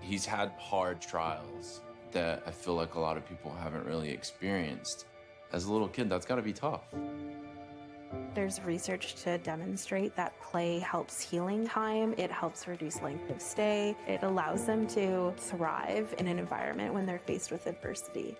He's had hard trials that I feel like a lot of people haven't really experienced. As a little kid, that's gotta be tough. There's research to demonstrate that play helps healing time, it helps reduce length of stay, it allows them to thrive in an environment when they're faced with adversity.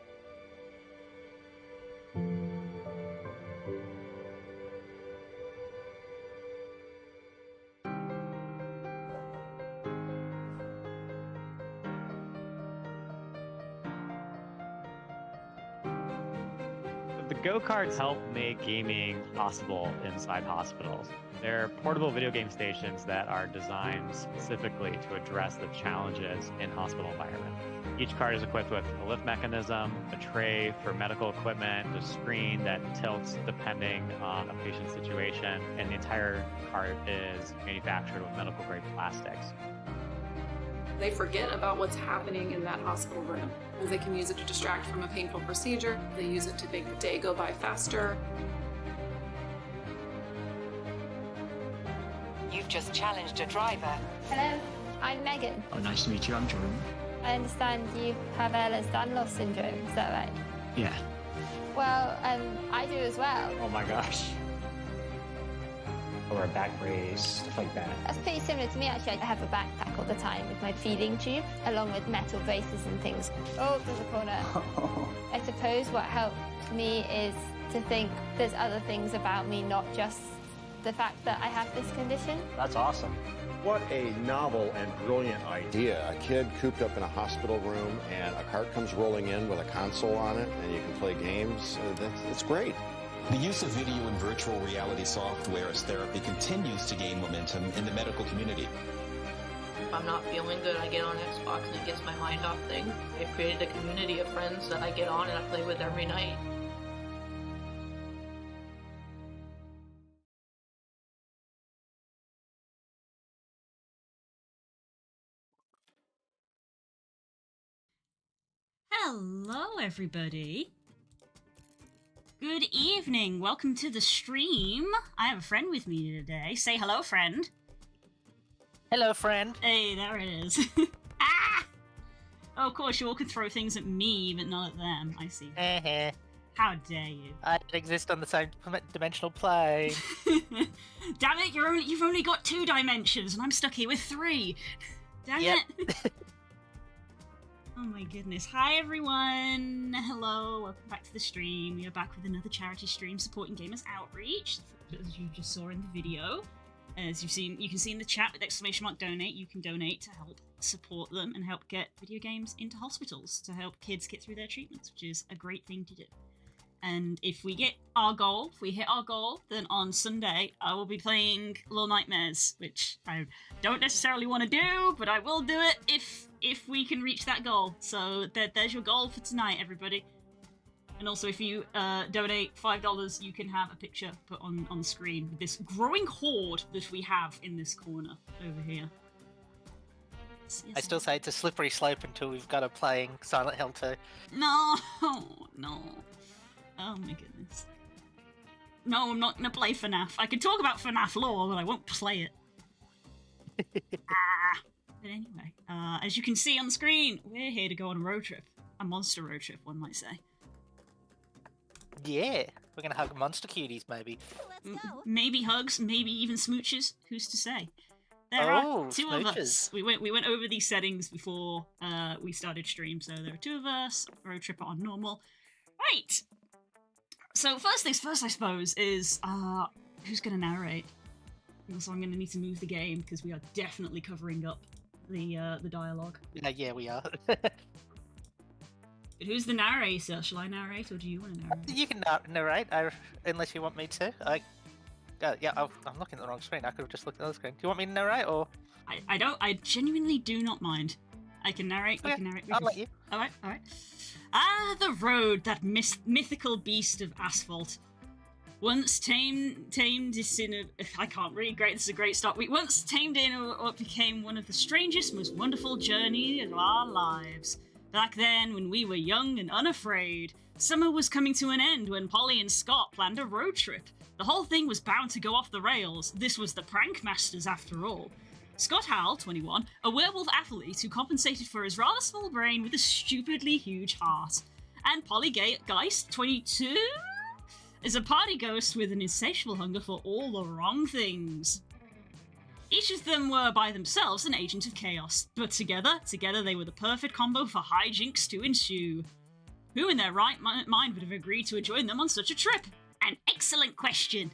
The go-karts help make gaming possible inside hospitals. They're portable video game stations that are designed specifically to address the challenges in hospital environment. Each cart is equipped with a lift mechanism, a tray for medical equipment, a screen that tilts depending on a patient's situation, and the entire cart is manufactured with medical-grade plastics. They forget about what's happening in that hospital room. They can use it to distract from a painful procedure. They use it to make the day go by faster. You've just challenged a driver. Hello, I'm Megan. Oh, nice to meet you. I'm Jordan. I understand you have Ehlers-Danlos syndrome, is that right? Yeah. Well, I do as well. Oh my gosh. Or a back brace, stuff like that. That's pretty similar to me, actually. I have a backpack all the time with my feeding tube, along with metal braces and things. Oh, there's a corner. I suppose what helped me is to think there's other things about me, not just the fact that I have this condition. That's awesome. What a novel and brilliant idea. A kid cooped up in a hospital room and a cart comes rolling in with a console on it and you can play games. That's great. The use of video and virtual reality software as therapy continues to gain momentum in the medical community. If I'm not feeling good, I get on Xbox and it gets my mind off things. I've created a community of friends that I get on and I play with every night. Hello, everybody. Good evening. Welcome to the stream. I have a friend with me today. Say hello, friend. Hello, friend. Hey, there it is. Ah! Oh, of course, you all can throw things at me, but not at them. I see. How dare you? I exist on the same dimensional plane. Damn it, you've only got 2 dimensions, and I'm stuck here with 3. Damn it. Oh my goodness. Hi everyone! Hello, welcome back to the stream. We are back with another charity stream supporting Gamers Outreach, as you just saw in the video. As you can see in the chat with !donate, you can donate to help support them and help get video games into hospitals, to help kids get through their treatments, which is a great thing to do. And if we hit our goal, then on Sunday I will be playing Little Nightmares, which I don't necessarily want to do, but I will do it if we can reach that goal. So there's your goal for tonight, everybody. And also, if you donate $5, you can have a picture put on the screen with this growing horde that we have in this corner over here. Yes, I still say it's a slippery slope until we've got a playing Silent Hill 2. No. Oh my goodness. No, I'm not going to play FNAF. I can talk about FNAF lore, but I won't play it. But anyway, as you can see on the screen, we're here to go on a road trip. A monster road trip, one might say. Yeah, we're going to hug monster cuties, maybe. Maybe hugs, maybe even smooches. Who's to say? There are 2 of us. We went over these settings before we started stream, so there are 2 of us. Road trip on normal. Right! So first things first, I suppose, is who's going to narrate? So I'm going to need to move the game, because we are definitely covering up the dialogue. Yeah, we are. But who's the narrator? Shall I narrate, or do you want to narrate? You can narrate, unless you want me to. I'm looking at the wrong screen. I could have just looked at the other screen. Do you want me to narrate, or...? I genuinely do not mind. I can narrate, okay, I can narrate. I'll let you. Alright. Ah, the road, that mythical beast of asphalt. Once tamed in a... I can't read, great, this is a great start. We once tamed in what became one of the strangest, most wonderful journeys of our lives. Back then, when we were young and unafraid, summer was coming to an end when Polly and Scott planned a road trip. The whole thing was bound to go off the rails. This was the Prank Masters after all. Scott Howell, 21, a werewolf athlete who compensated for his rather small brain with a stupidly huge heart. And Pollygeist, 22, is a party ghost with an insatiable hunger for all the wrong things. Each of them were by themselves an agent of chaos, but together they were the perfect combo for hijinks to ensue. Who in their right mind would have agreed to join them on such a trip? An excellent question.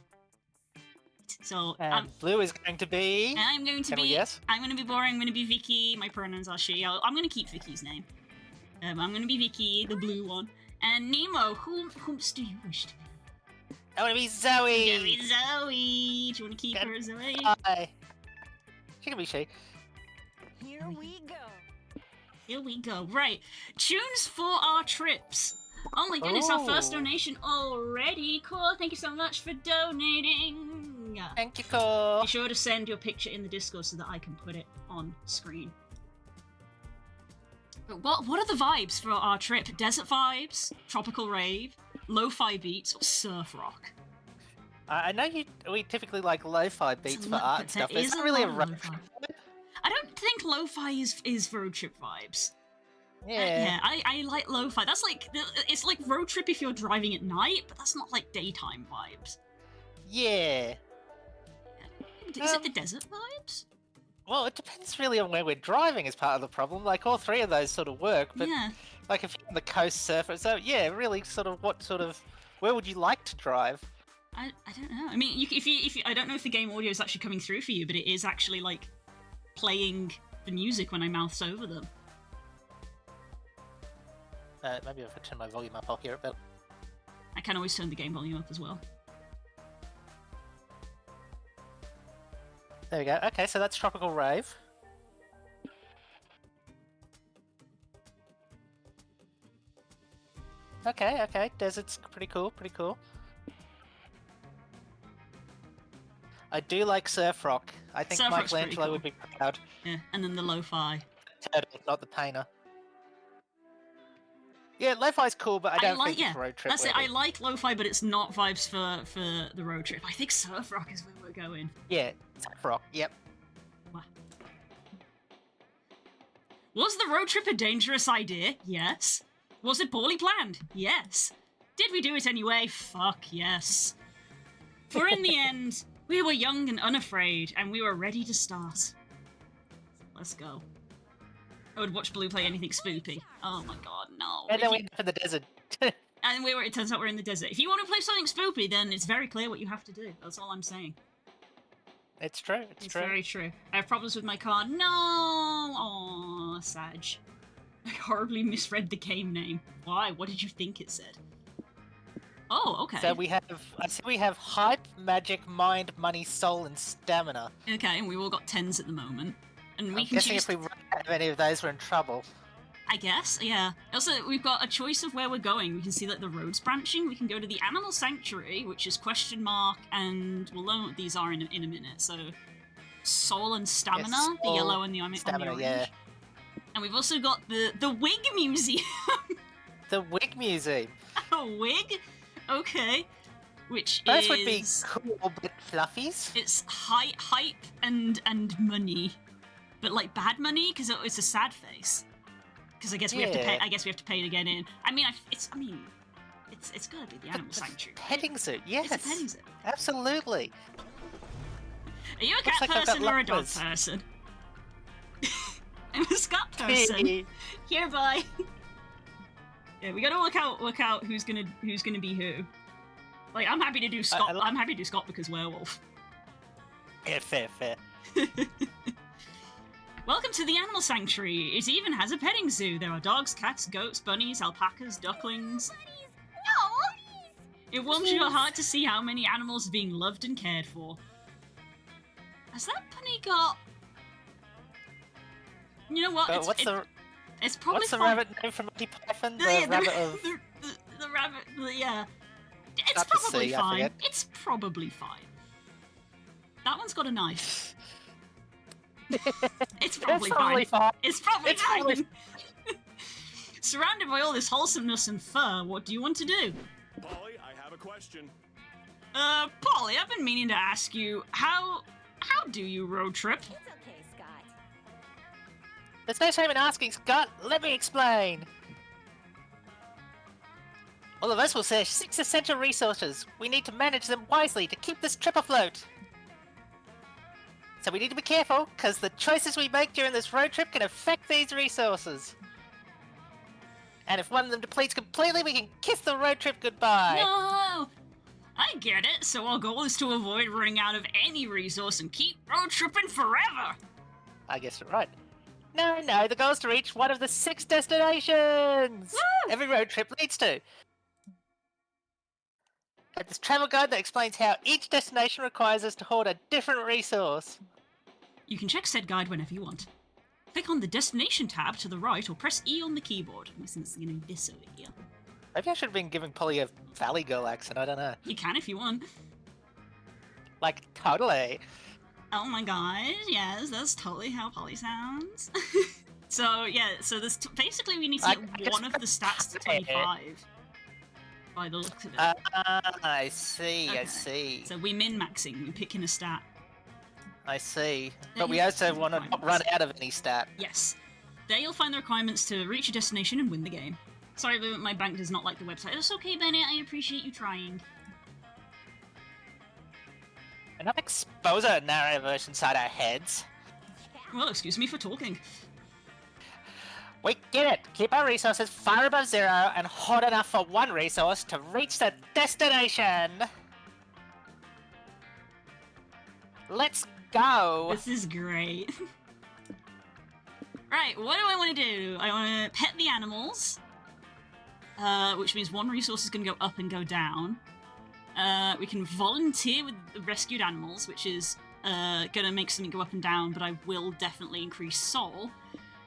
So, Blue is going to be... I'm going to Can we be... guess? I'm going to be boring. I'm going to be Vicky. My pronouns are she. I'm going to keep Vicky's name. I'm going to be Vicky, the blue one. And Nemo, whom do you wish to be? I want to be Zoe! You're gonna be Zoe! Do you want to keep her Zoe? Hi. She can be she. Here we go. Here we go. Right. Tunes for our trips. Oh my goodness, our first donation already. Cool. Thank you so much for donating. Thank you, Cole. Be sure to send your picture in the Discord so that I can put it on screen. But what are the vibes for our trip? Desert vibes, tropical rave, lo-fi beats, or surf rock? I know we typically like lo-fi beats for art and stuff. Is that really a road trip? I don't think lo-fi is road trip vibes. Yeah. I like lo-fi. That's like, it's like road trip if you're driving at night, but that's not like daytime vibes. Yeah. Is it the desert vibes? Well, it depends really on where we're driving is part of the problem. Like, all three of those sort of work, but like if you're on the coast surfer, so yeah, really sort of where would you like to drive? I don't know. I mean, if you I don't know if the game audio is actually coming through for you, but it is actually like playing the music when I mouths over them. Maybe if I turn my volume up, I'll hear it better. I can always turn the game volume up as well. There we go. Okay, so that's Tropical Rave. Okay. Desert's pretty cool, I do like surf rock. I think Surf rock's Michelangelo pretty would be proud. Yeah, and then the lo-fi. Turtle, not the painter. Yeah, lo-fi's cool, but I don't think it's road trip. That's it. I like lo-fi, but it's not vibes for the road trip. I think surf rock is where we're going. Yeah, surf rock. Yep. Wow. Was the road trip a dangerous idea? Yes. Was it poorly planned? Yes. Did we do it anyway? Fuck yes. For in the end, we were young and unafraid, and we were ready to start. Let's go. I would watch Blue play anything spoopy. Oh my god, no. And then we end up in the desert. And it turns out we're in the desert. If you want to play something spoopy, then it's very clear what you have to do. That's all I'm saying. It's true. It's true. Very true. I have problems with my card. No! Aw, Sag. I horribly misread the game name. Why? What did you think it said? Oh, okay. So I see we have hype, magic, mind, money, soul, and stamina. Okay, and we've all got 10s at the moment. And we I'm can guessing choose... if we run out of any of those, we're in trouble. I guess, yeah. Also, we've got a choice of where we're going. We can see that the road's branching. We can go to the Animal Sanctuary, which is question mark, and we'll learn what these are in a minute. So, soul and stamina, yes, the yellow and the stamina, orange. yeah. And we've also got the Wig Museum. The Wig Museum. A wig? Okay. Which those is... would be cool, but fluffies. It's hype and money. But like bad money, because it's a sad face. Because I guess we have to pay. I guess we have to pay to get in. I mean, it's gotta be the Animal Sanctuary. Petting zoo, yes. It's a petting zoo. Absolutely. Are you a cat person or a dog person? I'm a Scott person. Hereby. Yeah, we gotta work out who's gonna be who. Like, I'm happy to do Scott. I'm happy to do Scott because werewolf. Yeah, fair. Welcome to the Animal Sanctuary. It even has a petting zoo. There are dogs, cats, goats, bunnies, alpacas, ducklings. It warms your heart to see how many animals are being loved and cared for. Has that bunny got... You know what? It's probably What's the fine. rabbit name from Monty Python? The rabbit of... The rabbit, yeah. It's Not to probably see, I fine. forget. It's probably fine. That one's got a knife. It's probably fine. It's probably fine. Surrounded by all this wholesomeness and fur, what do you want to do? Polly, I have a question. Polly, I've been meaning to ask you, how do you road trip? It's okay, Scott. There's no shame in asking, Scott. Let me explain. All of us will share 6 essential resources. We need to manage them wisely to keep this trip afloat. So we need to be careful, because the choices we make during this road trip can affect these resources. And if one of them depletes completely, we can kiss the road trip goodbye. No! I get it, so our goal is to avoid running out of any resource and keep road tripping forever! I guess you're right. No, the goal is to reach one of the 6 destinations! Woo! Every road trip leads to. And this travel guide that explains how each destination requires us to hold a different resource. You can check said guide whenever you want. Click on the Destination tab to the right or press E on the keyboard. Since you know this over here. Maybe I should have been giving Polly a Valley Girl accent, I don't know. You can if you want. Like, totally. Oh my god, yes, that's totally how Polly sounds. So this basically we need to get one of the stats to 25. By the looks of it. I see, Okay. I see. So we min-maxing, we picking a stat. I see. There But we you also find want to not run out of any stat. Yes. There you'll find the requirements to reach your destination and win the game. Sorry, but my bank does not like the website. It's okay, Bennett, I appreciate you trying. Enough exposure narrative inside our heads. Well, excuse me for talking. We get it. Keep our resources far above 0 and hold enough for one resource to reach the destination. Let's go. This is great. Right, what do I want to do? I want to pet the animals, which means one resource is going to go up and go down. We can volunteer with the rescued animals, which is going to make something go up and down, but I will definitely increase soul.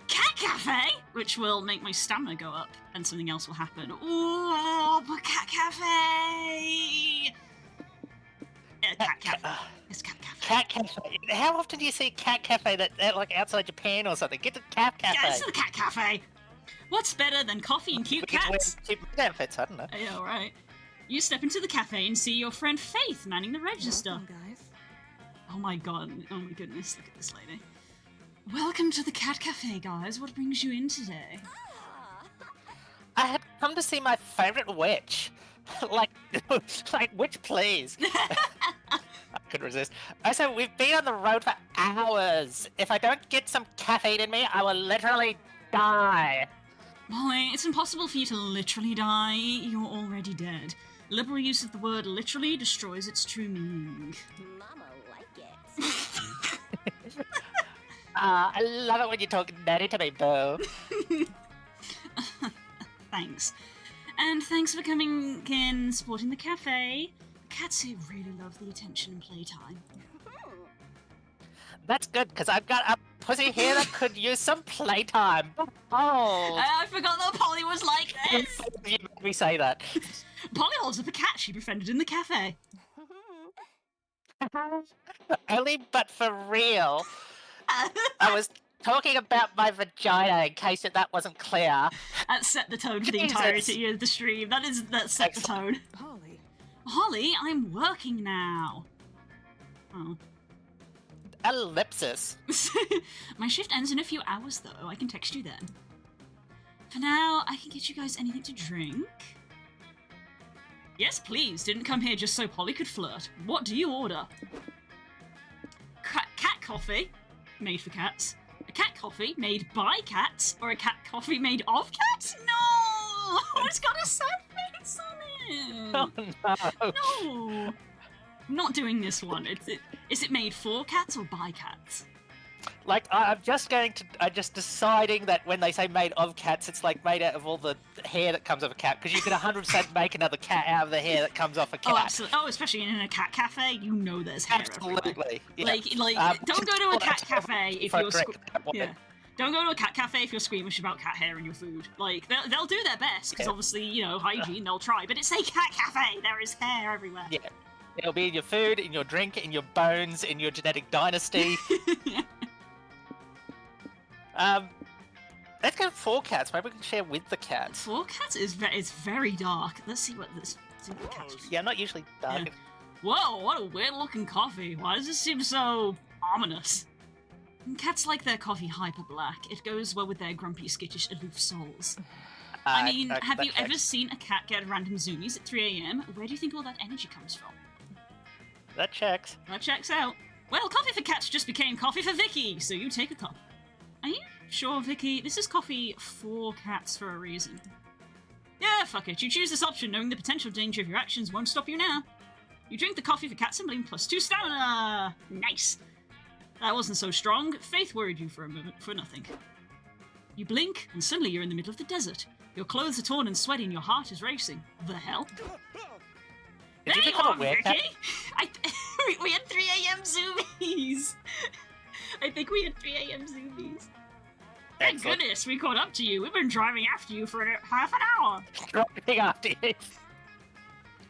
Cat Cafe, which will make my stamina go up, and something else will happen. Ooh, but Cat Cafe! Cat Cafe. It's Cat Cafe. Cat Cafe. How often do you see Cat Cafe that like outside Japan or something? Get to Cat Cafe. Get to the Cat Cafe! What's better than coffee and cute cats? Cute outfits, I don't know. Yeah, right. You step into the cafe and see your friend Faith manning the register. Welcome, guys. Oh my god, oh my goodness, look at this lady. Welcome to the Cat Cafe, guys. What brings you in today? I had come to see my favourite witch. like witch, please. I couldn't resist. Also, we've been on the road for hours. If I don't get some caffeine in me, I will literally die. Molly, it's impossible for you to literally die. You're already dead. Liberal use of the word literally destroys its true meaning. Mama like it. I love it when you talk nerdy to me, Boo. Thanks. And thanks for coming in, supporting the cafe. Cats here really love the attention and playtime. That's good, because I've got a pussy here that could use some playtime. Oh! I forgot that Polly was like this! You made me say that. Polly holds up a cat she befriended in the cafe. Only but for real. I was talking about my vagina in case that wasn't clear. That set the tone for the entirety of the stream. That set the tone. Holly, I'm working now. Oh. Ellipsis. My shift ends in a few hours, though. I can text you then. For now, I can get you guys anything to drink. Yes, please. Didn't come here just so Polly could flirt. What do you order? Cat coffee, made for cats. A cat coffee made by cats, or a cat coffee made of cats? No! It's got a sad face on it. Oh no! No! I'm not doing this one. Is it made for cats or by cats? Like, I'm just deciding that when they say made of cats, it's like made out of all the hair that comes off a cat, because you can 100% make another cat out of the hair that comes off a cat. Oh, absolutely. Oh, especially in a cat cafe, you know there's hair Absolutely. everywhere. Yeah. Don't go to a cat cafe if you're yeah. Don't go to a cat cafe if you're squeamish about cat hair in your food. Like, they'll do their best, because obviously, you know, hygiene, they'll try, but it's a cat cafe! There is hair everywhere. Yeah. It'll be in your food, in your drink, in your bones, in your genetic dynasty. Let's go 4 cats. Maybe we can share with the cats. 4 cats is very dark. Let's see what this. See what the cats Yeah, I'm not usually dark. Yeah. Whoa, what a weird-looking coffee. Why does it seem so ominous? Cats like their coffee hyper black. It goes well with their grumpy, skittish, aloof souls. I mean, have you ever seen a cat get random zoomies at 3 a.m? Where do you think all that energy comes from? That checks. That checks out. Well, coffee for cats just became coffee for Vicky, so you take a cup. Are you sure, Vicky? This is coffee for cats for a reason. Yeah, fuck it. You choose this option knowing the potential danger of your actions won't stop you now. You drink the coffee for cats and blame +2 stamina. Nice. That wasn't so strong. Faith worried you for a moment for nothing. You blink, and suddenly you're in the middle of the desert. Your clothes are torn and sweaty, and your heart is racing. The hell? Did there you you are, become a weird Vicky! We had 3 a.m. zoomies! I think we had 3 a.m. zoomies. Thank goodness we caught up to you. We've been driving after you for half an hour. Driving after you.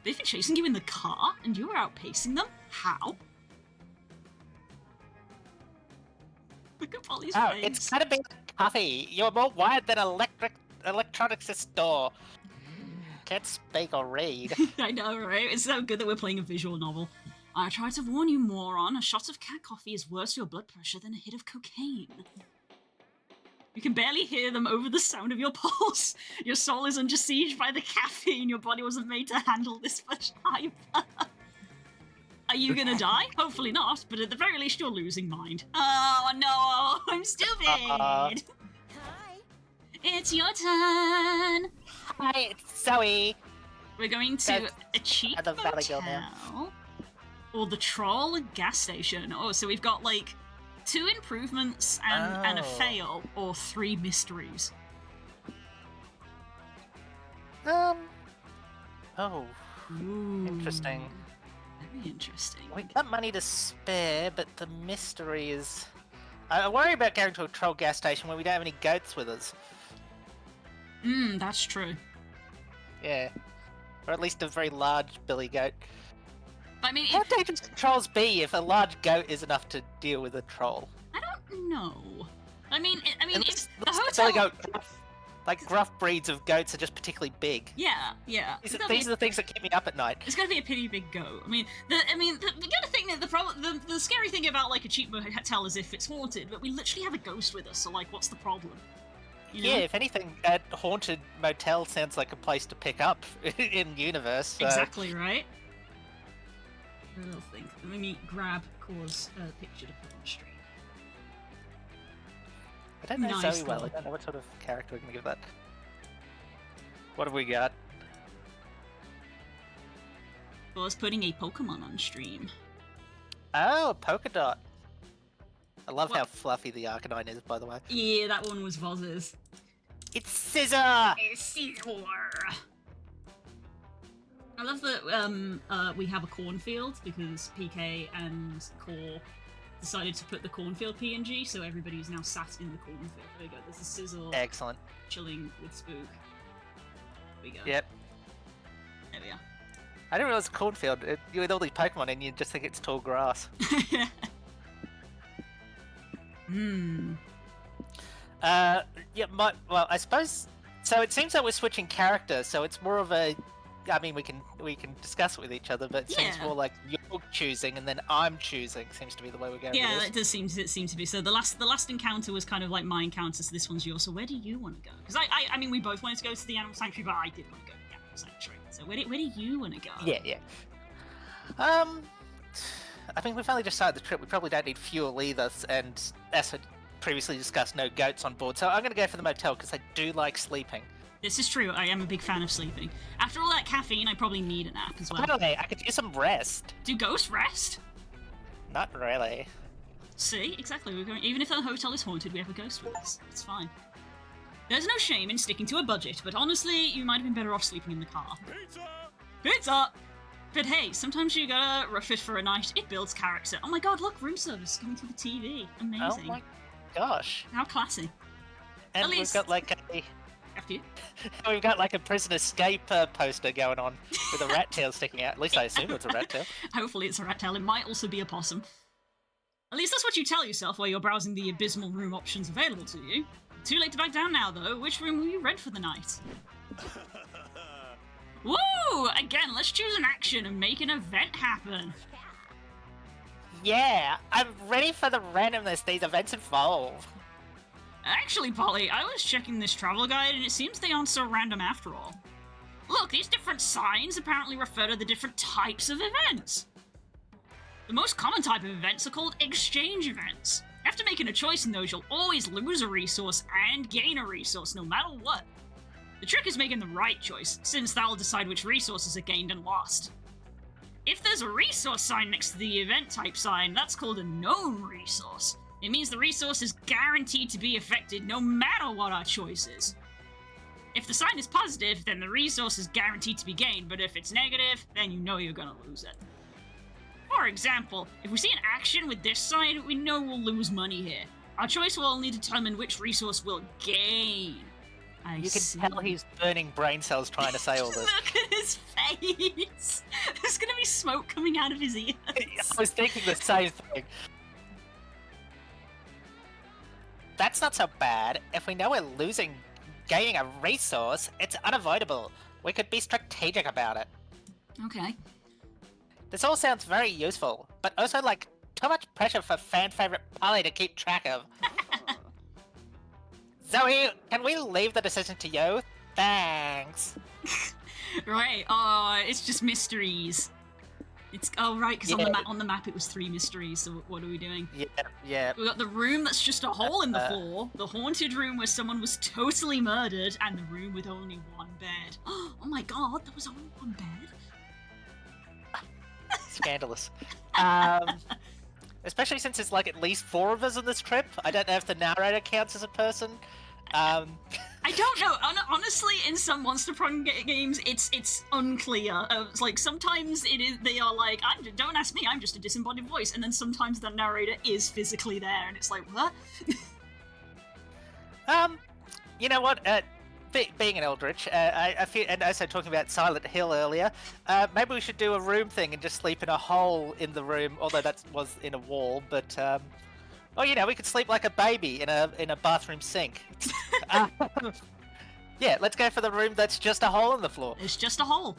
They've been chasing you in the car, and you were outpacing them? How? Look at Polly's face. It's gotta be coffee. You're more wired than electronics store. Can't speak or read. I know, right? It's so good that we're playing a visual novel. I tried to warn you, moron. A shot of cat coffee is worse for your blood pressure than a hit of cocaine. You can barely hear them over the sound of your pulse. Your soul is under siege by the caffeine. Your body wasn't made to handle this much hyper. Are you gonna die? Hopefully not, but at the very least you're losing mind. Oh no, I'm stupid! Hi. It's your turn! Hi, it's Zoe. We're going to a cheap motel. Or the Troll gas station. Oh, so we've got like 2 improvements and a fail, or 3 mysteries. Oh. Ooh. Interesting. Very interesting. We got money to spare, but the mystery is... I worry about going to a troll gas station when we don't have any goats with us. That's true. Yeah. Or at least a very large billy goat. But I mean, how dangerous can trolls be if a large goat is enough to deal with a troll? I don't know. I mean, if the Billy hotel... goat, like gruff breeds of goats are just particularly big. Yeah. These are the things that keep me up at night. It's gotta be a pretty big goat. I mean, the gotta think that the scary thing about like a cheap motel is if it's haunted, but we literally have a ghost with us. So like, what's the problem? You know? Yeah, if anything, a haunted motel sounds like a place to pick up in universe. So. Exactly right. I don't think. Let me grab Core's picture to put on stream. I don't know Nice Zoe well. though. I don't know what sort of character we can give that. What have we got? Core's putting a Pokemon on stream. Oh, a polka dot. I love how fluffy the Arcanine is, by the way. Yeah, that one was Voz's. It's Scissor! It's Scissor! I love that we have a cornfield because PK and Core decided to put the cornfield PNG, so everybody's now sat in the cornfield. There we go. There's a Scissor. Excellent. Chilling with Spook. There we go. Yep. There we are. I didn't realize cornfield. You with all these Pokemon and you just think it's tall grass. Yeah, well, I suppose... So it seems like we're switching characters, so it's more of a... I mean, we can discuss it with each other, but it seems more like you're choosing and then I'm choosing. Seems to be the way we're going. Yeah, it does seem to be. So the last encounter was kind of like my encounter, so this one's yours. So where do you want to go? Because I mean, we both wanted to go to the Animal Sanctuary, but I did want to go to the Animal Sanctuary. So where do you want to go? Yeah. I mean, we've only just started the trip. We probably don't need fuel either, and as I previously discussed, no goats on board. So I'm going to go for the motel because I do like sleeping. This is true. I am a big fan of sleeping. After all that caffeine, I probably need a nap as well. Finally, I could use some rest. Do ghosts rest? Not really. See, exactly. We're going. Even if the hotel is haunted, we have a ghost with us. It's fine. There's no shame in sticking to a budget, but honestly, you might have been better off sleeping in the car. Pizza! But hey, sometimes you gotta rough it for a night. It builds character. Oh my god, look, room service coming through the TV. Amazing. Oh my gosh. How classy. And At least... we've got like a... After you. We've got like a prison escape poster going on with a rat tail sticking out. At least I assume it's a rat tail. Hopefully it's a rat tail. It might also be a possum. At least that's what you tell yourself while you're browsing the abysmal room options available to you. Too late to back down now, though. Which room will you rent for the night? Woo! A again. Let's choose an action and make an event happen. Yeah, I'm ready for the randomness these events involve. Actually, Polly, I was checking this travel guide and it seems they aren't so random after all. Look, these different signs apparently refer to the different types of events. The most common type of events are called exchange events. After making a choice in those, you'll always lose a resource and gain a resource, no matter what. The trick is making the right choice, since that'll decide which resources are gained and lost. If there's a resource sign next to the event type sign, that's called a known resource. It means the resource is guaranteed to be affected no matter what our choice is. If the sign is positive, then the resource is guaranteed to be gained, but if it's negative, then you know you're gonna lose it. For example, if we see an action with this sign, we know we'll lose money here. Our choice will only determine which resource we'll gain. You can tell he's burning brain cells trying to say all this. Look at his face! There's gonna be smoke coming out of his ears. I was thinking the same thing. That's not so bad. If we know we're gaining a resource, it's unavoidable. We could be strategic about it. Okay. This all sounds very useful, but also like too much pressure for fan favorite Polly to keep track of. Zoe, can we leave the decision to you? Thanks. Right. It's just mysteries. Right, because on the map it was 3 mysteries. So what are we doing? Yeah. We got the room that's just a hole in the floor, the haunted room where someone was totally murdered, and the room with only 1 bed. Oh my god, there was only 1 bed. Scandalous. Especially since it's like at least 4 of us on this trip. I don't know if the narrator counts as a person. I don't know. Honestly, in some Monster Prong games, it's unclear. It's like sometimes they are like, don't ask me, I'm just a disembodied voice, and then sometimes the narrator is physically there, and it's like, what? You know what? Being an Eldritch, I feel, and also talking about Silent Hill earlier, maybe we should do a room thing and just sleep in a hole in the room, although that was in a wall, but, we could sleep like a baby in a bathroom sink. Yeah, let's go for the room that's just a hole in the floor. It's just a hole.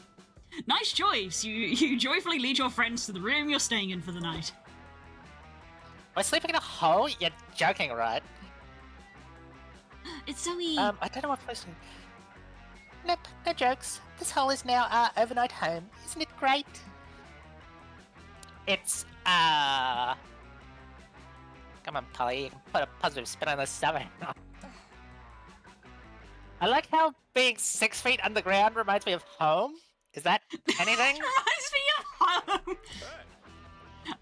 Nice choice. You joyfully lead your friends to the room you're staying in for the night. We're sleeping in a hole? You're joking, right? It's Zoe. I don't know what place to... Nope, no jokes. This hole is now our overnight home. Isn't it great? It's, Come on, Polly, you can put a positive spin on this summary. I like how being 6 feet underground reminds me of home. Is that anything? Reminds me of home.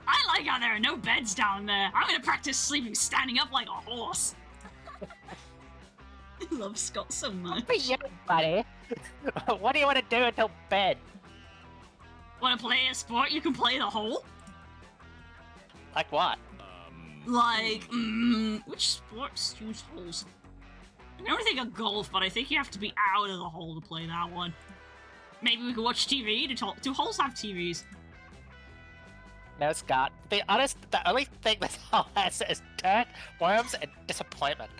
I like how there are no beds down there. I'm gonna practice sleeping standing up like a horse. I love Scott so much. For you, buddy. What do you want to do until bed? Want to play a sport you can play the hole? Like what? Like, which sports use holes? I don't think of golf, but I think you have to be out of the hole to play that one. Maybe we could watch TV. Do holes have TVs? No, Scott. To be honest, the only thing this hole has is dirt, worms, and disappointment.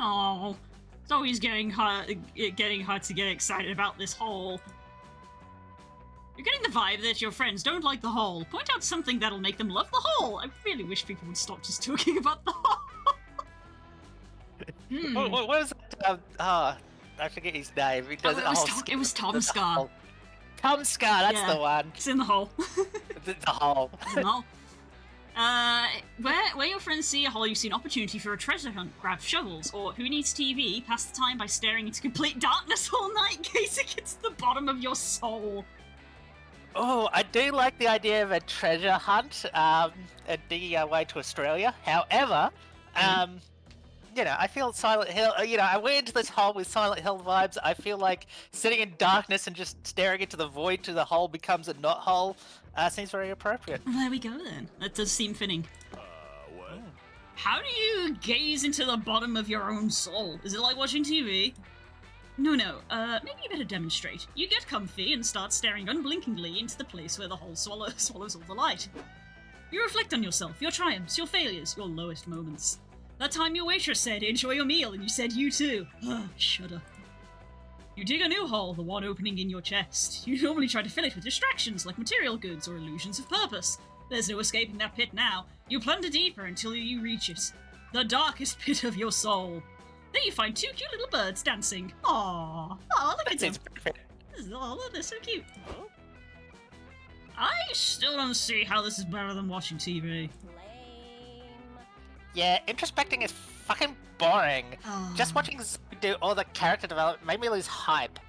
Oh, it's always getting hard to get excited about this hole. You're getting the vibe that your friends don't like the hole. Point out something that'll make them love the hole. I really wish people would stop just talking about the hole. What was that? I forget his name. He does it was Tom Scar. Tom Scar, that's the one. It's in the hole. The hole. It's in the hole. Where your friends see a hole, you see an opportunity for a treasure hunt. Grab shovels, or who needs TV? Pass the time by staring into complete darkness all night, gazing into the bottom of your soul. Oh, I do like the idea of a treasure hunt, and digging our way to Australia. However, I feel Silent Hill, I went into this hole with Silent Hill vibes. I feel like sitting in darkness and just staring into the void to the hole becomes a not hole. Seems very appropriate. Well, there we go then. That does seem fitting. What? How do you gaze into the bottom of your own soul? Is it like watching TV? No, maybe you better demonstrate. You get comfy and start staring unblinkingly into the place where the hole swallows all the light. You reflect on yourself, your triumphs, your failures, your lowest moments. That time your waitress said, enjoy your meal, and you said you too. Shudder. You dig a new hole, the one opening in your chest. You normally try to fill it with distractions like material goods or illusions of purpose. There's no escaping that pit now. You plunder deeper until you reach it. The darkest pit of your soul. Then you find 2 cute little birds dancing. Aww. Aw, look at them. Oh, they're so cute. I still don't see how this is better than watching TV. Yeah, introspecting is fucking boring. Just watching do all the character development made me lose hype.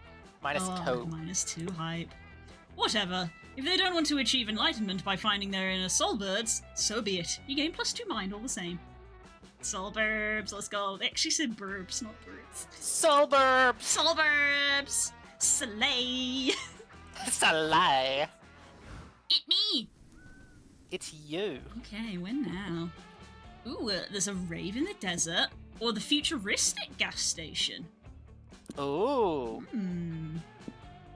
-2. -2 hype. Whatever. If they don't want to achieve enlightenment by finding their inner soul birds, so be it. You gain +2 mind all the same. Soul burbs, let's go. They actually said burbs, not birds. Soul burbs! Soul burbs! Slay! Slay! It me! It's you. Okay, when now? Ooh, there's a rave in the desert, or the futuristic gas station. Ooh.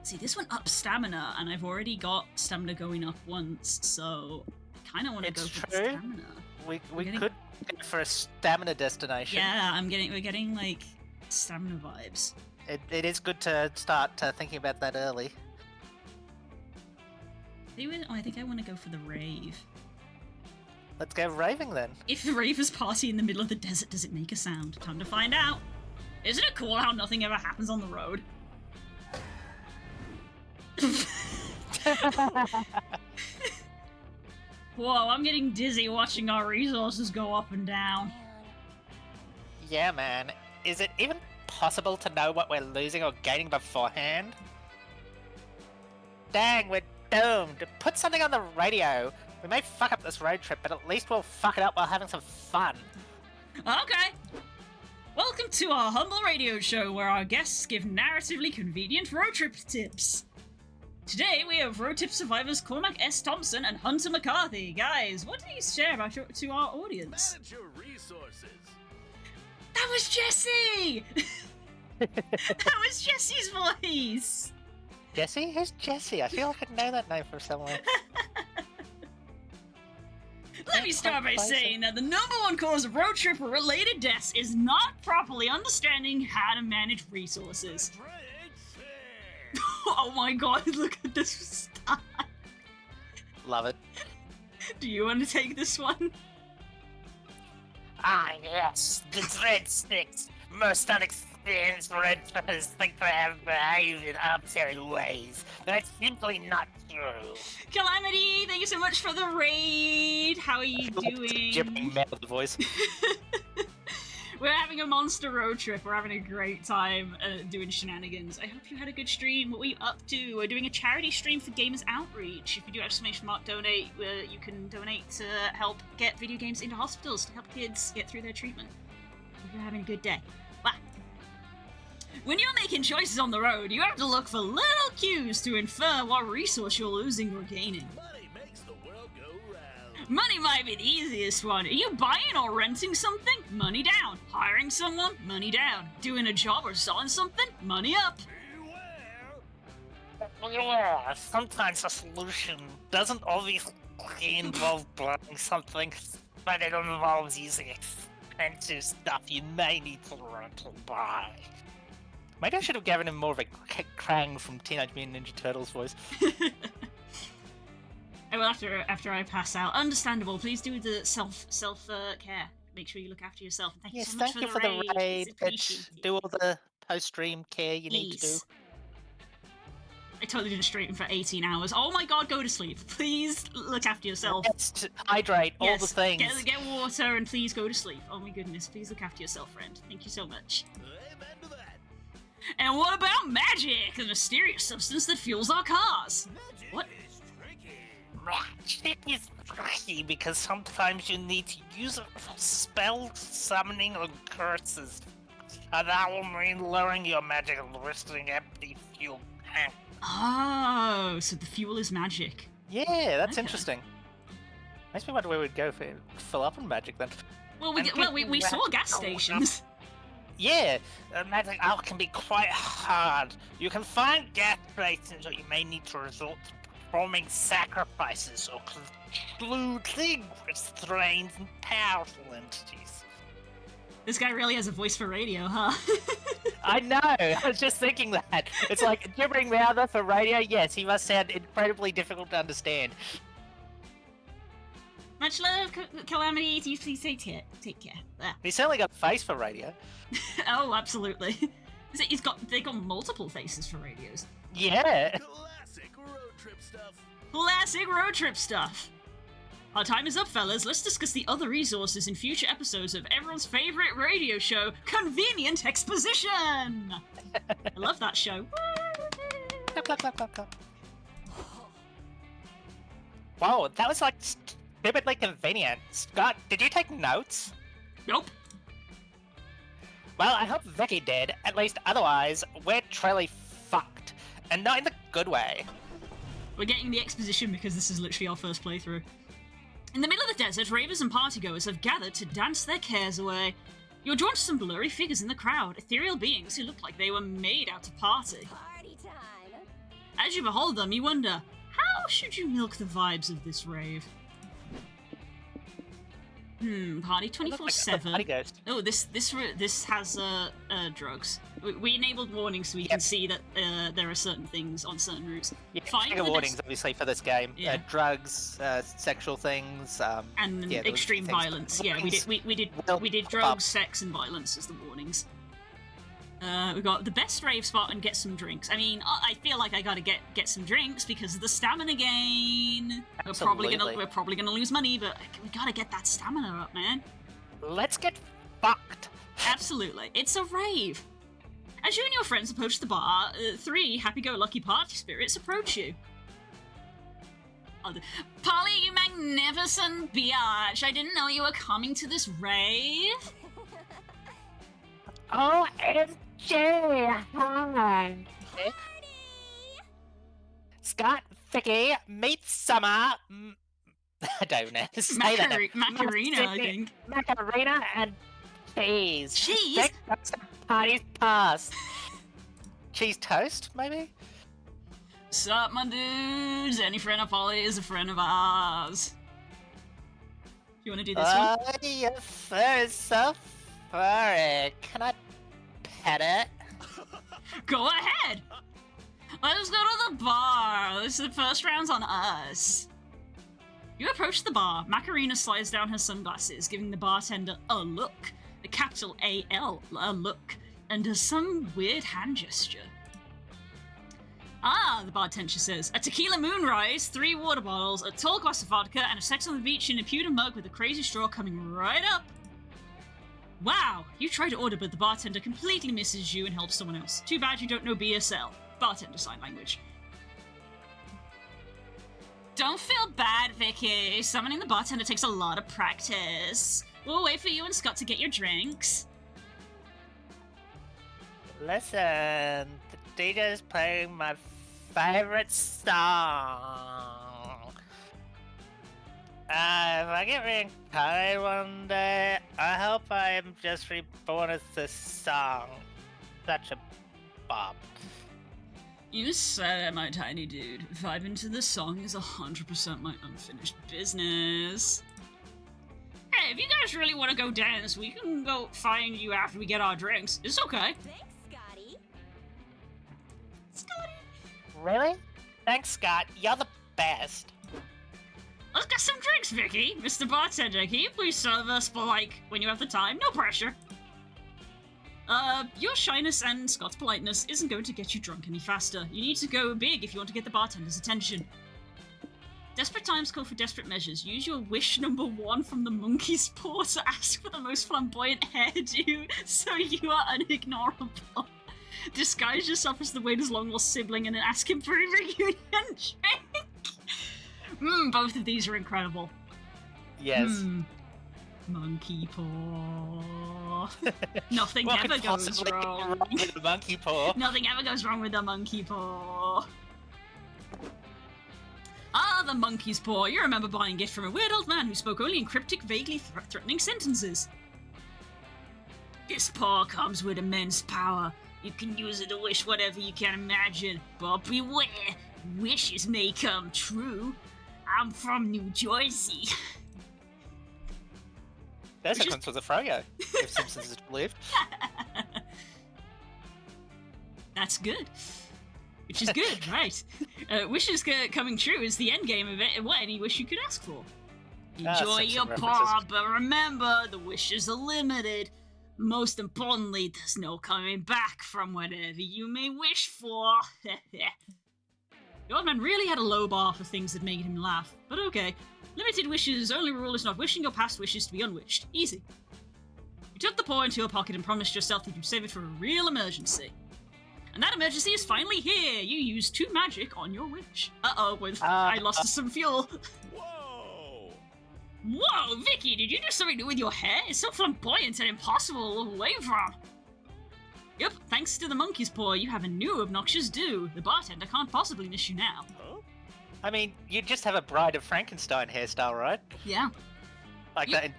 See, this one ups stamina, and I've already got stamina going up once, so I kind of want to go for the stamina. We could go for a stamina destination. Yeah, we're getting like stamina vibes. It is good to start thinking about that early. I think I want to go for the rave. Let's go raving then. If the ravers party in the middle of the desert, does it make a sound? Time to find out. Isn't it cool how nothing ever happens on the road? Whoa, I'm getting dizzy watching our resources go up and down. Yeah, man. Is it even possible to know what we're losing or gaining beforehand? Dang, we're doomed. Put something on the radio. We may fuck up this road trip, but at least we'll fuck it up while having some fun. Okay. Welcome to our humble radio show where our guests give narratively convenient road trip tips. Today we have road trip survivors Cormac S. Thompson and Hunter McCarthy. Guys, what do you share about to our audience? Manage your resources. That was Jesse! That was Jesse's voice! Jesse? Who's Jesse? I feel like I know that name from somewhere. Let me start by saying that the #1 cause of road trip or related deaths is not properly understanding how to manage resources. Oh my god, look at this sky. Love it. Do you want to take this one? Ah, yes, the Dread Sticks. Most unexperienced red fellas think they have behaved in arbitrary ways. That's simply not true. Calamity, thank you so much for the raid. How are you doing? Gibbering mad with the voice. We're having a monster road trip. We're having a great time doing shenanigans. I hope you had a good stream. What were you up to? We're doing a charity stream for Gamers Outreach. If you do !donate, you can donate to help get video games into hospitals to help kids get through their treatment. Hope you're having a good day. Wow. When you're making choices on the road, you have to look for little cues to infer what resource you're losing or gaining. Money makes the world go round. Money might be the easiest one. Are you buying or renting something? Money down. Hiring someone? Money down. Doing a job or selling something? Money up. Yeah, sometimes a solution doesn't obviously involve buying something, but it involves using expensive stuff you may need to rent or buy. Maybe I should have given him more of a Krang from Teenage Mutant Ninja Turtles voice. I will after I pass out. Understandable. Please do the self care. Make sure you look after yourself. Thank you so much for the raid. Do all the post-stream care you need to do. I totally did a stream for 18 hours. Oh my god, go to sleep. Please look after yourself. Yes, hydrate, all the things. Get water and please go to sleep. Oh my goodness, please look after yourself, friend. Thank you so much. Amen to that. And what about magic, the mysterious substance that fuels our cars? Magic What? is tricky. Magic is tricky because sometimes you need to use it for spell summoning or curses. And that will mean lowering your magic and risking empty fuel tank. Oh, so the fuel is magic. Yeah, that's interesting. Makes me wonder where we'd go for fill up on magic then. Well, we saw gas stations. Yeah, magic out can be quite hard. You can find gas stations, or you may need to resort to performing sacrifices or concluding with strange and powerful entities. This guy really has a voice for radio, huh? I know. I was just thinking that. It's like gibbering mouther for radio. Yes, he must sound incredibly difficult to understand. Much love, Calamity. You please take care. Take care. He's certainly got a face for radio. Oh, absolutely. They got multiple faces for radios. Yeah. Classic road trip stuff. Classic road trip stuff. Our time is up, fellas. Let's discuss the other resources in future episodes of everyone's favorite radio show, Convenient Exposition. I love that show. Clap, clap, clap, clap, clap. Whoa, that was like stupidly convenient. Scott, did you take notes? Nope. Well, I hope Vicky did. At least otherwise, we're truly fucked. And not in the good way. We're getting the exposition because this is literally our first playthrough. In the middle of the desert, ravers and partygoers have gathered to dance their cares away. You're drawn to some blurry figures in the crowd, ethereal beings who look like they were made out to party. Party time. As you behold them, you wonder, how should you milk the vibes of this rave? Party 24/7. Oh, this has drugs. We enabled warnings so we can see that there are certain things on certain routes. Yeah, Find trigger the warnings, obviously, for this game. Yeah. Drugs, sexual things, and yeah, extreme violence. Yeah, we did drugs, sex, and violence as the warnings. We got the best rave spot and get some drinks. I mean, I feel like I gotta get some drinks because of the stamina gain. Absolutely. We're probably gonna lose money, but we gotta get that stamina up, man. Let's get fucked. Absolutely, it's a rave. As you and your friends approach the bar, 3 happy-go-lucky party spirits approach you. Polly, you magnificent biatch! I didn't know you were coming to this rave. OMG! Hi! Scott, Vicky, meet Summer. I don't know. Say that. Macarena, I think. Macarena and cheese. Cheese? Party's past. Cheese toast, maybe? Sup, my dudes? Any friend of Polly is a friend of ours. You want to do this one? Oh, your fur is so furry. Can I pet it? Go ahead! Let's go to the bar. The first round's on us. You approach the bar. Macarena slides down her sunglasses, giving the bartender a look. A capital A-L, a look. And does some weird hand gesture. Ah, the bartender says. A tequila moonrise, 3 water bottles, a tall glass of vodka, and a sex on the beach in a pewter mug with a crazy straw coming right up. Wow, you try to order, but the bartender completely misses you and helps someone else. Too bad you don't know BSL. Bartender sign language. Don't feel bad, Vicky. Summoning the bartender takes a lot of practice. We'll wait for you and Scott to get your drinks. Listen, the DJ is playing my favorite song. If I get reincarnated one day, I hope I am just reborn as this song. Such a bop. You said it, my tiny dude. Vibing to the song is 100% my unfinished business. Hey, if you guys really want to go dance, we can go find you after we get our drinks. It's okay. Thanks, Scotty. Scotty. Really? Thanks, Scott. You're the best. Let's get some drinks, Vicky. Mr. Bartender, can you please serve us for, when you have the time? No pressure. Your shyness and Scott's politeness isn't going to get you drunk any faster. You need to go big if you want to get the bartender's attention. Desperate times call for desperate measures. Use your wish number 1 from the monkey's paw to ask for the most flamboyant hairdo so you are unignorable. Disguise yourself as the waiter's long-lost sibling and then ask him for a reunion drink. Both of these are incredible. Yes. Monkey paw. Nothing What ever could goes possibly go wrong. wrong with the monkey paw? Nothing ever goes wrong with the monkey paw. Ah, the monkey's paw. You remember buying a gift from a weird old man who spoke only in cryptic, vaguely threatening sentences. This paw comes with immense power. You can use it to wish whatever you can imagine. But beware, wishes may come true. I'm from New Jersey. There's a comes with a Froyo, if Simpsons is believed. That's good. Which is good, right? Wishes coming true is the end game of it. What any wish you could ask for. Enjoy your paw, but remember, the wishes are limited. Most importantly, there's no coming back from whatever you may wish for. The old man really had a low bar for things that made him laugh, but okay. Limited wishes, only rule is not wishing your past wishes to be unwished. Easy. You took the paw into your pocket and promised yourself that you'd save it for a real emergency. And that emergency is finally here! You used 2 magic on your wish. Uh-oh, I lost some fuel. Whoa, Vicky, did you do something new with your hair? It's so flamboyant and impossible to look away from. Yep, thanks to the monkey's paw, you have a new obnoxious do. The bartender can't possibly miss you now. I mean, you just have a Bride of Frankenstein hairstyle, right? Yeah. Like that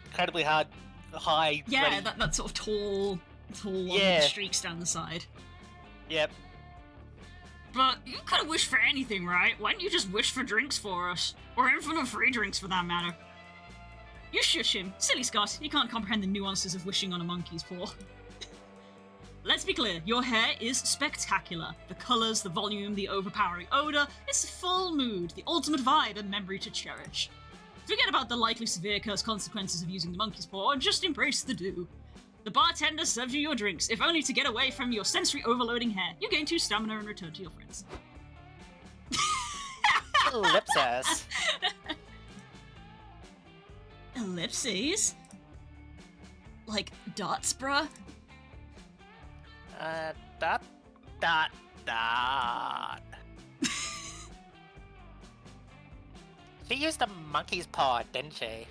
incredibly hard, high... Yeah, that sort of tall one with the streaks down the side. Yep. But you could have wished for anything, right? Why didn't you just wish for drinks for us? Or infinite free drinks, for that matter. You shush him. Silly Scott, he can't comprehend the nuances of wishing on a monkey's paw. Let's be clear, your hair is spectacular. The colours, the volume, the overpowering odour, it's full mood, the ultimate vibe and memory to cherish. Forget about the likely severe curse consequences of using the monkey's paw and just embrace the do. The bartender served you your drinks, if only to get away from your sensory overloading hair. You gain 2 stamina and return to your friends. Ellipsis. Ellipses? Like dots, bruh? Dot. She used a monkey's paw, didn't she?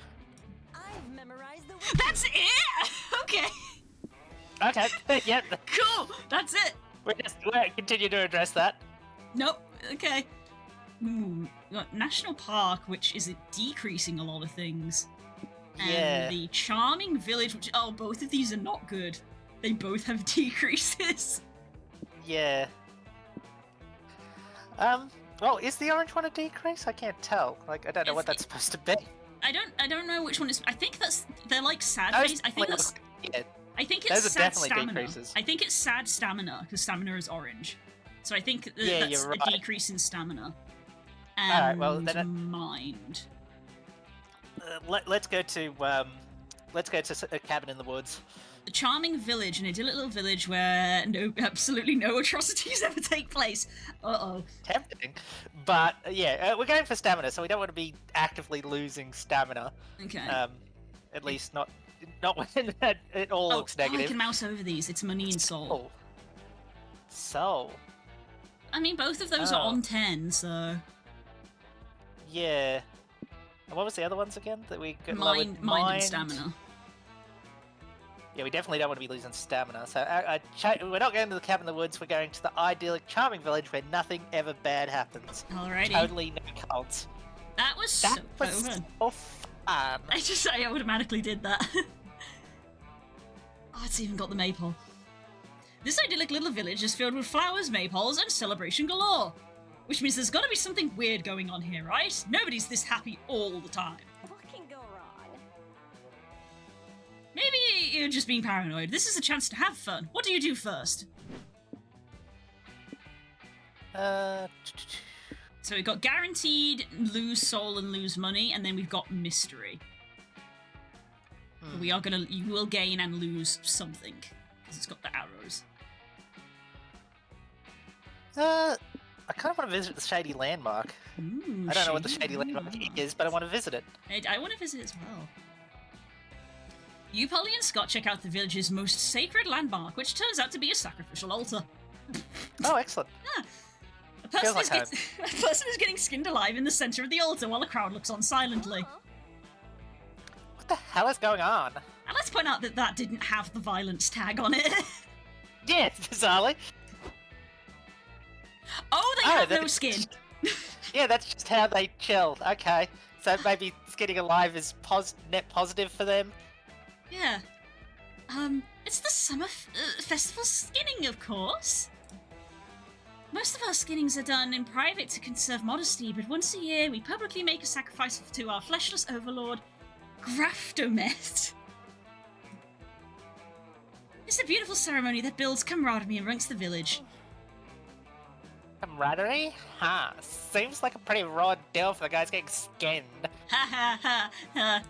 I've memorized the That's it! Okay. Okay, yep. Cool, that's it. We'll continue to address that. Nope, okay. Ooh, we got National Park, which is decreasing a lot of things. And the Charming Village, which, both of these are not good. They both have decreases. Yeah. Well, is the orange one a decrease? I can't tell. Like, I don't know what that's supposed to be. I don't know which one is. I think they're like sad face. I think that's. Yeah. I think it's Those are sad definitely stamina. decreases. I think it's sad stamina because stamina is orange. So I think Yeah, that's you're right. a decrease in stamina. And Alright, well, then mind. Let's go to a cabin in the woods. A charming village, an idyllic little village where absolutely no atrocities ever take place. Uh-oh. Tempting. But, we're going for stamina, so we don't want to be actively losing stamina. Okay. At least not when it all looks negative. I can mouse over these. It's money and soul. Soul. I mean, both of those are on 10, so... Yeah. And what was the other ones again that we got? Mind and stamina. Yeah, we definitely don't want to be losing stamina. So we're not going to the cabin in the woods. We're going to the idyllic, charming village where nothing ever bad happens. Alrighty. Totally no cults. That was so fun. I automatically did that. It's even got the maypole. This idyllic little village is filled with flowers, maypoles, and celebration galore. Which means there's gotta be something weird going on here, right? Nobody's this happy all the time. What can go wrong? Maybe you're just being paranoid. This is a chance to have fun. What do you do first? Uh... So we've got guaranteed, lose soul and lose money, and then we've got mystery. We are you will gain and lose something, because it's got the arrows. I kind of want to visit the Shady Landmark. I don't know what the Shady Landmark is, but I want to visit it. I want to visit as well. You, Polly, and Scott check out the village's most sacred landmark, which turns out to be a sacrificial altar. Oh, excellent. Yeah. A person is getting skinned alive in the center of the altar while the crowd looks on silently. What the hell is going on? And let's point out that didn't have the violence tag on it. Yeah, bizarrely. Oh, they have no skin. Yeah, that's just how they chill. Okay. So maybe skinning alive is net positive for them? Yeah. It's the summer festival skinning, of course. Most of our skinnings are done in private to conserve modesty, but once a year we publicly make a sacrifice to our fleshless overlord. Graftomet. It's a beautiful ceremony that builds camaraderie amongst the village. Camaraderie? Huh. Seems like a pretty raw deal for the guys getting skinned. Ha ha ha ha.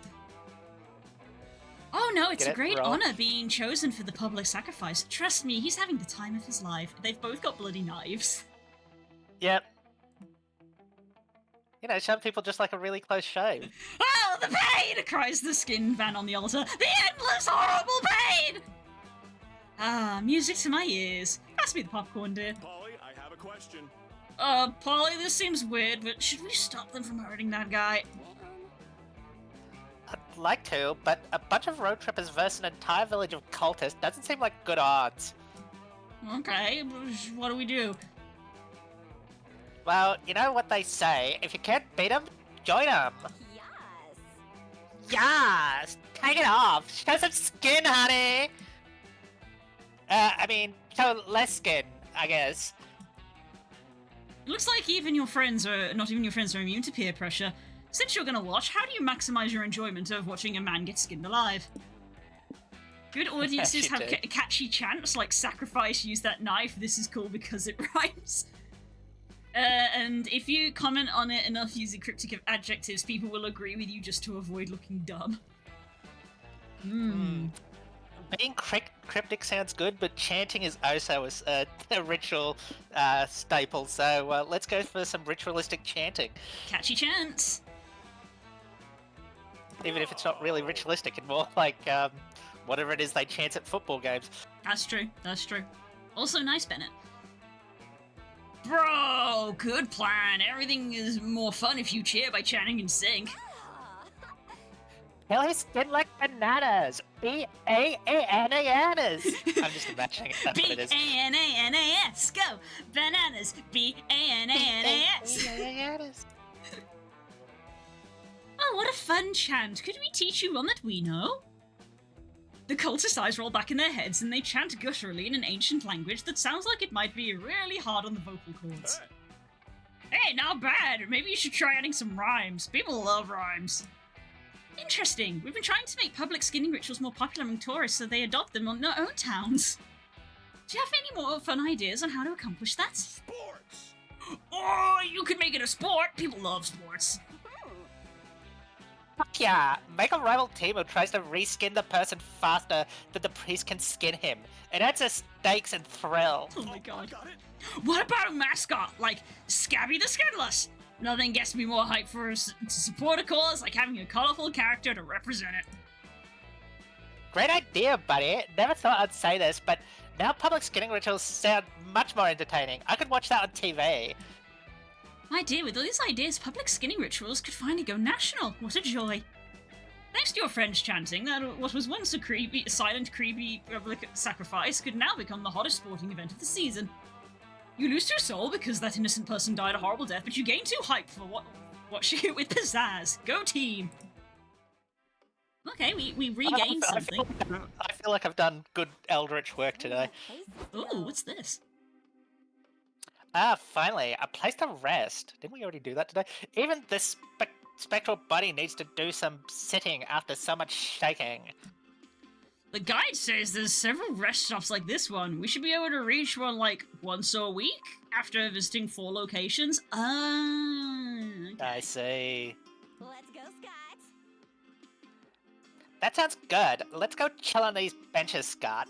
Oh no, it's Get a it, great raw? honor being chosen for the public sacrifice. Trust me, he's having the time of his life. They've both got bloody knives. Yep. You know, some people just like a really close shave. Oh, the pain! Cries the skin van on the altar. The endless, horrible pain! Ah, music to my ears. Pass me the popcorn, dear. Polly, I have a question. Polly, this seems weird, but should we stop them from hurting that guy? I'd like to, but a bunch of road trippers versus an entire village of cultists doesn't seem like good odds. Okay, what do we do? Well, you know what they say, if you can't beat them, join them. Yes! Take it off! Show some skin, honey! I mean, show less skin, I guess. It looks like even your friends are, not even your friends are immune to peer pressure. Since you're gonna watch, how do you maximize your enjoyment of watching a man get skinned alive? Good audiences You have do. catchy chants like sacrifice, use that knife, this is cool because it rhymes. And if you comment on it enough using cryptic adjectives, people will agree with you just to avoid looking dumb. Being cryptic sounds good, but chanting is also a ritual staple, so let's go for some ritualistic chanting. Catchy chants! Even if it's not really ritualistic, and more like whatever it is they chant at football games. That's true, that's true. Also nice, Bennett. Bro, good plan. Everything is more fun if you cheer by chanting in sync. Hell, his skin like bananas. B-A-A-N-A-N-A-S. I'm just imagining it. That's what it is. B-A-N-A-N-A-S. Go! Bananas. B-A-N-A-N-A-S. B-A-N-A-N-A-S. Oh, what a fun chant. Could we teach you one that we know? The cultist eyes roll back in their heads and they chant gutturally in an ancient language that sounds like it might be really hard on the vocal cords. Hey, not bad. Maybe you should try adding some rhymes. People love rhymes. Interesting. We've been trying to make public skinning rituals more popular among tourists so they adopt them on their own towns. Do you have any more fun ideas on how to accomplish that? Sports! Oh, you could make it a sport. People love sports. Fuck yeah! Make a rival team who tries to reskin the person faster than the priest can skin him. It adds a stakes and thrill. Oh my god. What about a mascot, like Scabby the Skinless? Nothing gets me more hyped for to support a cause like having a colourful character to represent it. Great idea, buddy. Never thought I'd say this, but now public skinning rituals sound much more entertaining. I could watch that on TV. My dear, with all these ideas, public skinning rituals could finally go national. What a joy. Thanks to your friends chanting, that what was once a silent, creepy public sacrifice could now become the hottest sporting event of the season. You lose 2 soul because that innocent person died a horrible death, but you gain 2 hype for watching it with pizzazz. Go team! Okay, we regained something. I feel like I've done good eldritch work today. Ooh, what's this? Ah, finally, a place to rest. Didn't we already do that today? Even this spectral body needs to do some sitting after so much shaking. The guide says there's several rest stops like this one. We should be able to reach one like once a week after visiting 4 locations. Okay. I see. Let's go, Scott. That sounds good. Let's go chill on these benches, Scott.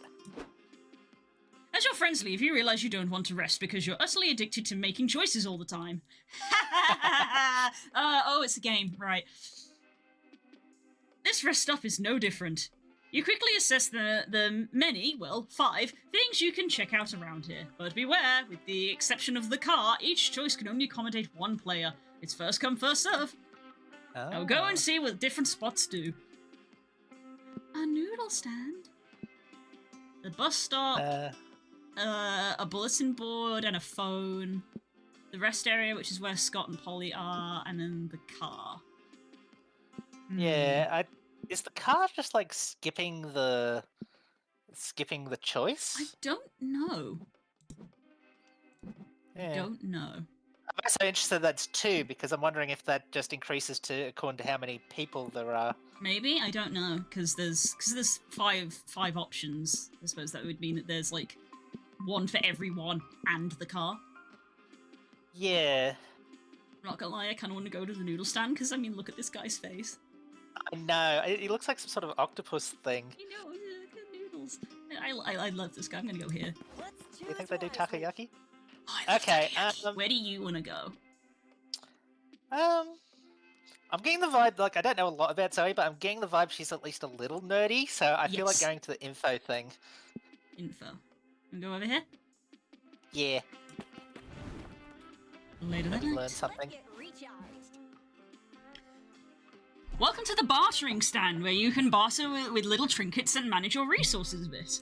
As your friends leave, you realize you don't want to rest because you're utterly addicted to making choices all the time. Oh, it's a game, right. This rest stop is no different. You quickly assess the many, well, 5, things you can check out around here. But beware, with the exception of the car, each choice can only accommodate 1 player. It's first come, first serve. Oh. Now go and see what different spots do. A noodle stand. The bus stop. A bulletin board and a phone. The rest area, which is where Scott and Polly are, and then the car. Yeah, is the car just like skipping the choice? I don't know. Yeah. Don't know. also interested that's 2 because I'm wondering if that just increases to according to how many people there are. Maybe, I don't know, because there's five options. I suppose that would mean that there's like one for everyone and the car. Yeah. I'm not gonna lie, I kind of want to go to the noodle stand because I mean, look at this guy's face. I know. He looks like some sort of octopus thing. You know, look at noodles. I love this guy. I'm gonna go here. Do you think they do takoyaki? Oh, I love Okay. takoyaki. Where do you want to go? I'm getting the vibe, like, I don't know a lot about Zoe, but I'm getting the vibe she's at least a little nerdy, so I feel like Yes. going to the info thing. Info. And go over here? Yeah. Later Maybe that learn night. something. Welcome to the bartering stand, where you can barter with little trinkets and manage your resources a bit.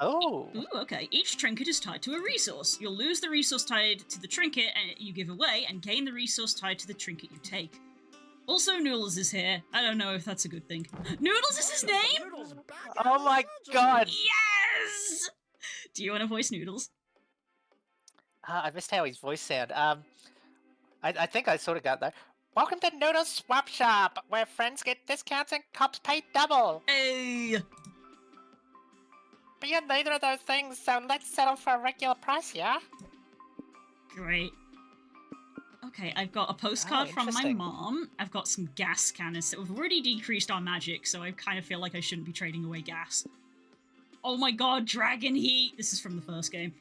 Oh. Ooh, okay. Each trinket is tied to a resource. You'll lose the resource tied to the trinket you give away, and gain the resource tied to the trinket you take. Also, Noodles is here. I don't know if that's a good thing. Noodles is his name? Oh my god! Yes! Do you want to voice Noodles? I missed how his voice sound. I think I sort of got that. Welcome to Noodle's Swap Shop, where friends get discounts and cops pay double. Hey! But you're neither of those things, so let's settle for a regular price, yeah? Great. Okay, I've got a postcard from my interesting. mom. I've got some gas cannons. We've already decreased our magic, so I kind of feel like I shouldn't be trading away gas. Oh my god, Dragon Heat! This is from the first game.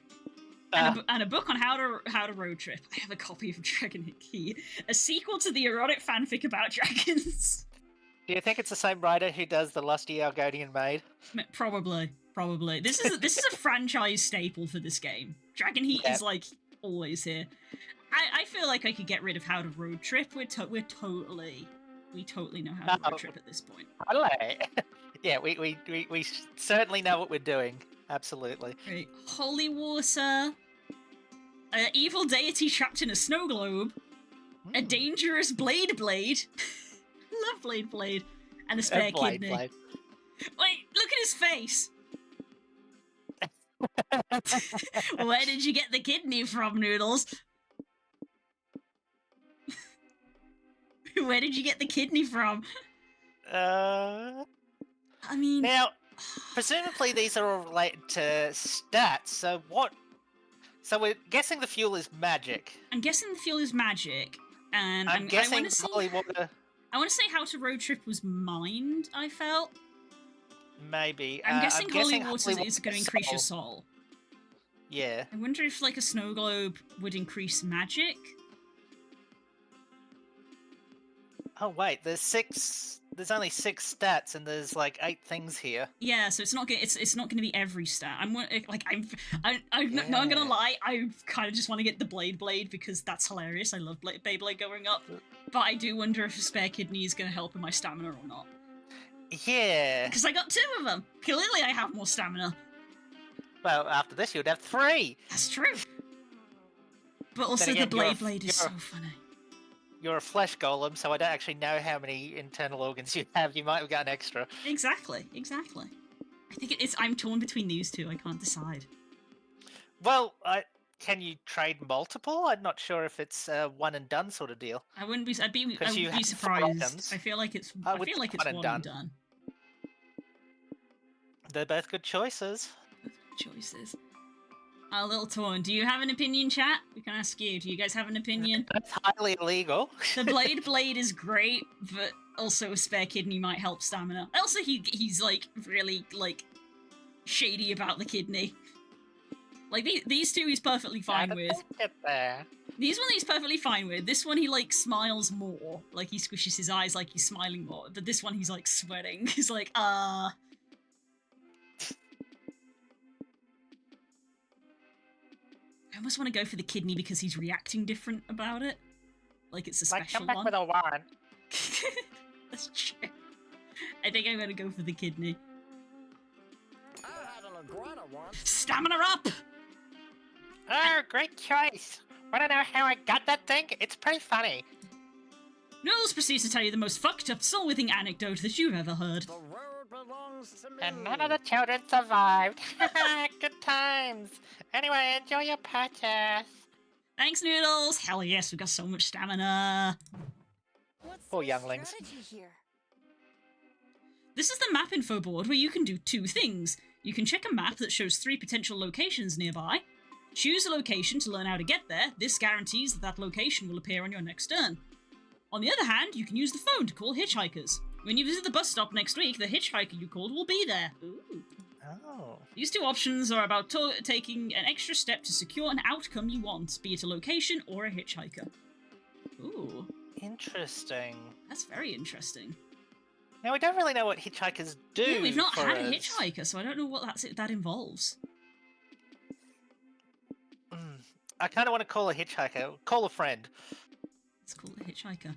And a book on how to road trip. I have a copy of Dragon Heat, a sequel to the erotic fanfic about dragons. Do you think it's the same writer who does the Lusty Argonian Maid? Probably. This is a franchise staple for this game. Dragon Heat is like always here. I feel like I could get rid of how to road trip. We totally know how to road trip at this point. Hello. Yeah, we certainly know what we're doing. Absolutely. Right. Holy water. An evil deity trapped in a snow globe. A dangerous blade. Love blade. And a spare kidney. Wait, look at his face. Where did you get the kidney from, Noodles? Where did you get the kidney from? I mean... Now, presumably these are all related to stats, so what... So we're guessing the fuel is magic. I'm guessing the fuel is magic, and I'm guessing I want to say... holy water... I want to say how to road trip was mined, I felt. Maybe. I'm guessing holy water is going to increase your soul. Yeah. I wonder if, like, a snow globe would increase magic? Oh wait, there's only 6 stats and there's like 8 things here. Yeah, so it's not gonna be every stat. I'm not gonna lie, I kind of just want to get the blade because that's hilarious. I love Beyblade going up, but I do wonder if a spare kidney is gonna help in my stamina or not. Yeah. Because I got 2 of them. Clearly, I have more stamina. Well, after this, you'd have 3. That's true. But also, again, the blade is so funny. You're a flesh golem, so I don't actually know how many internal organs you have. You might have got an extra. Exactly. I think I'm torn between these 2. I can't decide. Well, can you trade multiple? I'm not sure if it's a one and done sort of deal. I wouldn't be. I'd be have surprised. items. I feel like it's one and done. They're both good choices. A little torn. Do you have an opinion, chat? We can ask you. Do you guys have an opinion? That's highly illegal. The blade is great, but also a spare kidney might help stamina. Also, he's like really like shady about the kidney. Like these 2 he's perfectly fine with. These one he's perfectly fine with. This one he like smiles more. Like he squishes his eyes like he's smiling more. But this one he's like sweating. He's like, I almost want to go for the kidney because he's reacting different about it. Like it's a special come back one. with a wand. That's true. I think I'm gonna go for the kidney. Stamina up! Oh, great choice. Wanna know how I got that thing? It's pretty funny. Noodles proceeds to tell you the most fucked up soul-withing anecdote that you've ever heard. And none of the children survived. Good times. Anyway, enjoy your purchase. Thanks, Noodles. Hell yes, we've got so much stamina. Poor younglings. This is the map info board where you can do 2 things. You can check a map that shows 3 potential locations nearby. Choose a location to learn how to get there. This guarantees that that location will appear on your next turn. On the other hand, you can use the phone to call hitchhikers. When you visit the bus stop next week, the hitchhiker you called will be there. Ooh. Oh. These 2 options are about taking an extra step to secure an outcome you want, be it a location or a hitchhiker. Ooh. Interesting. That's very interesting. Now, we don't really know what hitchhikers do. Yeah, we've not had a us. hitchhiker, so I don't know what that involves. I kind of want to call a hitchhiker. Call a friend. Let's call a hitchhiker.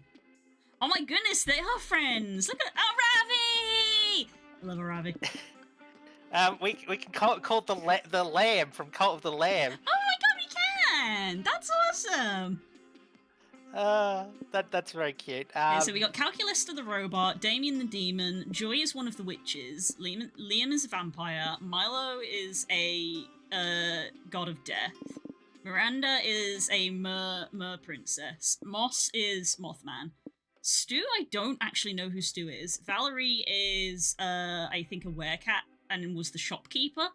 Oh my goodness, they are friends! Look at Ravi! I love a Ravi. We can call the lamb from Cult of the Lamb. Oh my god, we can! That's awesome! That's very cute. Okay, so we got Calculista the robot, Damien the demon, Joy is one of the witches, Liam is a vampire, Milo is a god of death, Miranda is a mer princess, Moss is Mothman, Stu, I don't actually know who Stu is, Valerie is I think a werecat and was the shopkeeper,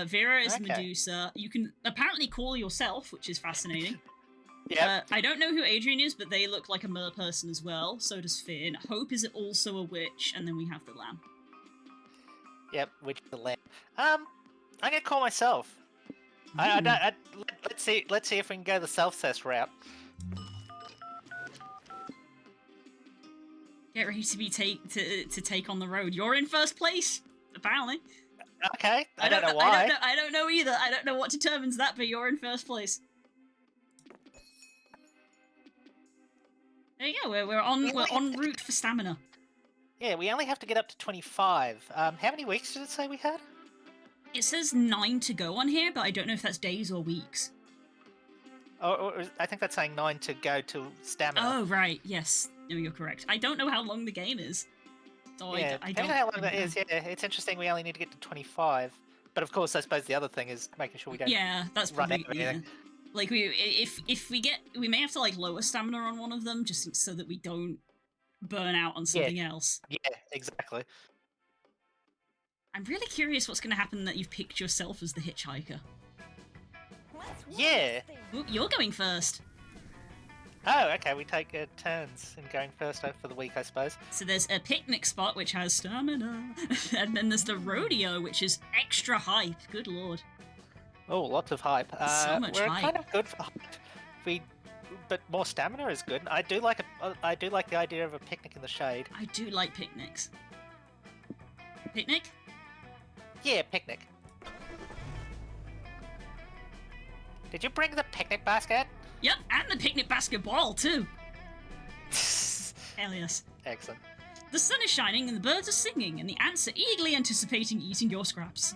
Vera is Medusa. You can apparently call yourself, which is fascinating. Yeah. I don't know who Adrian is, but they look like a mer person as well. So does Finn. Hope is also a witch, and then we have the lamb. Yep, witch the lamb. I'm gonna call myself. Let's see if we can go the self-cess route. Get ready to be take on the road. You're in first place, apparently. Okay. I don't know why. I don't know either. I don't know what determines that, but you're in first place. There you go. We're en route for stamina. Yeah, we only have to get up to 25. How many weeks did it say we had? It says 9 to go on here, but I don't know if that's days or weeks. Or I think that's saying 9 to go to stamina. Oh right, yes. No, you're correct. I don't know how long the game is. So yeah, I don't know how long that is. Yeah, it's interesting. We only need to get to 25. But of course, I suppose the other thing is making sure we don't. Yeah, that's run probably out of anything. Like if we may have to like lower stamina on one of them just so that we don't burn out on something else. Yeah, exactly. I'm really curious what's going to happen that you've picked yourself as the hitchhiker. Yeah. Ooh, you're going first. Oh, okay. We take turns in going first for the week, I suppose. So there's a picnic spot which has stamina, and then there's the rodeo which is extra hype. Good lord. Oh, lots of hype. So much we're hype. kind of good for hype. But more stamina is good. I do like the idea of a picnic in the shade. I do like picnics. Picnic? Yeah, picnic. Did you bring the picnic basket? Yep, and the picnic basketball too. Hell yes. Excellent. The sun is shining and the birds are singing and the ants are eagerly anticipating eating your scraps.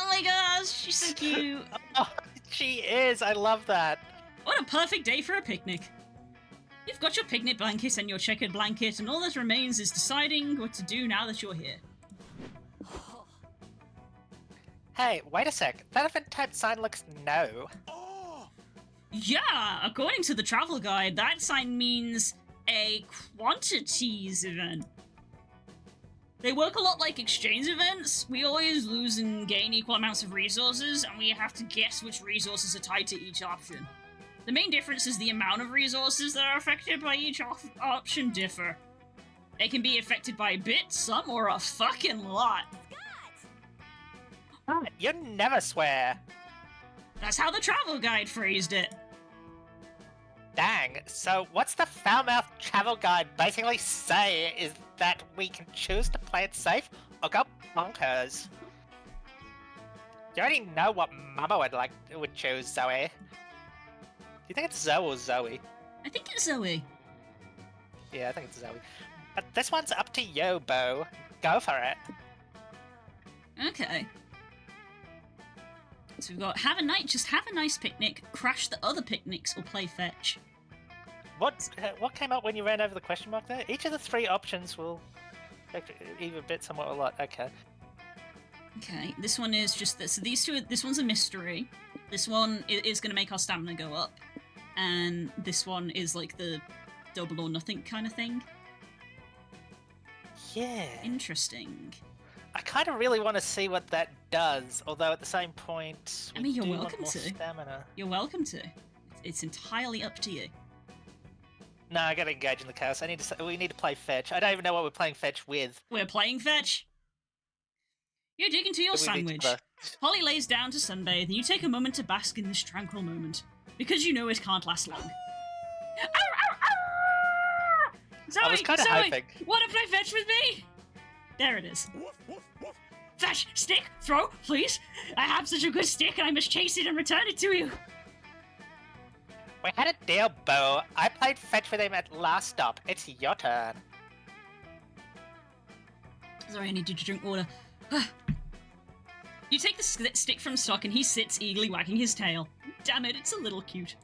Oh my gosh, she's so cute. Oh, she is. I love that. What a perfect day for a picnic. You've got your picnic blanket and your checkered blanket, and all that remains is deciding what to do now that you're here. Hey, wait a sec. That event type sign looks no. Yeah, according to the travel guide, that sign means a quantities event. They work a lot like exchange events. We always lose and gain equal amounts of resources, and we have to guess which resources are tied to each option. The main difference is the amount of resources that are affected by each option differ. They can be affected by a bit, some, or a fucking lot. You never swear. That's how the travel guide phrased it. Dang, so what's the foul-mouthed travel guide basically say is that we can choose to play it safe or go bonkers? You already know what Mama would choose, Zoe. Do you think it's Zoe or Zoe? I think it's Zoe. Yeah, I think it's Zoe. But this one's up to you, Bo. Go for it. Okay. So we've got just have a nice picnic, crash the other picnics, or play fetch. What came up when you ran over the question mark there? Each of the 3 options will either a bit, somewhat, or a lot. Okay. Okay, this one is just this. So these two. This one's a mystery. This one is going to make our stamina go up, and this one is like the double or nothing kind of thing. Yeah. Interesting. I kind of really want to see what that does, although at the same point, I mean, you're do want welcome more to. Stamina. You're welcome to. It's entirely up to you. No, I gotta engage in the chaos. We need to play fetch. I don't even know what we're playing fetch with. We're playing fetch. You dig into your sandwich. Holly lays down to sunbathe, and you take a moment to bask in this tranquil moment, because you know it can't last long. Zoe, I was kind of hoping. Wanna play fetch with me? There it is. Fetch, stick, throw, please. I have such a good stick, and I must chase it and return it to you. We had a deal, Bo. I played fetch with him at last stop. It's your turn. Sorry, I need you to drink water. You take the stick from stock, and he sits eagerly wagging his tail. Damn it, it's a little cute.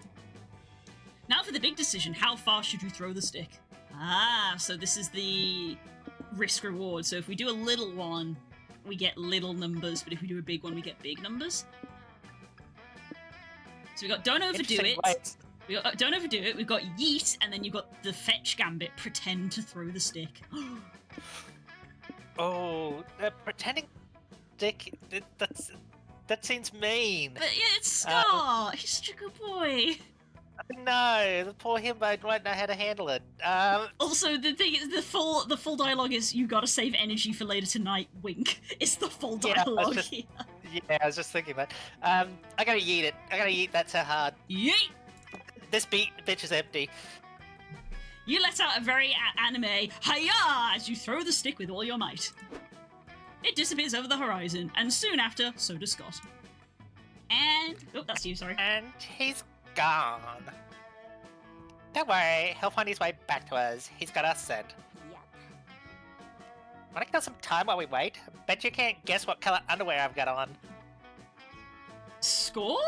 Now for the big decision. How far should you throw the stick? Ah, so this is the risk reward. So if we do a little one, we get little numbers, but if we do a big one, we get big numbers. So we got don't overdo it. We got don't overdo it. We've got yeet, and then you've got the fetch gambit. Pretend to throw the stick. Oh, pretending stick. That seems mean. But yeah, it's Scott. He's such a good boy. No, the poor himbo won't know how to handle it. Also, the thing is, the full dialogue is you gotta save energy for later tonight. Wink. It's the full dialogue here. Yeah, I was just thinking that. I gotta yeet it. I gotta yeet that so hard. Yeet! This bitch is empty. You let out a very anime hi-ya as you throw the stick with all your might. It disappears over the horizon, and soon after, so does Scott. And oh, that's you. Sorry. And he's gone. Don't worry, he'll find his way back to us. He's got us sent. Wanna kill some time while we wait? Bet you can't guess what color underwear I've got on. Score?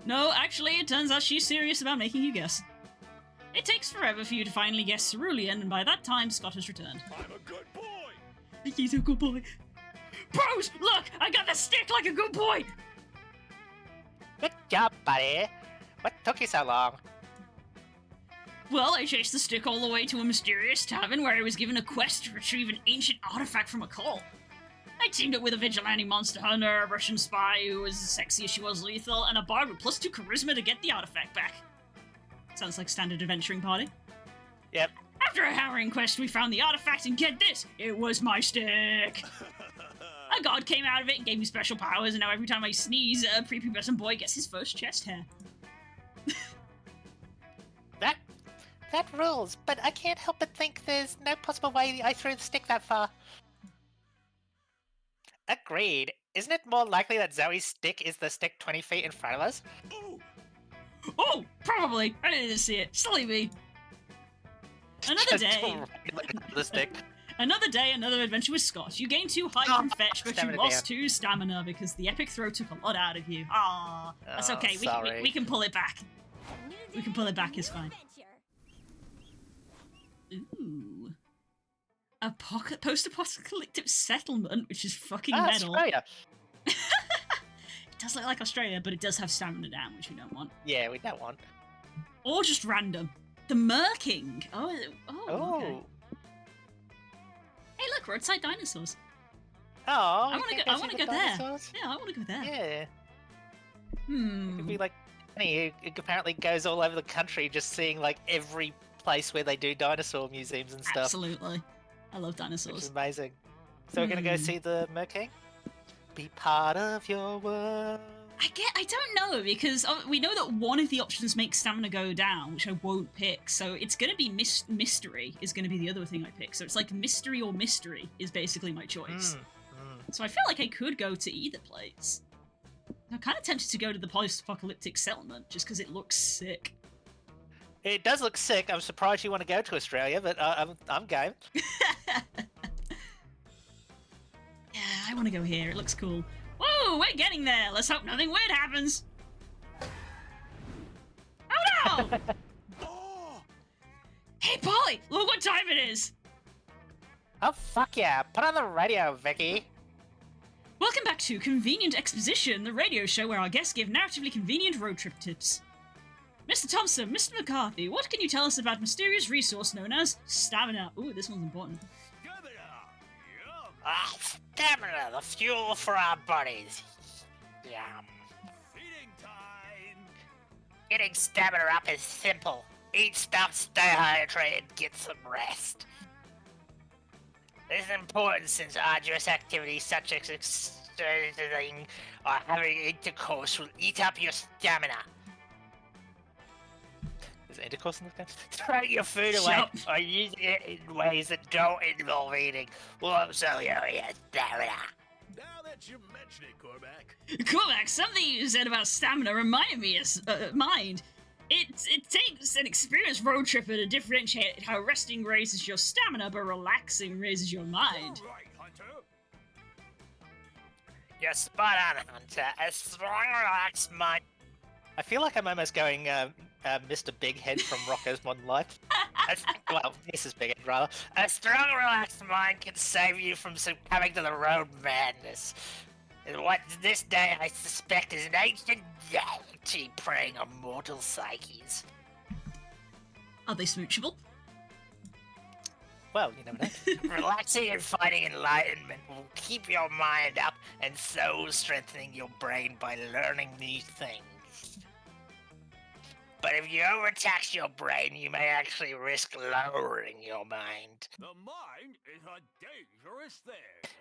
No, actually, it turns out she's serious about making you guess. It takes forever for you to finally guess Cerulean, and by that time, Scott has returned. I'm a good boy! He's a good boy. Bros, look! I got the stick like a good boy! Good job, buddy. What took you so long? Well, I chased the stick all the way to a mysterious tavern where I was given a quest to retrieve an ancient artifact from a cult. I teamed up with a vigilante monster hunter, a Russian spy who was as sexy as she was lethal, and a bard with +2 charisma to get the artifact back. Sounds like standard adventuring party. Yep. After a harrowing quest, we found the artifact, and get this, it was my stick! A god came out of it and gave me special powers, and now every time I sneeze, a prepubescent boy gets his first chest hair. That rules, but I can't help but think there's no possible way I threw the stick that far. Agreed. Isn't it more likely that Zoe's stick is the stick 20 feet in front of us? Oh, probably. I didn't see it. Silly me. Another day. The stick. Another day, another adventure with Scott. You gained 2 height from fetch, but you lost 2 stamina because the epic throw took a lot out of you. Ah, that's okay. We can pull it back. We can pull it back. It's fine. Ooh. A post-apocalyptic settlement, which is fucking metal. Australia. It does look like Australia, but it does have stamina down, which we don't want. Yeah, we don't want. Or just random. The Murking. Oh, okay. Hey, look, roadside dinosaurs. Oh, I want to go there. Yeah, I want to go there. Yeah. It could be like funny. It apparently goes all over the country, just seeing like every place where they do dinosaur museums and stuff. Absolutely. I love dinosaurs. Which is amazing. So we're gonna go see the Murking? Be part of your world. I don't know, because we know that one of the options makes stamina go down, which I won't pick, so it's going to be mystery is going to be the other thing I pick. So it's like mystery or mystery is basically my choice. So I feel like I could go to either place. I'm kind of tempted to go to the post-apocalyptic settlement, just because it looks sick. It does look sick. I'm surprised you want to go to Australia, but I'm game. Yeah, I want to go here. It looks cool. Whoa, we're getting there. Let's hope nothing weird happens. Oh no! Hey, Polly, look what time it is. Oh fuck yeah! Put on the radio, Vicky. Welcome back to Convenient Exposition, the radio show where our guests give narratively convenient road trip tips. Mr. Thompson, Mr. McCarthy, what can you tell us about mysterious resource known as stamina? Ooh, this one's important. Stamina, the fuel for our bodies. Yum. Feeding time. Getting stamina up is simple. Eat stuff, stay hydrated, get some rest. This is important since arduous activities such as exercising or having intercourse will eat up your stamina. Is intercourse in this game? Throwing your food away or using it in ways that don't involve eating will also lower your stamina. Now that you mention it, Cormac. Cormac, something you said about stamina reminded me of mind. It takes an experienced road tripper to differentiate how resting raises your stamina, but relaxing raises your mind. All right, Hunter. You're spot on, Hunter. A strong, relaxed mind. I feel like I'm almost going Mr. Big Head from Rocko's Modern Life. Well, Mrs. Big Head, rather. A strong, relaxed mind can save you from succumbing to the road madness. And what this day I suspect is an ancient deity preying on mortal psyches. Are they smoochable? Well, you never know. Relaxing and finding enlightenment will keep your mind up and so strengthening your brain by learning new things. But if you overtax your brain, you may actually risk lowering your mind. The mind is a dangerous thing.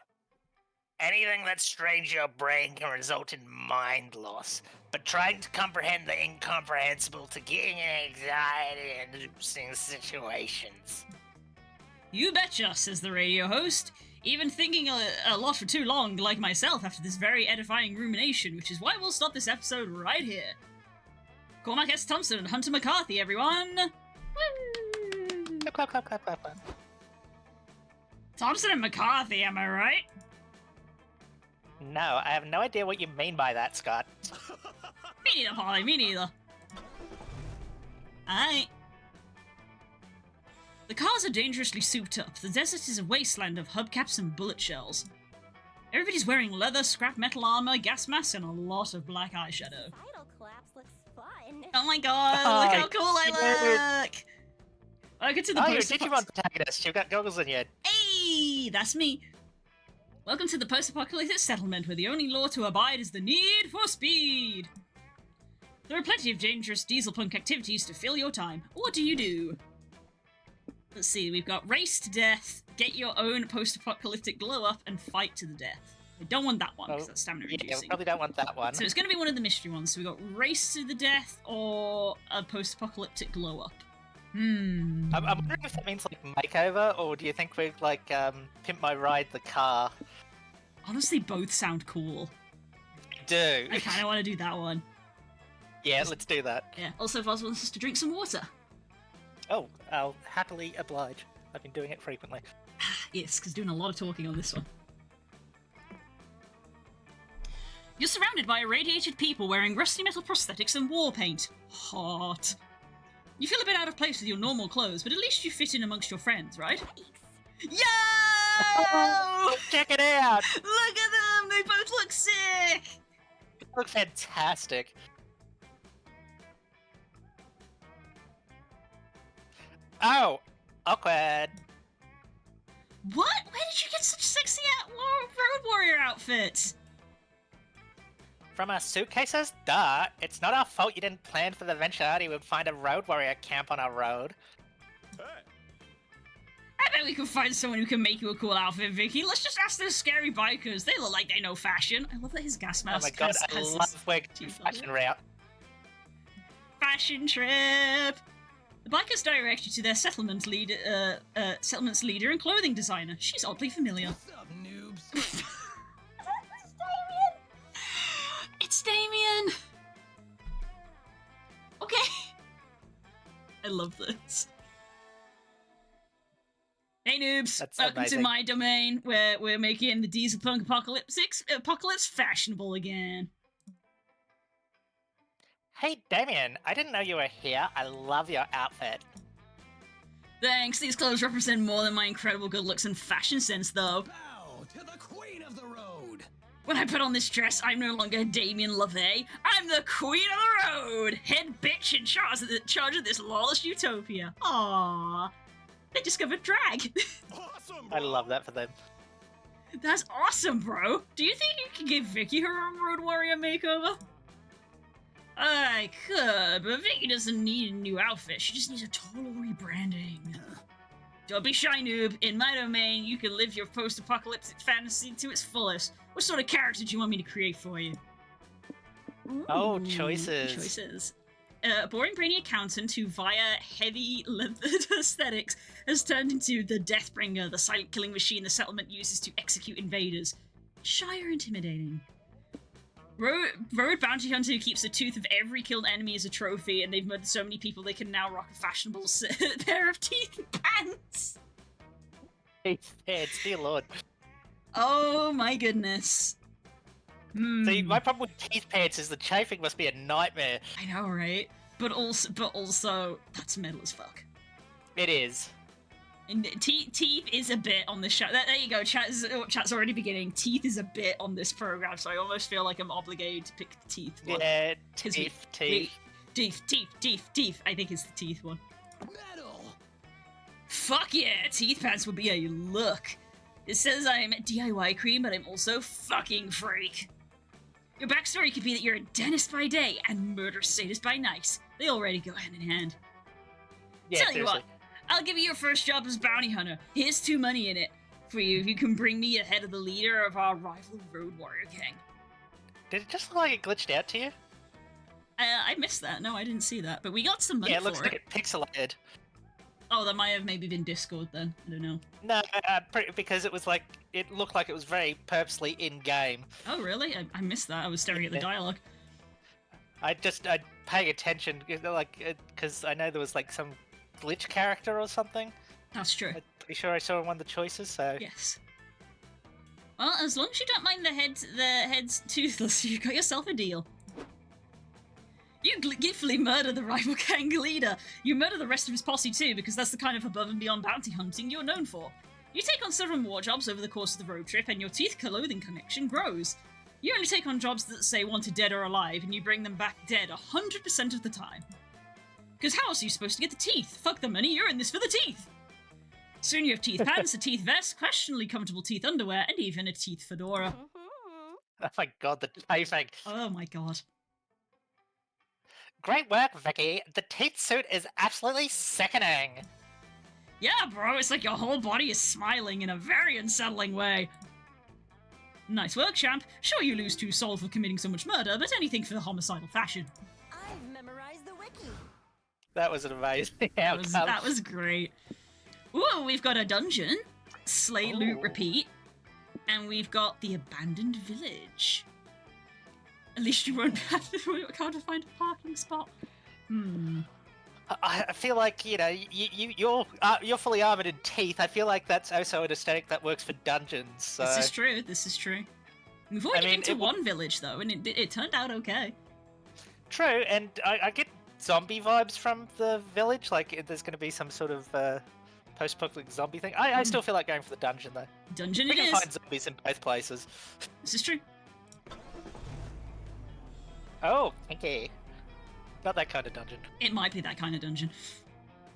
Anything that strains your brain can result in mind loss, but trying to comprehend the incomprehensible to getting in anxiety-inducing situations. You betcha, says the radio host. Even thinking a lot for too long, like myself, after this very edifying rumination, which is why we'll stop this episode right here. Cormac S. Thompson and Hunter McCarthy, everyone! Woo! Clap, clap, clap, clap, clap. Thompson and McCarthy, am I right? No, I have no idea what you mean by that, Scott. Me neither, Polly, me neither. Aight. The cars are dangerously souped up. The desert is a wasteland of hubcaps and bullet shells. Everybody's wearing leather, scrap metal armor, gas masks, and a lot of black eyeshadow. Idle collapse looks fun. Oh my god, look how cool I look! Welcome to the you're a Digimon protagonist. You've got goggles in your head. Hey, that's me. Welcome to the post-apocalyptic settlement, where the only law to abide is the need for speed. There are plenty of dangerous diesel punk activities to fill your time. What do you do? Let's see, we've got race to death, get your own post-apocalyptic glow-up, and fight to the death. I don't want that one, because that's stamina reducing. Yeah, we probably don't want that one. So it's going to be one of the mystery ones. So we've got race to the death, or a post-apocalyptic glow-up. I'm wondering if that means, like, makeover, or do you think we'd, like, Pimp My Ride the car? Honestly, both sound cool. Do. I kind of want to do that one. Yeah, let's do that. Yeah. Also, Voz wants us to drink some water. Oh, I'll happily oblige. I've been doing it frequently. Yes, because doing a lot of talking on this one. You're surrounded by irradiated people wearing rusty metal prosthetics and war paint. Hot. You feel a bit out of place with your normal clothes, but at least you fit in amongst your friends, right? Yo! Check it out! Look at them! They both look sick! They look fantastic. Oh! Awkward. What? Where did you get such sexy road warrior outfits? From our suitcases? Duh. It's not our fault you didn't plan for the eventuality we'd find a road warrior camp on our road. Hey. I bet we can find someone who can make you a cool outfit, Vicky. Let's just ask those scary bikers. They look like they know fashion. I love that his gas mask Oh my god, I love wearing fashion route. Fashion trip! The bikers direct you to their settlement's leader and clothing designer. She's oddly familiar. What's up, noobs? It's Damien! Okay. I love this. Hey noobs! That's so Welcome amazing. to my domain, where we're making the diesel punk apocalypse fashionable again. Hey, Damien, I didn't know you were here. I love your outfit. Thanks, these clothes represent more than my incredible good looks and fashion sense, though. Bow to the queen of the road. When I put on this dress, I'm no longer Damien LaVey. I'm the queen of the road! Head bitch in charge of this lawless utopia. Aww. They discovered drag. Awesome, I love that for them. That's awesome, bro. Do you think you can give Vicky her own Road Warrior makeover? I could, but Vicky doesn't need a new outfit. She just needs a total rebranding. Don't be shy, noob. In my domain, you can live your post-apocalyptic fantasy to its fullest. What sort of character do you want me to create for you? Oh, Ooh, choices. Choices. A boring brainy accountant who, via heavy leathered aesthetics, has turned into the Deathbringer, the silent killing machine the settlement uses to execute invaders. Shy or intimidating? Road bounty hunter who keeps the tooth of every killed enemy as a trophy, and they've murdered so many people they can now rock a fashionable pair of teeth and pants. Teeth pants, dear lord. Oh my goodness. See, my problem with teeth pants is the chafing must be a nightmare. I know, right? But also, that's metal as fuck. It is. And teeth is a bit on this show. There you go. Chat's already beginning. Teeth is a bit on this program, so I almost feel like I'm obligated to pick the teeth one. Yeah, teeth. Teeth. I think it's the teeth one. Metal. Fuck yeah, teeth pants would be a look. It says I'm DIY queen, but I'm also fucking freak. Your backstory could be that you're a dentist by day and murder sadist by night. They already go hand in hand. Yeah, Tell you what, I'll give you your first job as bounty hunter. Here's 2 money in it for you if you can bring me ahead of the leader of our rival Road Warrior gang. Did it just look like it glitched out to you? I missed that. No, I didn't see that. But we got some money for it. Yeah, it looks like it pixelated. Oh, that might have maybe been Discord then. I don't know. No, because it was like, it looked like it was very purposely in-game. Oh, really? I missed that. I was staring at the dialogue. I pay attention, because I know there was like some glitch character or something. That's true. I'm pretty sure I saw one of the choices, so... Yes. Well, as long as you don't mind the head's toothless, you got yourself a deal. You gleefully murder the rival gang leader. You murder the rest of his posse too, because that's the kind of above and beyond bounty hunting you're known for. You take on several more jobs over the course of the road trip, and your teeth-clothing connection grows. You only take on jobs that say wanted dead or alive, and you bring them back dead 100% of the time. Because how else are you supposed to get the teeth? Fuck the money, you're in this for the teeth! Soon you have teeth pants, a teeth vest, questionably comfortable teeth underwear, and even a teeth fedora. Oh my god, the chafing. Oh my god. Great work, Vicky. The teeth suit is absolutely sickening. Yeah, bro, it's like your whole body is smiling in a very unsettling way. Nice work, champ. Sure, you lose 2 souls for committing so much murder, but anything for the homicidal fashion. I've memorized the wiki. That was an amazing outcome. That was great. Ooh, we've got a dungeon, slay, loot, repeat, and we've got the abandoned village. At least you won't have to find a parking spot. I feel like, you know, you're fully armored in teeth. I feel like that's also an aesthetic that works for dungeons. So. This is true. We've already been to one village, though, and it turned out okay. True, and I get zombie vibes from the village. Like, there's going to be some sort of post-apocalyptic zombie thing. I still feel like going for the dungeon, though. Dungeon we it can is. find zombies in both places. This is true. Oh, okay. Not that kind of dungeon. It might be that kind of dungeon.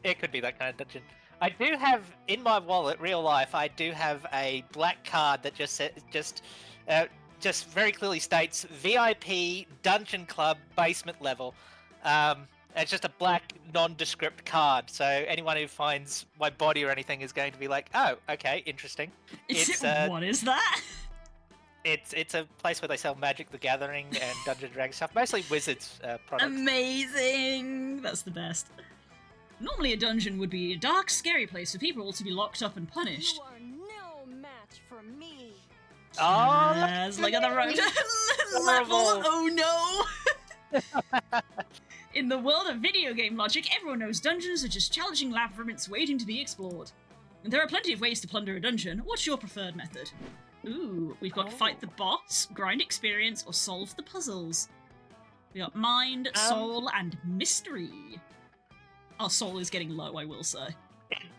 It could be that kind of dungeon. I do have, in my wallet, real life, I do have a black card that just very clearly states VIP Dungeon Club basement level. It's just a black nondescript card, so anyone who finds my body or anything is going to be like, oh, okay, interesting. What is that? It's a place where they sell Magic the Gathering and Dungeons & Dragons stuff, mostly Wizards products. Amazing! That's the best. Normally a dungeon would be a dark, scary place for people to be locked up and punished. You are no match for me. Oh, yes, look at the road. Level, oh no! In the world of video game logic, everyone knows dungeons are just challenging labyrinths waiting to be explored. And there are plenty of ways to plunder a dungeon. What's your preferred method? Ooh, we've got fight the boss, grind experience, or solve the puzzles. We got mind, soul, and mystery. Our soul is getting low, I will say.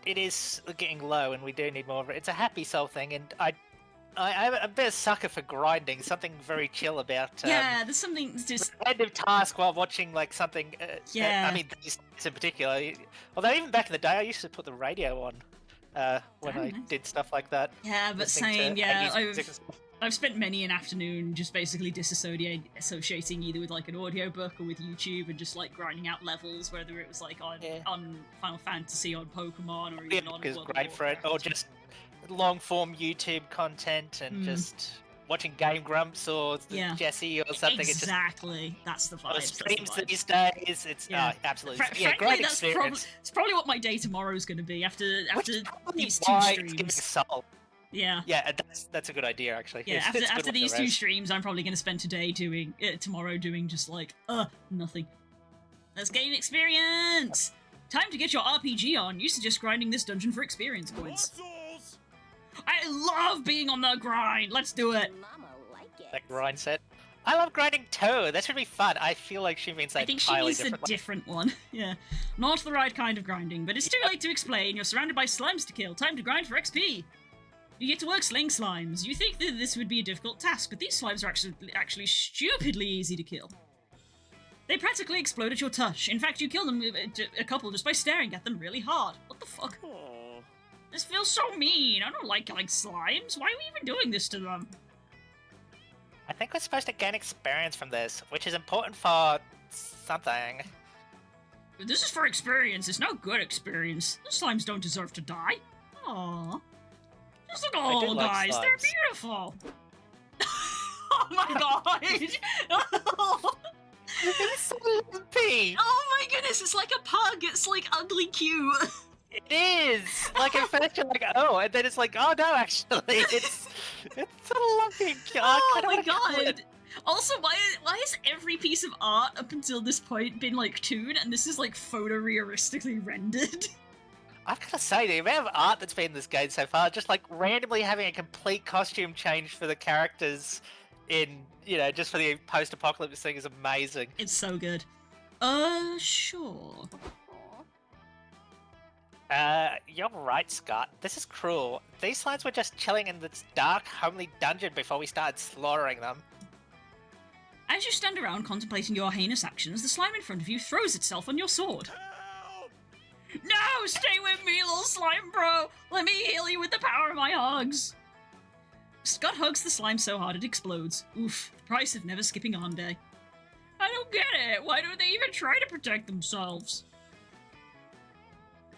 It is getting low, and we do need more of it. It's a happy soul thing, and I'm a bit of a sucker for grinding. Something very chill about. Yeah, there's something just random task while watching like something. Yeah. I mean, these in particular. Although even back in the day, I used to put the radio on when I did stuff like that. Yeah, but listening to same. Yeah, 80s music and stuff. I've spent many an afternoon just basically associating either with like an audiobook or with YouTube and just like grinding out levels, whether it was like on Final Fantasy, on Pokemon, or even on is World of great for it, or just long form YouTube content and just watching Game Grumps or Jesse or something. Exactly, that's the vibe. Or streams these days. It's absolutely great that's experience. it's probably what my day tomorrow is going to be after these two Why streams. it's giving soul. Yeah. Yeah, that's a good idea actually. Yeah, It's after good these with the two rest. streams, I'm probably going to spend tomorrow doing just like, nothing. Let's gain experience! Time to get your RPG on. You suggest grinding this dungeon for experience points. I love being on the grind! Let's do it! That grind set. I love grinding too. That should be fun. I feel like she means I think she means a different one. Yeah. Not the right kind of grinding, but it's too late to explain. You're surrounded by slimes to kill. Time to grind for XP. You get to work slaying slimes. You think that this would be a difficult task, but these slimes are actually stupidly easy to kill. They practically explode at your touch. In fact, you kill them a couple just by staring at them really hard. What the fuck? This feels so mean. I don't like killing slimes. Why are we even doing this to them? I think we're supposed to gain experience from this, which is important for something. This is for experience. It's no good experience. The slimes don't deserve to die. Aww. Just look at all the guys. They're beautiful. Oh my god. It's so lumpy. Oh my goodness, it's like a pug. It's like ugly cute. It is. Like at first you're like, oh, and then it's like, oh no, actually, it's so lumpy. Oh my god. Also, why has every piece of art up until this point been like toon, and this is like photorealistically rendered? I've got to say, the amount of art that's been in this game so far, just like randomly having a complete costume change for the characters in, just for the post-apocalypse thing is amazing. It's so good. Sure. You're right, Scott. This is cruel. These slimes were just chilling in this dark, homely dungeon before we started slaughtering them. As you stand around contemplating your heinous actions, the slime in front of you throws itself on your sword. No! Stay with me, little slime bro! Let me heal you with the power of my hugs! Scott hugs the slime so hard it explodes. Oof, the price of never skipping arm day. I don't get it! Why don't they even try to protect themselves?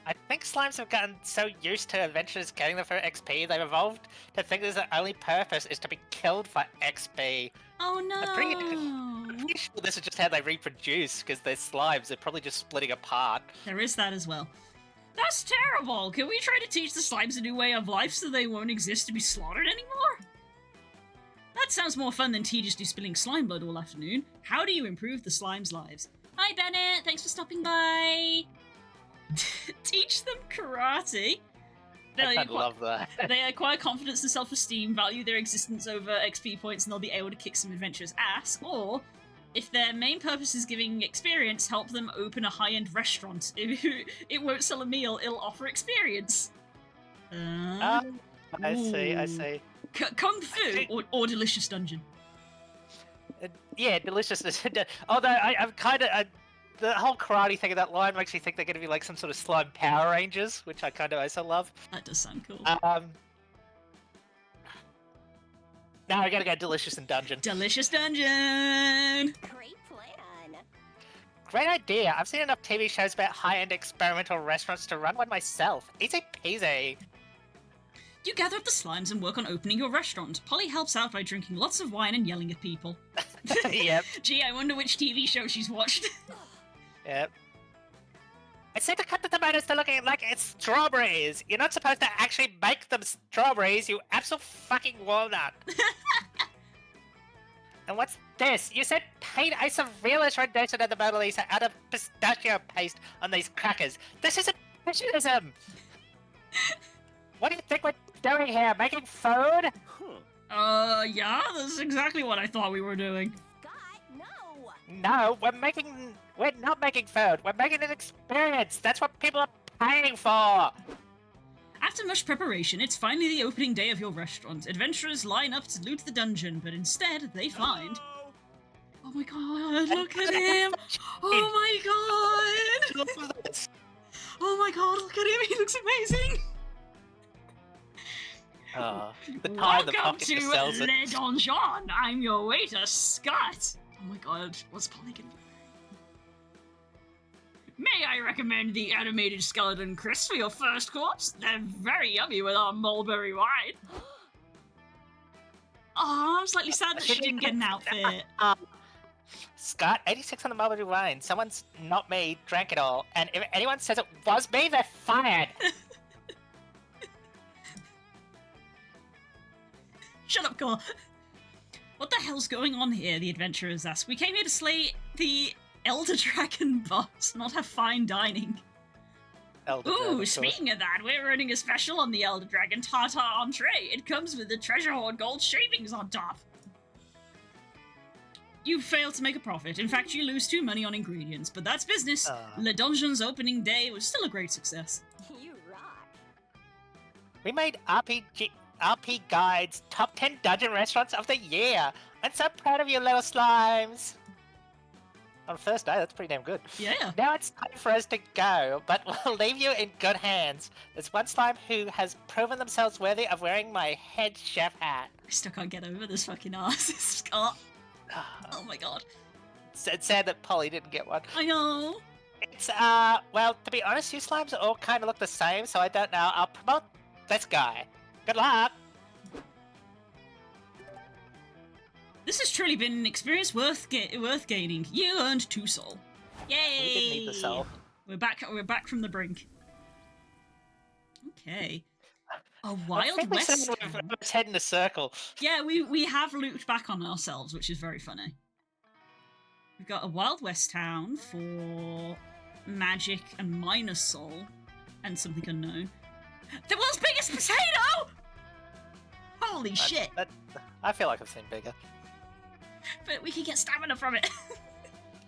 I think slimes have gotten so used to adventurers getting them for XP, they've evolved to think that their only purpose is to be killed for XP. Oh no! I'm pretty sure this is just how they reproduce, because they're slimes, they're probably just splitting apart. There is that as well. That's terrible! Can we try to teach the slimes a new way of life so they won't exist to be slaughtered anymore? That sounds more fun than tediously spilling slime blood all afternoon. How do you improve the slimes' lives? Hi Bennett, thanks for stopping by! Teach them karate? I love that. They acquire confidence and self-esteem, value their existence over XP points, and they'll be able to kick some adventurers' ass. Or, if their main purpose is giving experience, help them open a high-end restaurant. It won't sell a meal, it'll offer experience. I see. Kung Fu or Delicious Dungeon? Yeah, Delicious. Although I'm kind of... the whole karate thing of that line makes me think they're going to be like some sort of slime Power Rangers, which I kind of also love. That does sound cool. Now we gotta go Delicious and Dungeon. Delicious Dungeon! Great plan. Great idea. I've seen enough TV shows about high-end experimental restaurants to run one myself. Easy peasy. You gather up the slimes and work on opening your restaurant. Polly helps out by drinking lots of wine and yelling at people. Yep. Gee, I wonder which TV show she's watched. Yep. I said to cut the tomatoes to looking like it's strawberries. You're not supposed to actually make them strawberries, you absolute fucking walnut. And what's this? You said paint a surrealist rendition of the Mona Lisa out of pistachio paste on these crackers. This is impressionism. What do you think we're doing here? Making food? Yeah, that's exactly what I thought we were doing. No, we're not making food. We're making an experience. That's what people are paying for. After much preparation, it's finally the opening day of your restaurant. Adventurers line up to loot the dungeon, but instead they find... Oh my god, look at him! Oh my god! Oh my god, look at him, he looks amazing! The time the Welcome pocket to sells it. Le Donjon! I'm your waiter, Scott! Oh my god, what's Polly gonna be? May I recommend the animated skeleton crisps for your first course? They're very yummy with our mulberry wine. Oh, I'm slightly sad that she didn't get an outfit. Scott, 86 on the mulberry wine. Someone's not me drank it all, and if anyone says it was me, they're fired. Shut up, Cor. What the hell's going on here? The adventurers ask. We came here to slay the Elder Dragon boss, not have fine dining. Ooh, speaking of that, we're running a special on the Elder Dragon Tartar entree. It comes with the treasure hoard gold shavings on top. You failed to make a profit. In fact, you lose 2 money on ingredients, but that's business. Le Donjon's opening day was still a great success. You rock. We made RP Guide's top 10 dungeon restaurants of the year. I'm so proud of you, little slimes. On the first day, that's pretty damn good. Yeah. Now it's time for us to go, but we'll leave you in good hands. There's one slime who has proven themselves worthy of wearing my head chef hat. I still can't get over this fucking ass, Scott. Oh my god. It's sad that Polly didn't get one. I know. It's, well, to be honest, you slimes all kind of look the same, so I don't know. I'll promote this guy. Good luck! This has truly been an experience worth gaining. You earned 2 soul. Yay! We did need the soul. We're back from the brink. Okay. A Wild West. Let's head in a circle. Yeah, we have looped back on ourselves, which is very funny. We've got a Wild West town for magic and minus soul, and something unknown. The world's biggest potato! Holy shit! I feel like I've seen bigger. But we can get stamina from it.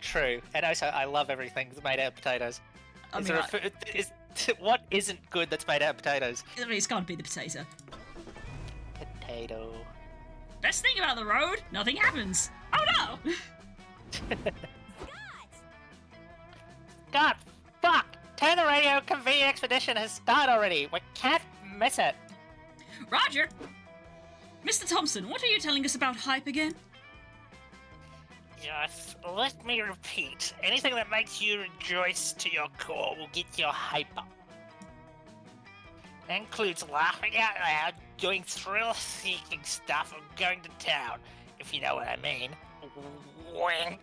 True, and also I love everything that's made out of potatoes. What isn't good that's made out of potatoes? I mean, it's gotta be the potato. Potato. Best thing about the road, nothing happens. Oh no! God, fuck! Turn the radio, convenient expedition has started already. We can't miss it. Roger! Mr. Thompson, what are you telling us about hype again? Yes, let me repeat. Anything that makes you rejoice to your core will get your hype up. That includes laughing out loud, doing thrill-seeking stuff, or going to town, if you know what I mean. Wink.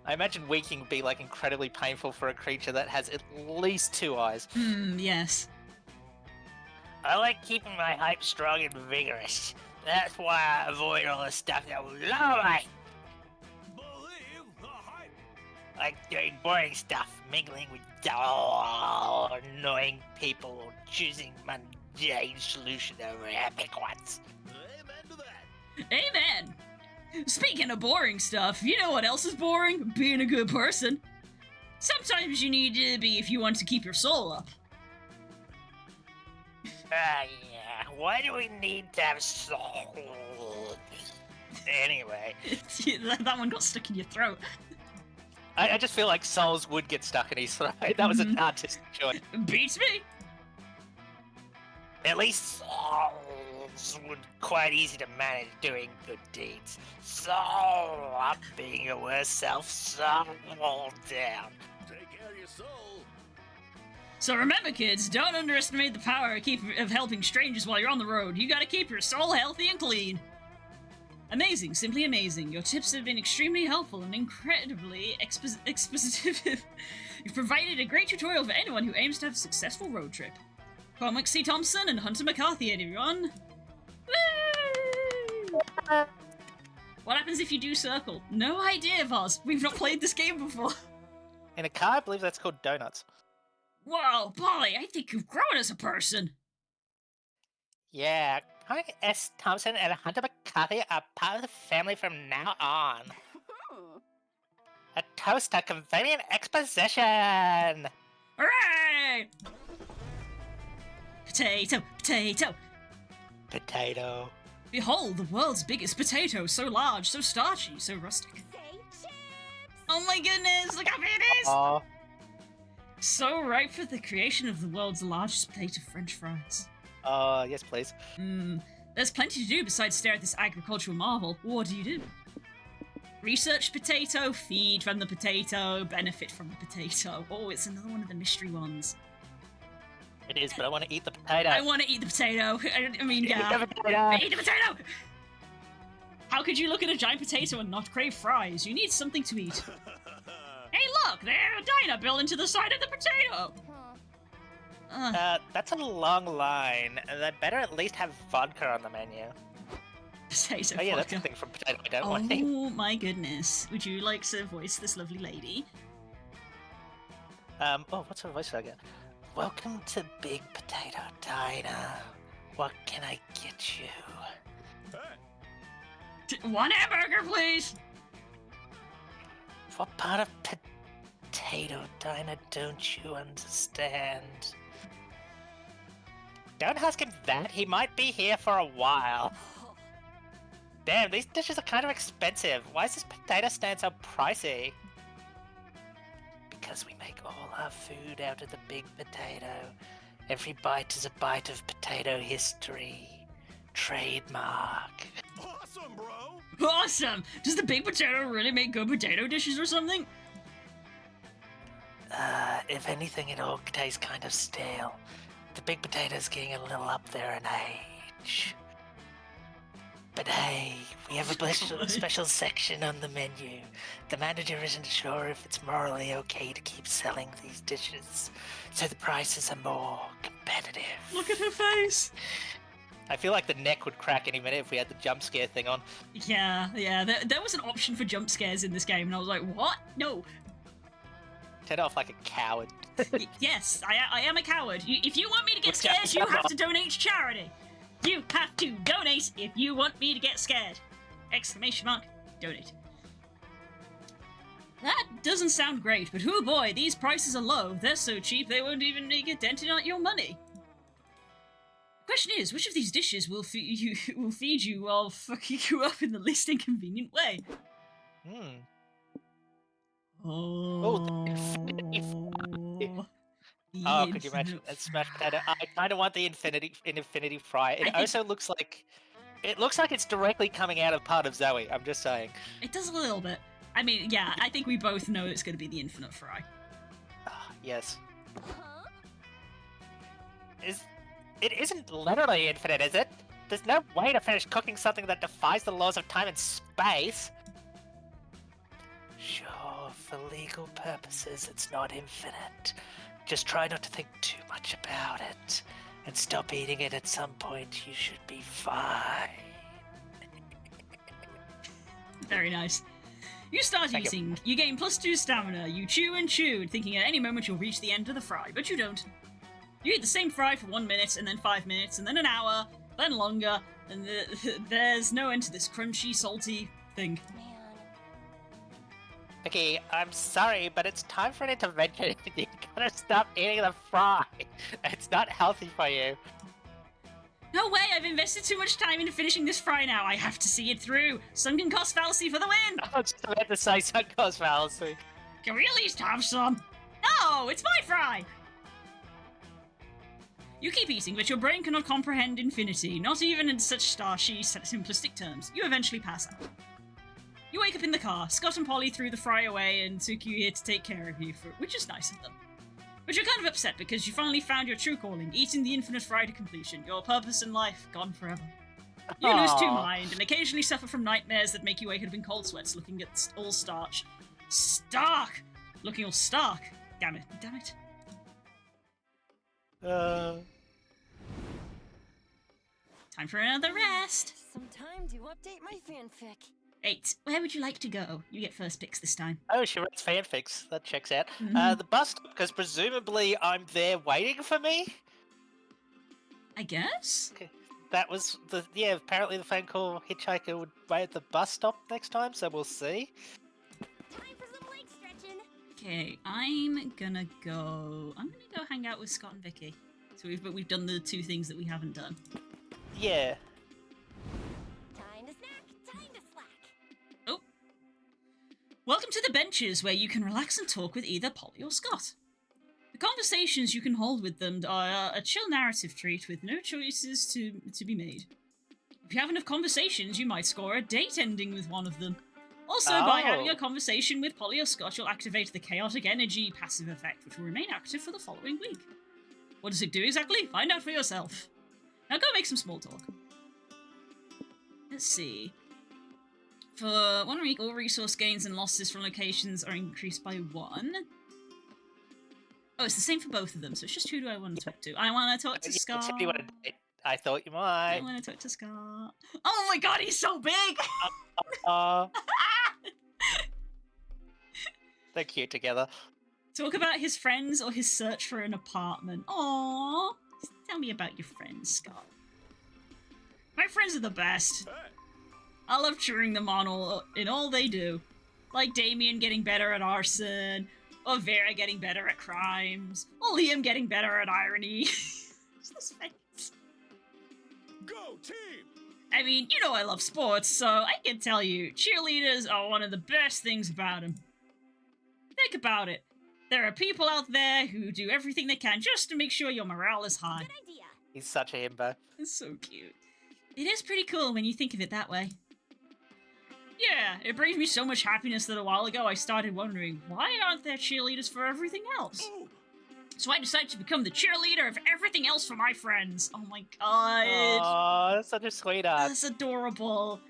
I imagine winking would be like incredibly painful for a creature that has at least 2 eyes. Yes. I like keeping my hype strong and vigorous. That's why I avoid all the stuff that will lower my... Like doing boring stuff, mingling with dull, annoying people, or choosing mundane solutions over epic ones. Amen! Speaking of boring stuff, you know what else is boring? Being a good person. Sometimes you need to be if you want to keep your soul up. Yeah. Why do we need to have soul? Anyway. That one got stuck in your throat. I just feel like souls would get stuck in his throat. That was an artistic choice. Beats me. At least souls would quite easy to manage doing good deeds. Soul up, being your worst self, soul down. Take care of your soul. So remember, kids, don't underestimate the power of helping strangers while you're on the road. You gotta keep your soul healthy and clean. Amazing, simply amazing. Your tips have been extremely helpful and incredibly expositive. You've provided a great tutorial for anyone who aims to have a successful road trip. Comic C. Thompson and Hunter McCarthy, everyone. Woo! What happens if you do circle? No idea, Voz. We've not played this game before. In a car, I believe that's called donuts. Whoa, Polly, I think you've grown as a person. Yeah, Comic S. Thompson and Hunter McCarthy are part of the family from now on. A toast to convenient exposition! Hooray! Potato, potato. Potato. Behold, the world's biggest potato, so large, so starchy, so rustic. Oh my goodness, look how big it is! Aw. So ripe for the creation of the world's largest plate of French fries. Yes, please. There's plenty to do besides stare at this agricultural marvel. What do? Research potato, feed from the potato, benefit from the potato. Oh, it's another one of the mystery ones. It is, but I want to eat the potato. I want to eat the potato. I mean, yeah. Eat the potato. Eat the potato! How could you look at a giant potato and not crave fries? You need something to eat. Hey, look! There's a diner built into the side of the potato! That's a long line, and they better at least have vodka on the menu. Potato Oh yeah, vodka. that's the thing from potato I don't want to eat. Oh my goodness. Would you like to voice this lovely lady? What's her voice I get? Welcome to Big Potato Diner. What can I get you? One hamburger, please! What part of Potato Diner don't you understand? Don't ask him that. He might be here for a while. Damn, these dishes are kind of expensive. Why is this potato stand so pricey? Because we make all our food out of the big potato. Every bite is a bite of potato history. Trademark. Awesome, bro! Awesome! Does the big potato really make good potato dishes or something? If anything, it all tastes kind of stale. The big potato's getting a little up there in age. But hey, we have a special section on the menu. The manager isn't sure if it's morally okay to keep selling these dishes, so the prices are more competitive. Look at her face! I feel like the neck would crack any minute if we had the jump scare thing on. Yeah. There was an option for jump scares in this game, and I was like, what? No. Turn off like a coward. Yes, I am a coward. If you want me to get scared, you have to donate to charity. You have to donate if you want me to get scared! Exclamation mark, donate. That doesn't sound great, but oh boy, these prices are low. They're so cheap they won't even make a dent in your money. The question is, which of these dishes will feed you while fucking you up in the least inconvenient way? Oh, could you imagine that smashed potato? I kind of want the infinity fry. It also looks like it's directly coming out of part of Zoe. I'm just saying. It does a little bit. I mean, yeah, I think we both know it's going to be the infinite fry. Yes. It isn't literally infinite, is it? There's no way to finish cooking something that defies the laws of time and space. Sure, for legal purposes, it's not infinite. Just try not to think too much about it, and stop eating it at some point. You should be fine. Very nice. You start eating, you gain +2 stamina, you chew and chew, thinking at any moment you'll reach the end of the fry, but you don't. You eat the same fry for 1 minute, and then 5 minutes, and then an hour, then longer, and there's no end to this crunchy, salty thing. Vicky, I'm sorry, but it's time for an intervention. You gotta stop eating the fry. It's not healthy for you. No way, I've invested too much time into finishing this fry now. I have to see it through. Sunken cost fallacy for the win! I was just about to say sunken cost fallacy. Can we at least have some? No, it's my fry! You keep eating, but your brain cannot comprehend infinity, not even in such starchy, simplistic terms. You eventually pass out. You wake up in the car. Scott and Polly threw the fry away and took you here to take care of you, which is nice of them. But you're kind of upset because you finally found your true calling, eating the infinite fry to completion. Your purpose in life gone forever. You lose to mind and occasionally suffer from nightmares that make you wake up in cold sweats looking at all starch. Stark! Looking all stark. Damn it. Time for another rest. Some time to update my fanfic. 8. Where would you like to go? You get first picks this time. Oh, she writes fanfics. That checks out. Mhm. The bus stop, because presumably I'm there waiting for me? I guess? Okay. That was apparently the phone call hitchhiker would wait at the bus stop next time, so we'll see. Time for some leg stretching. Okay, I'm gonna go hang out with Scott and Vicky. So we've done the 2 things that we haven't done. Yeah. Time to snack, time to slack. Oh. Welcome to the benches, where you can relax and talk with either Polly or Scott. The conversations you can hold with them are a chill narrative treat with no choices to be made. If you have enough conversations, you might score a date ending with one of them. Also, by having a conversation with Polly or Scott, you'll activate the chaotic energy passive effect, which will remain active for the following week. What does it do exactly? Find out for yourself. Now go make some small talk. Let's see. For 1 week, all resource gains and losses from locations are increased by 1. Oh, it's the same for both of them, so it's just who do I want to talk to? I want to talk to Scott. I thought you might. I want to talk to Scott. Oh my god, he's so big! They're cute together. Talk about his friends or his search for an apartment. Aww. Tell me about your friends, Scott. My friends are the best. I love cheering them on in all they do. Like Damien getting better at arson, or Vera getting better at crimes, or Liam getting better at irony. Just this face. Go team! I mean, you know I love sports, so I can tell you, cheerleaders are one of the best things about them. Think about it. There are people out there who do everything they can just to make sure your morale is high. Good idea. He's such a himbo. It's so cute. It is pretty cool when you think of it that way. Yeah, it brings me so much happiness that a while ago I started wondering, why aren't there cheerleaders for everything else? Oh. So I decided to become the cheerleader of everything else for my friends. Oh my god. Aww, that's such a sweetheart. That's adorable.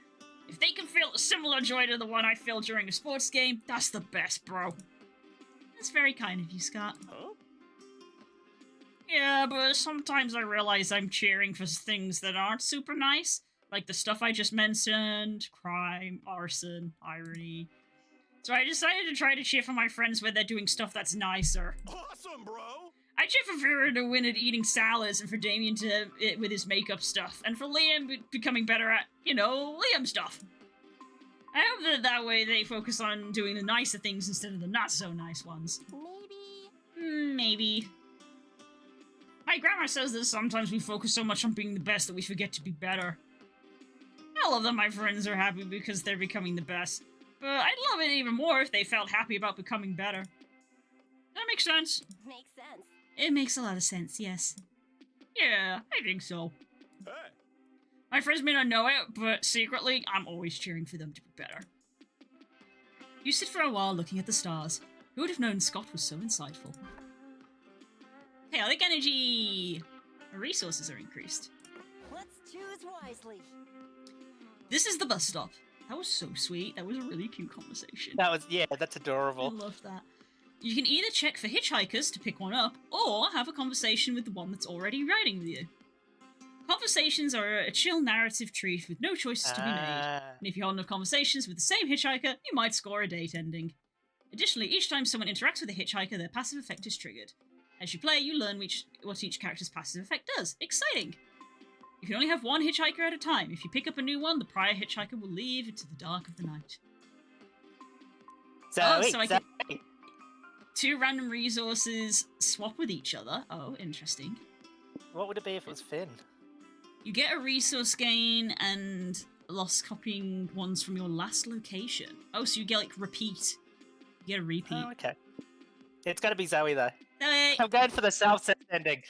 If they can feel a similar joy to the one I feel during a sports game, that's the best, bro. That's very kind of you, Scott. Huh? Yeah, but sometimes I realize I'm cheering for things that aren't super nice. Like the stuff I just mentioned, crime, arson, irony. So I decided to try to cheer for my friends when they're doing stuff that's nicer. Awesome, bro! I cheer for Vera to win at eating salads, and for Damien to with his makeup stuff, and for Liam becoming better at, you know, Liam stuff. I hope that way they focus on doing the nicer things instead of the not so nice ones. Maybe. My grandma says that sometimes we focus so much on being the best that we forget to be better. I love that my friends are happy because they're becoming the best. But I'd love it even more if they felt happy about becoming better. That makes sense. Makes sense. It makes a lot of sense, yes. Yeah, I think so. Hey. My friends may not know it, but secretly, I'm always cheering for them to be better. You sit for a while looking at the stars. Who would have known Scott was so insightful? Chaotic energy! Our resources are increased. Let's choose wisely. This is the bus stop. That was so sweet. That was a really cute conversation. That was, yeah, that's adorable. I love that. You can either check for hitchhikers to pick one up, or have a conversation with the one that's already riding with you. Conversations are a chill narrative treat with no choices to be made. And if you hold enough conversations with the same hitchhiker, you might score a date ending. Additionally, each time someone interacts with a hitchhiker, their passive effect is triggered. As you play, you learn what each character's passive effect does. Exciting! You can only have one hitchhiker at a time. If you pick up a new one, the prior hitchhiker will leave into the dark of the night. So I can 2 random resources swap with each other. Oh, interesting. What would it be if it was Finn? You get a resource gain and lost copying ones from your last location. Oh, so you get like repeat. You get a repeat. Oh, okay. It's gotta be Zoe though. Zoe! I'm going for the self-set ending.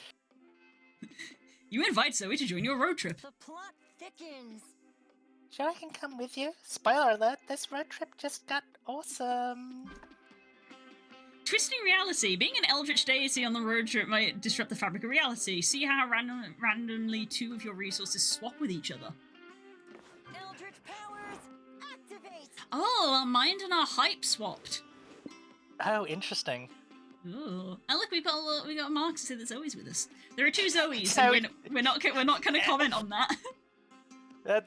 You invite Zoe to join your road trip. The plot thickens. Sure, I can come with you. Spoiler alert, this road trip just got awesome. Twisting reality. Being an eldritch deity on the road trip might disrupt the fabric of reality. See how randomly 2 of your resources swap with each other. Eldritch powers, activate! Oh, our mind and our hype swapped. Oh, interesting. Ooh. And look, we got Mark to say that Zoe's with us. There are 2 Zoes, So- and we're not going to comment on that.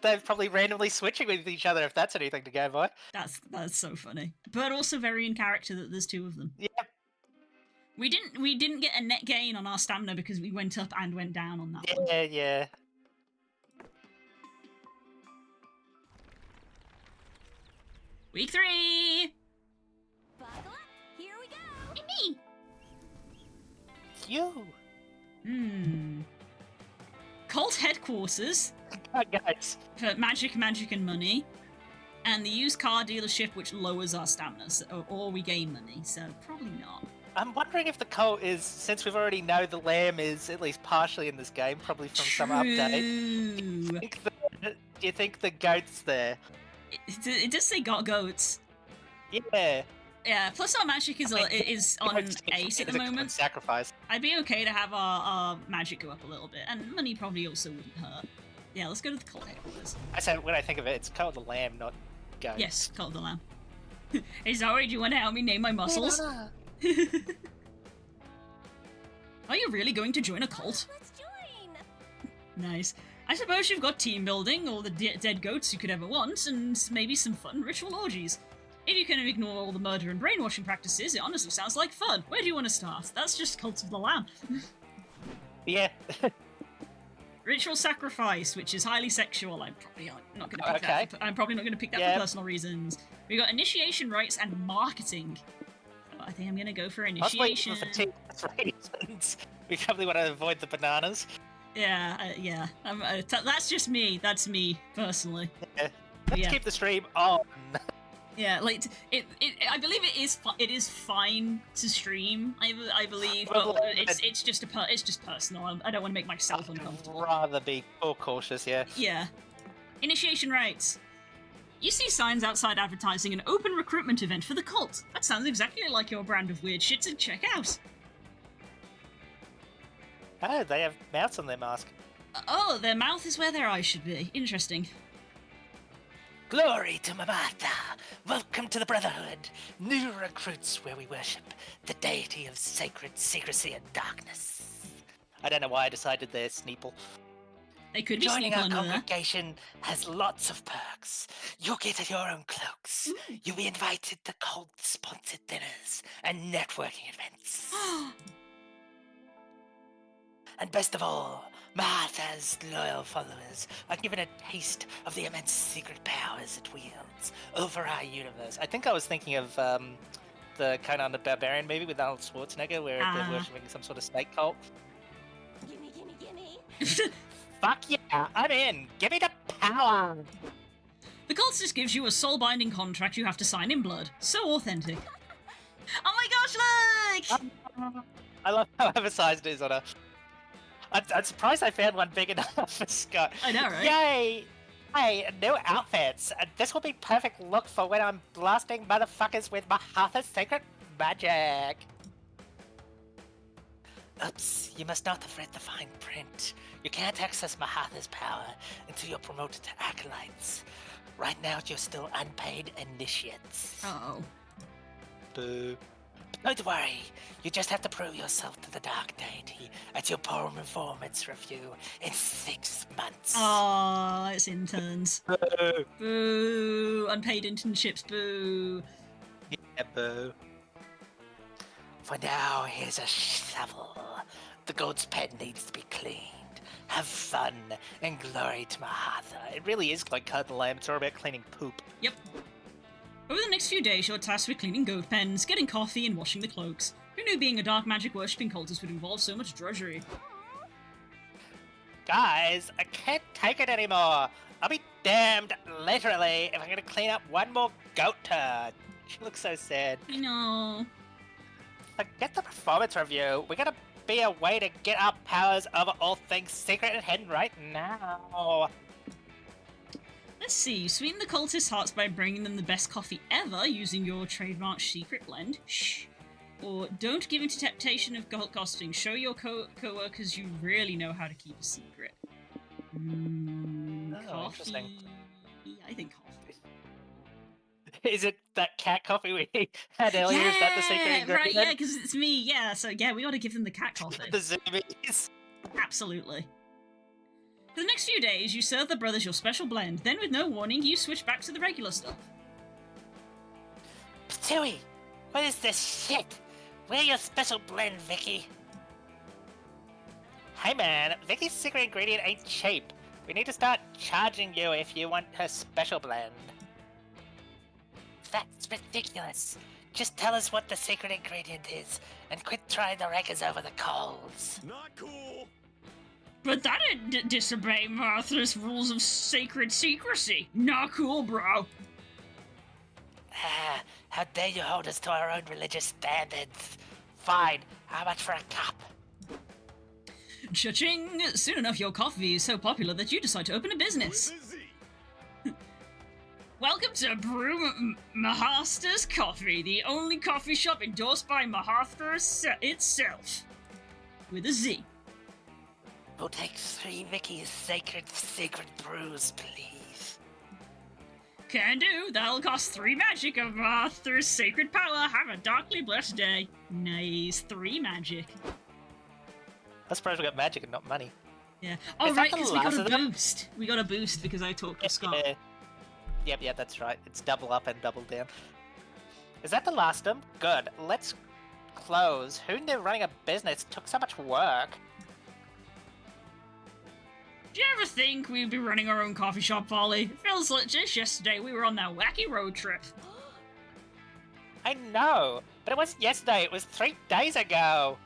They're probably randomly switching with each other if that's anything to go by. That's so funny, but also very in character that there's 2 of them. Yeah. We didn't get a net gain on our stamina because we went up and went down on that one. Yeah. Week 3. Buckle up, here we go! And me. You. Cult headquarters. Guys. For magic, and money. And the used car dealership, which lowers our stamina, or we gain money, so probably not. I'm wondering if the cult is, since we've already know the lamb is at least partially in this game, probably from some update. Do you think the goat's there? It does say got goats. Yeah. Yeah, plus our magic is on ace at the moment. Sacrifice. I'd be okay to have our magic go up a little bit, and money probably also wouldn't hurt. Yeah, let's go to the cult headquarters. I said when I think of it, it's cult of the lamb, not goat. Yes, cult of the lamb. Hey Zoe, do you want to help me name my muscles? Are you really going to join a cult? Let's join! Nice. I suppose you've got team building, all the dead goats you could ever want, and maybe some fun ritual orgies. If you can ignore all the murder and brainwashing practices, it honestly sounds like fun. Where do you want to start? That's just Cult of the Lamb. Yeah. Ritual sacrifice, which is highly sexual. I'm probably not going to pick that. I'm probably not going to pick that for personal reasons. We got initiation rites and marketing. So I think I'm going to go for initiation. For reasons. We probably want to avoid the bananas. Yeah, yeah. That's just me. That's me personally. Yeah. Let's keep the stream on. Yeah, like I believe it is fine to stream. I believe, but it's just personal. I don't want to make myself uncomfortable. I'd rather be more cautious, yeah. Yeah. Initiation rites. You see signs outside advertising an open recruitment event for the cult. That sounds exactly like your brand of weird shit to check out. Oh, they have mouths on their mask. Oh, their mouth is where their eyes should be. Interesting. Glory to Mamata! Welcome to the Brotherhood, new recruits where we worship the deity of sacred secrecy and darkness. I don't know why I decided they're Sneeple. They could be Joining our Sneeple under there. congregation has lots of perks. You'll get your own cloaks. You'll be invited to cult-sponsored dinners and networking events. And best of all, Mahata's loyal followers are given a taste of the immense secret powers it wields over our universe. I think I was thinking of the Conan the Barbarian movie with Arnold Schwarzenegger where they're worshipping some sort of snake cult. Gimme, gimme, gimme. Fuck yeah, I'm in! Give me the power! The cult just gives you a soul-binding contract you have to sign in blood. So authentic. Oh my gosh, look! I love how oversized it is on her. I'm surprised I found one big enough for Scott. I know, right? Yay! Hey, new outfits. This will be perfect look for when I'm blasting motherfuckers with Mahatha's sacred magic. Oops, you must not have read the fine print. You can't access Mahatha's power until you're promoted to acolytes. Right now, you're still unpaid initiates. Uh-oh. Boo. Don't worry, you just have to prove yourself to the Dark Deity at your performance review in 6 months. Oh, it's interns. Boo. Boo. Unpaid internships, boo. Yeah, boo. For now, here's a shovel. The goat's pen needs to be cleaned. Have fun and glory to Mahatha. It really is like Cut the Lamb. It's all about cleaning poop. Yep. Over the next few days, you're tasked with cleaning goat pens, getting coffee, and washing the cloaks. Who knew being a dark magic worshipping cultist would involve so much drudgery? Guys, I can't take it anymore. I'll be damned, literally, if I'm gonna clean up one more goat turd. She looks so sad. I know. Forget the performance review. We gotta be a way to get our powers over all things secret and hidden right now. Let's see, you sweeten the cultists' hearts by bringing them the best coffee ever using your trademark secret blend. Shh. Or don't give in to temptation of cult gossiping. Show your co-workers you really know how to keep a secret. Coffee. Interesting. I think coffee. Is it that cat coffee we had earlier? Yeah, Is that the secret ingredient? right, yeah, because it's me, yeah. So, yeah, we ought to give them the cat coffee. The zoomies. Absolutely. For the next few days, you serve the brothers your special blend. Then, with no warning, you switch back to the regular stuff. Ptooey, what is this shit? Where's your special blend, Vicky? Hey man, Vicky's secret ingredient ain't cheap. We need to start charging you if you want her special blend. That's ridiculous. Just tell us what the secret ingredient is, and quit trying to rake us over the coals. Not cool. But that didn't disobey Martha's rules of sacred secrecy. Not cool, bro. How dare you hold us to our own religious standards? Fine, how much for a cup? Cha-ching! Soon enough your coffee is so popular that you decide to open a business. Welcome to Brew Mahasta's Coffee, the only coffee shop endorsed by Mahasta itself. With a Z. We'll take 3 Vicky's sacred brews, please. Can do. That'll cost 3 magic of Mahasta's sacred power. Have a darkly blessed day. Nice. 3 magic. I'm surprised we got magic and not money. Yeah. Oh, right, because we got a boost. We got a boost because I talked to Scott. Yep, that's right. It's double up and double down. Is that the last of them? Good. Let's close. Who knew running a business took so much work? Do you ever think we'd be running our own coffee shop, Polly? It feels like just yesterday we were on that wacky road trip. I know, but it wasn't yesterday. It was 3 days ago.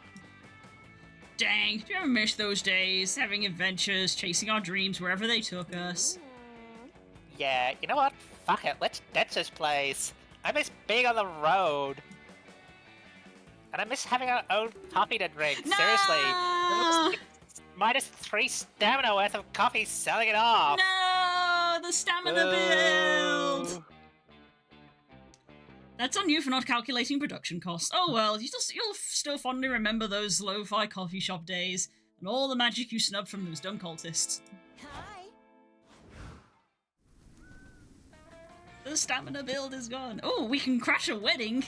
Dang, do you ever miss those days? Having adventures, chasing our dreams wherever they took us. Yeah, you know what? Fuck it, let's ditch this place. I miss being on the road. And I miss having our own coffee to drink, No! seriously. Minus 3 stamina worth of coffee selling it off. No, the stamina build! That's on you for not calculating production costs. Oh well, you'll still fondly remember those lo-fi coffee shop days, and all the magic you snubbed from those dumb cultists. Hi. The stamina build is gone. Oh, we can crash a wedding!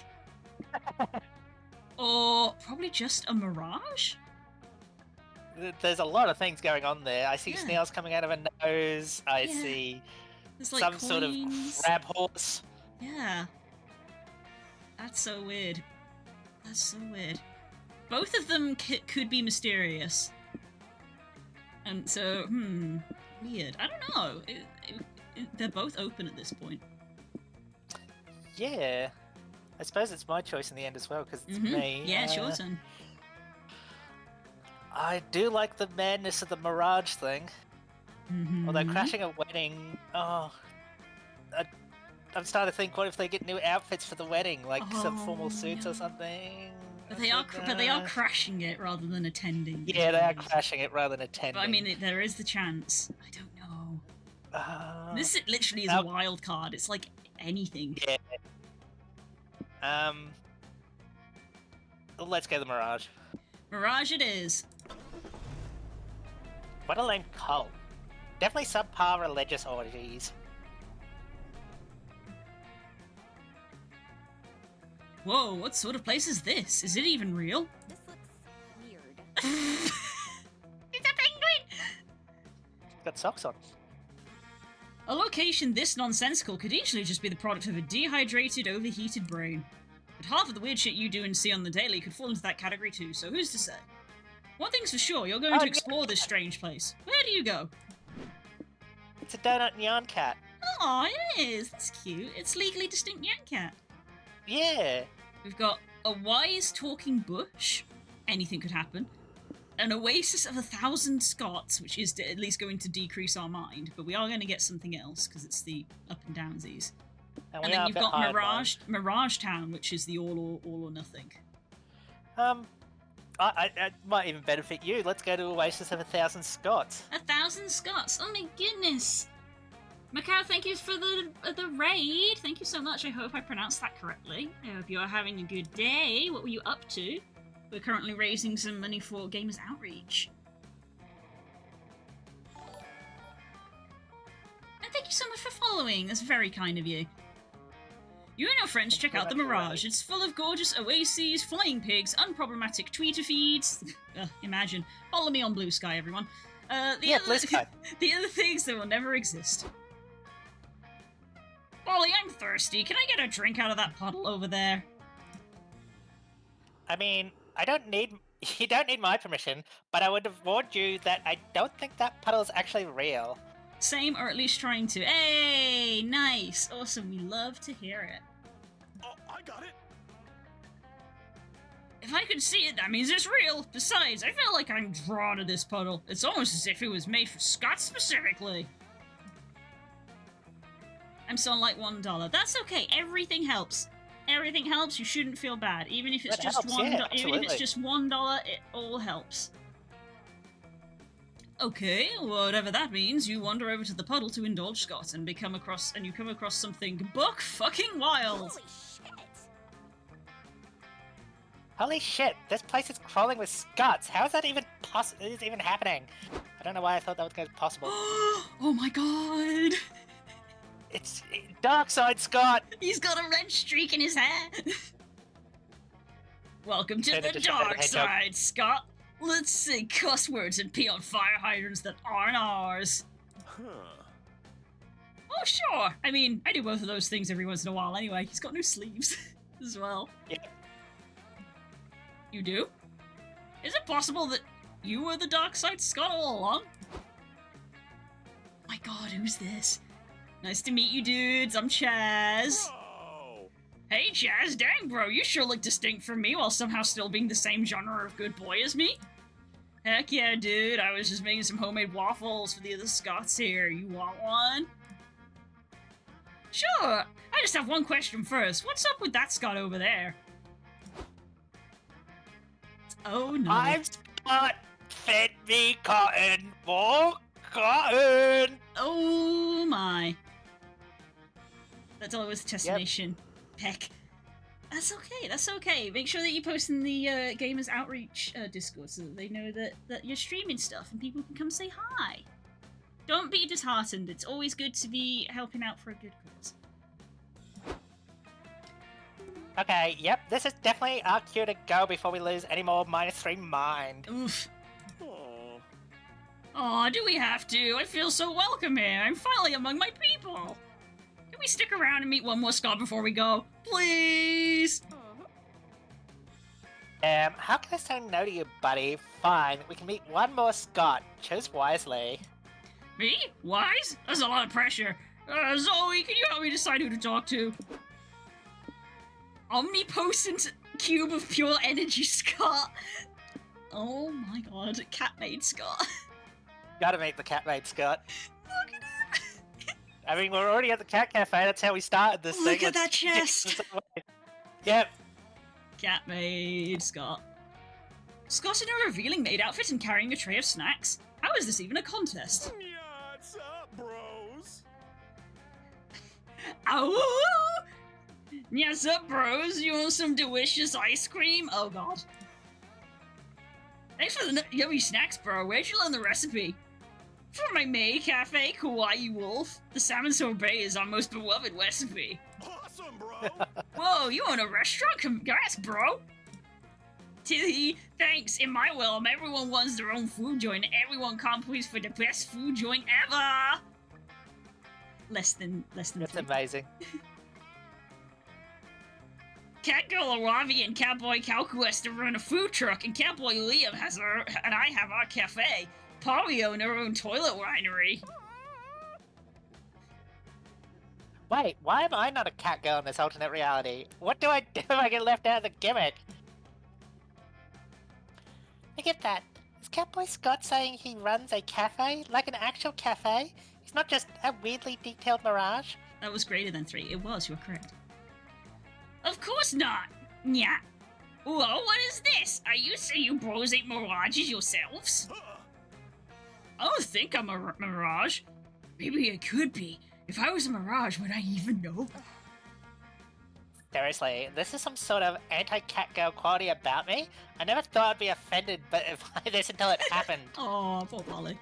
Or probably just a mirage? There's a lot of things going on there. I see snails coming out of a nose. I see There's, like, some sort of coins. crab horse. Yeah. That's so weird. That's so weird. Both of them could be mysterious. And so, weird. I don't know. They're both open at this point. Yeah. I suppose it's my choice in the end as well, because it's me. Yeah, it's your turn. I do like the madness of the mirage thing. Although crashing a wedding, I'm starting to think, what if they get new outfits for the wedding, like some formal suits or something? But they are crashing it rather than attending. Yeah, they are crashing it rather than attending. But I mean, there is the chance. I don't know. This literally is a wild card. It's like anything. Yeah. Let's go the mirage. Mirage it is. What a lame cult. Definitely subpar religious orgies. Whoa, what sort of place is this? Is it even real? This looks weird. It's a penguin! Got socks on. A location this nonsensical could easily just be the product of a dehydrated, overheated brain. But half of the weird shit you do and see on the daily could fall into that category too, so who's to say? One thing's for sure, you're going to explore this strange place. Where do you go? It's a donut and yarn cat. Aw, it is. That's cute. It's legally distinct Yan Cat. Yeah. We've got a wise talking bush. Anything could happen. An oasis of 1,000 Scots, which is at least going to decrease our mind, but we are going to get something else because it's the up and downsies. And then you've got Mirage Town, which is the all or nothing. I might even benefit you. Let's go to Oasis of 1,000 Scots. 1,000 Scots. Oh my goodness. Macau, thank you for the raid. Thank you so much. I hope I pronounced that correctly. I hope you're having a good day. What were you up to? We're currently raising some money for Gamers Outreach. And thank you so much for following. That's very kind of you. You and your friends check out the Mirage. It's full of gorgeous oases, flying pigs, unproblematic tweeter feeds. Imagine. Follow me on Blue Sky, everyone. Blue Sky. The other things that will never exist. Ollie, I'm thirsty. Can I get a drink out of that puddle over there? I mean, you don't need my permission, but I would have warned you that I don't think that puddle is actually real. Same, or at least trying to. Hey, nice. Awesome. We love to hear it. Oh, I got it. If I could see it, that means it's real. Besides, I feel like I'm drawn to this puddle. It's almost as if it was made for Scott specifically. I'm selling like $1. That's okay. Everything helps. Everything helps. You shouldn't feel bad, even if it's That just helps, yeah, even if it's absolutely. just $1. It all helps. Okay, whatever that means, you wander over to the puddle to indulge Scott and come across something buck fucking wild. Holy shit, this place is crawling with Scots. How is that even is even happening? I don't know why I thought that was going to be possible. Oh my god! It's Dark Side Scott! He's got a red streak in his hair! Welcome to Turn the into Shadow dark the Hedgehog. side, Scott! Let's say cuss words and pee on fire hydrants that aren't ours. Huh. Oh, sure! I mean, I do both of those things every once in a while anyway. He's got no sleeves as well. Yeah. You do? Is it possible that you were the dark side Scott all along? My god, who's this? Nice to meet you dudes, I'm Chaz. Bro! Hey Chaz, dang bro, you sure look distinct from me while somehow still being the same genre of good boy as me. Heck yeah, dude, I was just making some homemade waffles for the other Scots here. You want one? Sure, I just have one question first. What's up with that Scott over there? Oh no. I'm Scott! Fed me cotton! More cotton! Oh my. That's all it was, destination. Peck. That's okay, that's okay. Make sure that you post in the Gamers Outreach Discord so that they know that you're streaming stuff and people can come say hi. Don't be disheartened. It's always good to be helping out for a good cause. Okay, yep, this is definitely our cue to go before we lose any more -3 mind. Oof. Aw. Aw, do we have to? I feel so welcome here. I'm finally among my people. Can we stick around and meet one more Scott before we go? Please? How can I say no to you, buddy? Fine, we can meet one more Scott. Choose wisely. Me? Wise? That's a lot of pressure. Zoe, can you help me decide who to talk to? Omnipotent cube of pure energy, Scott. Oh my god, cat-made Scott. Gotta make the cat made Scott. Look at him. I mean, we're already at the cat cafe. That's how we started this thing. Look at that Let's get chest. this away. Yep. Cat-made Scott. Scott in a revealing maid outfit and carrying a tray of snacks? How is this even a contest? Yeah, what's up, bros? Ow! Yes, up, bros. You want some delicious ice cream? Oh god. Thanks for the yummy snacks, bro. Where'd you learn the recipe? From my maid cafe, Kawaii Wolf. The salmon sorbet is our most beloved recipe. Awesome, bro! Whoa, you own a restaurant? Congrats, bro! Tilly, thanks. In my realm, everyone wants their own food joint. Everyone competes for the best food joint ever. Less than That's 3. amazing. Catgirl Aravi and Cowboy Calquest run a food truck, and Cowboy Liam and I have our cafe. Polly own her own toilet winery. Wait, why am I not a cat girl in this alternate reality? What do I do if I get left out of the gimmick? Look at that. Is Catboy Scott saying he runs a cafe? Like an actual cafe? He's not just a weirdly detailed mirage? That was greater than 3. It was, you were correct. Of course not! Yeah. Whoa, what is this? Are you saying you bros ain't mirages yourselves? I don't think I'm a mirage. Maybe it could be. If I was a mirage, would I even know? Seriously, this is some sort of anti-cat girl quality about me? I never thought I'd be offended by this until it happened. Oh, poor Polly.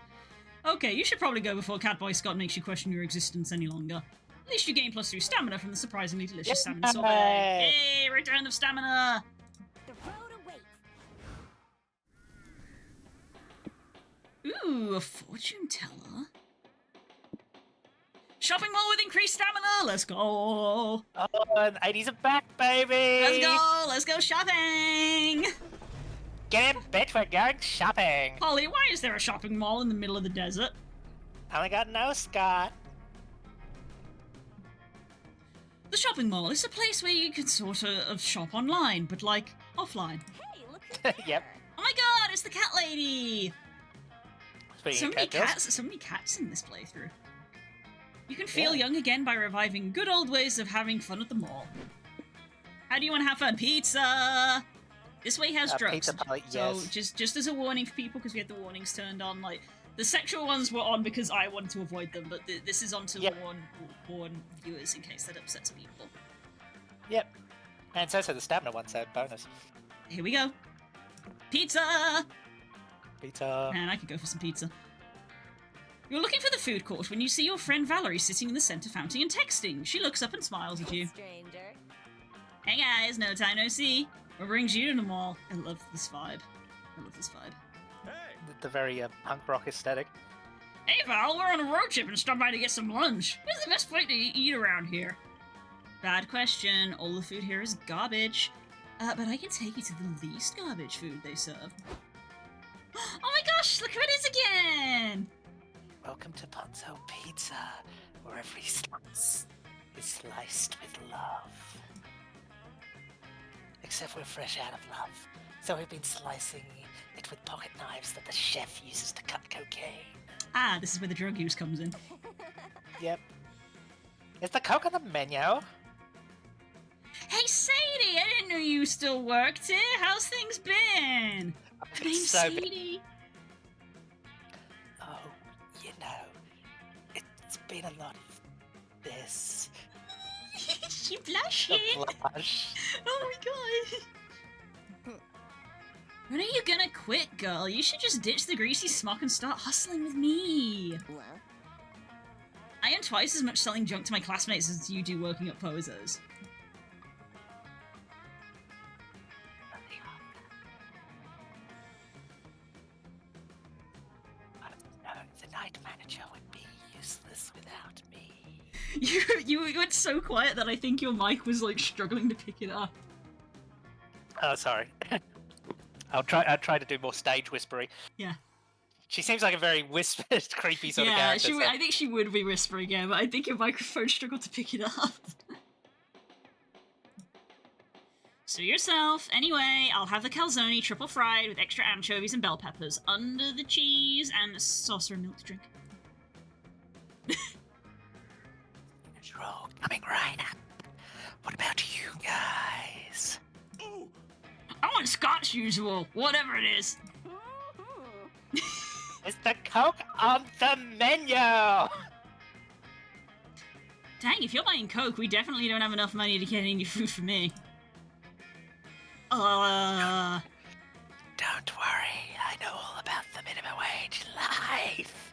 Okay, you should probably go before Catboy Scott makes you question your existence any longer. At least you gain +2 stamina from the surprisingly delicious salmon sorbet. Yay, return of stamina! The road awaits. Ooh, a fortune teller. Shopping mall with increased stamina, let's go! Oh, and 80s are back, baby! Let's go shopping! Get in, bitch, we're going shopping! Polly, why is there a shopping mall in the middle of the desert? I only got no, Scott. The shopping mall is a place where you can sort of shop online, but like, offline. Hey, Yep. Oh my god, it's the cat lady! Speaking So of many cat cats, so many cats in this playthrough. You can feel young again by reviving good old ways of having fun at the mall. How do you want to have fun? Pizza! This way has drugs. Pizza pie, So yes. just as a warning for people, because we had the warnings turned on, like, the sexual ones were on because I wanted to avoid them, but this is on to warn viewers in case that upsets people. Yep. And so the stamina one, so bonus. Here we go. Pizza! Pizza. Man, I could go for some pizza. You're looking for the food court when you see your friend Valerie sitting in the center fountain and texting. She looks up and smiles at you. Stranger. Hey guys, no time no see. What brings you to the mall? I love this vibe. I love this vibe. The very punk rock aesthetic. Hey Val, we're on a road trip and stopped by to get some lunch. Where's the best place to eat around here? Bad question. All the food here is garbage. But I can take you to the least garbage food they serve. Oh my gosh, look who it is again! Welcome to Ponzo Pizza, where every slice is sliced with love. Except we're fresh out of love, so we've been slicing it with pocket knives that the chef uses to cut cocaine. Ah, this is where the drug use comes in. Yep. Is the coke on the menu? Hey Sadie, I didn't know you still worked here. How's things been? Her name's Sadie. Oh, you know, it's been a lot of this. She blushing. Blush. Oh my god. When are you gonna quit, girl? You should just ditch the greasy smock and start hustling with me. Well, I earn twice as much selling junk to my classmates as you do working at Posers. The night manager would be useless without me. You went so quiet that I think your mic was like struggling to pick it up. Oh, sorry. I'll try to do more stage whispery. Yeah. She seems like a very whispered, creepy sort of character. Yeah, I think she would be whispering, yeah, but I think your microphone struggled to pick it up. So yourself. Anyway, I'll have the calzone triple fried with extra anchovies and bell peppers under the cheese and a saucer of milk to drink. Control coming right up. What about you guys? I want scotch usual, whatever it is. Is the Coke on the menu? Dang, if you're buying Coke, we definitely don't have enough money to get any food for me. Don't worry, I know all about the minimum wage life.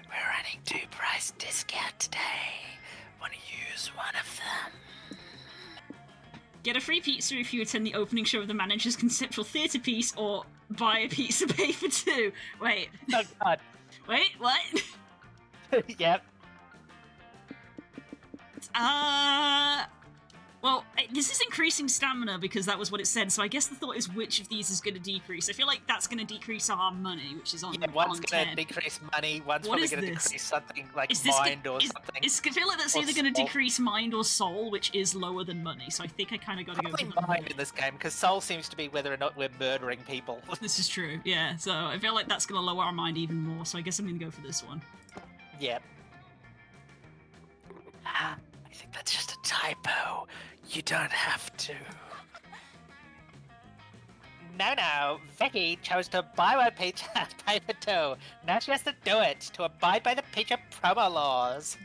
We're running 2-price discount today. Want to use one of them? Get a free pizza if you attend the opening show of the manager's conceptual theatre piece, or buy a pizza pay for 2. Wait. Oh god. Wait, what? Yep. Well, this is increasing stamina because that was what it said, so I guess the thought is which of these is going to decrease. I feel like that's going to decrease our money, which is on one's on going 10. to decrease money, one's What probably is going to this? decrease something like Is this mind or something. I feel like that's Or either going to soul. decrease mind or soul, which is lower than money, so I think I kind of got to go Probably for the mind in this game, because soul seems to be whether or not we're murdering people. This is true, yeah, so I feel like that's going to lower our mind even more, so I guess I'm going to go for this one. Yep. I think that's just a typo. You don't have to. No, Vicky chose to buy one pizza and pay for 2. Now she has to do it to abide by the pizza promo laws.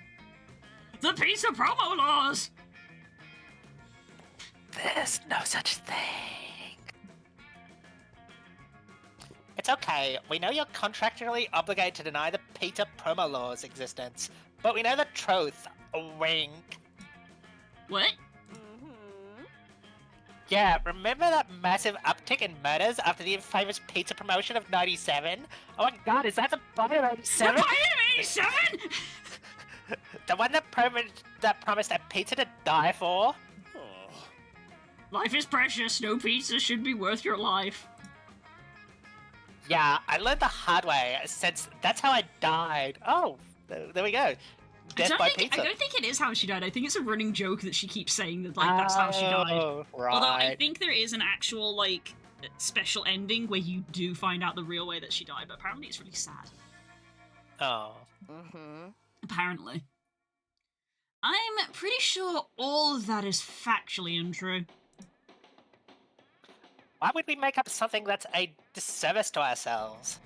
The pizza promo laws! There's no such thing. It's okay. We know you're contractually obligated to deny the pizza promo laws' existence, but we know the truth. Wink. What? Yeah, remember that massive uptick in murders after the infamous pizza promotion of 97? Oh my god, is that the buyer of 87? The buyer of 87?! The one that promised a pizza to die for? Life is precious, no pizza should be worth your life. Yeah, I learned the hard way, since that's how I died. Oh, there we go. Death by pizza. I don't think it is how she died. I think it's a running joke that she keeps saying that, like, that's how she died. Right. Although I think there is an actual, like, special ending where you do find out the real way that she died, but apparently it's really sad. Oh. Mm-hmm. Apparently. I'm pretty sure all of that is factually untrue. Why would we make up something that's a disservice to ourselves?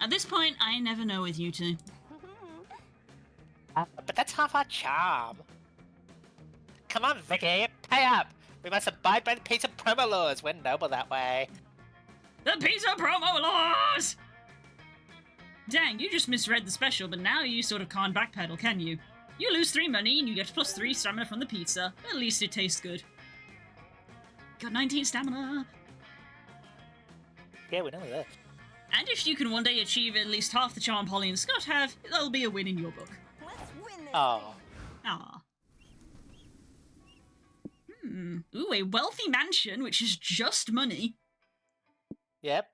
At this point, I never know with you two. But that's half our charm. Come on, Vicky, pay up! We must abide by the pizza promo laws. We're noble that way. The pizza promo laws! Dang, you just misread the special, but now you sort of can't backpedal, can you? You lose 3 money and you get +3 stamina from the pizza. At least it tastes good. Got 19 stamina. Yeah, we're nearly there. And if you can one day achieve at least half the charm Holly and Scott have, that'll be a win in your book. Let's win this. Oh. Ah. Ooh, a wealthy mansion, which is just money. Yep.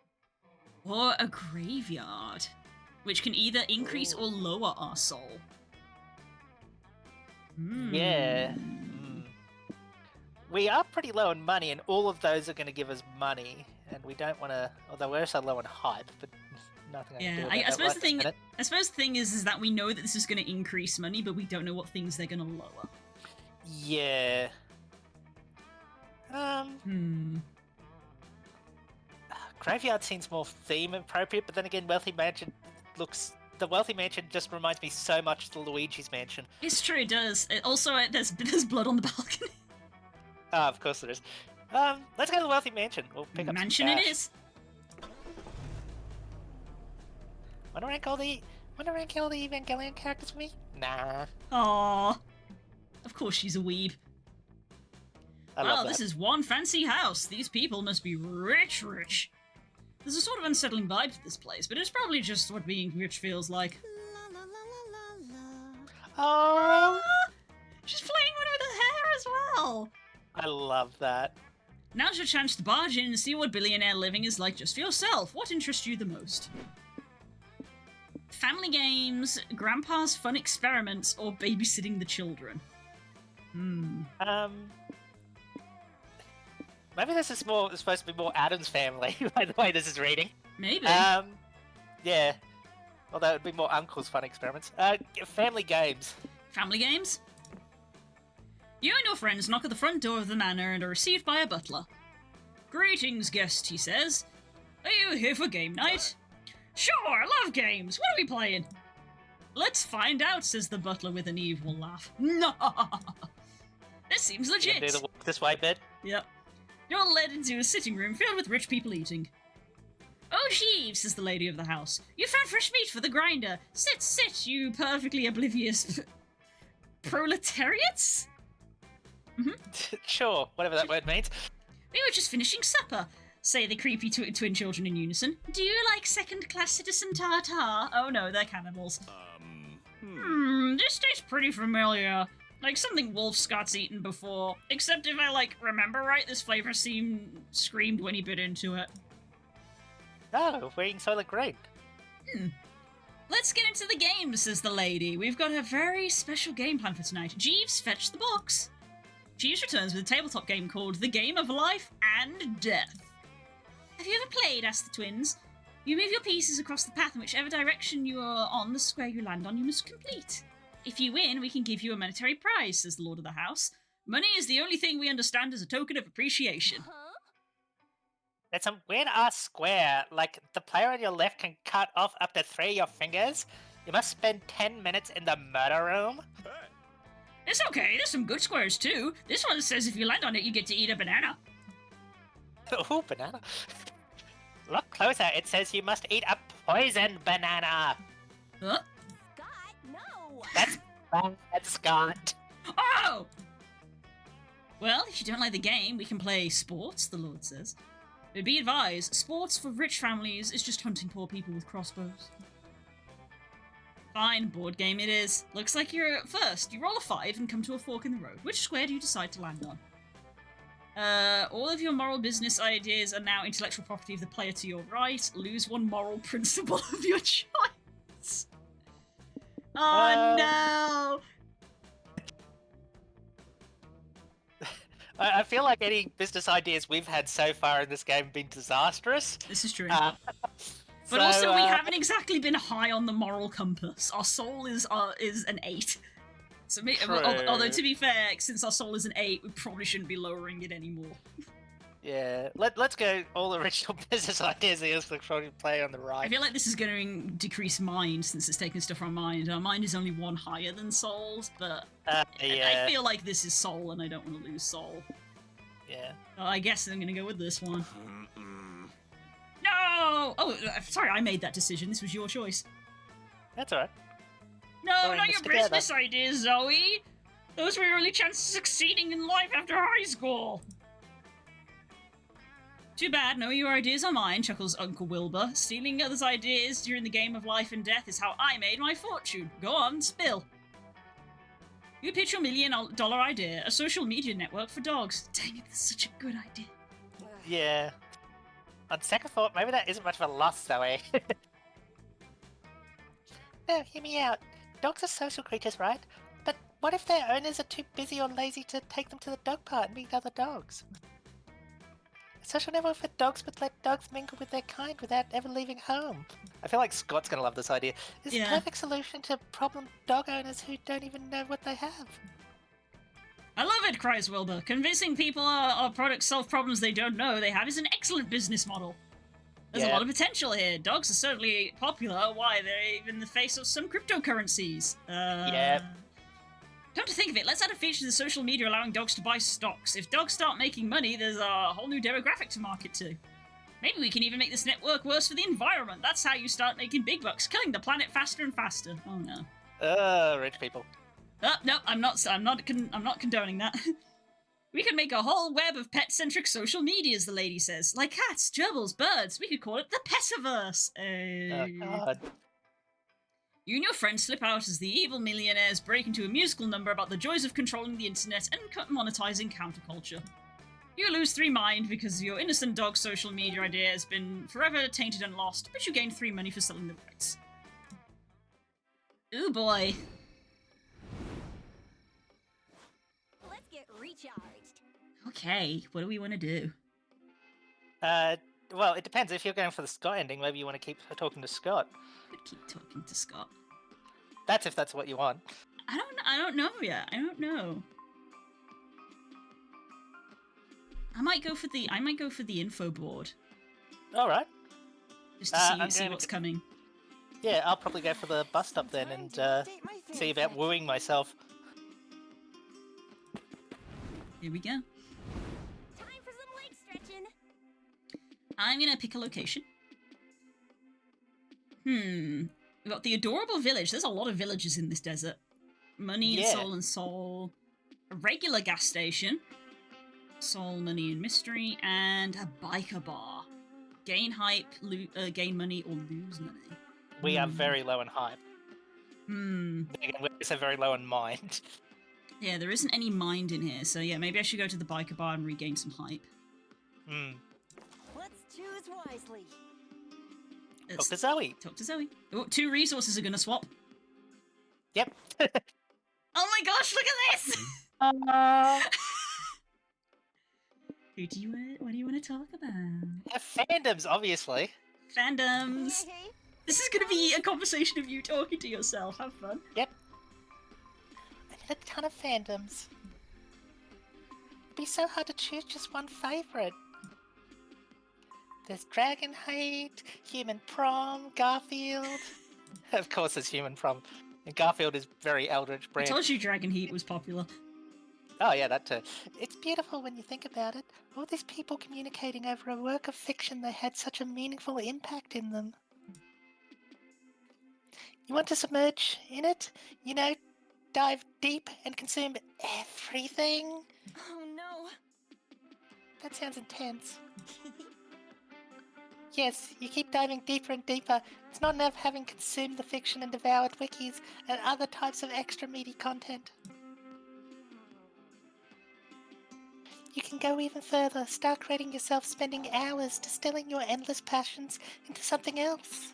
Or a graveyard, which can either increase or lower our soul. Yeah. We are pretty low in money, and all of those are going to give us money, and we don't want to. Although we're so low in hype, but nothing I can do Yeah, about I that suppose right the this thing. minute. I suppose the thing is that we know that this is going to increase money, but we don't know what things they're going to lower. Yeah. Graveyard seems more theme appropriate, but then again, Wealthy Mansion looks. The Wealthy Mansion just reminds me so much of the Luigi's Mansion. It's true, it does. It also, there's blood on the balcony. Ah, of course there is. Let's go to the Wealthy Mansion. We'll pick up Mansion some it cash. is. Wanna rank all the Evangelion characters for me? Nah. Aww. Of course she's a weeb. I love Wow, that. this is one fancy house. These people must be rich. There's a sort of unsettling vibe to this place, but it's probably just what being rich feels like. Oh, she's playing one with her hair as well. I love that. Now's your chance to barge in and see what billionaire living is like just for yourself. What interests you the most? Family games, grandpa's fun experiments, or babysitting the children? Maybe this is supposed to be more Adam's Family, by the way this is reading. Maybe. Yeah. Although it'd be more Uncle's fun experiments. Family games. Family games? You and your friends knock at the front door of the manor and are received by a butler. Greetings, guest, he says. Are you here for game night? Sure, I love games. What are we playing? Let's find out, says the butler with an evil laugh. No! This seems You legit. can do the walk this way bit. Yep. You're led into a sitting room filled with rich people eating. Oh, Jeeves, says the lady of the house. You found fresh meat for the grinder. Sit, you perfectly oblivious proletariats? Sure, whatever that word means. We were just finishing supper, say the creepy twin children in unison. Do you like second-class citizen tartar? Oh no, they're cannibals. This tastes pretty familiar. Like something Wolf Scott's eaten before. Except if I, remember right, this flavor screamed when he bit into it. Oh, we're eating Soylent Green. Let's get into the game, says the lady. We've got a very special game plan for tonight. Jeeves, fetch the box. Jeeves returns with a tabletop game called The Game of Life and Death. Have you ever played? Asked the twins. You move your pieces across the path in whichever direction you are on the square you land on, you must complete. If you win, we can give you a monetary prize, says the lord of the house. Money is the only thing we understand as a token of appreciation. It's a weird-ass square. Like, the player on your left can cut off up to 3 of your fingers. You must spend 10 minutes in the murder room. It's okay, there's some good squares too. This one says if you land on it, you get to eat a banana. Ooh, banana. Look closer, it says you must eat a poisoned banana. Huh? Scott, no! That's bad, Scott. Oh! Well, if you don't like the game, we can play sports, the Lord says. But be advised, sports for rich families is just hunting poor people with crossbows. Fine, board game it is. Looks like you're at first. You roll a 5 and come to a fork in the road. Which square do you decide to land on? All of your moral business ideas are now intellectual property of the player to your right. Lose one moral principle of your choice. Oh no! I feel like any business ideas we've had so far in this game have been disastrous. This is true. But also, we haven't exactly been high on the moral compass. Our soul is an 8. So, although to be fair, since our soul is an 8, we probably shouldn't be lowering it anymore. Yeah, let's go all original business ideas against the play on the right. I feel like this is going to decrease mind since it's taking stuff from mind. Our mind is only 1 higher than soul's, but yeah. I feel like this is soul and I don't want to lose soul. Yeah. I guess I'm going to go with this one. No! Oh, sorry, I made that decision. This was your choice. That's alright. No, not your business ideas, Zoe! Those were your only chances of succeeding in life after high school! Too bad, no, your ideas are mine, chuckles Uncle Wilbur. Stealing others' ideas during the game of life and death is how I made my fortune. Go on, spill. You pitch your $1 million idea, a social media network for dogs. Dang it, that's such a good idea. Yeah. On second thought, maybe that isn't much of a loss, Zoe. No, hear me out. Dogs are social creatures, right? But what if their owners are too busy or lazy to take them to the dog park and meet other dogs? A social network for dogs would let dogs mingle with their kind without ever leaving home. I feel like Scott's gonna love this idea. It's a perfect solution to problem dog owners who don't even know what they have. I love it, cries Wilbur. Convincing people our products solve problems they don't know they have is an excellent business model. There's a lot of potential here. Dogs are certainly popular. Why? They're even in the face of some cryptocurrencies. Come to think of it, let's add a feature to the social media allowing dogs to buy stocks. If dogs start making money, there's a whole new demographic to market to. Maybe we can even make this network worse for the environment. That's how you start making big bucks, killing the planet faster and faster. Oh no. Rich people. No, I'm not condoning that. We could make a whole web of pet-centric social medias, the lady says. Like cats, gerbils, birds. We could call it the Petiverse. Oh god. You and your friends slip out as the evil millionaires break into a musical number about the joys of controlling the internet and monetizing counterculture. You lose 3 mind because your innocent dog social media idea has been forever tainted and lost, but you gain 3 money for selling the rights. Ooh boy. Let's get recharged. Okay, what do we want to do? Well, it depends. If you're going for the Scott ending, maybe you want to keep talking to Scott. Could keep talking to Scott. That's if that's what you want. I don't know yet. I don't know. I might go for the info board. All right. Just to see what's coming. Yeah, I'll probably go for the bus stop then and see about wooing myself. Here we go. Time for some leg stretching. I'm gonna pick a location. We've got the adorable village. There's a lot of villages in this desert. Money and soul. A regular gas station. Soul, money, and mystery. And a biker bar. Gain hype, gain money, or lose money. We are very low in hype. Again, we're also very low in mind. Yeah, there isn't any mind in here, so yeah, maybe I should go to the biker bar and regain some hype. Let's choose wisely. Talk to Zoe. Talk to Zoe. Oh, 2 resources are gonna swap. Yep. Oh my gosh, look at this! What do you want to talk about? Fandoms, obviously. Fandoms. This is gonna be a conversation of you talking to yourself. Have fun. Yep. I need a ton of fandoms. It'd be so hard to choose just one favorite. There's Dragon Hate, Human Prom, Garfield. Of course, there's Human Prom. And Garfield is very Eldritch brand. I told you Dragon Heat was popular. Oh yeah, that too. It's beautiful when you think about it. All these people communicating over a work of fiction that had such a meaningful impact in them. You want to submerge in it? You know, dive deep and consume everything? Oh no. That sounds intense. Yes, you keep diving deeper and deeper. It's not enough having consumed the fiction and devoured wikis and other types of extra meaty content. You can go even further, start creating yourself, spending hours distilling your endless passions into something else.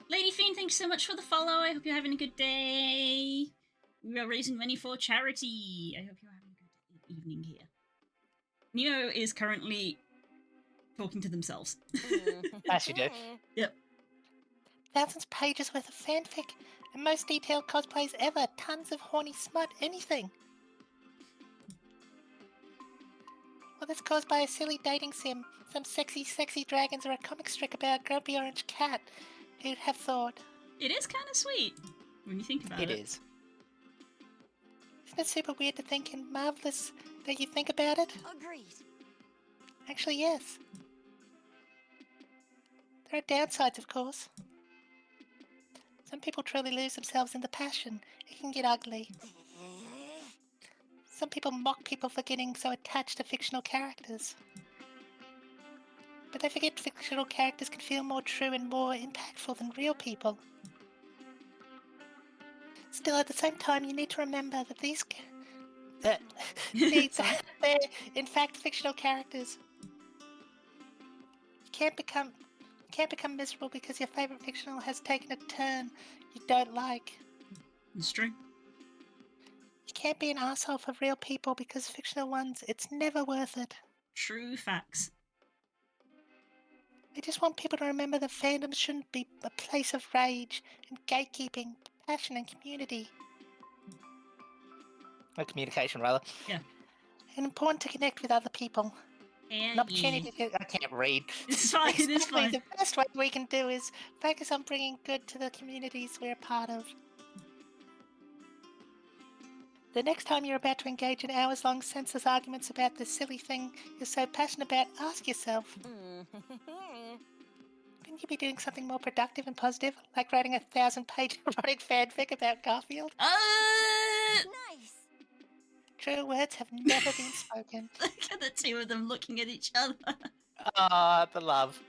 Lady Fiend, thanks so much for the follow. I hope you're having a good day. We are raising money for charity. I hope you're having a good day. evening here. Neo is currently talking to themselves. As you do. Yep. Thousands of pages worth of fanfic, and most detailed cosplays ever. Tons of horny smut, anything. Well, that's caused by a silly dating sim. Some sexy dragons or a comic strip about a grumpy orange cat. Who'd have thought? It is kind of sweet when you think about it. It is. Isn't it super weird to think and marvelous that you think about it? Agreed. Actually, yes. There are downsides, of course. Some people truly lose themselves in the passion. It can get ugly. Some people mock people for getting so attached to fictional characters. But they forget fictional characters can feel more true and more impactful than real people. Still, at the same time, you need to remember that these they're in fact fictional characters. You can't become miserable because your favorite fictional has taken a turn you don't like. It's true. You can't be an asshole for real people because fictional ones, it's never worth it. True facts. I just want people to remember that fandom shouldn't be a place of rage and gatekeeping, passion and community. Or communication, rather. Yeah. And important to connect with other people. And An opportunity to... I can't read. It's fine, it is fine. The best way we can do is focus on bringing good to the communities we're a part of. The next time you're about to engage in hours-long senseless arguments about the silly thing you're so passionate about, ask yourself, couldn't you be doing something more productive and positive, like writing a 1,000-page erotic fanfic about Garfield? Nice. True words have never been spoken. Look at the two of them looking at each other. Ah, the love.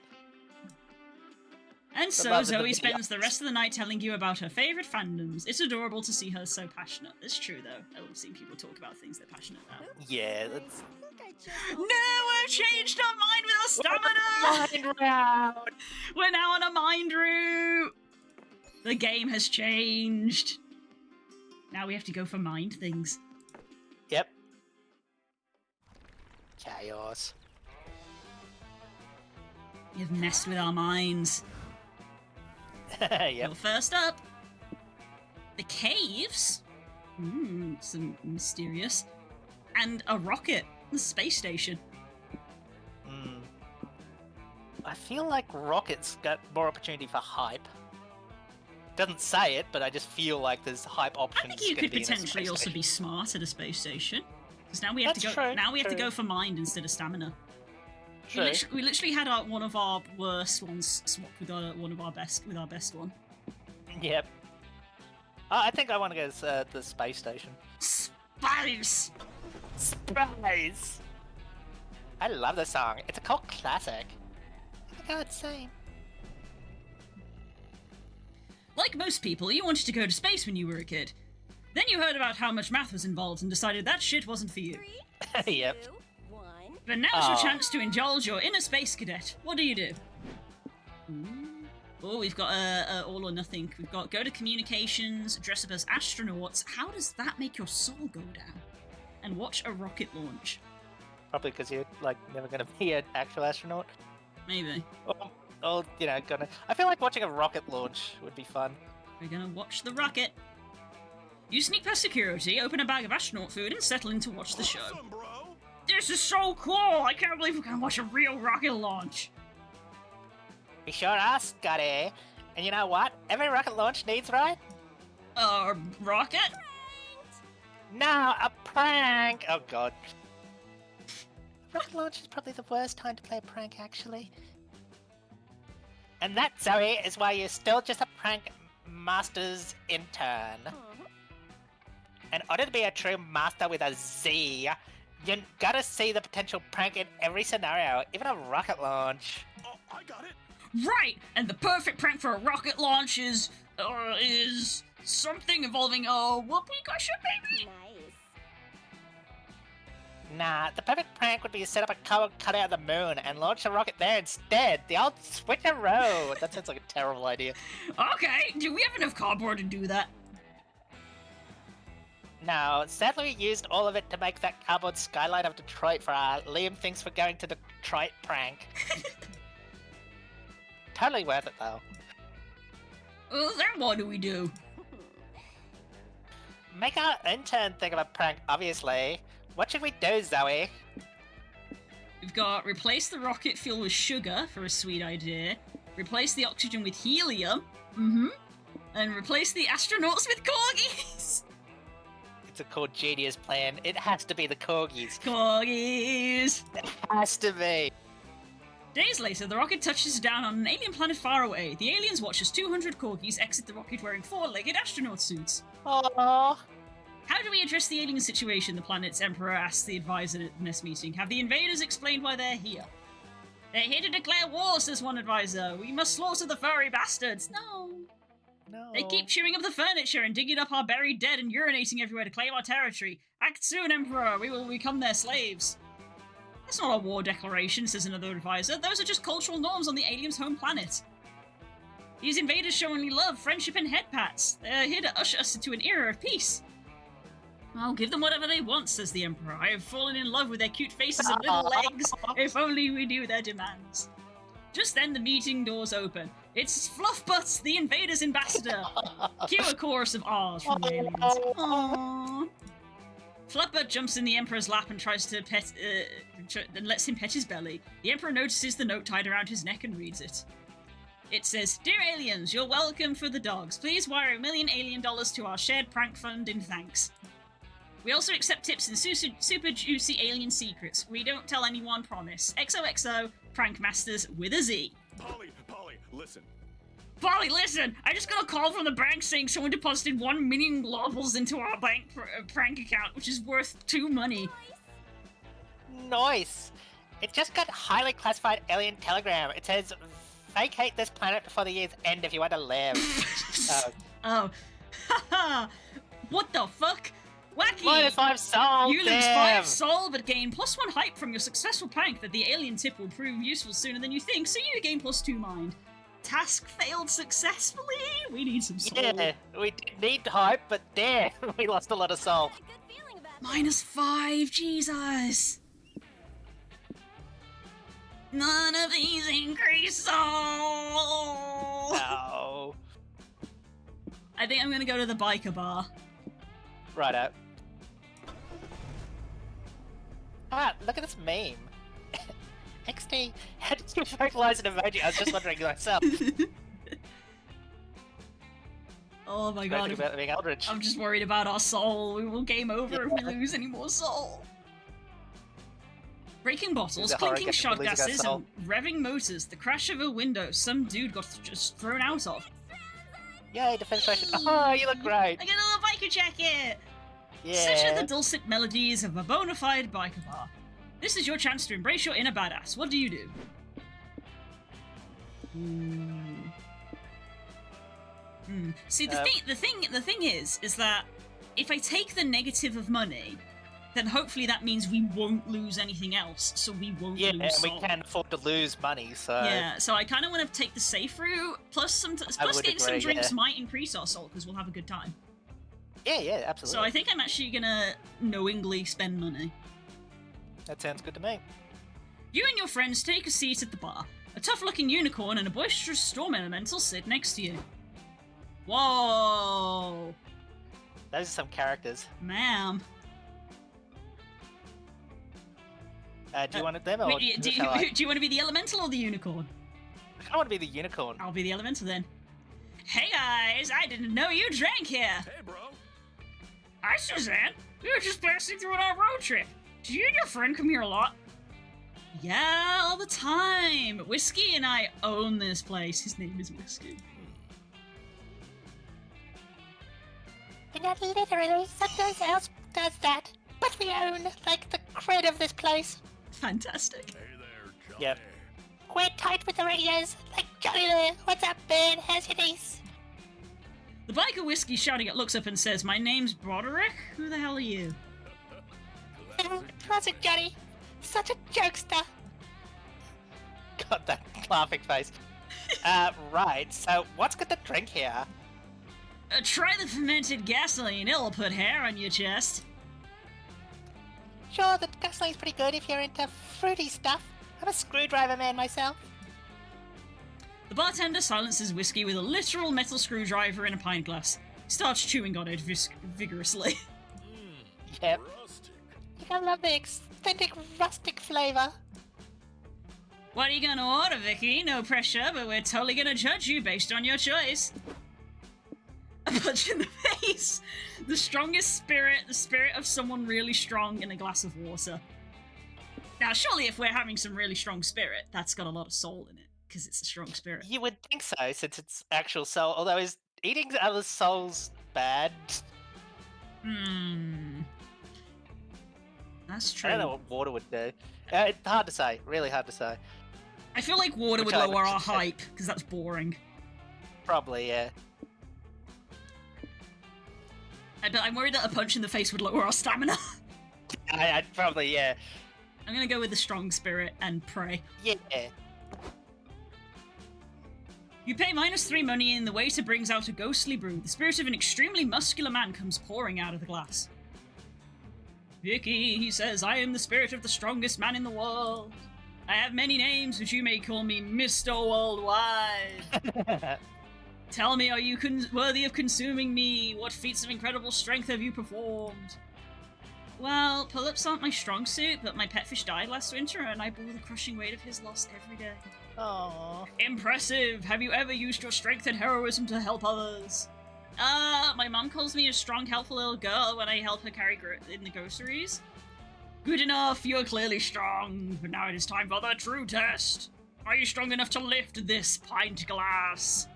And The so love of the Zoe video. spends the rest of the night telling you about her favourite fandoms. It's adorable to see her so passionate. It's true, though. I love seeing people talk about things they're passionate about. Yeah, that's... No, I've changed our mind with our stamina! Mind round! We're now on a mind route! The game has changed. Now we have to go for mind things. Yep. Chaos. You've messed with our minds. Yep. Well, first up, the caves. Some mysterious. And a rocket, the space station. I feel like Rocket's got more opportunity for hype. Doesn't say it, but I just feel like there's hype options. I think you could potentially also be smart at a space station. Because now we have That's to go. true, Now we have to true. go for mind instead of stamina. True. We literally had one of our worst ones swapped with one of our best one. Yep. I think I want to go to the space station. Space! Space! I love the song. It's a cult classic. Oh my god, same. Like most people, you wanted to go to space when you were a kid. Then you heard about how much math was involved and decided that shit wasn't for you. Yep. But now's your chance to indulge your inner space cadet. What do? Oh, we've got all or nothing. We've got go to communications, dress up as astronauts. How does that make your soul go down? And watch a rocket launch. Probably because you're like never gonna be an actual astronaut. Maybe. Or gonna. I feel like watching a rocket launch would be fun. We're gonna watch the rocket. You sneak past security, open a bag of astronaut food, and settle in to watch the show. This is so cool! I can't believe we're gonna watch a real rocket launch. We sure are, Scotty. And you know what? Every rocket launch needs, right? Rocket? No, a prank! Oh god. Rocket launch is probably the worst time to play a prank, actually. And that, Zoe, is why you're still just a prank master's intern. In order to be a true master with a Z, you gotta see the potential prank in every scenario, even a rocket launch. Oh, I got it. Right! And the perfect prank for a rocket launch is something involving a whoopee cushion, maybe? Nah, the perfect prank would be to set up a cardboard cutout of the moon and launch a rocket there instead. The old switcheroo. That sounds like a terrible idea. Okay, do we have enough cardboard to do that? No, sadly we used all of it to make that cardboard skyline of Detroit for our Liam thinks we're going to Detroit prank. Totally worth it though. Well, then what do we do? Make our intern think of a prank, obviously. What should we do, Zoe? We've got replace the rocket fuel with sugar for a sweet idea. Replace the oxygen with helium. And replace the astronauts with corgis. It's a cool genius plan. It has to be the corgis. Corgis. It has to be. Days later, the rocket touches down on an alien planet far away. The aliens watch as 200 corgis exit the rocket wearing four-legged astronaut suits. Aww. How do we address the alien situation? The planet's emperor asks the advisor at the next meeting. Have the invaders explained why they're here? They're here to declare war, says one advisor. We must slaughter the furry bastards. No. They keep chewing up the furniture and digging up our buried dead and urinating everywhere to claim our territory. Act soon, Emperor. We will become their slaves. That's not a war declaration, says another advisor. Those are just cultural norms on the aliens' home planet. These invaders show only love, friendship, and head pats. They're here to usher us into an era of peace. I'll give them whatever they want, says the Emperor. I have fallen in love with their cute faces and little legs. If only we knew their demands. Just then, the meeting doors open. It's Fluffbutts, the invaders' ambassador. Cue a chorus of ahs from the aliens. Aww. Fluffbutt jumps in the Emperor's lap and tries to pet, and lets him pet his belly. The Emperor notices the note tied around his neck and reads it. It says, Dear aliens, you're welcome for the dogs. Please wire $1 million alien to our shared prank fund in thanks. We also accept tips in super juicy alien secrets. We don't tell anyone, promise. XOXO, Prank Masters with a Z. Polly, listen. Polly, listen! I just got a call from the bank saying someone deposited 1 million globals into our bank prank account, which is worth 2 money. Nice! It just got highly classified alien telegram. It says, vacate this planet before the year's end if you want to live. Oh. Haha! What the fuck? Wacky! -5 soul! You lose damn. 5 soul, but gain +1 hype from your successful prank that the alien tip will prove useful sooner than you think, so you gain +2 mind. Task failed successfully? We need some soul. Yeah, we did need hype, but damn, we lost a lot of soul. -5, Jesus! None of these increase soul! No. I think I'm gonna go to the biker bar. Right up. Ah, look at this meme. XD, how did you vocalize an emoji? I was just wondering myself. Oh my god, about being Eldritch. I'm just worried about our soul. We will game over if we lose any more soul. Breaking bottles, It's a horror clinking game, shot losing our gases, soul. and revving motors. The crash of a window some dude got just thrown out of. Yay, defense station. Oh, you look great. I got a little biker jacket! Yeah. Such are the dulcet melodies of a bona fide biker bar. This is your chance to embrace your inner badass. What do you do? See, the thing is that if I take the negative of money, then hopefully that means we won't lose anything else, so we won't lose and we soul. can't afford to lose money, so... Yeah, so I kind of want to take the safe route, plus getting some agree, drinks yeah. might increase our soul, because we'll have a good time. Yeah, absolutely. So I think I'm actually gonna knowingly spend money. That sounds good to me. You and your friends take a seat at the bar. A tough-looking unicorn and a boisterous storm elemental sit next to you. Whoa! Those are some characters. Ma'am. Do you want them or Wait, do you want to be the elemental or the unicorn? I want to be the unicorn. I'll be the elemental then. Hey guys, I didn't know you drank here. Hey, bro. Hi, Suzanne. We were just passing through on our road trip. Do you and your friend come here a lot? Yeah, all the time. Whiskey and I own this place. His name is Whiskey. Not literally, someone else does that. But we own, like, the cred of this place. Fantastic. Hey there, Johnny. Yep. We're tight with the radios. Like, Johnny there. What's up, man? How's your niece? The biker Whiskey shouting it looks up and says, My name's Broderick? Who the hell are you? Classic Johnny. Such a jokester. Got that laughing face. Right, so what's good to drink here? Try the fermented gasoline. It'll put hair on your chest. Sure, the gasoline's pretty good if you're into fruity stuff. I'm a screwdriver man myself. The bartender silences whiskey with a literal metal screwdriver in a pint glass. He starts chewing on it vigorously. Yep. You gotta love the authentic rustic flavor. What are you gonna order, Vicky? No pressure, but we're totally gonna judge you based on your choice. A punch in the face! The strongest spirit, the spirit of someone really strong in a glass of water. Now, surely if we're having some really strong spirit, that's got a lot of soul in it, because it's a strong spirit. You would think so, since it's actual soul, although is eating other souls bad? That's true. I don't know what water would do. It's hard to say, really hard to say. I feel like water would lower our hype, because that's boring. Probably, yeah. But I'm worried that a punch in the face would lower our stamina. I'd probably, yeah. I'm gonna go with the strong spirit and pray. Yeah. You pay -3 money and the waiter brings out a ghostly brew. The spirit of an extremely muscular man comes pouring out of the glass. Vicky, he says, I am the spirit of the strongest man in the world. I have many names, but you may call me Mr. Worldwide. Tell me, are you worthy of consuming me? What feats of incredible strength have you performed? Well, pull-ups aren't my strong suit, but my pet fish died last winter and I bore the crushing weight of his loss every day. Aww. Impressive! Have you ever used your strength and heroism to help others? My mom calls me a strong, helpful little girl when I help her carry in the groceries. Good enough, you're clearly strong, but now it is time for the true test. Are you strong enough to lift this pint glass?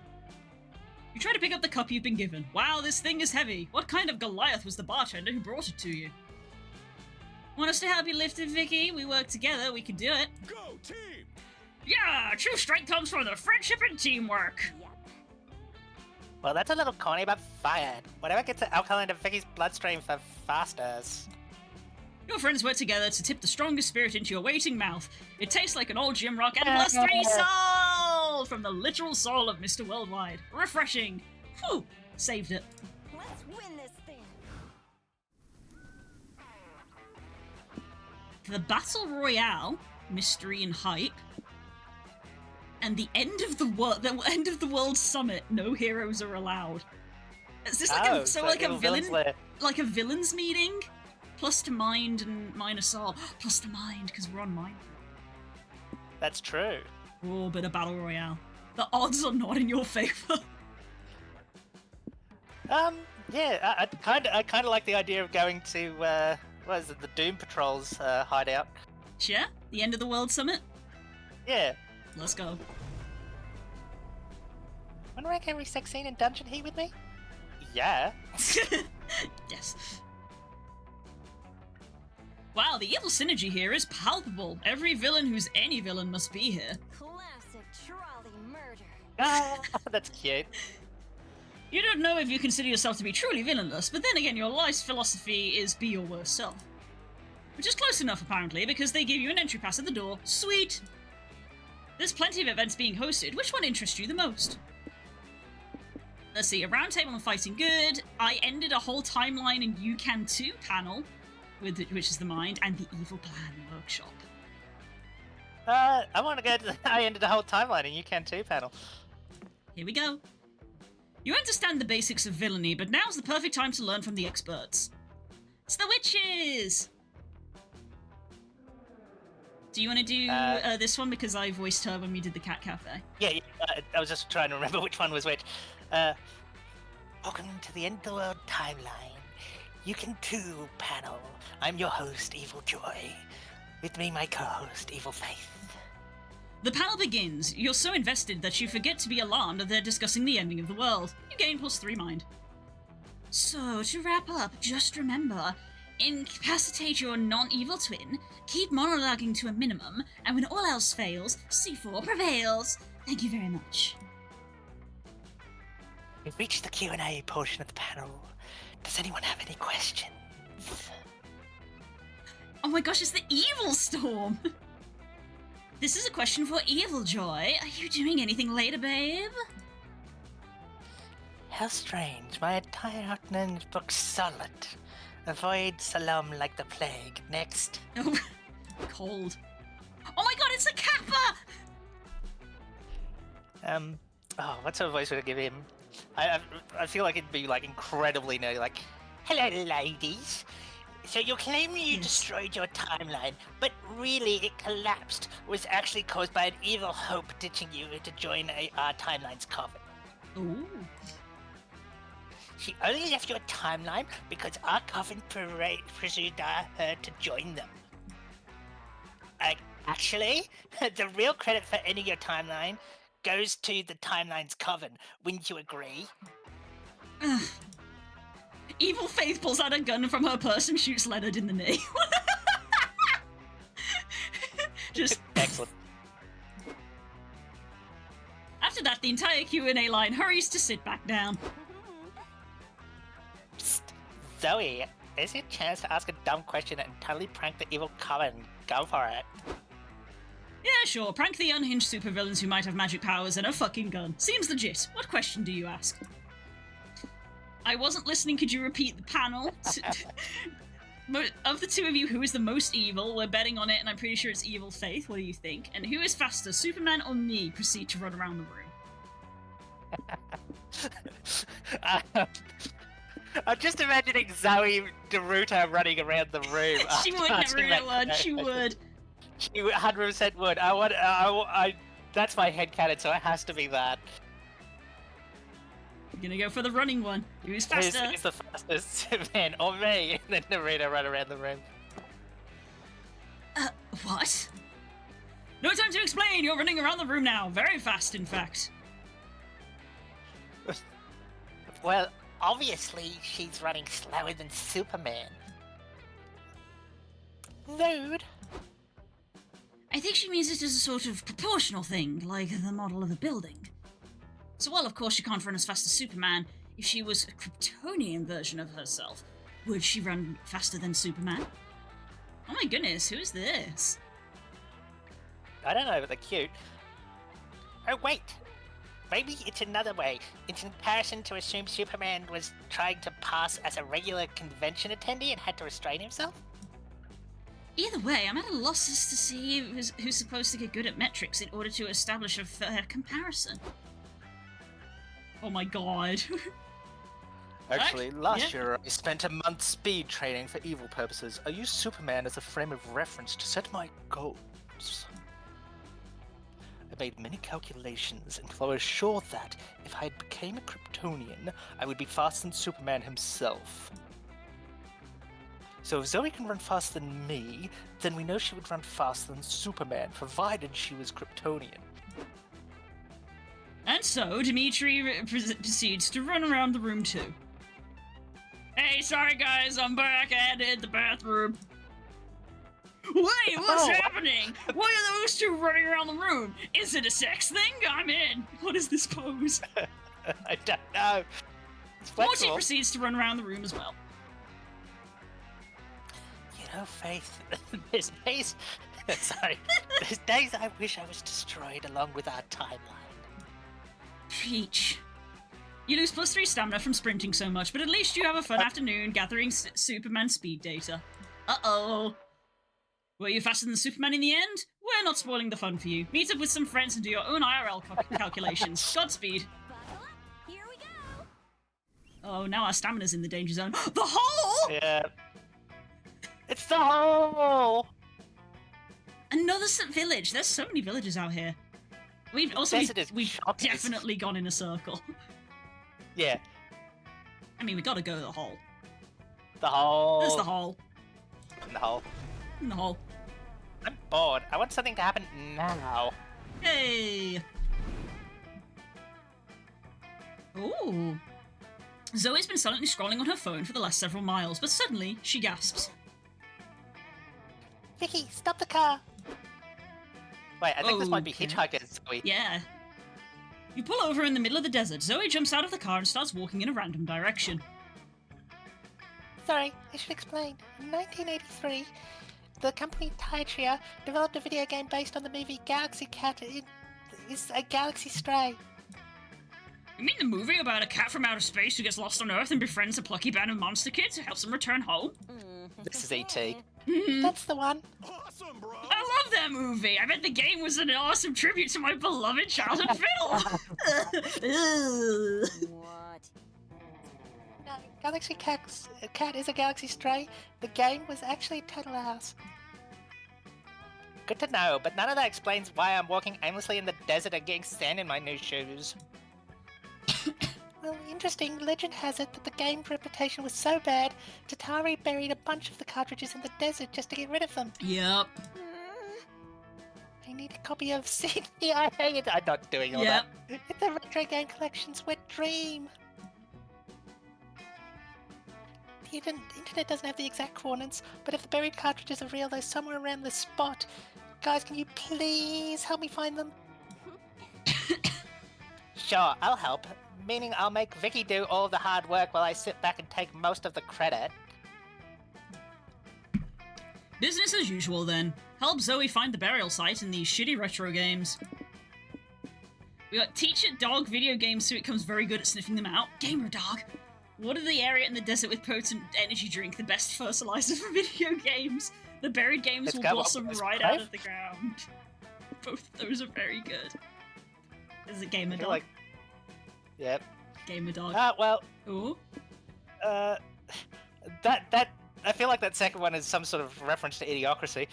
You try to pick up the cup you've been given. Wow, this thing is heavy. What kind of Goliath was the bartender who brought it to you? Want us to help you lift it, Vicky? We work together, we can do it. Go, team! Yeah, true strength comes from the friendship and teamwork. Well, that's a little corny, but fired. Whatever gets the alcohol into Vicky's bloodstream for fasters. Your friends work together to tip the strongest spirit into your waiting mouth. It tastes like an old gym rock and +3 soul from the literal soul of Mr. Worldwide. Refreshing. Whew, saved it. Let's win this thing. The Battle Royale, Mystery and Hype, and the end of the world summit. No heroes are allowed. Is this like a villains meeting? Plus to mind and minus soul. Plus to mind because we're on mind. That's true. Oh, but a battle royale. The odds are not in your favor. Yeah, I kind of like the idea of going to what is it, the Doom Patrol's hideout. Yeah, the end of the world summit. Yeah. Let's go. Wanna rank every sex scene in Dungeon Heat with me? Yeah. Yes. Wow, the evil synergy here is palpable. Every villain who's any villain must be here. Classic trolley murder. Ah, that's cute. You don't know if you consider yourself to be truly villainless, but then again, your life's philosophy is be your worst self. Which is close enough, apparently, because they give you an entry pass at the door. Sweet! There's plenty of events being hosted. Which one interests you the most? Let's see, a roundtable and fighting good. I ended a whole timeline and You Can Too panel, which is the mind, and the evil plan workshop. I want to go to I ended the whole timeline and You Can Too panel. Here we go. You understand the basics of villainy, but now's the perfect time to learn from the experts. It's the witches! Do you want to do this one? Because I voiced her when we did the Cat Cafe. Yeah, I was just trying to remember which one was which. Welcome to the End of the World timeline. You Can Too panel. I'm your host, Evil Joy. With me, my co-host, Evil Faith. The panel begins. You're so invested that you forget to be alarmed that they're discussing the ending of the world. You gain +3 mind. So, to wrap up, just remember, incapacitate your non-evil twin, keep monologuing to a minimum, and when all else fails, C4 prevails. Thank you very much. We've reached the Q&A portion of the panel. Does anyone have any questions? Oh my gosh, it's the Evil Storm! This is a question for Evil Joy. Are you doing anything later, babe? How strange. My entire afternoon is booked solid. Avoid Salam like the plague. Next. Oh, cold. Oh my god, it's a Kappa! What sort of voice would I give him? I feel like it'd be like incredibly nerdy, like, hello ladies. So you're claiming you destroyed your timeline, but really it collapsed, was actually caused by an evil hope ditching you to join our timeline's coven. Ooh. She only left your timeline because our coven pursued her to join them. Actually, the real credit for ending your timeline goes to the timeline's coven. Wouldn't you agree? Evil Faith pulls out a gun from her purse and shoots Leonard in the knee. Just excellent. After that, the entire Q&A line hurries to sit back down. Psst. Zoe, is your chance to ask a dumb question and totally prank the evil coven. Go for it. Yeah, sure. Prank the unhinged supervillains who might have magic powers and a fucking gun. Seems legit. What question do you ask? I wasn't listening. Could you repeat the panel? Of the two of you, who is the most evil? We're betting on it, and I'm pretty sure it's Evil Faith. What do you think? And who is faster, Superman or me? Proceed to run around the room. I'm just imagining Zoe Deruta running around the room. She would never get one. She would. She 100% would. That's my headcanon, so it has to be that. I'm gonna go for the running one. Who's faster? Who's the fastest, man or me? And then Narita run around the room. What? No time to explain. You're running around the room now. Very fast, in fact. Well, obviously she's running slower than Superman. Rude. I think she means it as a sort of proportional thing, like the model of a building. So while of course she can't run as fast as Superman, if she was a Kryptonian version of herself, would she run faster than Superman? Oh my goodness, who is this? I don't know, but they're cute. Oh wait! Maybe it's another way. It's in comparison to assume Superman was trying to pass as a regular convention attendee and had to restrain himself? Either way, I'm at a loss as to see who's supposed to get good at metrics in order to establish a fair comparison. Oh my god. Actually, last year I spent a month speed training for evil purposes. I used Superman as a frame of reference to set my goals. I made many calculations and was sure that if I became a Kryptonian, I would be faster than Superman himself. So if Zoe can run faster than me, then we know she would run faster than Superman, provided she was Kryptonian. And so, Dimitri proceeds to run around the room too. Hey, sorry guys, I'm back. I had to hit the bathroom. Wait, what's happening? Why are those two running around the room? Is it a sex thing? I'm in. What is this pose? I don't know. Morty proceeds to run around the room as well. You know, Faith, there's days I wish I was destroyed along with our timeline. Preach. You lose +3 stamina from sprinting so much, but at least you have a fun afternoon gathering Superman speed data. Uh-oh. Were you faster than Superman in the end? We're not spoiling the fun for you. Meet up with some friends and do your own IRL calculations. Godspeed. Here we go. Oh, now our stamina's in the danger zone. The hole! Yeah. It's the hole! Another village. There's so many villages out here. We've definitely gone in a circle. Yeah. I mean, we gotta go to the hole. The hole. There's the hole. In the hole. In the hole. I'm bored. I want something to happen now. Hey! Ooh. Zoe's been silently scrolling on her phone for the last several miles, but suddenly she gasps. Vicky, stop the car! Wait, I think this might be Okay. Hitchhiker's Zoe. Yeah. You pull over in the middle of the desert. Zoe jumps out of the car and starts walking in a random direction. Sorry, I should explain. In 1983, the company Tytria developed a video game based on the movie Galaxy Cat. It is a Galaxy Stray. You mean the movie about a cat from outer space who gets lost on Earth and befriends a plucky band of monster kids who helps them return home? This is E.T. Mhm. That's the one. Awesome, bro. I love that movie. I bet the game was an awesome tribute to my beloved childhood fiddle. What? No, Galaxy Cat is a Galaxy Stray. The game was actually total ass. Good to know, but none of that explains why I'm walking aimlessly in the desert and getting sand in my new shoes. Well, interesting. Legend has it that the game's reputation was so bad, Tatari buried a bunch of the cartridges in the desert just to get rid of them. Yep. I need a copy of CD. I hate it. I'm not doing all that. It's the retro game collection's wet dream. The internet doesn't have the exact coordinates, but if the buried cartridges are real, they're somewhere around this spot. Guys, can you please help me find them? Sure, I'll help. Meaning I'll make Vicky do all the hard work while I sit back and take most of the credit. Business as usual then. Help Zoe find the burial site in these shitty retro games. We got teach it dog video games so it becomes very good at sniffing them out. Gamer dog. Water the area in the desert with potent energy drink, the best fertilizer for video games. The buried games will blossom right out of the ground. Both of those are very good. Is it Gamer Dog? Yep. Gamer Dog. Well. Ooh. That I feel like that second one is some sort of reference to Idiocracy.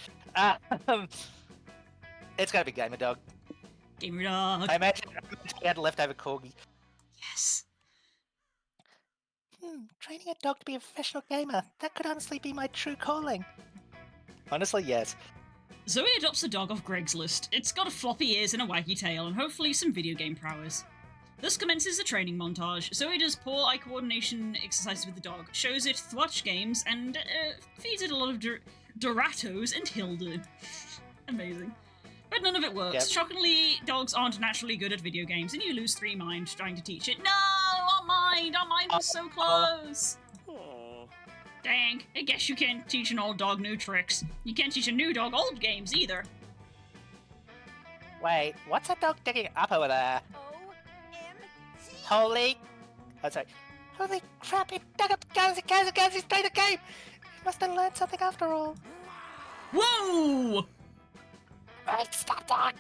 It's gotta be Gamer Dog. Gamer Dog. I imagine he had a leftover corgi. Yes. Training a dog to be a professional gamer. That could honestly be my true calling. Honestly, yes. Zoe adopts a dog off Greg's list. It's got a floppy ears and a waggy tail, and hopefully some video game prowess. Thus commences the training montage. Zoe does paw eye coordination exercises with the dog, shows it Thwatch games, and feeds it a lot of Doratos and Hilda. Amazing. But none of it works. Yep. Shockingly, dogs aren't naturally good at video games, and you lose 3 mind trying to teach it. No! Our mind was so close! Dang, I guess you can't teach an old dog new tricks. You can't teach a new dog old games either. Wait, what's that dog digging up over there? Holy... Oh, sorry. Holy crap, it dug up Galaxy Stray the game! He must have learned something after all. Whoa! Stop dog!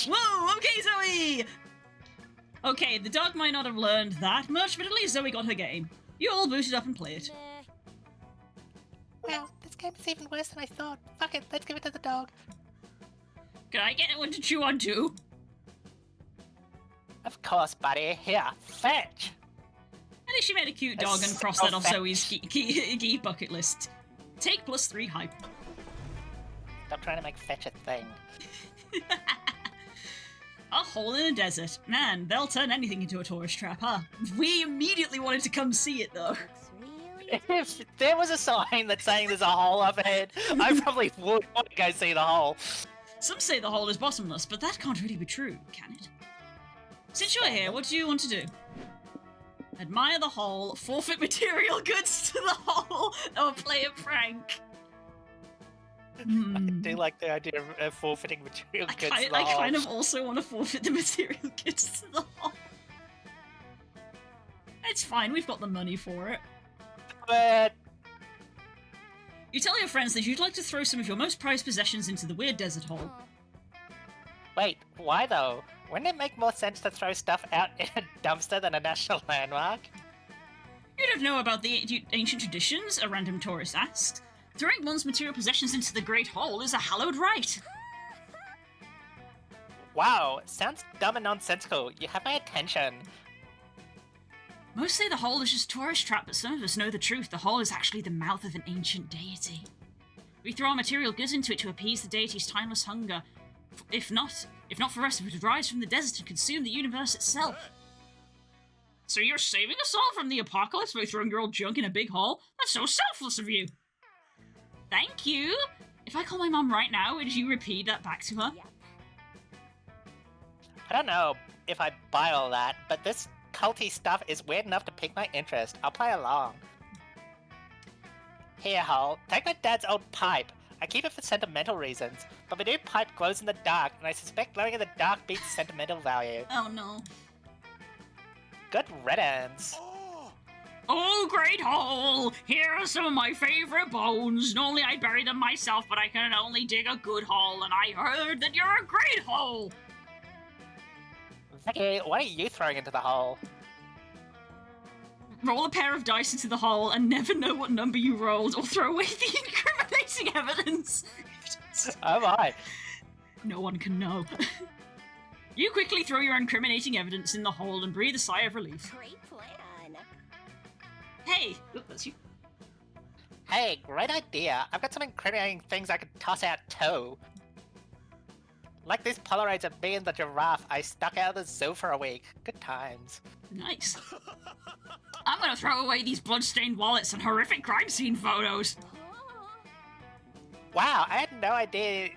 Whoa, okay, Zoe! Okay, the dog might not have learned that much, but at least Zoe got her game. You all boot it up and play it. Well, this game is even worse than I thought. Fuck it, let's give it to the dog. Can I get one to chew on too? Of course, buddy. Here, fetch! At least she made a cute dog and crossed that off Zoe's key bucket list. Take +3 hype. Stop trying to make fetch a thing. A hole in a desert. Man, they'll turn anything into a tourist trap, huh? We immediately wanted to come see it, though. If there was a sign that's saying there's a hole up ahead, I probably would want to go see the hole. Some say the hole is bottomless, but that can't really be true, can it? Since you're here, what do you want to do? Admire the hole, forfeit material goods to the hole, or play a prank? I do like the idea of forfeiting material goods to the I hole. kind of also want to forfeit the material goods to the hole. It's fine, we've got the money for it. But... You tell your friends that you'd like to throw some of your most prized possessions into the weird desert hole. Wait, why though? Wouldn't it make more sense to throw stuff out in a dumpster than a national landmark? You don't know about the ancient traditions? A random tourist asks. Throwing one's material possessions into the Great Hole is a hallowed rite. Wow, sounds dumb and nonsensical. You have my attention. Most say the hole is just a tourist trap, but some of us know the truth. The hole is actually the mouth of an ancient deity. We throw our material goods into it to appease the deity's timeless hunger. If not for us, it would rise from the desert and consume the universe itself. So you're saving us all from the apocalypse by throwing your old junk in a big hole? That's so selfless of you! Thank you! If I call my mom right now, would you repeat that back to her? I don't know if I buy all that, but this culty stuff is weird enough to pique my interest. I'll play along. Here, Hole, take my dad's old pipe. I keep it for sentimental reasons, but my new pipe glows in the dark, and I suspect glowing in the dark beats sentimental value. Oh no. Good riddance. Oh, great hole! Here are some of my favorite bones. Normally I bury them myself, but I can only dig a good hole, and I heard that you're a great hole! Vicky, what are you throwing into the hole? Roll a pair of dice into the hole and never know what number you rolled, or throw away the incriminating evidence. Oh my. No one can know. You quickly throw your incriminating evidence in the hole and breathe a sigh of relief. Great plan. Hey! Look, that's you. Hey, great idea. I've got some incriminating things I could toss out too. Like these Polaroids of me and the giraffe I stuck out of the zoo for a week. Good times. Nice. I'm gonna throw away these bloodstained wallets and horrific crime scene photos. Wow, I had no idea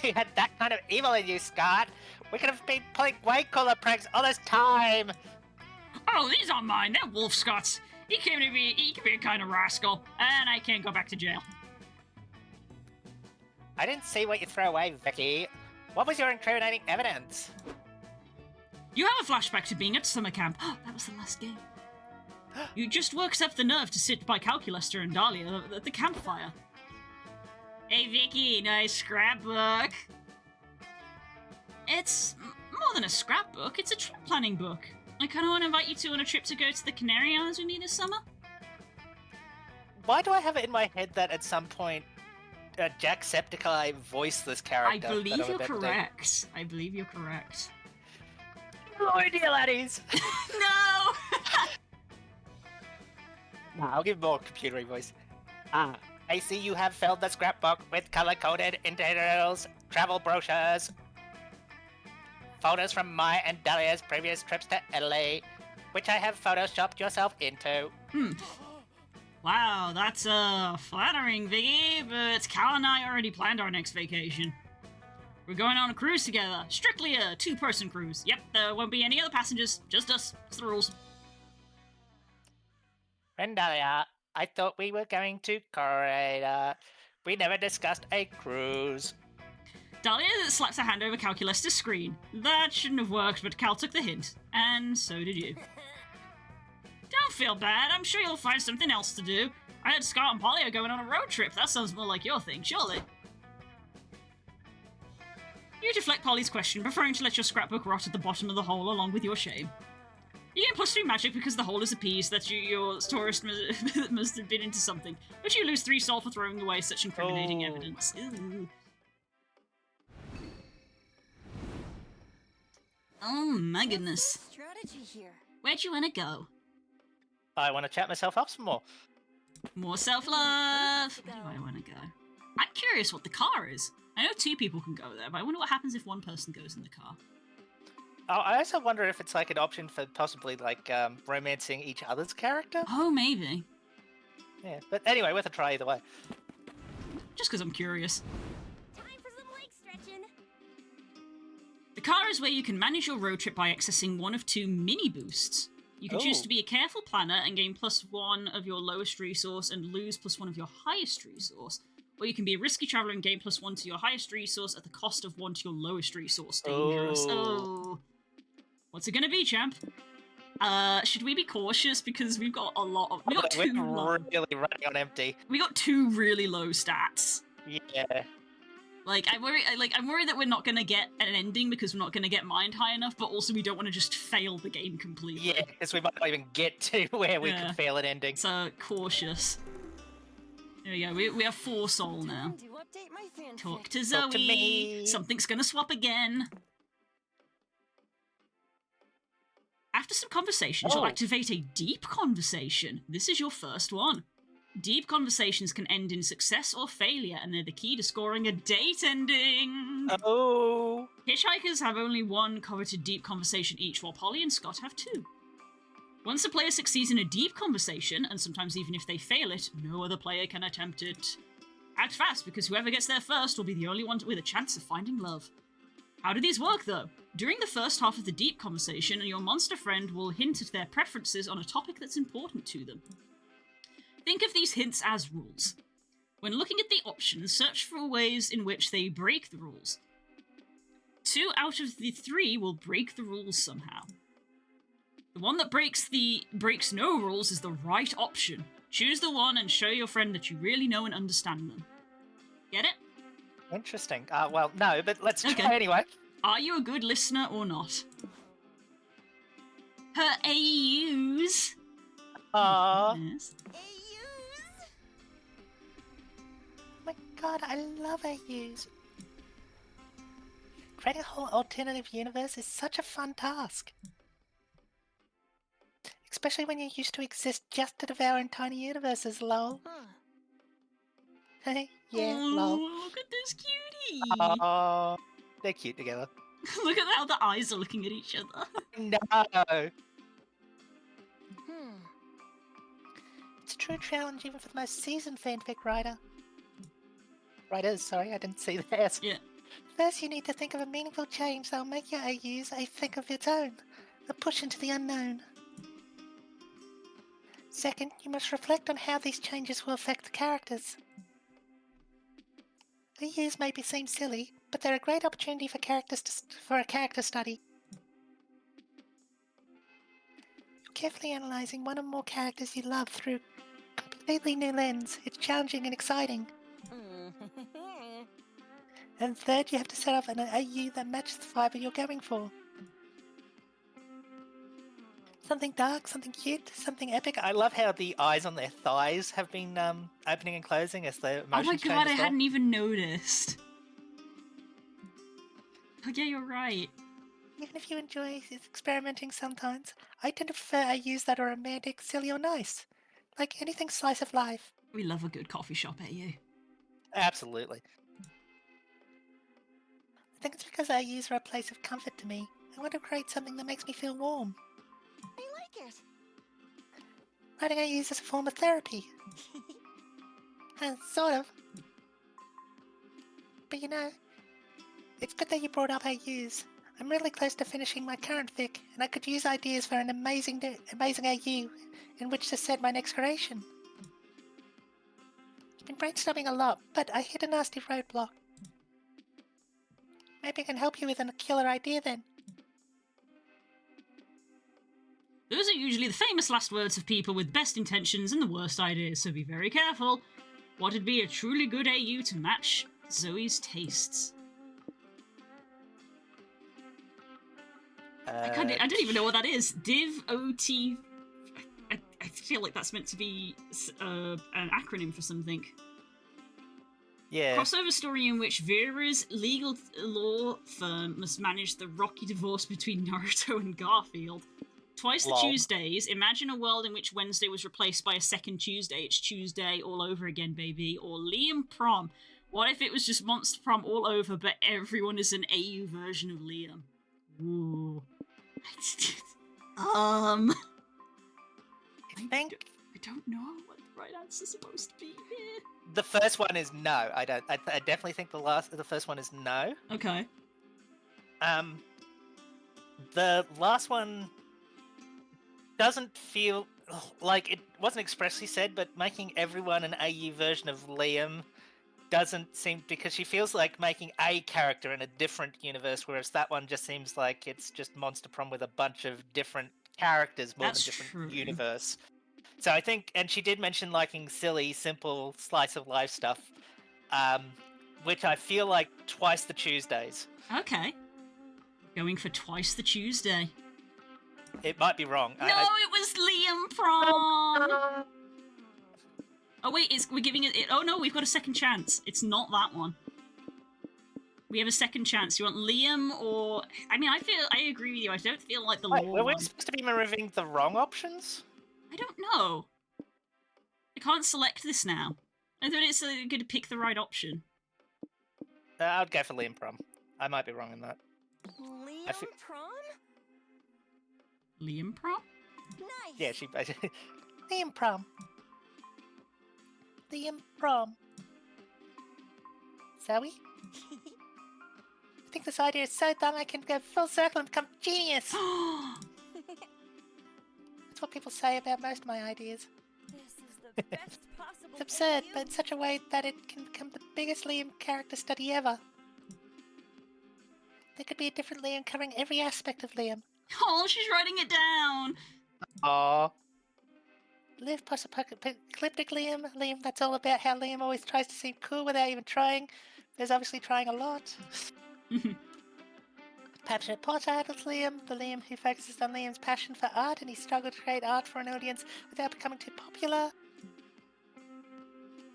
you had that kind of evil in you, Scott. We could have been pulling way cooler pranks all this time. Oh, these aren't mine. They're Wolf Scott's. He can be a kind of rascal, and I can't go back to jail. I didn't see what you threw away, Vicky. What was your incriminating evidence? You have a flashback to being at summer camp. That was the last game. You just worked up the nerve to sit by Calculester and Dahlia at the campfire. Hey Vicky, nice scrapbook. It's more than a scrapbook, it's a trip planning book. I kind of want to invite you to on a trip to go to the Canary Islands with me this summer. Why do I have it in my head that at some point Jacksepticeye voiced this character? I believe you're correct. I believe you're correct. No idea, laddies! No! Nah, I'll give more computery voice. I see you have filled the scrapbook with color-coded interiors, travel brochures, photos from my and Dahlia's previous trips to Italy, which I have photoshopped yourself into. Wow, that's flattering, Vicky, but Cal and I already planned our next vacation. We're going on a cruise together. Strictly a two-person cruise. Yep, there won't be any other passengers, just us. It's the rules. Friend Dahlia, I thought we were going to Korea. We never discussed a cruise. Dahlia slaps her hand over Calculester's screen. That shouldn't have worked, but Cal took the hint. And so did you. Don't feel bad. I'm sure you'll find something else to do. I heard Scott and Polly are going on a road trip. That sounds more like your thing, surely. You deflect Polly's question, preferring to let your scrapbook rot at the bottom of the hole along with your shame. You gain +3 magic because the hole is appeased that your tourist must have been into something, but you lose 3 soul for throwing away such incriminating evidence. Ew. Oh my goodness. Strategy here. Where'd you want to go? I want to chat myself up some more. More self-love. Where do I want to go? I'm curious what the car is. I know 2 people can go there, but I wonder what happens if 1 person goes in the car. Oh, I also wonder if it's like an option for possibly like romancing each other's character. Oh, maybe. Yeah, but anyway, worth a try either way. Just because I'm curious. Time for some leg stretching. The car is where you can manage your road trip by accessing one of 2 mini boosts. You can choose to be a careful planner and gain +1 of your lowest resource and lose +1 of your highest resource. Or you can be a risky traveler and gain +1 to your highest resource at the cost of 1 to your lowest resource. Dangerous. Oh. What's it gonna be, champ? Should we be cautious because we've got a lot of... We're really running on empty. We got 2 really low stats. Yeah. Like, I'm worried that we're not gonna get an ending because we're not gonna get mined high enough, but also we don't want to just fail the game completely. Yeah, because we might not even get to where we could fail an ending. So, cautious. There we go, we have 4 soul now. Talk to Zoe. Talk to me. Something's gonna swap again. After some conversations, you'll activate a deep conversation. This is your first one. Deep conversations can end in success or failure, and they're the key to scoring a date ending. Oh. Hitchhikers have only 1 coveted deep conversation each, while Polly and Scott have 2. Once a player succeeds in a deep conversation, and sometimes even if they fail it, no other player can attempt it. Act fast, because whoever gets there first will be the only one with a chance of finding love. How do these work, though? During the first half of the deep conversation, your monster friend will hint at their preferences on a topic that's important to them. Think of these hints as rules. When looking at the options, search for ways in which they break the rules. 2 out of the 3 will break the rules somehow. The one that breaks no rules is the right option. Choose the one and show your friend that you really know and understand them. Get it? Interesting. Well, no, but let's try Okay. anyway. Are you a good listener or not? Her AUs. Yes. Oh my god, I love AUs. Creating a whole alternative universe is such a fun task. Especially when you used to exist just to devour in tiny universes, lol. Hey, yeah, lol. Look at this cutie. Oh, they're cute together. Look at how the eyes are looking at each other. No. It's a true challenge even for the most seasoned fanfic writer. Writers, sorry, I didn't see that. Yeah. First, you need to think of a meaningful change that will make your AUs a think of its own, a push into the unknown. Second, you must reflect on how these changes will affect the characters. AUs may seem silly, but they're a great opportunity for a character study. You're carefully analysing one or more characters you love through a completely new lens. It's challenging and exciting. And third, you have to set up an AU that matches the fibre you're going for. Something dark, something cute, something epic. I love how the eyes on their thighs have been opening and closing as the emotions Oh my change god, I as well. hadn't even noticed. Oh yeah, you're right. Even if you enjoy experimenting sometimes, I tend to prefer AUs that are romantic, silly, or nice. Like anything slice of life. We love a good coffee shop AU. Absolutely. I think it's because AUs are a place of comfort to me. I want to create something that makes me feel warm. I like it. Writing AUs is a form of therapy. Sort of. But you know, it's good that you brought up AUs. I'm really close to finishing my current fic, and I could use ideas for an amazing AU in which to set my next creation. I've been brainstorming a lot, but I hit a nasty roadblock. Maybe I can help you with a killer idea then. Those are usually the famous last words of people with best intentions and the worst ideas, so be very careful. What'd be a truly good AU to match Zoe's tastes? I don't even know what that is. Div OT. I feel like that's meant to be an acronym for something. Yeah. Crossover story in which Vera's legal law firm must manage the rocky divorce between Naruto and Garfield. Twice the Tuesdays. Imagine a world in which Wednesday was replaced by a second Tuesday. It's Tuesday all over again, baby. Or Liam Prom. What if it was just Monster Prom all over, but everyone is an AU version of Liam? Ooh. I don't know what the right answer's supposed to be here. The first one is no. I definitely think the first one is no. Okay. The last one doesn't feel like it wasn't expressly said, but making everyone an AU version of Liam doesn't seem, because she feels like making a character in a different universe, whereas that one just seems like it's just Monster Prom with a bunch of different characters more than different universe. So I think, and she did mention liking silly, simple, slice of life stuff, which I feel like twice the Tuesdays. Okay. Going for twice the Tuesday. It might be wrong. No, it was Liam Prom. Oh wait, we're giving it. Oh no, we've got a second chance. It's not that one. We have a second chance. You want Liam or? I mean, I agree with you. I don't feel like the law. Were we supposed to be removing the wrong options? I don't know. I can't select this now. I thought it's good to pick the right option. I'd go for Liam Prom. I might be wrong in that. Liam Prom? Liam Prom? Nice. Yeah, she basically. Liam Prom. Liam Prom. Zoe? I think this idea is so dumb I can go full circle and become genius. That's what people say about most of my ideas. This is the best possible. It's absurd, but in such a way that it can become the biggest Liam character study ever. There could be a different Liam covering every aspect of Liam. Oh, she's writing it down. Aww. Live post-apocalyptic Liam. Liam, that's all about how Liam always tries to seem cool without even trying. There's obviously trying a lot. Passionate pot artist Liam. The Liam who focuses on Liam's passion for art and he struggled to create art for an audience without becoming too popular.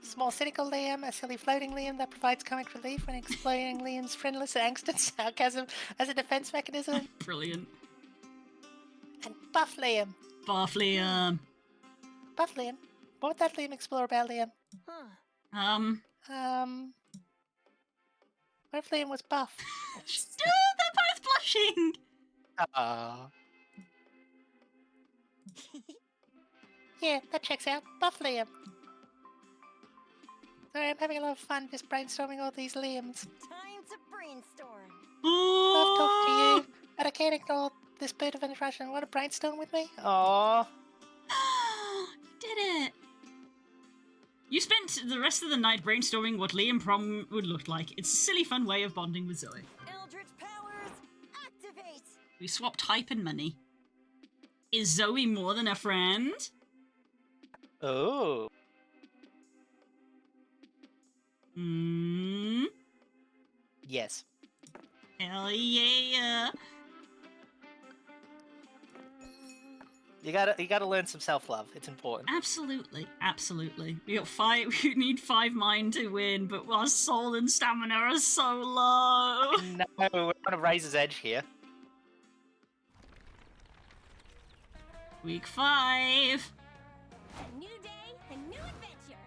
Small cynical Liam, a silly floating Liam that provides comic relief when exploiting Liam's friendless angst and sarcasm as a defense mechanism. Brilliant. And Buff Liam. Buff Liam. Buff Liam. What would that Liam explore about Liam? What if Liam was buff? They're both blushing. Aww. Yeah, that checks out. Buff Liam. Sorry, I'm having a lot of fun just brainstorming all these Liams. Time to brainstorm. Love talking to you, but I can't ignore this bit of interruption. Want to brainstorm with me? Aww. You did it. You spent the rest of the night brainstorming what Liam Prom would look like. It's a silly, fun way of bonding with Zoe. Eldritch powers, activate! We swapped hype and money. Is Zoe more than a friend? Oh. Yes. Hell yeah. You gotta learn some self-love. It's important. Absolutely, absolutely. We need 5 mind to win, but our soul and stamina are so low. No, we're on a razor's edge here. Week 5. A new day, a new adventure.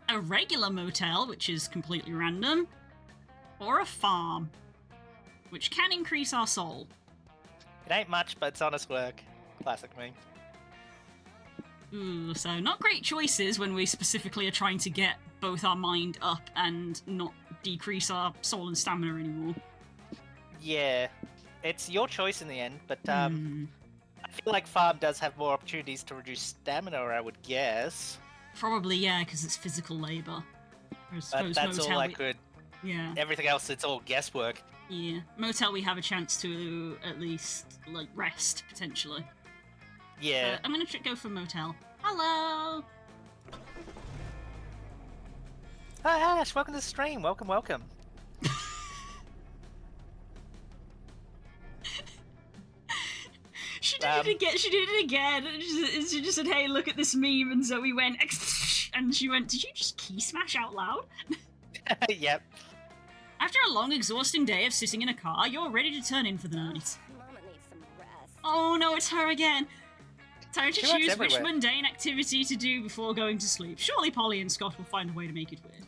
A regular motel, which is completely random, or a farm, which can increase our soul. It ain't much, but it's honest work. Classic me. Ooh, so not great choices when we specifically are trying to get both our mind up and not decrease our soul and stamina anymore. Yeah, it's your choice in the end, but I feel like farm does have more opportunities to reduce stamina, I would guess. Probably, yeah, because it's physical labor. But that's all I could. Yeah. Everything else, it's all guesswork. Yeah. Motel, we have a chance to at least, like, rest, potentially. Yeah. I'm gonna go for motel. Hello! Hi, Ash, welcome to the stream. Welcome, welcome. She did it again. She did it again. She just said, "Hey, look at this meme," and Zoe went, and she went, "Did you just key smash out loud?" Yep. After a long, exhausting day of sitting in a car, you're ready to turn in for the night. Mama needs some rest. Oh no, it's her again. Time to She runs choose which everywhere. mundane activity to do before going to sleep. Surely Polly and Scott will find a way to make it weird.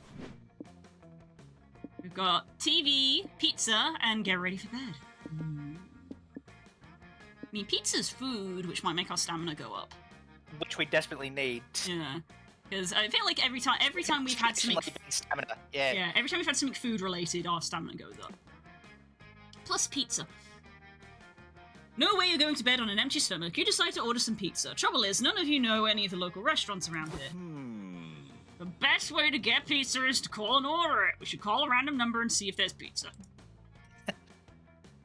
We've got TV, pizza, and get ready for bed. I mean, pizza's food, which might make our stamina go up. Which we desperately need. Yeah. Because I feel like every time we've had something... Stamina, yeah. Yeah, every time we've had something food-related, our stamina goes up. Plus pizza. No way you're going to bed on an empty stomach. You decide to order some pizza. Trouble is, none of you know any of the local restaurants around here. The best way to get pizza is to call and order it. We should call a random number and see if there's pizza.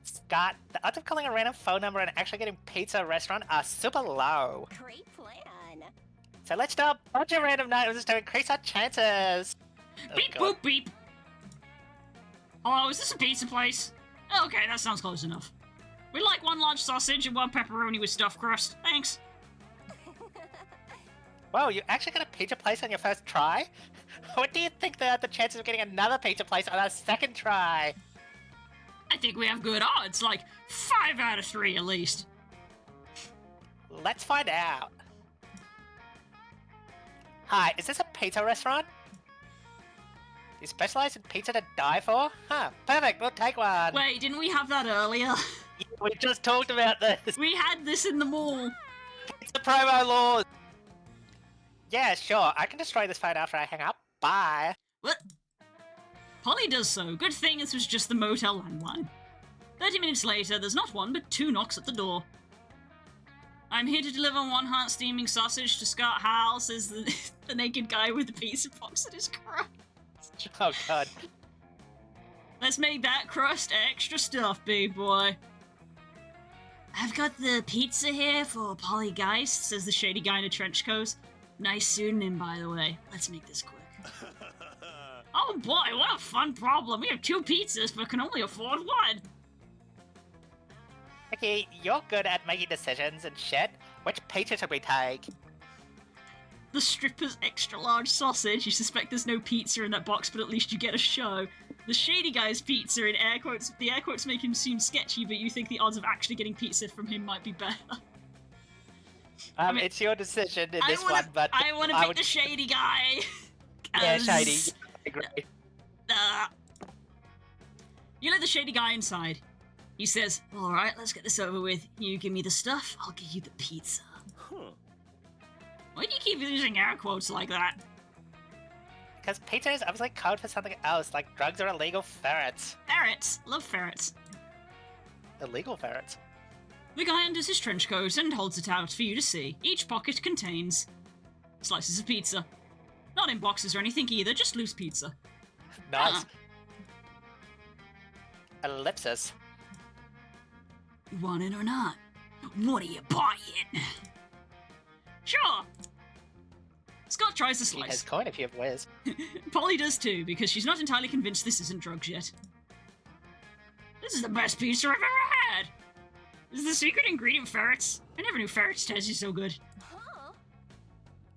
Scott, the odds of calling a random phone number and actually getting pizza at a restaurant are super low. Great plan. So let's do a bunch of random items to increase our chances. Beep boop beep. Hello, is this a pizza place? Okay, that sounds close enough. We'd like 1 large sausage and 1 pepperoni with stuffed crust. Thanks. Whoa, you actually got a pizza place on your first try? What do you think the chances of getting another pizza place on our second try? I think we have good odds, like 5 out of 3 at least. Let's find out. Hi, is this a pizza restaurant? You specialize in pizza to die for? Huh, perfect, we'll take one. Wait, didn't we have that earlier? Yeah, we just talked about this. We had this in the mall. It's the promo laws. Yeah, sure, I can destroy this phone after I hang up. Bye. What? Polly does so. Good thing this was just the motel landline. 30 minutes later, there's not 1 but 2 knocks at the door. I'm here to deliver 1 hot steaming sausage to Scott Howell, says the naked guy with the pizza box at his crotch. Oh god. Let's make that crust extra stuffed, big boy. I've got the pizza here for Polly Geist, says the shady guy in a trench coat. Nice pseudonym, by the way. Let's make this quick. Oh boy, what a fun problem. We have 2 pizzas, but can only afford 1. Okay, you're good at making decisions and shit. Which pizza should we take? The stripper's extra large sausage. You suspect there's no pizza in that box, but at least you get a show. The shady guy's pizza, in air quotes, the air quotes make him seem sketchy, but you think the odds of actually getting pizza from him might be better. I mean, it's your decision in this one, but I want to pick the shady guy. Yeah, shady. I agree. You let the shady guy inside. He says, alright, let's get this over with. You give me the stuff, I'll give you the pizza. Huh. Why do you keep using air quotes like that? Because pizza is obviously code for something else, like drugs are illegal ferrets. Ferrets. Love ferrets. Illegal ferrets. The guy unders his trench coat and holds it out for you to see. Each pocket contains slices of pizza. Not in boxes or anything either, just loose pizza. Nice. Ellipsis. You want it or not? What are you buying? Sure. Scott tries to He has slice. quite a few ways. Polly does too, because she's not entirely convinced this isn't drugs yet. This is the best pizza I've ever had! Is the secret ingredient ferrets? I never knew ferrets tasted so good.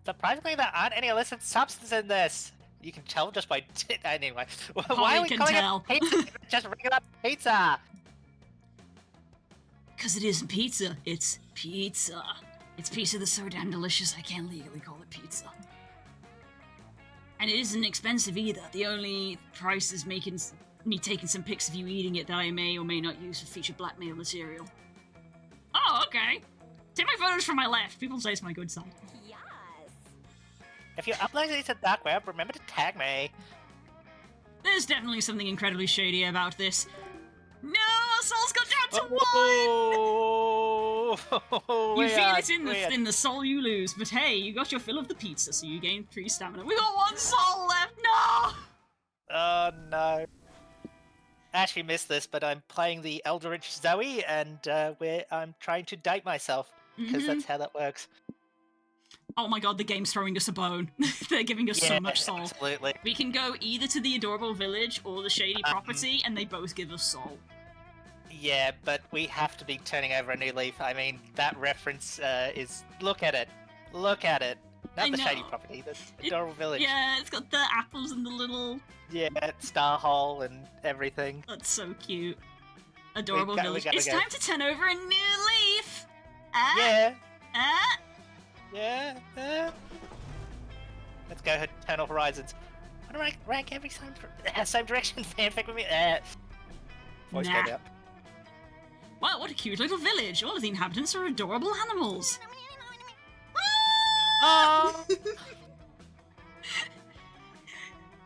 Surprisingly, there aren't any illicit substances in this. You can tell just by... Anyway. Why Polly are we can calling tell. it pizza? Just regular pizza! Because it isn't pizza, it's pizza. It's pizza that's so damn delicious I can't legally call it pizza. And it isn't expensive either. The only price is making me taking some pics of you eating it that I may or may not use for featured blackmail material. Oh, okay. Take my photos from my left. People say it's my good side. Yes. If you upload these to dark web, remember to tag me. There's definitely something incredibly shady about this. No, Soul's got down to 1! You feel it in the soul you lose, but hey, you got your fill of the pizza, so you gain 3 stamina. We got 1 soul left, no! Oh no. I actually missed this, but I'm playing the Eldritch Zoe, and I'm trying to date myself, because that's how that works. Oh my god, the game's throwing us a bone. They're giving us so much soul. Absolutely. We can go either to the adorable village or the shady property, and they both give us soul. Yeah, but we have to be turning over a new leaf. I mean, that reference is... Look at it. Look at it. Not the shady property, the adorable village. Yeah, it's got the apples and the little... Yeah, star hole and everything. That's so cute. Adorable we village. gotta It's go. time to turn over a new leaf! Yeah. Yeah. Let's go Eternal Horizons. I want to rank every same direction fanfic with me. Voice Nah. code up. Wow, what a cute little village. All of the inhabitants are adorable animals. Oh!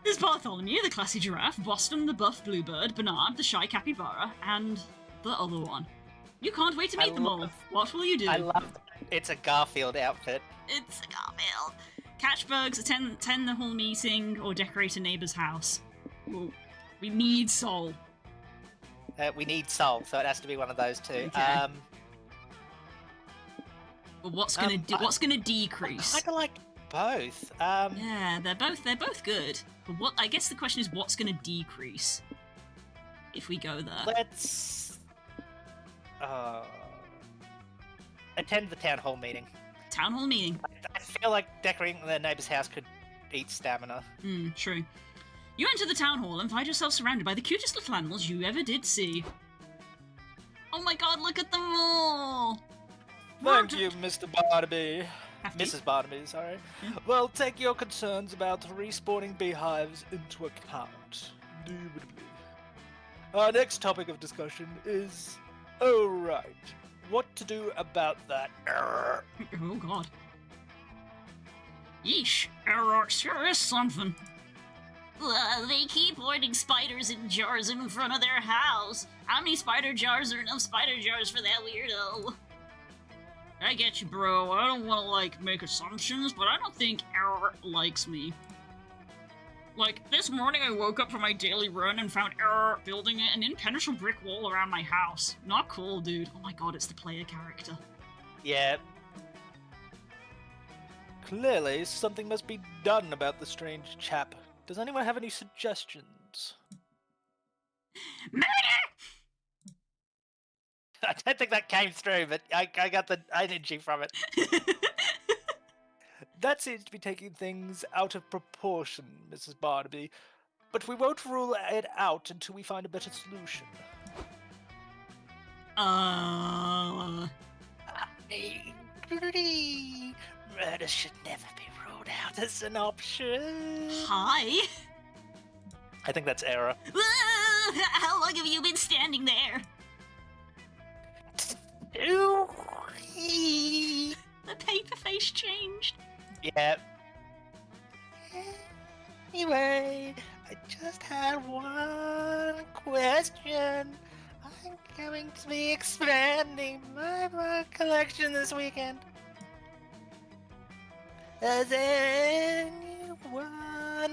There's Bartholomew, the classy giraffe, Boston, the buff bluebird, Bernard, the shy capybara, and the other one. You can't wait to meet them all. What will you do? I love that. It's a Garfield outfit. It's a Garfield. Catch bugs, attend the whole meeting, or decorate a neighbor's house. Ooh, we need soul. We need soul, so it has to be one of those two. Okay. But what's gonna what's gonna I decrease? kind of like both. Yeah, they're both good. But what I guess the question is, what's gonna decrease if we go there? Let's attend the town hall meeting. Town hall meeting. I feel like decorating the neighbor's house could eat stamina. True. You enter the town hall and find yourself surrounded by the cutest little animals you ever did see. Oh my god, look at them all! Thank you, Mr. Barnaby. Have to. Mrs. Barnaby, sorry. Well, take your concerns about respawning beehives into account. Indubitably. Our next topic of discussion is... Oh, right. What to do about that error? Oh god. Yeesh, sure is something. They keep hoarding spiders in jars in front of their house. How many spider jars are enough spider jars for that weirdo? I get you, bro. I don't want to, make assumptions, but I don't think Error likes me. Like, this morning I woke up from my daily run and found error building an impenetrable brick wall around my house. Not cool, dude. Oh my god, it's the player character. Yeah. Clearly, something must be done about the strange chap. Does anyone have any suggestions? Murder! I don't think that came through, but I got the energy from it. That seems to be taking things out of proportion, Mrs. Barnaby. But we won't rule it out until we find a better solution. I agree. Murder should never be ruled out as an option. Hi? I think that's error. How long have you been standing there? The paper face changed. Yeah. Anyway, I just had one question. I'm going to be expanding my book collection this weekend. Does anyone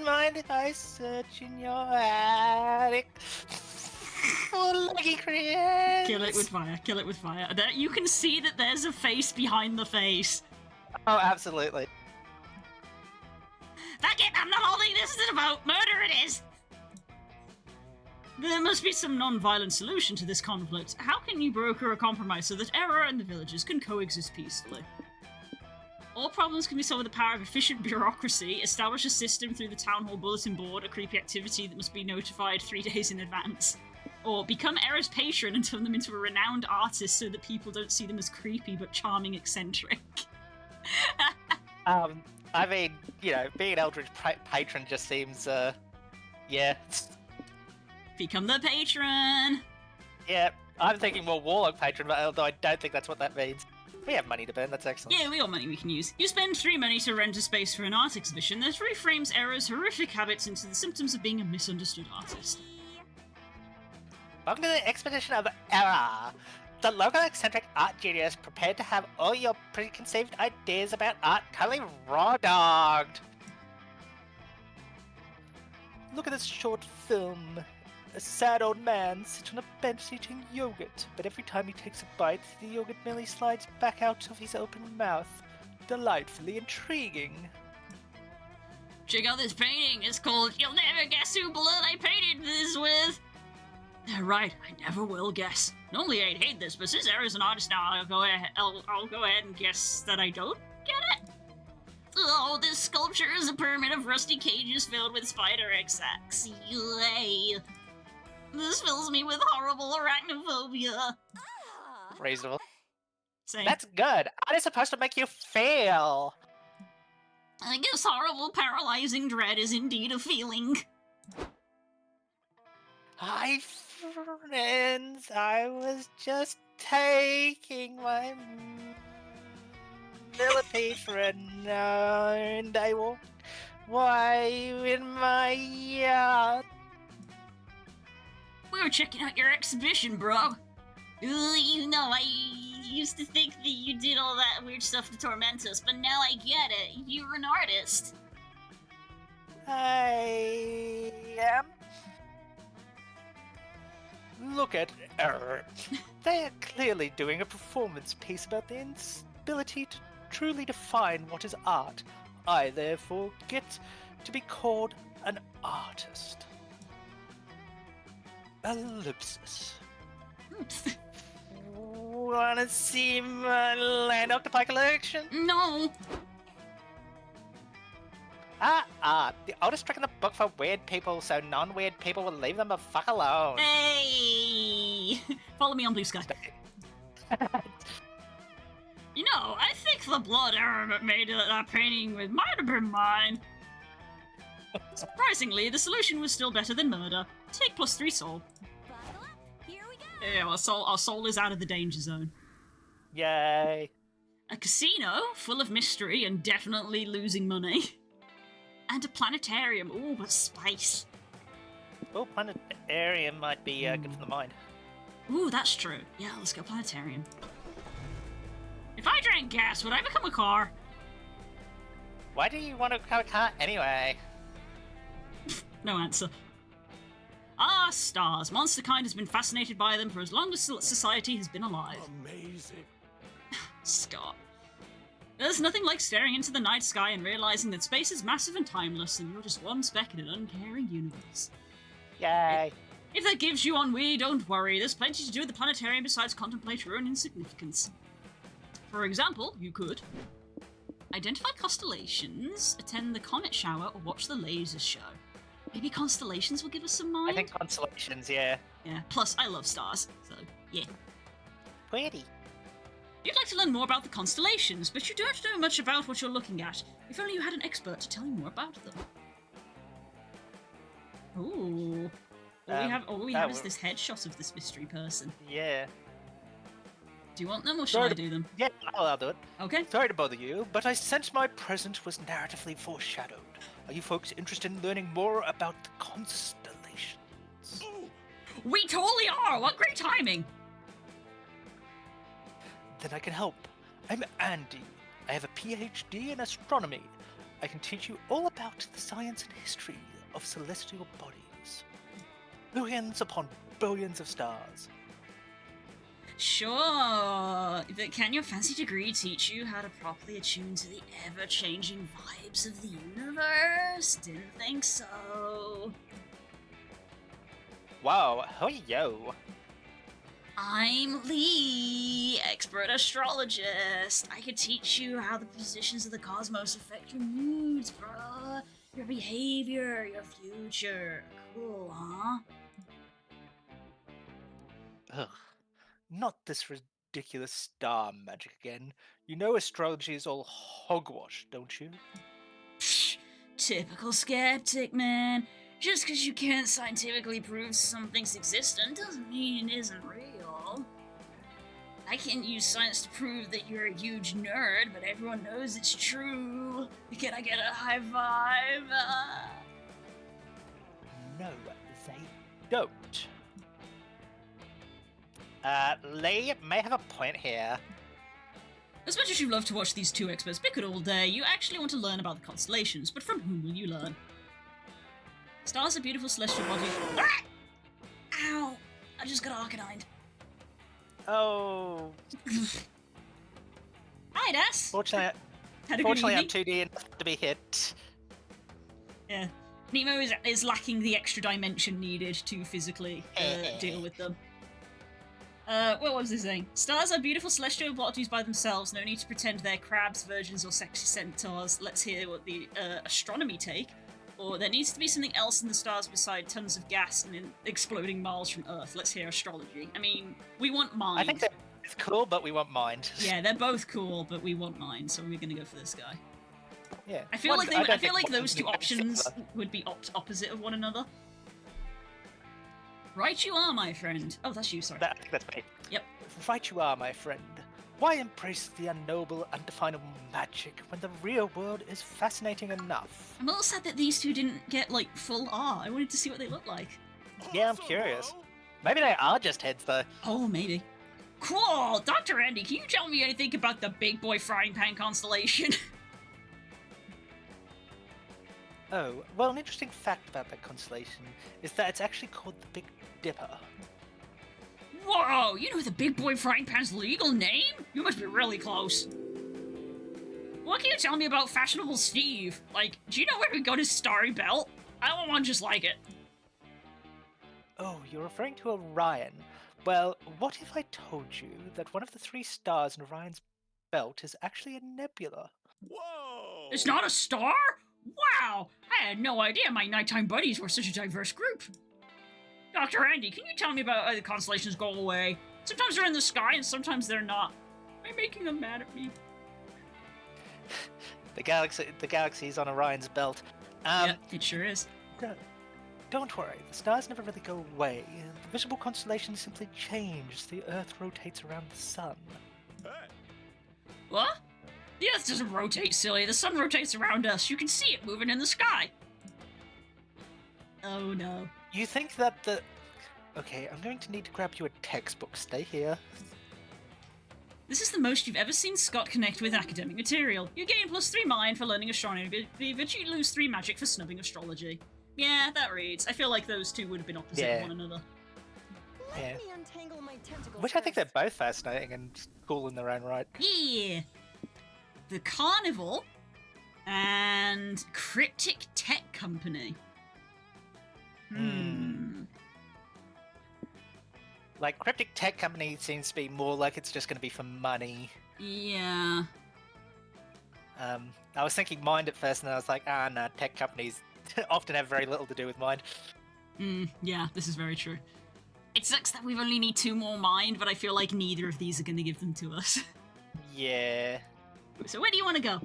mind if I search in your attic for lucky creatures? Kill it with fire, kill it with fire. There, you can see that there's a face behind the face. Oh, absolutely. Fuck it, I'm not holding this is about murder it is! There must be some non-violent solution to this conflict. How can you broker a compromise so that error and the villagers can coexist peacefully? All problems can be solved with the power of efficient bureaucracy. Establish a system through the town hall bulletin board, a creepy activity that must be notified 3 days in advance. Or become Error's patron and turn them into a renowned artist so that people don't see them as creepy but charming eccentric. I mean, you know, being an Eldritch patron just seems, yeah. Become the patron! Yeah, I'm thinking more Warlock patron, but although I don't think that's what that means. We have money to burn, that's excellent. Yeah, we got money we can use. You spend 3 money to rent a space for an art exhibition that reframes Error's horrific habits into the symptoms of being a misunderstood artist. Welcome to the expedition of Error, the local eccentric art genius prepared to have all your preconceived ideas about art totally raw-dogged. Look at this short film. A sad old man sits on a bench eating yogurt, but every time he takes a bite, the yogurt merely slides back out of his open mouth. Delightfully intriguing. Check out this painting. It's called You'll Never Guess Who Blood I Painted This With. Right, I never will guess. Normally I'd hate this, but since Error's an artist now, I'll go ahead and guess that I don't get it. Oh, this sculpture is a pyramid of rusty cages filled with spider egg sacs. Yay. This fills me with horrible arachnophobia. Reasonable. Same. That's good. Art is supposed to make you feel. I guess horrible, paralyzing dread is indeed a feeling. Hi, friends. I was just taking my millipede for a night, and I walked away in my yard. We were checking out your exhibition, bro. You know, I used to think that you did all that weird stuff to torment us, but now I get it. You're an artist. I am. Look at Error. They are clearly doing a performance piece about the inability to truly define what is art. I, therefore, get to be called an artist. Ellipsis. Wanna see my Land Octopi collection? No! The oldest trick in the book for weird people, so non-weird people will leave them the fuck alone. Hey! Follow me on Blue Sky. You know, I think the blood Error made that painting with might have been mine. Surprisingly, the solution was still better than murder. Take +3 soul. Here we go. Yeah, our soul is out of the danger zone. Yay. A casino full of mystery and definitely losing money. And a planetarium. Ooh, but space. Oh, planetarium might be good for the mind. Ooh, that's true. Yeah, let's go planetarium. If I drank gas, would I become a car? Why do you want to become a car anyway? No answer. Ah, stars. Monster kind has been fascinated by them for as long as society has been alive. Amazing. Stop. There's nothing like staring into the night sky and realizing that space is massive and timeless, and you're just one speck in an uncaring universe. Yay. If that gives you ennui, don't worry. There's plenty to do at the planetarium besides contemplate your own insignificance. For example, you could identify constellations, attend the comet shower, or watch the lasers show. Maybe constellations will give us some mind? I think constellations, yeah. Yeah, plus I love stars, so yeah. Pretty. You'd like to learn more about the constellations, but you don't know much about what you're looking at. If only you had an expert to tell you more about them. Ooh. All we have is this headshot of this mystery person. Yeah. Do you want them, or should I do them? Yeah, I'll do it. Okay. Sorry to bother you, but I sense my presence was narratively foreshadowed. Are you folks interested in learning more about the constellations? We totally are! What great timing! Then I can help. I'm Andy. I have a PhD in astronomy. I can teach you all about the science and history of celestial bodies. Billions upon billions of stars. Sure, but can your fancy degree teach you how to properly attune to the ever-changing vibes of the universe? Didn't think so. Wow, yo. I'm Lee, expert astrologist. I could teach you how the positions of the cosmos affect your moods, bruh. Your behavior, your future. Cool, huh? Ugh. Not this ridiculous star magic again. You know astrology is all hogwash, don't you? Psh, typical skeptic, man. Just because you can't scientifically prove something's existent doesn't mean it isn't real. I can't use science to prove that you're a huge nerd, but everyone knows it's true. Can I get a high five? No, they don't. Lee may have a point here. As much as you love to watch these two experts bicker all day, you actually want to learn about the constellations, but from whom will you learn? Stars are beautiful celestial bodies. Ah! Ow! I just got arcanine. Oh. Hi, Das! Fortunately, I'm 2D enough to be hit. Yeah. Nemo is lacking the extra dimension needed to physically deal with them. What was I saying? Stars are beautiful celestial bodies by themselves. No need to pretend they're crabs, virgins, or sexy centaurs. Let's hear what the astronomy take. Or there needs to be something else in the stars beside tons of gas and exploding miles from Earth. Let's hear astrology. I mean, we want mind. I think it's cool, but we want mind. Yeah, they're both cool, but we want mind, so we're gonna go for this guy. Yeah. I feel like those two options would be opposite of one another. Right you are, my friend. Oh, that's you, sorry. I think that's me. Yep. Right you are, my friend. Why embrace the unknowable, undefinable magic when the real world is fascinating enough? I'm a little sad that these two didn't get, like, full R. I wanted to see what they look like. Yeah, I'm curious. Maybe they are just heads, though. Oh, maybe. Cool! Dr. Andy, can you tell me anything about the Big Boy Frying Pan constellation? Oh, well, an interesting fact about that constellation is that it's actually called the Big Dipper. Whoa! You know the Big Boy Frying Pan's legal name? You must be really close. What can you tell me about Fashionable Steve? Like, do you know where he got his starry belt? I want one just like it. Oh, you're referring to Orion. Well, what if I told you that one of the 3 stars in Orion's belt is actually a nebula? Whoa! It's not a star? Wow! I had no idea my nighttime buddies were such a diverse group. Dr. Andy, can you tell me about how the constellations go away? Sometimes they're in the sky and sometimes they're not. Am I making them mad at me? The galaxy's on Orion's belt. Yeah, it sure is. Don't worry, the stars never really go away. The visible constellations simply change as the Earth rotates around the sun. Hey. What? The Earth doesn't rotate, silly. The sun rotates around us. You can see it moving in the sky. Oh no. You think that the... Okay, I'm going to need to grab you a textbook. Stay here. This is the most you've ever seen Scott connect with academic material. You gain +3 mind for learning astronomy, but you lose 3 magic for snubbing astrology. Yeah, that reads. I feel like those two would have been opposite of one another. Yeah. Which I think they're both fascinating and cool in their own right. Yeah. The Carnival and Cryptic Tech Company. Like, Cryptic Tech Company seems to be more like it's just going to be for money. Yeah. I was thinking Mind at first, and I was like, no, tech companies often have very little to do with Mind. Yeah, this is very true. It sucks that we only need 2 more Mind, but I feel like neither of these are going to give them to us. Yeah. So where do you want to go?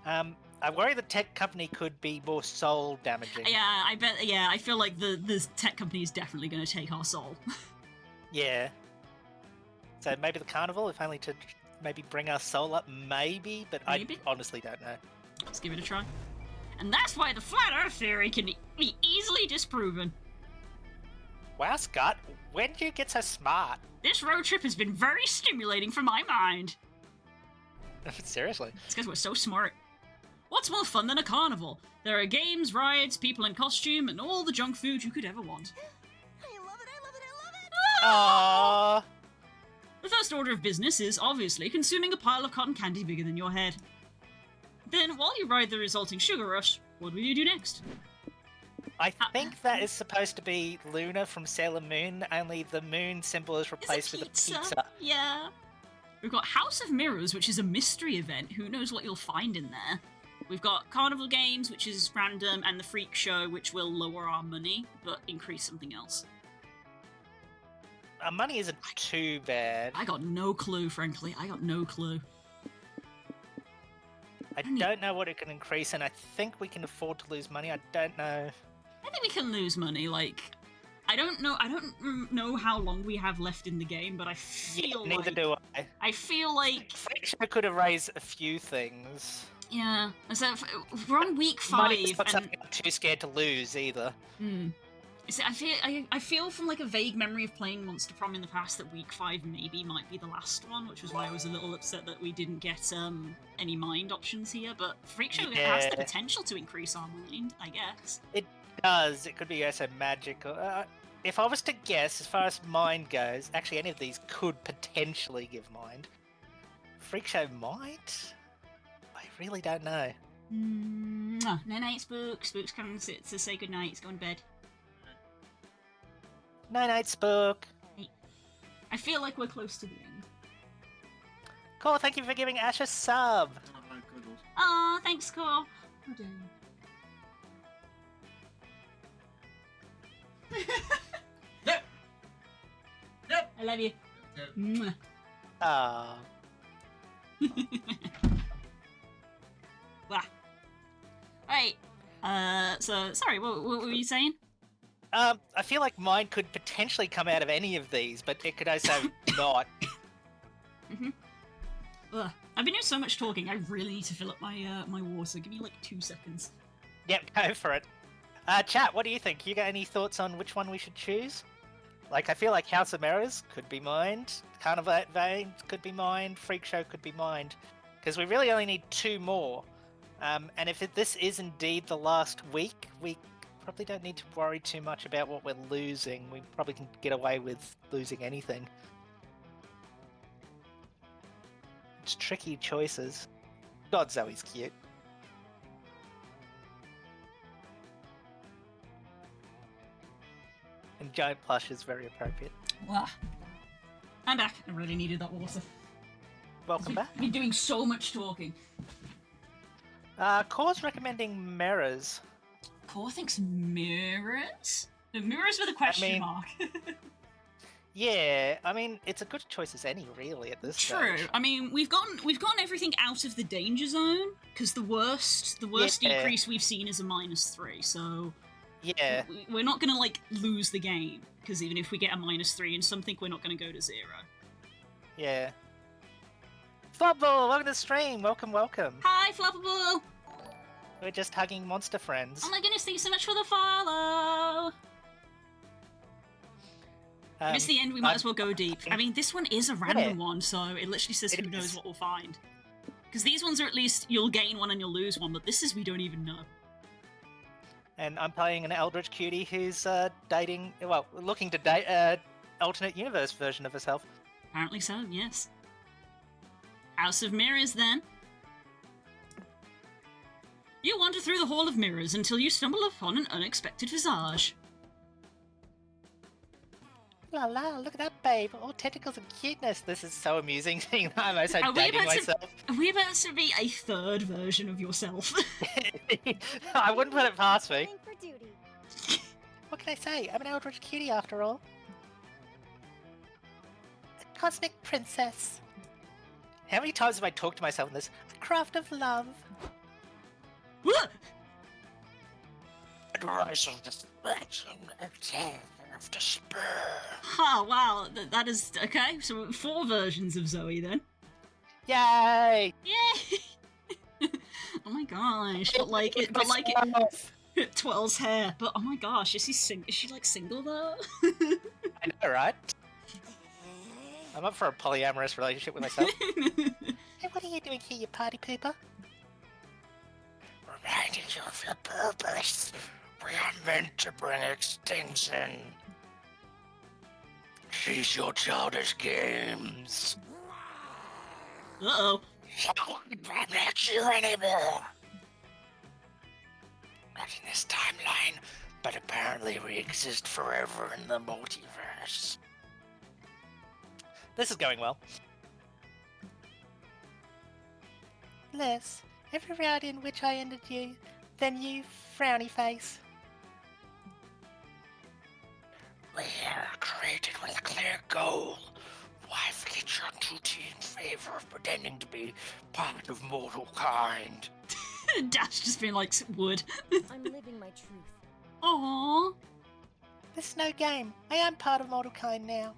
I worry the tech company could be more soul damaging. Yeah, I bet. Yeah, I feel like the tech company is definitely going to take our soul. Yeah. So maybe the carnival, if only to maybe bring our soul up, maybe, but Maybe? I honestly don't know. Let's give it a try. And that's why the flat Earth theory can be easily disproven. Wow, Scott, when did you get so smart? This road trip has been very stimulating for my mind. Seriously? It's because we're so smart. What's more fun than a carnival? There are games, rides, people in costume, and all the junk food you could ever want. Aww. The first order of business is, obviously, consuming a pile of cotton candy bigger than your head. Then, while you ride the resulting sugar rush, what will you do next? I think that is supposed to be Luna from Sailor Moon, only the moon symbol is replaced with a pizza. Yeah. We've got House of Mirrors, which is a mystery event. Who knows what you'll find in there? We've got Carnival Games, which is random, and the Freak Show, which will lower our money, but increase something else. Our money isn't too bad. I got no clue, frankly. I got no clue. I don't know what it can increase, and I think we can afford to lose money. I don't know. I think we can lose money, like... I don't know how long we have left in the game, but I feel neither do I. I feel like... Freak Show could have raised a few things. Yeah. So we're on week 5, Money's not something I'm too scared to lose, either. See, I feel from like a vague memory of playing Monster Prom in the past that week 5 maybe might be the last one, which was why I was a little upset that we didn't get any mind options here. But Freak Show has the potential to increase our mind, I guess. It does. It could be also magical. If I was to guess, as far as mind goes, actually any of these could potentially give mind. Freak Show might? I really don't know. Night, Spook. Spook's coming to say goodnight. He's going to bed. Night, Spook. I feel like we're close to the end. Cool, thank you for giving Ash a sub. Aw, thanks, Cole. Oh, damn. I love you. Mwah. Ah. Wow. Right. So, sorry, what were you saying? I feel like mine could potentially come out of any of these, but it could also not. Ugh. I've been doing so much talking, I really need to fill up my my water. Give me like 2 seconds. Yep, go for it. Chat, what do you think? You got any thoughts on which one we should choose? Like, I feel like House of Mirrors could be mined, Carnival Vein could be mined, Freak Show could be mined, because we really only need 2 more. And if this is indeed the last week, we probably don't need to worry too much about what we're losing. We probably can get away with losing anything. It's tricky choices. God, Zoe's cute. And giant plush is very appropriate. Wow. I'm back. I really needed that water. Welcome back. I've been doing so much talking. Core's recommending mirrors. Core thinks mirrors? The mirrors with a question mark. Yeah, I mean, it's a good choice as any, really, at this True. stage. I mean, we've gotten everything out of the danger zone, because the worst decrease we've seen is a -3, so... Yeah. We're not gonna, like, lose the game, because even if we get a -3 in something, we're not gonna go to 0. Yeah. Flubble, welcome to the stream. Welcome, welcome. Hi, Fluffable! We're just hugging monster friends. Oh my goodness, thanks so much for the follow! If it's the end, we might as well go deep. I mean, this one is a random one, so it literally says who knows what we'll find. Because these ones are at least, you'll gain one and you'll lose one, but this is we don't even know. and I'm playing an Eldritch cutie who's looking to date alternate universe version of herself. Apparently so, yes. House of Mirrors, then. You wander through the Hall of Mirrors until you stumble upon an unexpected visage. La la, look at that babe, all tentacles and cuteness. This is so amusing seeing that I'm also dating myself. Are we about to be a third version of yourself? I wouldn't put it past me. What can I say? I'm an Eldritch cutie after all. A cosmic princess. How many times have I talked to myself in this? A craft of love. Rise of distraction and tear of despair. Oh, wow. That is... Okay, so 4 versions of Zoe, then. Yay! Yay! Oh my gosh. But like 12's hair. But oh my gosh, is she like single though? I know, right? I'm up for a polyamorous relationship with myself. Hey, what are you doing here, you party pooper? Reminding you of your purpose. We are meant to bring extinction. Cease your childish games. Uh-oh. I'm not you anymore. Not in this timeline, but apparently we exist forever in the multiverse. This is going well. Less, every round in which I ended you, then you, frowny face. We are created with a clear goal. Why forget your duty in favor of pretending to be part of mortal kind? Dash just being like, wood. I'm living my truth. Aww. This is no game. I am part of mortal kind now.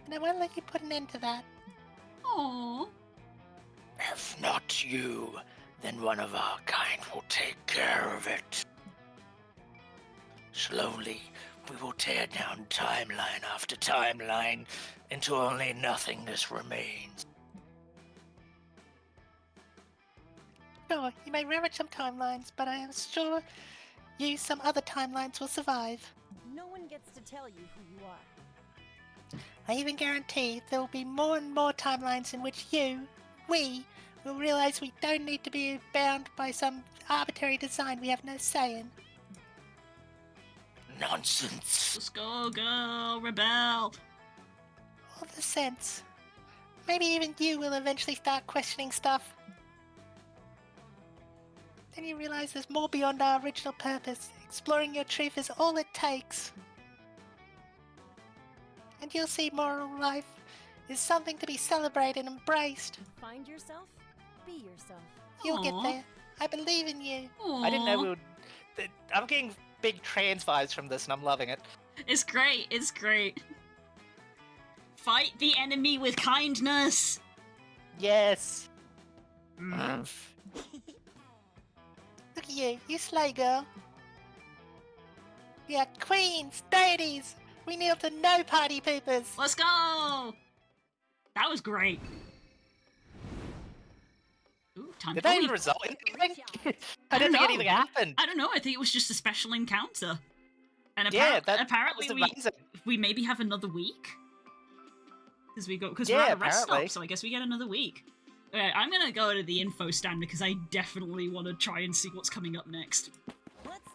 And I won't let you put an end to that. Aww. If not you, then one of our kind will take care of it. Slowly, we will tear down timeline after timeline until only nothingness remains. Sure, you may ravage some timelines, but I am sure some other timelines will survive. No one gets to tell you who you are. I even guarantee there will be more and more timelines in which we, will realize we don't need to be bound by some arbitrary design we have no say in. Nonsense. Let's go, girl. Rebel. All the sense. Maybe even you will eventually start questioning stuff. Then you realize there's more beyond our original purpose. Exploring your truth is all it takes. And you'll see moral life is something to be celebrated and embraced. Find yourself, be yourself. You'll get there. I believe in you. Aww. I didn't know we would... I'm getting big trans vibes from this and I'm loving it. It's great. It's great. Fight the enemy with kindness. Yes. Look at you. You slay, girl. We are queens, deities. We kneel to no party poopers. Let's go. That was great. Ooh, time Did that even result in anything? I didn't think anything happened. I don't know. I think it was just a special encounter. And apparently we maybe have another week. Because we're at a rest stop, so I guess we get another week. Alright, I'm gonna go to the info stand because I definitely want to try and see what's coming up next.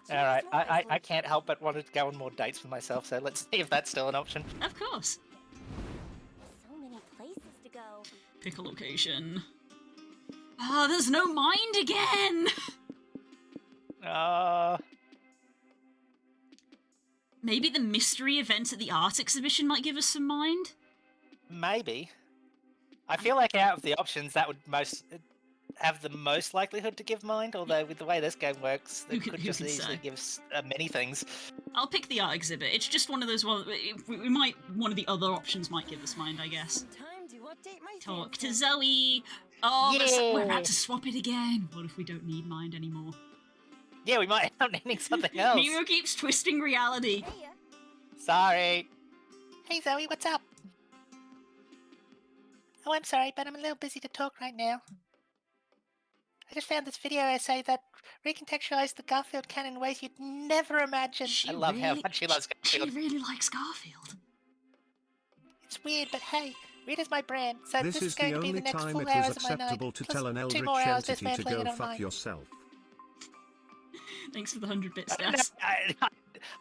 Alright, I can't help but want to go on more dates with myself, so let's see if that's still an option. Of course. So many places to go. Pick a location. Ah, there's no mind again! Maybe the mystery event at the art exhibition might give us some mind? Maybe. I feel like out of the options, that would have the most likelihood to give mind, although with the way this game works, it could just easily give many things. I'll pick the art exhibit. It's just one of those ones. One of the other options might give us mind, I guess. Time to update my Talk to Zoe. Oh, yeah. We're about to swap it again. What if we don't need mind anymore? Yeah, we might end up needing something else. Miro keeps twisting reality. Sorry. Hey Zoe, what's up? Oh, I'm sorry, but I'm a little busy to talk right now. I just found this video essay that recontextualize the Garfield canon in ways you'd never imagine. I love how much she loves Garfield. She really likes Garfield. It's weird, but hey, weird is my brand, so This is going the to be the only next time 4 it hours was of my night. acceptable to plus tell an 2 eldritch more hours this entity man to playing go it fuck online. yourself. Thanks for the 100 bits, I, Stas.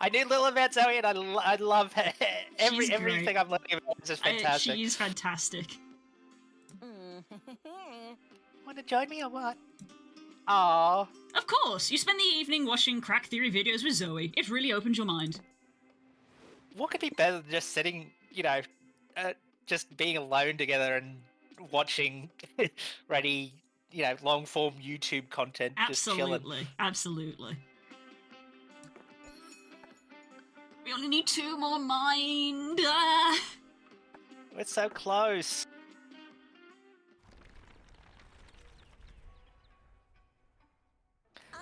I knew little about Zoe, and I love her. She's Everything great. I'm learning about is just fantastic. She is fantastic. Want to join me or what? Aww. Of course, you spend the evening watching crack theory videos with Zoe. It really opens your mind. What could be better than just sitting, just being alone together and watching ready, long form YouTube content. Just chilling. Absolutely, absolutely. We only need 2 more mind. We're so close.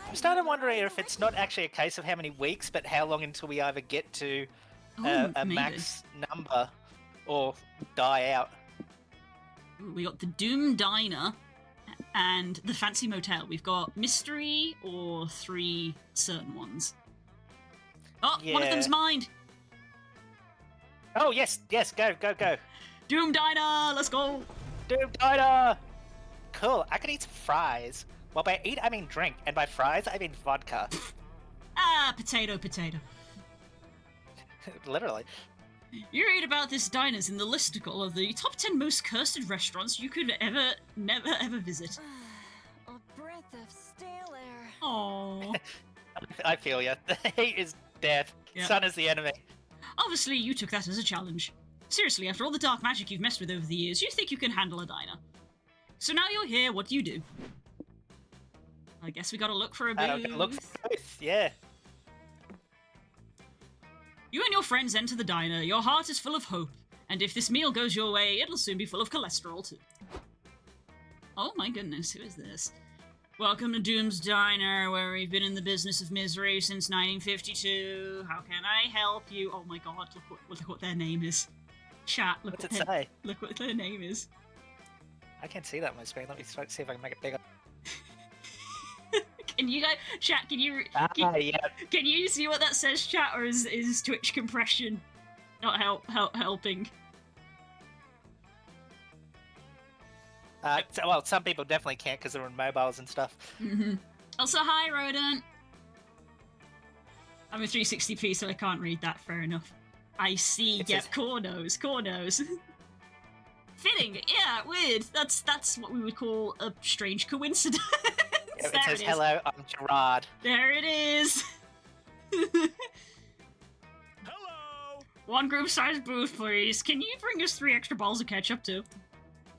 I'm starting wondering if it's not actually a case of how many weeks, but how long until we either get to a max number or die out. We got the Doom Diner and the Fancy Motel. We've got mystery or 3 certain ones. Oh, one of them's mind. Oh, yes, go. Doom Diner, let's go. Doom Diner. Cool, I could eat some fries. Well, by eat, I mean drink, and by fries, I mean vodka. Potato. Literally. You read about this diners in the listicle of the top 10 most cursed restaurants you could never ever visit. A breath of stale air. Aww. I feel ya. The heat is death. Yep. Sun is the enemy. Obviously, you took that as a challenge. Seriously, after all the dark magic you've messed with over the years, you think you can handle a diner. So now you're here, what do? I guess we gotta look for a booth. Look for booth, yeah. You and your friends enter the diner. Your heart is full of hope. And if this meal goes your way, it'll soon be full of cholesterol too. Oh my goodness, who is this? Welcome to Doom's Diner, where we've been in the business of misery since 1952. How can I help you? Oh my god, look what their name is. Chat, look What's it say? Look what their name is. I can't see that on my screen. Let me see if I can make it bigger. Can you guys, chat, can you see what that says, chat, or is Twitch compression not helping? Well, some people definitely can't because they're on mobiles and stuff. Mm-hmm. Also, hi, Rodent. I'm a 360p, so I can't read that. Fair enough. I see. Yep, core knows. Fitting. Yeah, weird. That's what we would call a strange coincidence. It says, hello, I'm Gerard. There it is. Hello. One group size booth, please. Can you bring us 3 extra balls of ketchup too?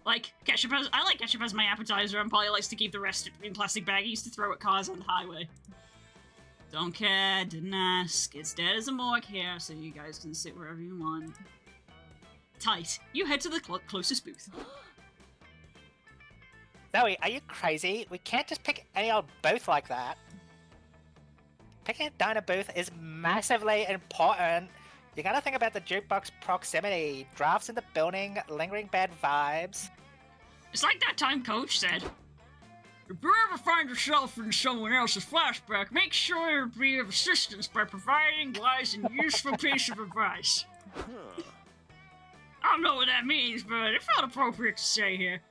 Like ketchup I like ketchup as my appetizer, and Polly likes to keep the rest in plastic baggies to throw at cars on the highway. Don't care, didn't ask. It's dead as a morgue here, so you guys can sit wherever you want. Tight. You head to the closest booth. Zoe, are you crazy? We can't just pick any old booth like that. Picking a diner booth is massively important. You gotta think about the jukebox proximity, drafts in the building, lingering bad vibes. It's like that time Coach said. If you ever find yourself in someone else's flashback, make sure to be of assistance by providing wise and useful piece of advice. I don't know what that means, but it felt appropriate to say here.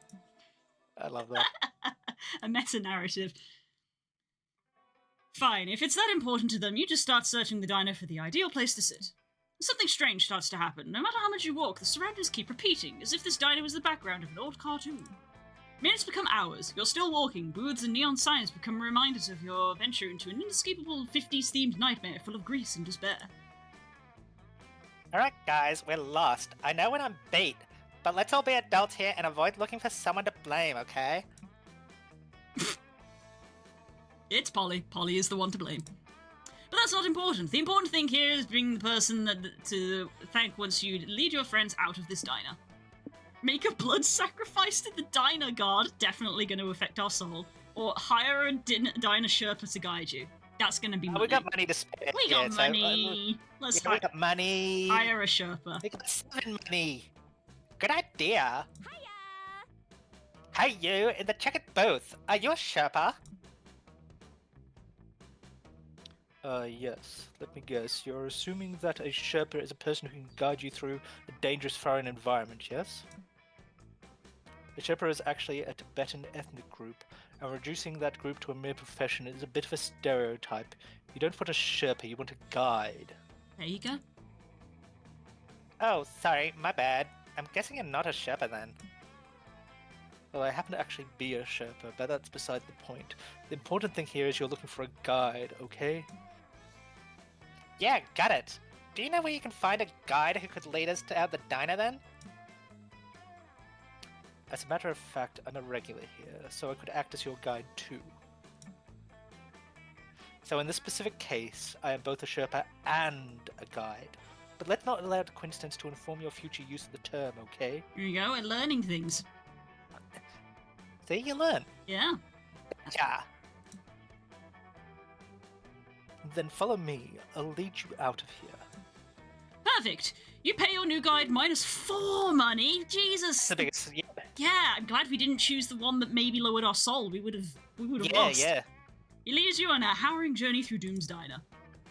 I love that. A meta-narrative. Fine, if it's that important to them, you just start searching the diner for the ideal place to sit. Something strange starts to happen. No matter how much you walk, the surroundings keep repeating, as if this diner was the background of an old cartoon. Minutes become hours. You're still walking. Booths and neon signs become reminders of your venture into an inescapable 50s-themed nightmare full of grease and despair. Alright guys, we're lost. I know when I'm beat, but let's all be adults here and avoid looking for someone to blame, okay? It's Polly. Polly is the one to blame. But that's not important. The important thing here is being the person to thank once you lead your friends out of this diner. Make a blood sacrifice to the diner guard, definitely going to affect our soul. Or hire a diner Sherpa to guide you. That's going to be money. We got money to spend. We got money. We got money. Hire a Sherpa. We got 7 money. Good idea. Hiya! Hey you, in the checkered booth. Are you a Sherpa? Yes. Let me guess. You're assuming that a Sherpa is a person who can guide you through a dangerous foreign environment, yes? A Sherpa is actually a Tibetan ethnic group, and reducing that group to a mere profession is a bit of a stereotype. You don't want a Sherpa, you want a guide. There you go. Oh, sorry, my bad. I'm guessing you're not a Sherpa then. Well, I happen to actually be a Sherpa, but that's beside the point. The important thing here is you're looking for a guide, okay? Yeah, got it. Do you know where you can find a guide who could lead us to out the diner then? As a matter of fact, I'm a regular here, so I could act as your guide too. So in this specific case, I am both a Sherpa and a guide. But let's not allow the coincidence to inform your future use of the term, okay? Here you go, and learning things. See, you learn. Yeah. Yeah. Then follow me. I'll lead you out of here. Perfect. You pay your new guide -4 money. Jesus. The biggest, yeah. Yeah, I'm glad we didn't choose the one that maybe lowered our soul. We would have Yeah, lost. yeah. He leads you on a harrowing journey through Doom's Diner.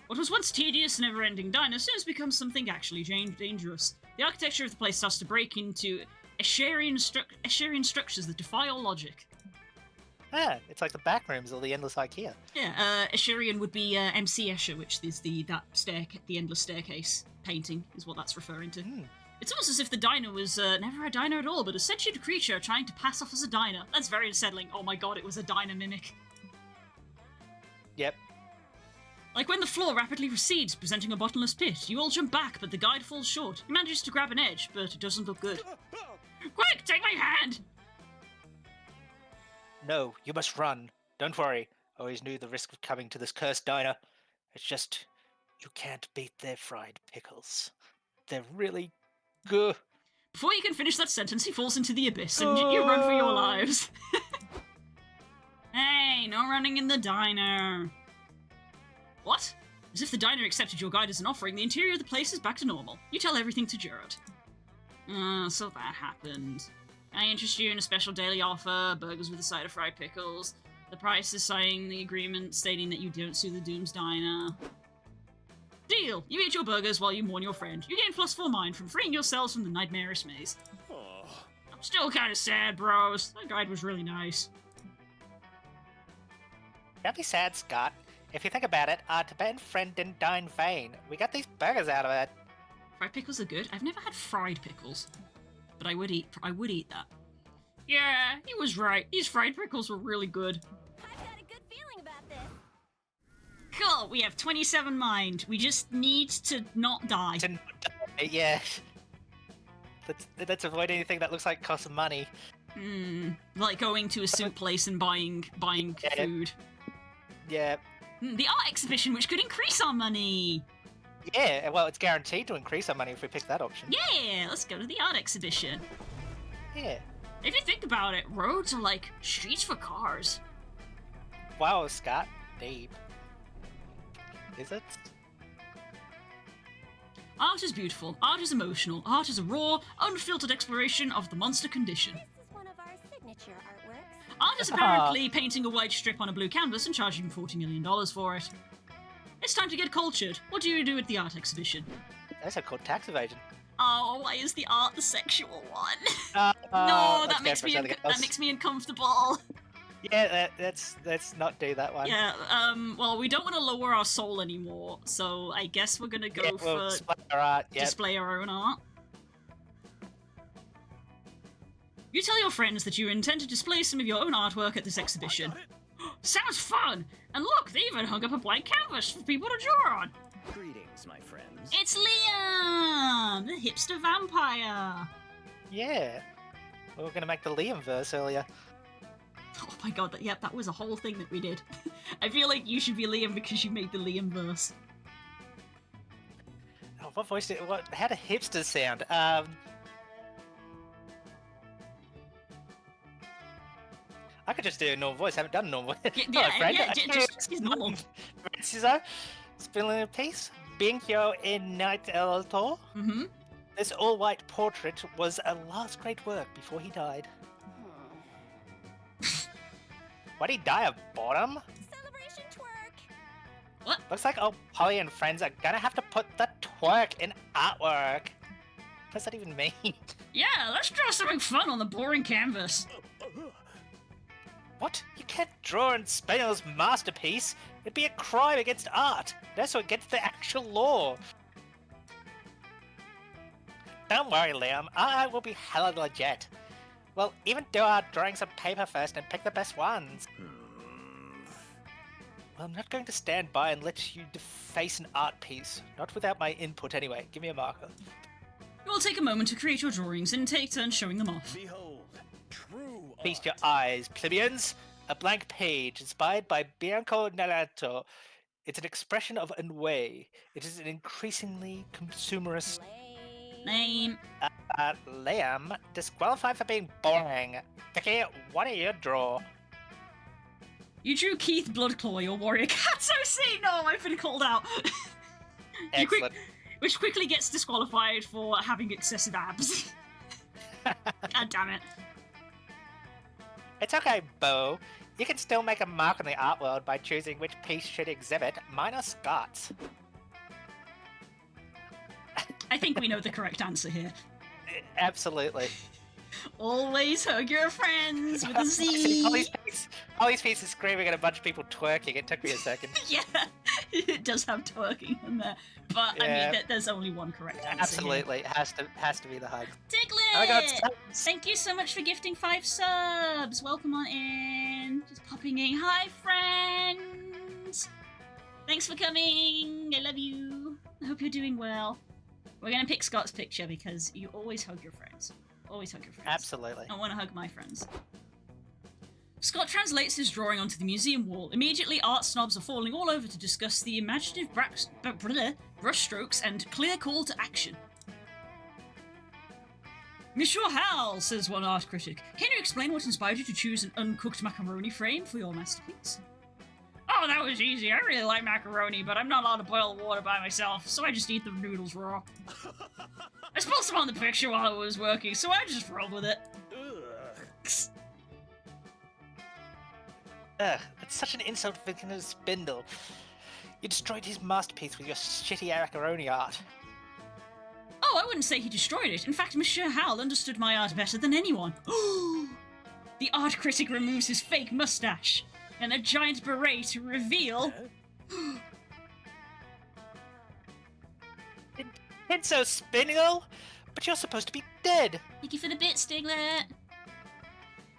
What was once tedious, never-ending diner soon has become something actually dangerous. The architecture of the place starts to break into Escherian structures that defy all logic. Ah, it's like the back rooms or the endless IKEA. Yeah, Escherian would be MC Escher, which is the endless staircase painting, is what that's referring to. It's almost as if the diner was never a diner at all, but a sentient creature trying to pass off as a diner. That's very unsettling. Oh my god, it was a diner mimic. Yep. Like when the floor rapidly recedes, presenting a bottomless pit. You all jump back, but the guide falls short. He manages to grab an edge, but it doesn't look good. Quick, take my hand! No, you must run. Don't worry. I always knew the risk of coming to this cursed diner. It's just, you can't beat their fried pickles. They're really good. Before you can finish that sentence, he falls into the abyss, and you run for your lives. Hey, no running in the diner. What? As if the diner accepted your guide as an offering, the interior of the place is back to normal. You tell everything to Gerard. So that happened. I interest you in a special daily offer, burgers with a side of fried pickles. The price is signing the agreement stating that you don't sue the Doom's Diner. Deal! You eat your burgers while you mourn your friend. You gain +4 mind from freeing yourselves from the nightmarish maze. I'm still kind of sad, bros. That guide was really nice. Don't be sad, Scott. If you think about it, our Tibetan friend didn't die in vain. We got these burgers out of it. Fried pickles are good. I've never had fried pickles, but I would eat that. Yeah, he was right. These fried pickles were really good. I've got a good feeling about this. Cool, we have 27 mind. We just need to not die. Yeah. Let's avoid anything that looks like costs money. Like going to a soup place and buying food. Yeah. The art exhibition, which could increase our money. Yeah, well, it's guaranteed to increase our money if we pick that option. Yeah, let's go to the art exhibition. Yeah. If you think about it, roads are like streets for cars. Wow, Scott. Deep. Is it? Art is beautiful, art is emotional, art is a raw, unfiltered exploration of the monster condition. This is one of our signature artworks. Art is apparently painting a white strip on a blue canvas and charging $40 million for it. It's time to get cultured. What do you do at the art exhibition? That's called tax evasion. Oh, why is the art the sexual one? No, that makes me uncomfortable. Yeah, let's not do that one. Yeah, well, we don't want to lower our soul anymore, so I guess we're gonna go for display our art. Yep. Display our own art. You tell your friends that you intend to display some of your own artwork at this exhibition. Sounds fun! And look, they even hung up a blank canvas for people to draw on. Greetings, my friends. It's Liam, the hipster vampire. Yeah, we were gonna make the Liam verse earlier. Oh my god, that was a whole thing that we did. I feel like you should be Liam because you made the Liam verse. Oh, what voice did... How do hipsters sound? I could just do a normal voice. I haven't done a normal voice. Just normal. Francisco, spilling a piece. Being here in Night El Alto. Mm-hmm. This all-white portrait was a last great work before he died. Why'd he die of boredom? Celebration twerk. What? Looks like old Polly and friends are gonna have to put the twerk in artwork. What does that even mean? Yeah, let's draw something fun on the boring canvas. What? You can't draw in Spaniel's masterpiece. It'd be a crime against art. And also against the actual law. Don't worry, Liam. Art will be hella legit. We'll even do our drawings on paper first and pick the best ones. Well, I'm not going to stand by and let you deface an art piece. Not without my input anyway. Give me a marker. You will take a moment to create your drawings and take turns showing them off. Behold, true Feast your eyes, plebeians. A blank page inspired by Bianco Nerato. It's an expression of ennui. It is an increasingly consumerist... Name. Liam, disqualified for being boring. Vicky, what do you draw? You drew Keith Bloodclaw, your warrior cat OC. No, I've been called out. Excellent. Which quickly gets disqualified for having excessive abs. God damn it. It's okay, Bo. You can still make a mark on the art world by choosing which piece should exhibit minor Scots. I think we know the correct answer here. Absolutely. Always hug your friends with a Z. Holly's face is screaming at a bunch of people twerking. It took me a second. Yeah, it does have twerking in there, but Yeah. I mean, there's only one correct answer. Absolutely, it has to be the hug. Diglett! Oh my God, Thank you so much for gifting 5 subs. Welcome on in. Just popping in. Hi, friends. Thanks for coming. I love you. I hope you're doing well. We're gonna pick Scott's picture because you always hug your friends. Always hug your friends. Absolutely. I want to hug my friends. Scott translates his drawing onto the museum wall. Immediately, art snobs are falling all over to discuss the imaginative brushstrokes and clear call to action. Monsieur Hal, says one art critic, can you explain what inspired you to choose an uncooked macaroni frame for your masterpiece? Oh, that was easy. I really like macaroni, but I'm not allowed to boil water by myself, so I just eat the noodles raw. I spilled some on the picture while I was working, so I just rolled with it. Ugh, that's such an insult for Victor Spindle. You destroyed his masterpiece with your shitty macaroni art. Oh, I wouldn't say he destroyed it. In fact, Monsieur Hal understood my art better than anyone. The art critic removes his fake mustache and a giant beret to reveal... Enzo Spindle? But you're supposed to be dead. Thank you for the bit, Stiglet.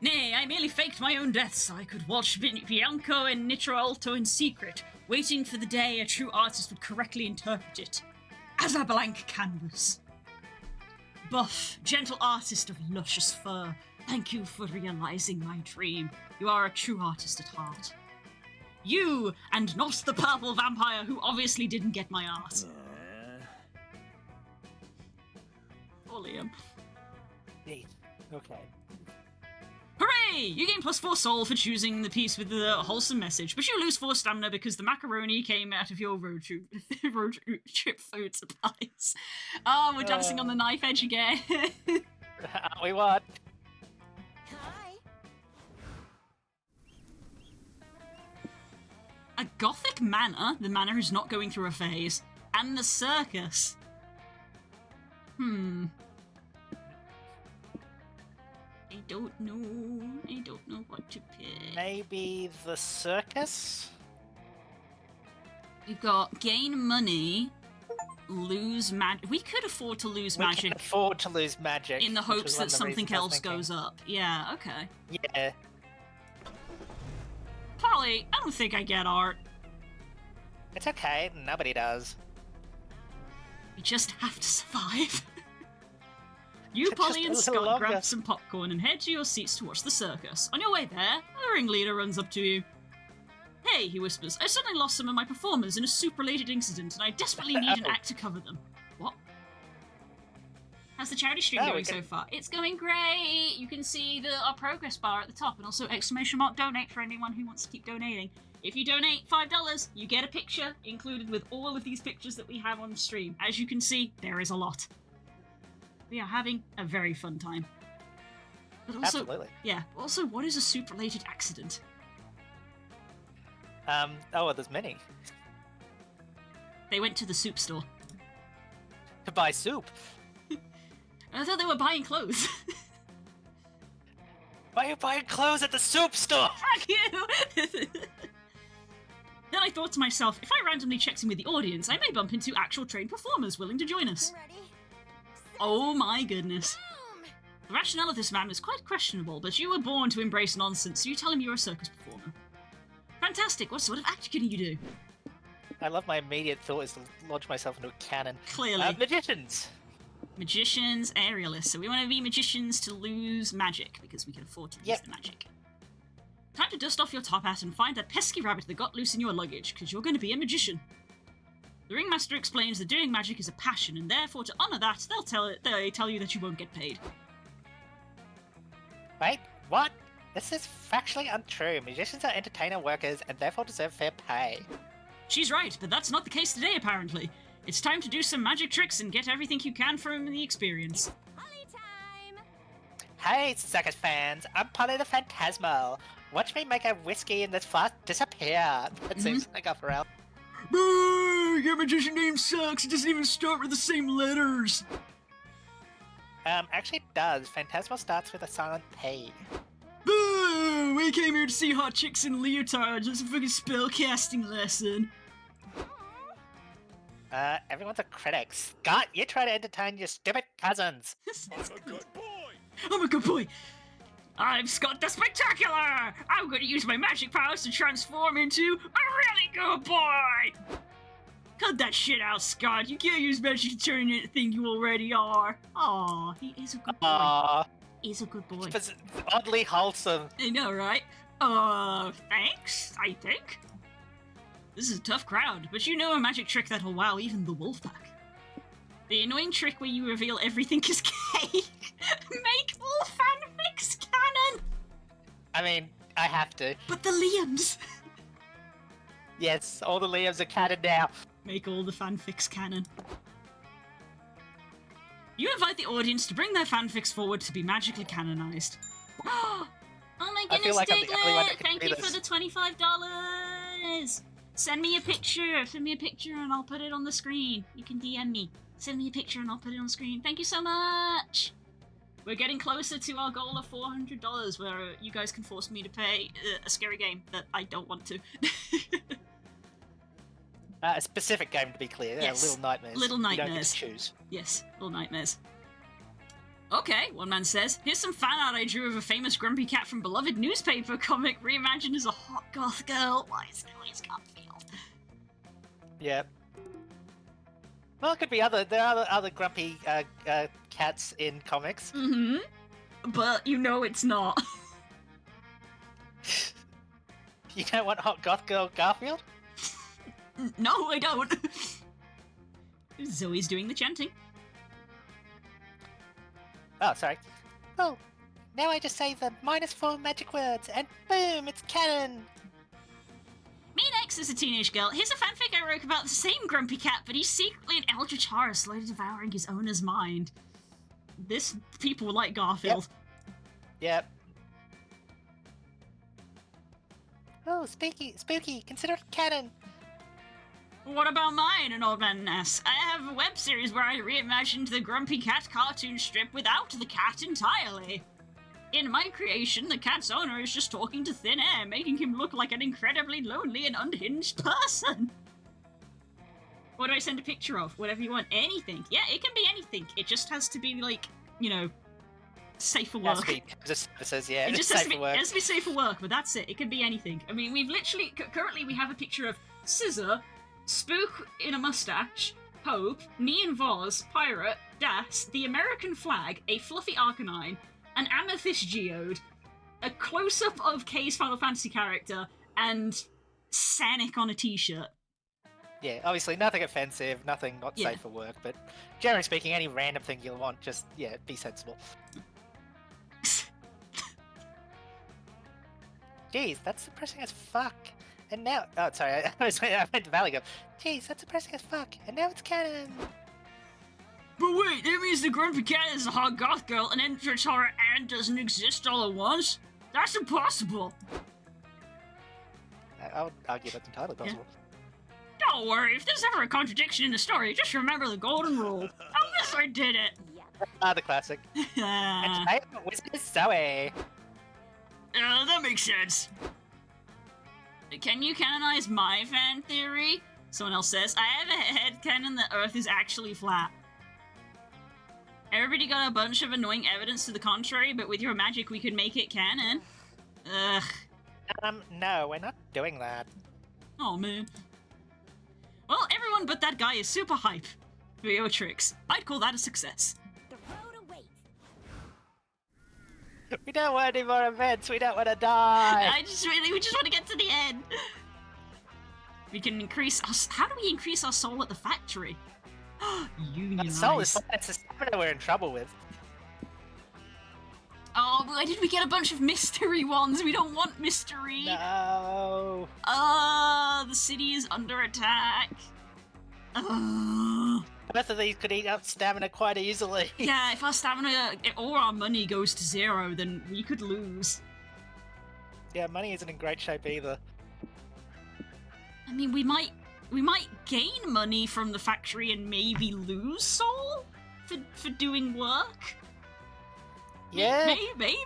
Nay, I merely faked my own death so I could watch Bianco and Nitro Alto in secret, waiting for the day a true artist would correctly interpret it. As a blank canvas. Buff, gentle artist of luscious fur, thank you for realizing my dream. You are a true artist at heart. You, and not the purple vampire who obviously didn't get my art. Poor Liam. Okay. Hooray! You gain +4 soul for choosing the piece with the wholesome message, but you lose 4 stamina because the macaroni came out of your road trip food supplies. Oh, we're dancing on the knife edge again. We what? A gothic manor, the manor is not going through a phase, and the circus. I don't know what to pick. Maybe the circus? We've got gain money, lose magic. We could afford to lose magic. We can afford to lose magic. In the hopes that something else goes up. Yeah, okay. Yeah. Polly, I don't think I get art. It's okay, nobody does. We just have to survive. You, Polly, and Scott grab some popcorn and head to your seats to watch the circus. On your way there, a ringleader runs up to you. Hey, he whispers, I suddenly lost some of my performers in a soup-related incident, and I desperately need an act to cover them. What? How's the charity stream going so far? It's going great! You can see our progress bar at the top, and also ! Donate for anyone who wants to keep donating. If you donate $5, you get a picture included with all of these pictures that we have on stream. As you can see, there is a lot. We are having a very fun time. But also, absolutely. Yeah, also, what is a soup-related accident? Oh, well, there's many. They went to the soup store. To buy soup? I thought they were buying clothes. Why are you buying clothes at the soup store? Fuck you! Then I thought to myself, if I randomly checked in with the audience, I may bump into actual trained performers willing to join us. Oh my goodness. The rationale of this man was quite questionable, but you were born to embrace nonsense, so you tell him you're a circus performer. Fantastic, what sort of act can you do? I love my immediate thought is to launch myself into a cannon. Clearly. Magicians! Magicians, aerialists. So we want to be magicians to lose magic, because we can afford to lose the magic. Time to dust off your top hat and find that pesky rabbit that got loose in your luggage, because you're going to be a magician. The ringmaster explains that doing magic is a passion, and therefore to honour that, they tell you that you won't get paid. Wait, what? This is factually untrue. Magicians are entertainer workers and therefore deserve fair pay. She's right, but that's not the case today, apparently. It's time to do some magic tricks and get everything you can from the experience. Hey, circus fans, I'm Polly the Phantasmal. Watch me make a whiskey and this fast disappear. That seems like a Pharrell. Boo! Your magician name sucks. It doesn't even start with the same letters. Actually it does. Phantasmal starts with a silent P. Boo! We came here to see hot chicks in leotards. It's a fucking spellcasting lesson. Everyone's a critic. Scott, you try to entertain your stupid cousins. I'm a good boy. I'm a good boy. I'm Scott the Spectacular. I'm going to use my magic powers to transform into a really good boy. Cut that shit out, Scott. You can't use magic to turn into anything you already are. Aw, he is a good boy. Aww. He's a good boy. It's oddly wholesome. I know, right? Thanks, I think. This is a tough crowd, but you know a magic trick that'll wow even the Wolfpack. The annoying trick where you reveal everything is cake. Make all fanfics canon! I mean, I have to. But the Liams! Yes, all the Liams are canon now. Make all the fanfics canon. You invite the audience to bring their fanfics forward to be magically canonized. Oh my goodness, feel like I'm the only one that Diglett! can Thank do you this. for the $25! Send me a picture and I'll put it on the screen. You can DM me. Send me a picture and I'll put it on the screen. Thank you so much! We're getting closer to our goal of $400 where you guys can force me to pay a scary game that I don't want to. A specific game, to be clear. Yes. Little Nightmares. Little You don't get Nightmares. to choose. Yes, Little Nightmares. Okay, one man says, here's some fan art I drew of a famous grumpy cat from beloved newspaper comic reimagined as a hot goth girl. Why is it always Garfield? Yeah. Well, it could be other. There are other grumpy cats in comics. Mm-hmm. But you know it's not. You don't want hot goth girl Garfield? No, I don't. Zoe's doing the chanting. Oh, sorry. Oh, now I just say the -4 magic words, and boom, it's canon! Meenex is a teenage girl. Here's a fanfic I wrote about the same grumpy cat, but he's secretly an eldritch horror slowly devouring his owner's mind. This people like Garfield. Yep. Oh, spooky, consider it canon! What about mine, an old man asks? I have a web series where I reimagined the Grumpy Cat cartoon strip without the cat entirely. In my creation, the cat's owner is just talking to thin air, making him look like an incredibly lonely and unhinged person. What do I send a picture of? Whatever you want. Anything. Yeah, it can be anything. It just has to be, like, you know, safe for work. It just says, yeah, It it's just has safe to, be, for work. it has to be safe for work, but that's it. It can be anything. I mean, we've literally... Currently, we have a picture of Scissor, Spook in a mustache, Hope, Neon Vase, Pirate, Das, the American flag, a fluffy Arcanine, an Amethyst Geode, a close-up of Kay's Final Fantasy character, and Sanic on a t-shirt. Yeah, obviously nothing offensive, nothing not safe for work, but generally speaking, any random thing you'll want, just, yeah, be sensible. Jeez, that's depressing as fuck. And now, oh, sorry, I went to Valley go. Jeez, that's depressing as fuck. And now it's canon. But wait, that means the Grumpy Cat is a hot goth girl, an eldritch horror, and doesn't exist all at once? That's impossible. I would argue that's entirely possible. Don't worry, if there's ever a contradiction in the story, just remember the golden rule. Oh, yes, I did it. The classic. I was Zoe. That makes sense. Can you canonize my fan theory? Someone else says, I have a headcanon that Earth is actually flat. Everybody got a bunch of annoying evidence to the contrary, but with your magic we could make it canon. Ugh. No, we're not doing that. Oh, man. Well, everyone but that guy is super hype for your tricks. I'd call that a success. We don't want any more events. We don't want to die. We just want to get to the end. We can increase us. How do we increase our soul at the factory? Unionize. Soul is that's a stamina we're in trouble with. Oh, why did we get a bunch of mystery ones? We don't want mystery. No. The city is under attack. Both of these could eat up stamina quite easily. Yeah, if our stamina or our money goes to 0, then we could lose. Yeah, money isn't in great shape either. I mean, we might gain money from the factory and maybe lose soul for doing work. Yeah. Maybe.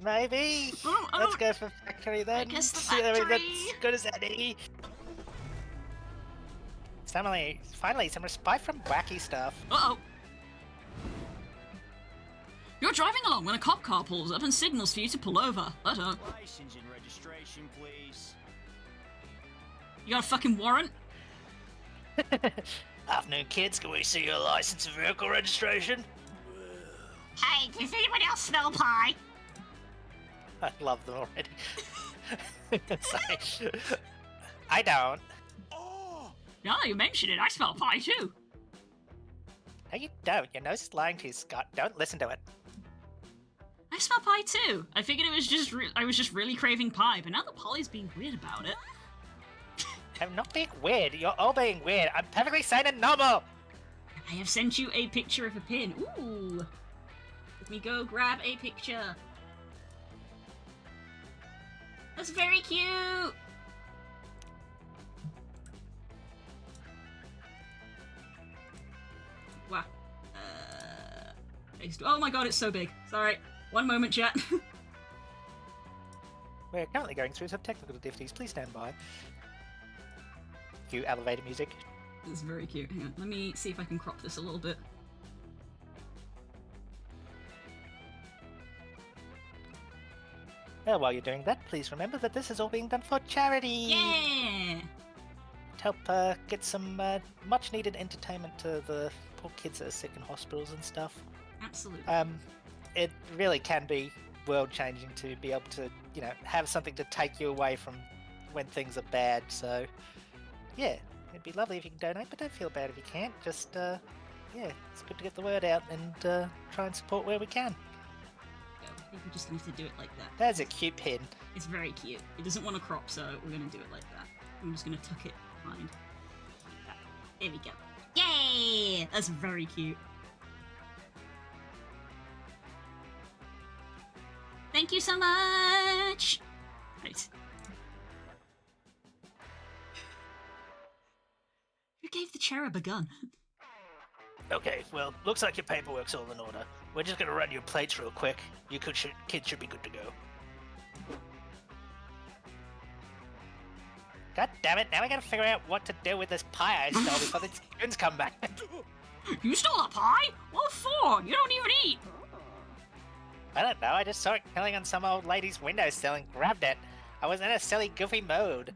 Maybe. Let's go for factory then. I guess the factory. That's good as any. Finally, some respite from wacky stuff. Uh-oh. You're driving along when a cop car pulls up and signals for you to pull over. Uh-oh. License and registration, please. You got a fucking warrant? Afternoon, kids. Can we see your license and vehicle registration? Hey, does anyone else smell pie? I love them already. Sorry. I don't. Now that you mention it, I smell pie too. No, you don't. Your nose is lying to you, Scott. Don't listen to it. I smell pie too. I figured it was just I was just really craving pie, but now that Polly's being weird about it. I'm not being weird. You're all being weird. I'm perfectly sane and normal. I have sent you a picture of a pin. Ooh. Let me go grab a picture. That's very cute. Wow. Oh my god, it's so big. Sorry. One moment, chat. We're currently going through some technical difficulties. Please stand by. Cue elevator music. It's very cute. Hang on. Let me see if I can crop this a little bit. While you're doing that, please remember that this is all being done for charity. Yeah! To help get some much-needed entertainment to the poor kids that are sick in hospitals and stuff. Absolutely. It really can be world-changing to be able to, have something to take you away from when things are bad. So, yeah, it'd be lovely if you can donate, but don't feel bad if you can't. Just, it's good to get the word out and try and support where we can. I think we're just going to have to do it like that. That's a cute pin. It's very cute. It doesn't want to crop, so we're going to do it like that. I'm just going to tuck it behind. Like that. There we go. Yay! That's very cute. Thank you so much! Right. Who gave the cherub a gun? Okay, well, looks like your paperwork's all in order. We're just gonna run your plates real quick. Your kids should be good to go. God damn it, now I gotta figure out what to do with this pie I stole before the students come back. You stole a pie? What for? You don't even eat! I don't know, I just saw it killing on some old lady's windowsill and grabbed it. I was in a silly, goofy mood.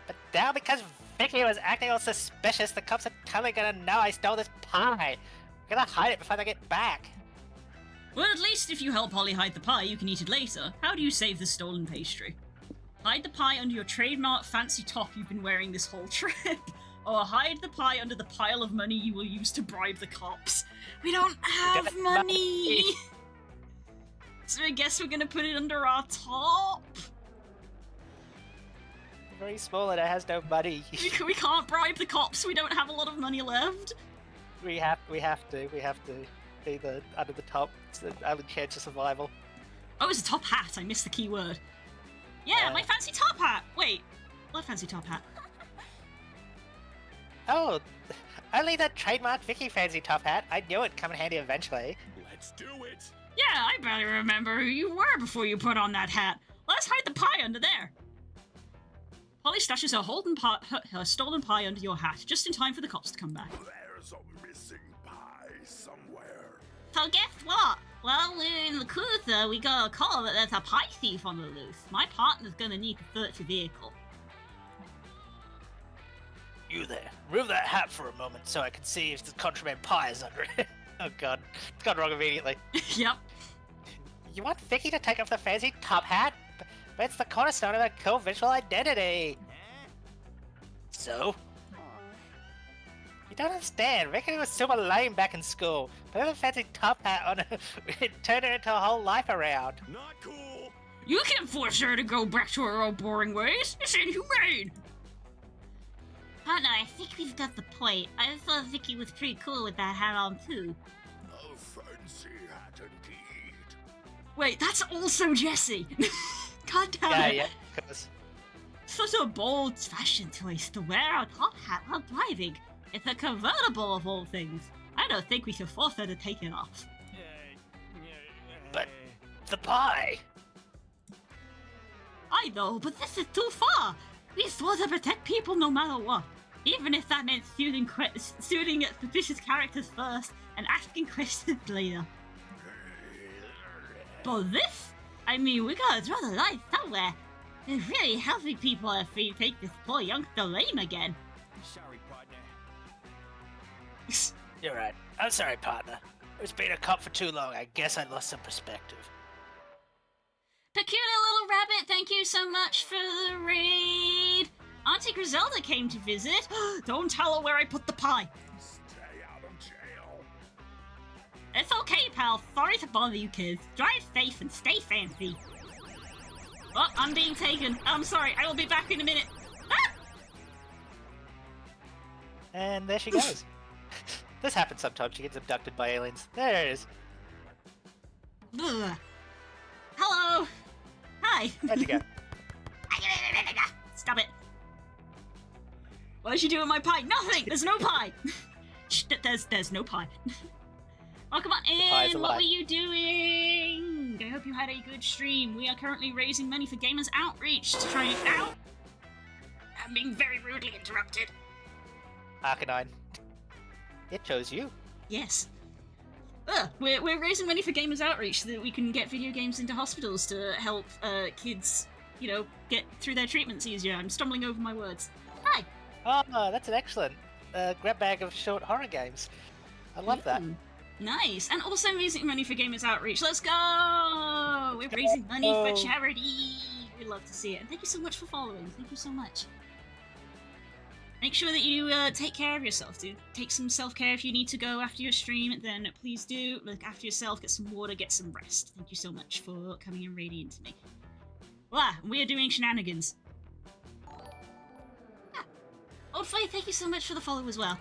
But now because Vicky was acting all suspicious, the cops are totally gonna know I stole this pie. I'm gonna hide it before they get back. Well, at least if you help Holly hide the pie, you can eat it later. How do you save the stolen pastry? Hide the pie under your trademark fancy top you've been wearing this whole trip. Or hide the pie under the pile of money you will use to bribe the cops. We don't have money! So I guess we're gonna put it under our top? Very small and it has no money. We can't bribe the cops, we don't have a lot of money left. We have to be the under the top. It's the only chance of survival. Oh, it's a top hat. I missed the key word. Yeah, my fancy top hat. Wait, what fancy top hat? Oh, only the trademark Vicky fancy top hat. I knew it'd come in handy eventually. Let's do it. Yeah, I better remember who you were before you put on that hat. Let's hide the pie under there. Polly stashes her stolen pie under your hat, just in time for the cops to come back. There's a missing pie somewhere. So guess what? Well, we're in Lakutha, we got a call that there's a pie thief on the loose. My partner's gonna need to search a vehicle. You there. Remove that hat for a moment so I can see if the contraband pie is under it. Oh god, it's gone wrong immediately. Yep. You want Vicky to take off the fancy top hat? But it's the cornerstone of her cool visual identity. So? You don't understand. Vicky was super lame back in school. Put a fancy top hat on her, it turned her into a whole life around. Not cool. You can't force her to go back to her old boring ways. It's inhumane. Oh no, I think we've got the point. I thought Vicky was pretty cool with that hat on too. A fancy hat indeed. Wait, that's also Jessie. God damn it. Yeah, because... Such a bold fashion choice to wear a top hat while driving. It's a convertible of all things. I don't think we should force her to take it off. But the pie! I know, but this is too far. We swore to protect people no matter what. Even if that meant shooting at suspicious characters first and asking questions later. But this? I mean, we gotta draw the line somewhere. It's really helping people if we take this poor youngster lame again. Sorry, partner. You're right. I'm sorry, partner. It's been a cop for too long. I guess I lost some perspective. Peculiar Little Rabbit, thank you so much for the raid. Auntie Griselda came to visit. Don't tell her where I put the pie. Stay out of jail. It's okay, pal. Sorry to bother you kids. Drive safe and stay fancy. Oh, I'm being taken. I'm sorry. I will be back in a minute. Ah! And there she goes. This happens sometimes. She gets abducted by aliens. There it is. Ugh. Hello. Hi. Where'd you go? Stop it. What did you do with my pie? Nothing! There's no pie! Shh, there's no pie. Oh, come on in! What were you doing? I hope you had a good stream. We are currently raising money for Gamers Outreach to try and... Ow! I'm being very rudely interrupted. Arcanine. It chose you. Yes. We're raising money for Gamers Outreach so that we can get video games into hospitals to help kids, you know, get through their treatments easier. I'm stumbling over my words. Hi! Oh, that's an excellent grab bag of short horror games. I love that. Nice. And also raising money for Gamers Outreach. Let's go! We're raising money for charity. We'd love to see it. And thank you so much for following. Thank you so much. Make sure that you take care of yourself, dude. Take some self-care if you need to go after your stream, then please do. Look after yourself, get some water, get some rest. Thank you so much for coming and raiding into me. Wow, we are doing shenanigans. Old Faith, thank you so much for the follow as well.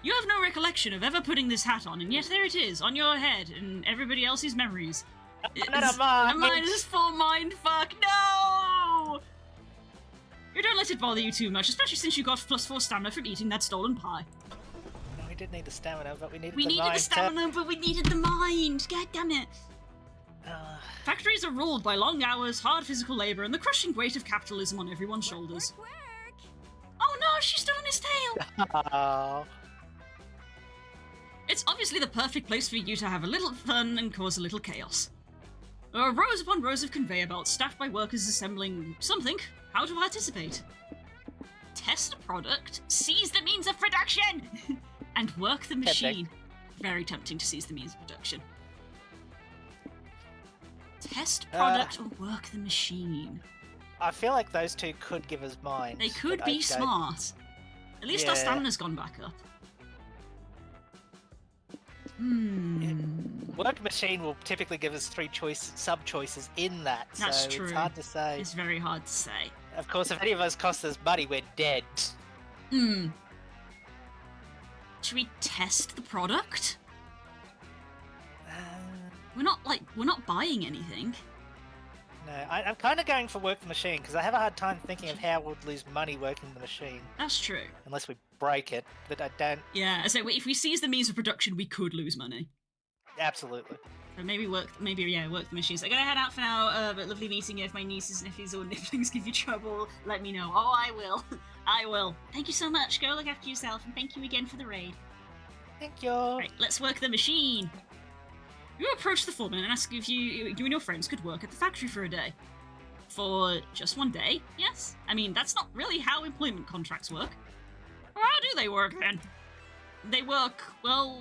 You have no recollection of ever putting this hat on, and yet there it is, on your head, and everybody else's memories. It's a -4 mindfuck, no! You don't let it bother you too much, especially since you got +4 stamina from eating that stolen pie. No, we did need the stamina, but we needed the mind. We needed the stamina, but we needed the mind. God damn it. Factories are ruled by long hours, hard physical labor, and the crushing weight of capitalism on everyone's shoulders. Oh no, she's doing his tail! Oh. It's obviously the perfect place for you to have a little fun and cause a little chaos. There are rows upon rows of conveyor belts staffed by workers assembling something. How to participate? Test a product, seize the means of production, and work the machine. Very tempting to seize the means of production. Test product or work the machine. I feel like those two could give us minds. They could be smart. At least our stamina's gone back up. Work machine will typically give us 3 sub-choices in that, That's so true. It's hard to say. It's very hard to say. Of course, if any of us cost us money, we're dead. Should we test the product? We're not buying anything. No, I'm kind of going for work the machine because I have a hard time thinking of how we'd lose money working the machine. That's true. Unless we break it, but I don't. Yeah, so if we seize the means of production, we could lose money. Absolutely. So maybe work the machines. I'm gonna head out for now, but lovely meeting you. If my nieces, nephews, or nibblings give you trouble, let me know. Oh, I will. I will. Thank you so much. Go look after yourself, and thank you again for the raid. Thank you. Right, let's work the machine. You approach the foreman and ask if you and your friends could work at the factory for a day. For just one day, yes? I mean, that's not really how employment contracts work. Or how do they work, then? They work, well,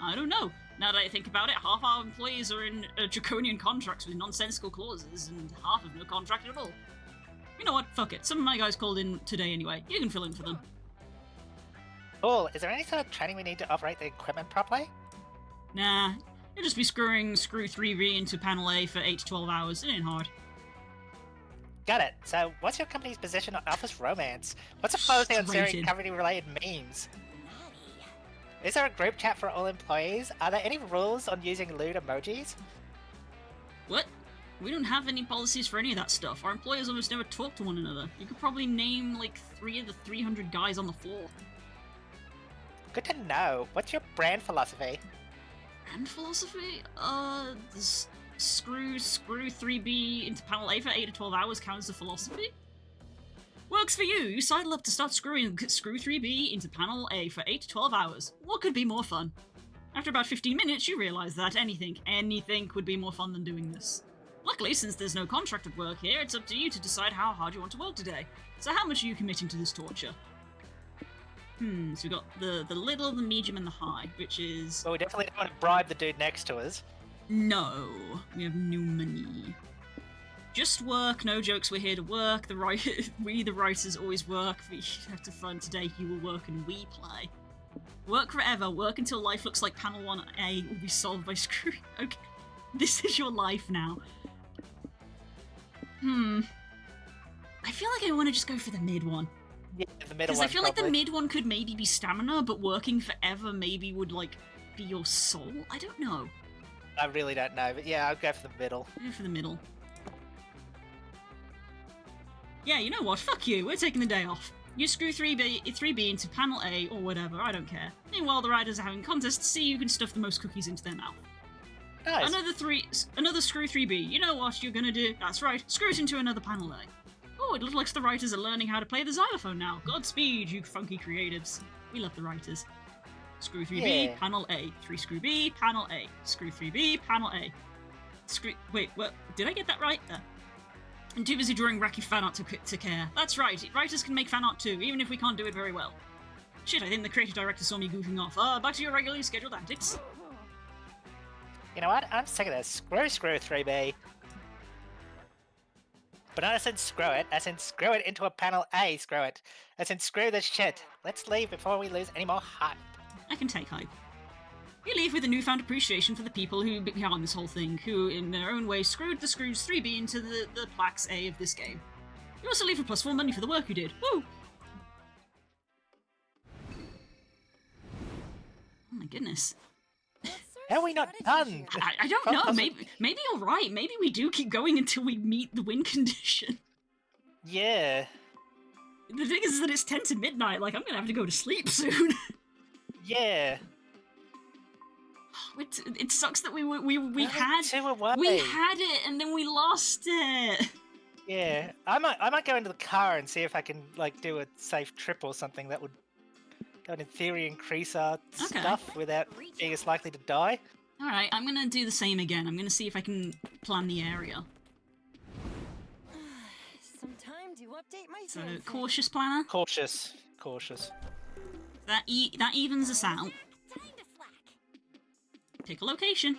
I don't know. Now that I think about it, half our employees are in draconian contracts with nonsensical clauses, and half have no contract at all. You know what? Fuck it. Some of my guys called in today anyway. You can fill in for them. Cool. Is there any sort of training we need to operate the equipment properly? Nah. You'll just be screw 3B into panel A for 8 to 12 hours. It ain't hard. Got it. So, what's your company's position on office romance? What's a policy on sharing company-related memes? Is there a group chat for all employees? Are there any rules on using lewd emojis? What? We don't have any policies for any of that stuff. Our employees almost never talk to one another. You could probably name like 3 of the 300 guys on the floor. Good to know. What's your brand philosophy? Brand philosophy? Screw 3B into panel A for 8 to 12 hours counts as a philosophy? Works for you! You sidle up to start screw 3B into panel A for 8 to 12 hours. What could be more fun? After about 15 minutes, you realise that anything would be more fun than doing this. Luckily, since there's no contract at work here, it's up to you to decide how hard you want to work today. So how much are you committing to this torture? So we've got the little, the medium, and the high, which is... Well, we definitely don't want to bribe the dude next to us. No, we have no money. Just work, no jokes, we're here to work. We, the writers, always work. We have to fun today, you will work and we play. Work forever, work until life looks like panel 1A will be solved by screw... Okay, this is your life now. I feel like I want to just go for the mid one. Yeah, the middle one. Because I feel like the mid one could maybe be stamina, but working forever maybe would, like, be your soul? I don't know. I really don't know, but yeah, I'll go for the middle. Go for the middle. Yeah, you know what? Fuck you. We're taking the day off. You screw 3B into panel A or whatever. I don't care. Meanwhile, the riders are having contests to see who can stuff the most cookies into their mouth. Nice. Another screw 3B. You know what you're gonna do? That's right. Screw it into another panel A. Oh, it looks like the writers are learning how to play the xylophone now. Godspeed, you funky creatives. We love the writers. Screw 3B, panel A. 3 screw B, panel A. Screw 3B, panel A. Wait, what? Did I get that right? I'm too busy drawing wacky fan art to care. That's right, writers can make fan art too, even if we can't do it very well. Shit, I think the creative director saw me goofing off. Back to your regularly scheduled antics. You know what? I'm sick of this. Screw 3B. But not as in screw it, as in screw it into a panel A, screw it. As in screw this shit. Let's leave before we lose any more hype. I can take hype. You leave with a newfound appreciation for the people who behind this whole thing, who in their own way screwed the screws 3B into the plaques A of this game. You also leave with +4 money for the work you did. Woo! Oh my goodness. How are we not done? I don't know. Maybe you're right. Maybe we do keep going until we meet the win condition. Yeah. The thing is that it's 10 to midnight. Like, I'm gonna have to go to sleep soon. Yeah. It sucks that we had it and then we lost it. Yeah, I might go into the car and see if I can like do a safe trip or something that would, in theory, increase our stuff without being as likely to die. All right, I'm gonna do the same again. I'm gonna see if I can plan the area. Some time to update my So cautious planner. Cautious. That evens us out. Pick a location.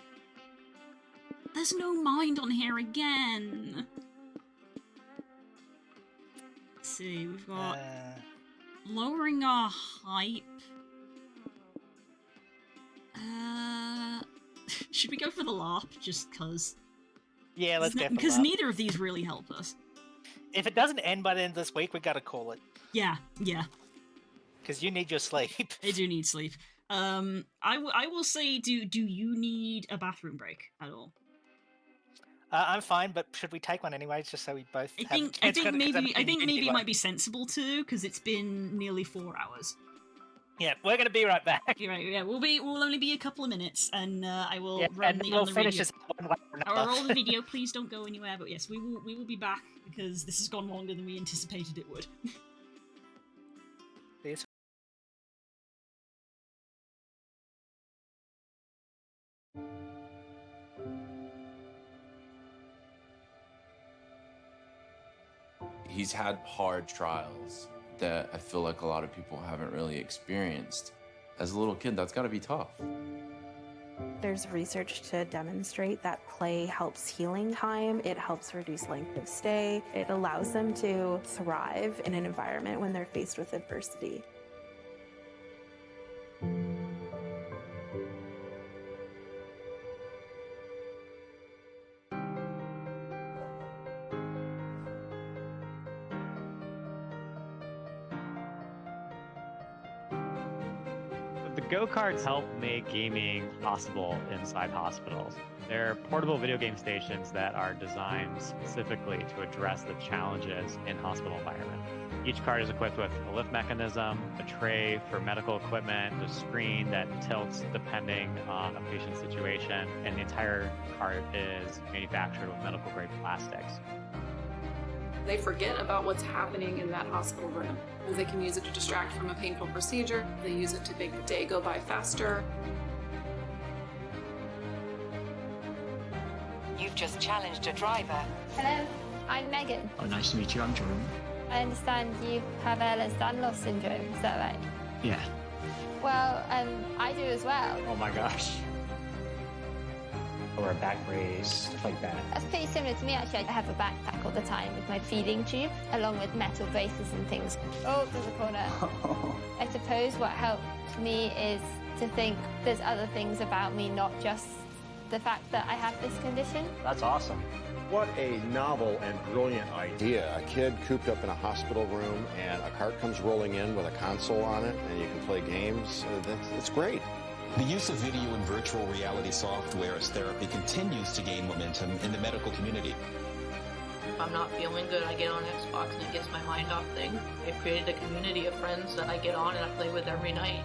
There's no mind on here again. Let's see, we've got lowering our hype. Should we go for the LARP just cause? Yeah, let's go for because LARP. neither of these really help us. If it doesn't end by the end of this week, we gotta call it. Yeah. Because you need your sleep. I do need sleep. I will say, do you need a bathroom break at all? I'm fine, but should we take one anyway, just so we both I have a think chance? 'Cause maybe anyway. it might be sensible to, because it's been nearly 4 hours. Yeah, we're gonna be right back. You're right. Yeah, we'll only be a couple of minutes, and I will Yeah, run and the we'll on the finish radio. this one way or I'll another. roll the video. Please don't go anywhere. But yes, we will be back because this has gone longer than we anticipated it would. This. He's had hard trials that I feel like a lot of people haven't really experienced. As a little kid, that's got to be tough. There's research to demonstrate that play helps healing time. It helps reduce length of stay. It allows them to thrive in an environment when they're faced with adversity. The go-karts help make gaming possible inside hospitals. They're portable video game stations that are designed specifically to address the challenges in hospital environment. Each cart is equipped with a lift mechanism, a tray for medical equipment, a screen that tilts depending on a patient's situation, and the entire cart is manufactured with medical-grade plastics. They forget about what's happening in that hospital room, as they can use it to distract from a painful procedure. They use it to make the day go by faster. You've just challenged a driver. Hello, I'm Megan. Oh, nice to meet you. I'm Jerome. I understand you have Ehlers-Danlos syndrome, is that right? Yeah. Well, I do as well. Oh my gosh. Or a back brace, stuff like that. That's pretty similar to me, actually. I have a backpack all the time with my feeding tube, along with metal braces and things. Oh, there's a corner. I suppose what helped me is to think there's other things about me, not just the fact that I have this condition. That's awesome. What a novel and brilliant idea. A kid cooped up in a hospital room and a cart comes rolling in with a console on it and you can play games. That's great. The use of video and virtual reality software as therapy continues to gain momentum in the medical community. If I'm not feeling good, I get on Xbox and it gets my mind off things. I've created a community of friends that I get on and I play with every night.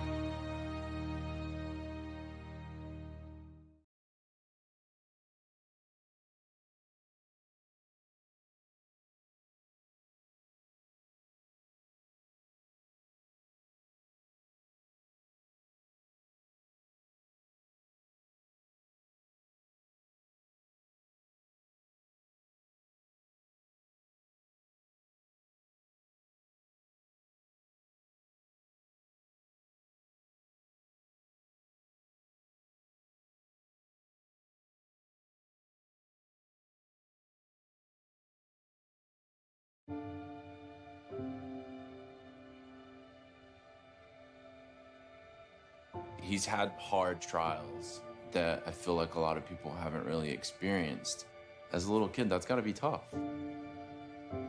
He's had hard trials that I feel like a lot of people haven't really experienced. As a little kid, that's got to be tough.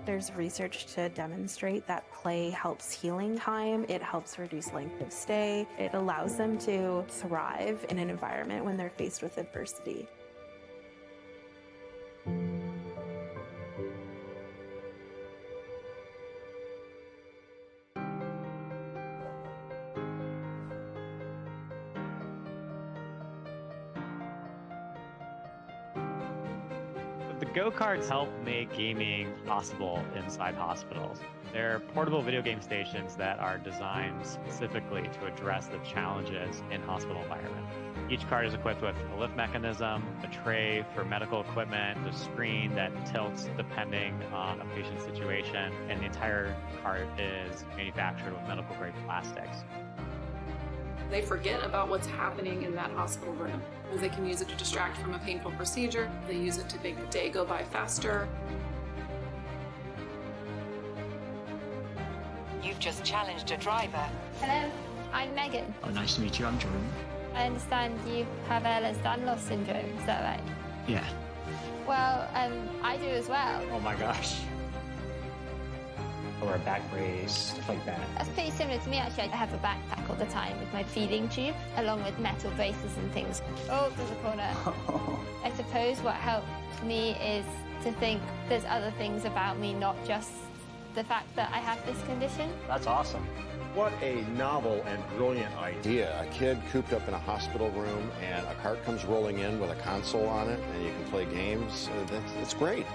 There's research to demonstrate that play helps healing time. It helps reduce length of stay. It allows them to thrive in an environment when they're faced with adversity. The go-karts help make gaming possible inside hospitals. They're portable video game stations that are designed specifically to address the challenges in hospital environment. Each cart is equipped with a lift mechanism, a tray for medical equipment, a screen that tilts depending on a patient's situation, and the entire cart is manufactured with medical-grade plastics. They forget about what's happening in that hospital room, as they can use it to distract from a painful procedure. They use it to make the day go by faster. You've just challenged a driver. Hello, I'm Megan. Oh, nice to meet you. I'm Jerome. I understand you have Ehlers-Danlos syndrome, is that right? Yeah. Well, I do as well. Oh my gosh. or a back brace, stuff like that. That's pretty similar to me, actually. I have a backpack all the time with my feeding tube, along with metal braces and things. Oh, there's a corner. I suppose what helps me is to think there's other things about me, not just the fact that I have this condition. That's awesome. What a novel and brilliant idea. A kid cooped up in a hospital room and a cart comes rolling in with a console on it and you can play games. That's great.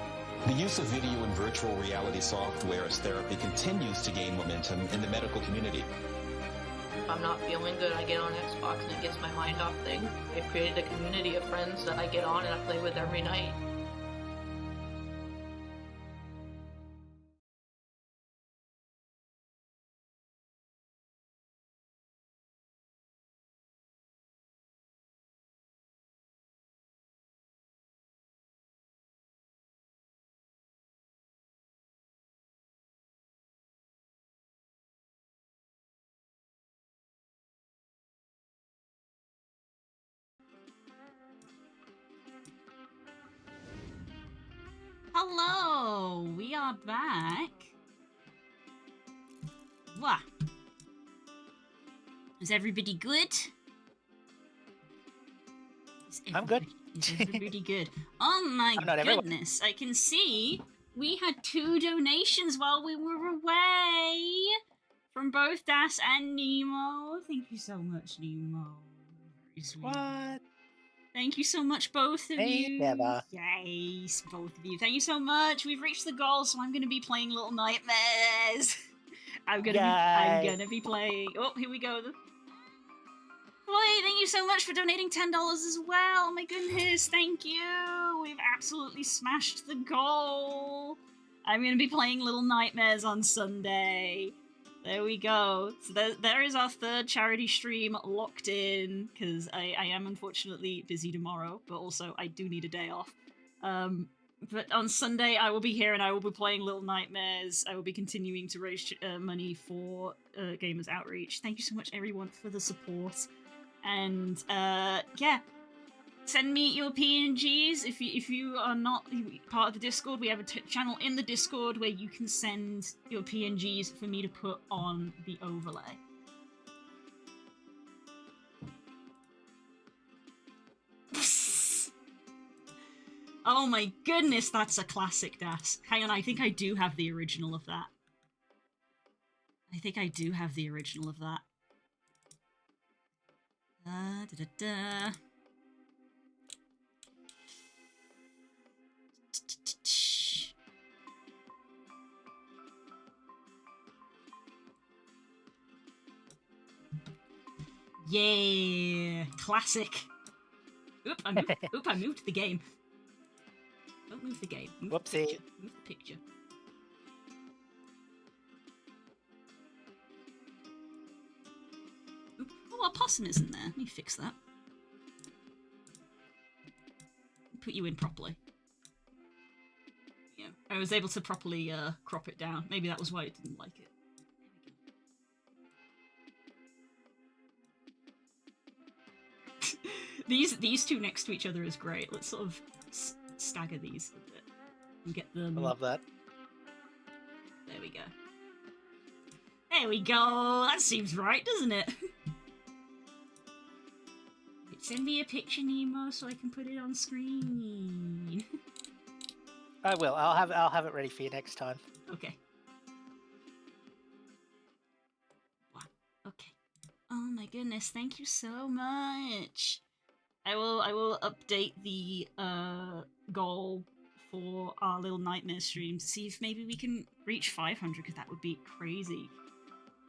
The use of video and virtual reality software as therapy continues to gain momentum in the medical community. If I'm not feeling good, I get on Xbox and it gets my mind off things. I've created a community of friends that I get on and I play with every night. Hello, we are back. What? Is everybody good? I'm good. Is everybody good? Oh my goodness, I can see we had 2 donations while we were away from both Das and Nemo. Thank you so much, Nemo. Very sweet. What? Thank you so much, both of you. Never. Yes, both of you. Thank you so much. We've reached the goal, so I'm going to be playing Little Nightmares. I'm gonna be playing. Oh, here we go. Boy, thank you so much for donating $10 as well. Oh my goodness, thank you. We've absolutely smashed the goal. I'm gonna be playing Little Nightmares on Sunday. There we go. So there is our 3rd charity stream locked in, because I am unfortunately busy tomorrow, but also I do need a day off. But on Sunday I will be here and I will be playing Little Nightmares. I will be continuing to raise money for Gamers Outreach. Thank you so much everyone for the support. And yeah, send me your PNGs if you are not part of the Discord. We have a channel in the Discord where you can send your PNGs for me to put on the overlay. Oh my goodness, that's a classic, Das. Hang on, I think I do have the original of that. I think I do have the original of that. Da-da-da. Yeah, classic. Oop, I moved the game. Don't move the game. Whoopsie. Move the picture. Oop. Oh, our possum isn't there. Let me fix that. Put you in properly. Yeah, I was able to properly crop it down. Maybe that was why it didn't like it. These two next to each other is great. Let's sort of stagger these a bit and get them. I love that. There we go. There we go. That seems right, doesn't it? Send me a picture, Nemo, so I can put it on screen. I will. I'll have it ready for you next time. Okay. Wow. Okay. Oh my goodness! Thank you so much. I will update the goal for our Little Nightmare stream to see if maybe we can reach 500, because that would be crazy.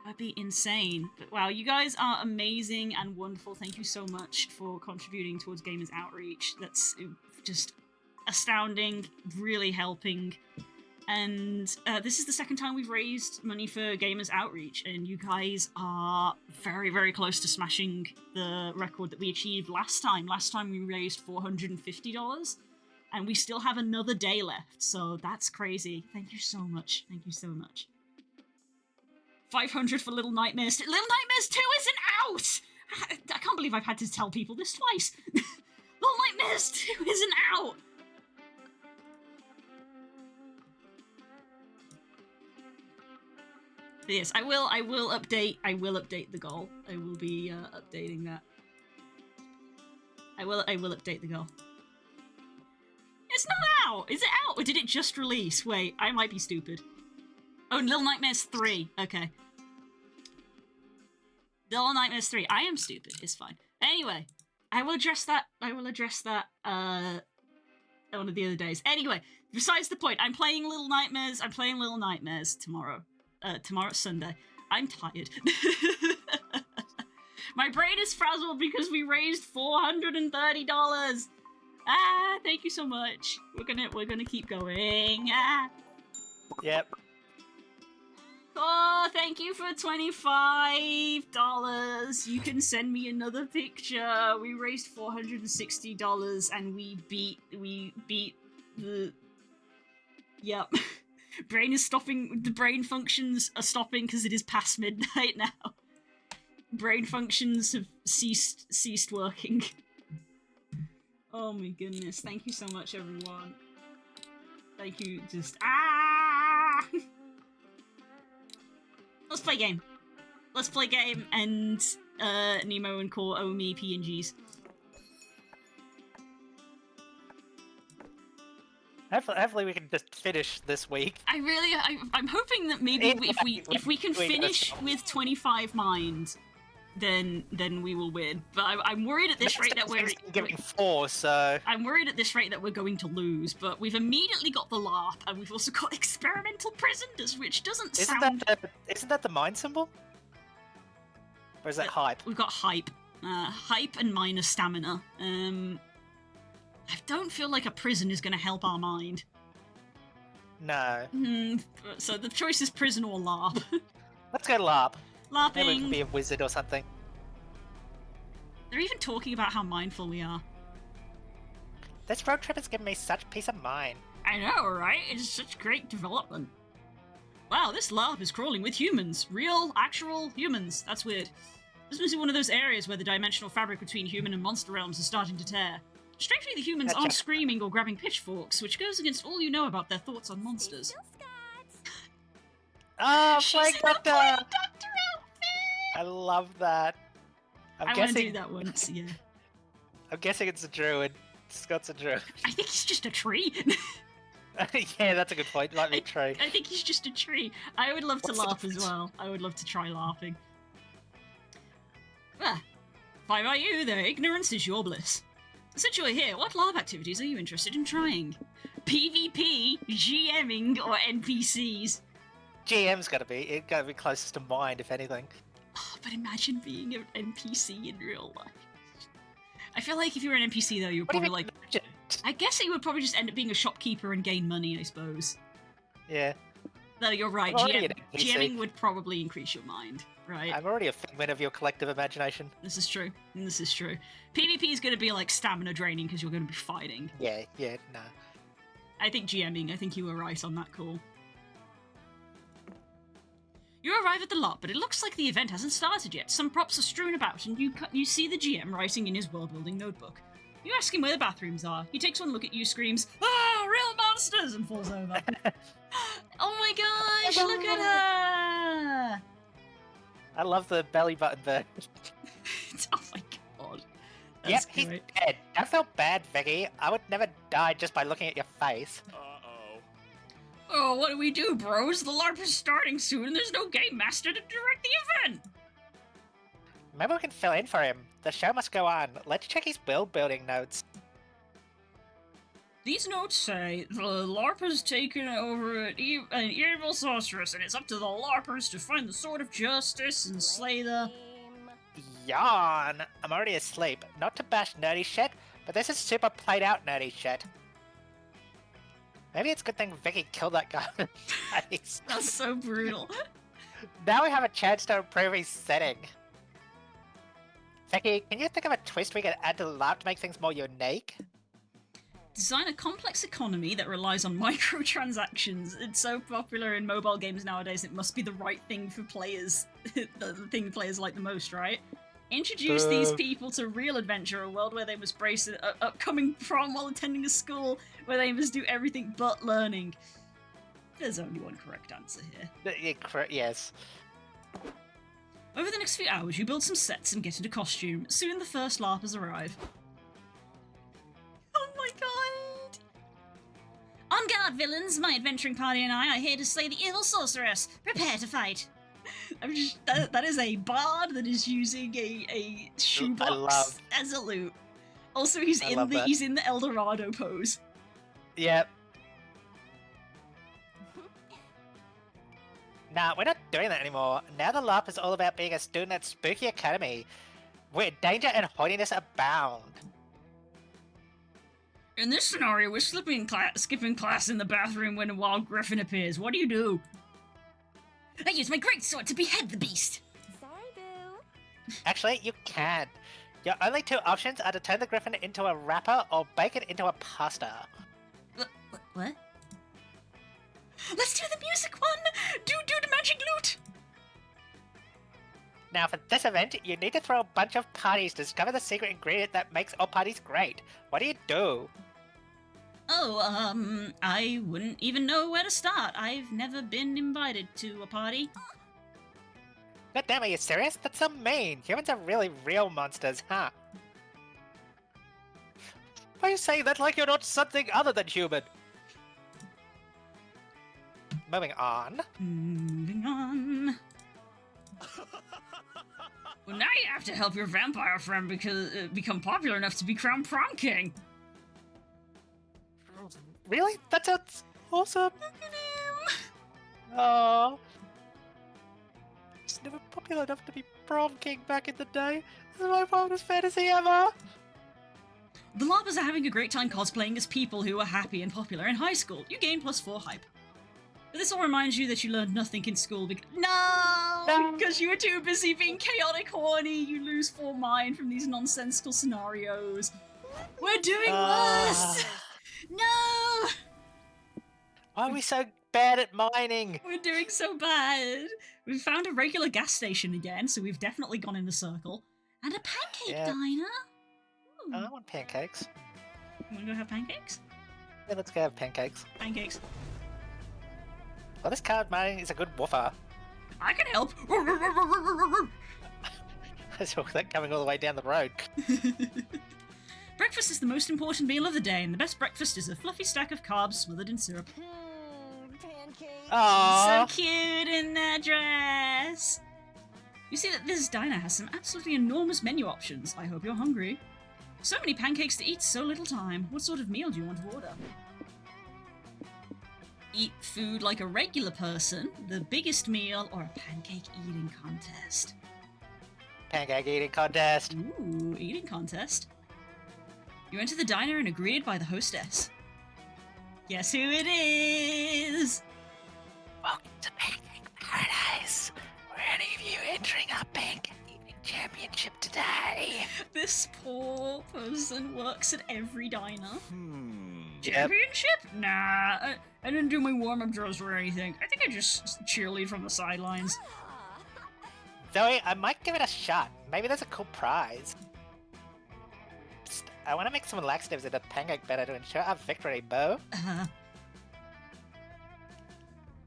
That'd be insane. But wow, you guys are amazing and wonderful. Thank you so much for contributing towards Gamers Outreach. That's just astounding, really helping. And this is the second time we've raised money for Gamers Outreach, and you guys are very, very close to smashing the record that we achieved last time. Last time we raised $450, and we still have another day left, so that's crazy. Thank you so much. Thank you so much. 500 for Little Nightmares. Little Nightmares 2 isn't out! I can't believe I've had to tell people this twice. Little Nightmares 2 isn't out! But yes, I will update the goal. I will be updating that. I will update the goal. It's not out! Is it out? Or did it just release? Wait, I might be stupid. Oh, Little Nightmares 3. Okay. Little Nightmares 3. I am stupid. It's fine. Anyway, I will address that one of the other days. Anyway, besides the point, I'm playing Little Nightmares tomorrow. Tomorrow's Sunday. I'm tired. My brain is frazzled because we raised $430. Ah, thank you so much. We're gonna keep going. Ah. Yep. Oh, thank you for $25. You can send me another picture. We raised $460 and we beat the... Yep. Brain is stopping. The brain functions are stopping because it is past midnight now. Brain functions have ceased working. Oh my goodness. Thank you so much, everyone. Thank you. Just... Ah! Let's play game. Let's play game and Nemo and Core owe me PNGs. Hopefully we can just finish this week. I'm hoping that maybe if we can finish with 25 mind, then we will win. But I'm worried at this rate that we're giving 4, so I'm worried at this rate that we're going to lose. But we've immediately got the LARP, and we've also got experimental prisoners, which doesn't sound. Isn't that the mind symbol? Or is that hype? We've got hype, hype and minus stamina. I don't feel like a prison is going to help our mind. No. So the choice is prison or LARP. Let's go LARP. LARPing. Maybe we can be a wizard or something. They're even talking about how mindful we are. This road trip has given me such peace of mind. I know, right? It's such great development. Wow, this LARP is crawling with humans. Real, actual humans. That's weird. This must be one of those areas where the dimensional fabric between human and monster realms is starting to tear. Strangely, the humans aren't screaming or grabbing pitchforks, which goes against all you know about their thoughts on monsters. Oh, She's Doctor! outfit! I love that. I want to do that once, yeah. I'm guessing it's a druid. Scott's a druid. I think he's just a tree. Yeah, that's a good point. Might be a tree. I think he's just a tree. I would love to laugh as well. I would love to try laughing. Ah, if I were you, their ignorance is your bliss. Since you're here, what LARP activities are you interested in trying? PvP, GMing, or NPCs? GM's gotta be closest to mind, if anything. Oh, but imagine being an NPC in real life. I feel like if you were an NPC though, you're probably like... I guess you would probably just end up being a shopkeeper and gain money, I suppose. Yeah. No, you're right. GMing would probably increase your mind, right? I'm already a figment of your collective imagination. This is true. This is true. PvP is going to be like stamina draining because you're going to be fighting. Yeah, no. I think GMing, I think you were right on that call. You arrive at the lot, but it looks like the event hasn't started yet. Some props are strewn about, and you see the GM writing in his world-building notebook. You ask him where the bathrooms are. He takes one look at you, screams, "Ah, real monsters!" and falls over. Oh my gosh, look at her! I love the belly button there. Oh my god. Yep, That's he's great. dead. Don't feel bad, Vicky. I would never die just by looking at your face. Oh, what do we do, bros? The LARP is starting soon and there's no game master to direct the event! Maybe we can fill in for him. The show must go on. Let's check his world building notes. These notes say the LARP has taken over an evil sorceress, and it's up to the LARPers to find the sword of justice and slay the... Yawn! I'm already asleep. Not to bash nerdy shit, but this is super played out nerdy shit. Maybe it's a good thing Vicky killed that guy. That's so brutal. Now we have a chance to improve his setting. Vicky, can you think of a twist we could add to the LARP to make things more unique? Design a complex economy that relies on microtransactions. It's so popular in mobile games nowadays, it must be the right thing for players. The thing players like the most, right? Introduce these people to real adventure, a world where they must brace an upcoming prom while attending a school where they must do everything but learning. There's only one correct answer here. Yes. Over the next few hours, you build some sets and get into costume. Soon the first LARPers arrive. Oh my god! On guard, villains! My adventuring party and I are here to slay the evil sorceress. Prepare to fight. That is a bard that is using a shoebox as a loot. Also, he's in the El Dorado pose. Yep. Nah, we're not doing that anymore. Now the LARP is all about being a student at Spooky Academy, where danger and haughtiness abound. In this scenario, we're skipping class in the bathroom when a wild griffin appears. What do you do? I use my greatsword to behead the beast. Sorry, boo. Actually, you can. Your only two options are to turn the griffin into a wrapper or bake it into a pasta. What? Let's do the music one! Do the magic loot! Now, for this event, you need to throw a bunch of parties to discover the secret ingredient that makes all parties great. What do you do? Oh, I wouldn't even know where to start. I've never been invited to a party. God damn, are you serious? That's so mean. Humans are really real monsters, huh? Why are you saying that like you're not something other than human? Moving on. Well, now you have to help your vampire friend become popular enough to be crowned prom king. Really? That sounds awesome. Oh. He's never popular enough to be prom king back in the day. This is my wildest fantasy ever. The LARPers are having a great time cosplaying as people who were happy and popular in high school. You gain +4 hype. But this all reminds you that you learned nothing in school because because you were too busy being chaotic horny. You lose 4 mind from these nonsensical scenarios. We're doing worse! No! Why are we so bad at mining? We're doing so bad. We've found a regular gas station again, so we've definitely gone in the circle. And a pancake diner. Ooh. I want pancakes. You wanna go have pancakes? Yeah, let's go have pancakes. Pancakes. Well, this card mining is a good woofer. I can help. I saw that coming all the way down the road. Breakfast is the most important meal of the day, and the best breakfast is a fluffy stack of carbs smothered in syrup. Pancakes. Aww. So cute in that dress. You see that this diner has some absolutely enormous menu options. I hope you're hungry. So many pancakes to eat, so little time. What sort of meal do you want to order? Eat food like a regular person, the biggest meal, or a pancake eating contest? Pancake eating contest. Ooh, eating contest. You enter the diner and are greeted by the hostess. Guess who it is? Welcome to Pancake Paradise. Were any of you entering our pancake eating championship today? This poor person works at every diner. Yep. Championship? Nah, I didn't do my warm-up drills or anything. I think I just cheerlead from the sidelines. Zoe, I might give it a shot. Maybe there's a cool prize. Psst, I want to make some laxatives in the pancake batter to ensure our victory, Bo.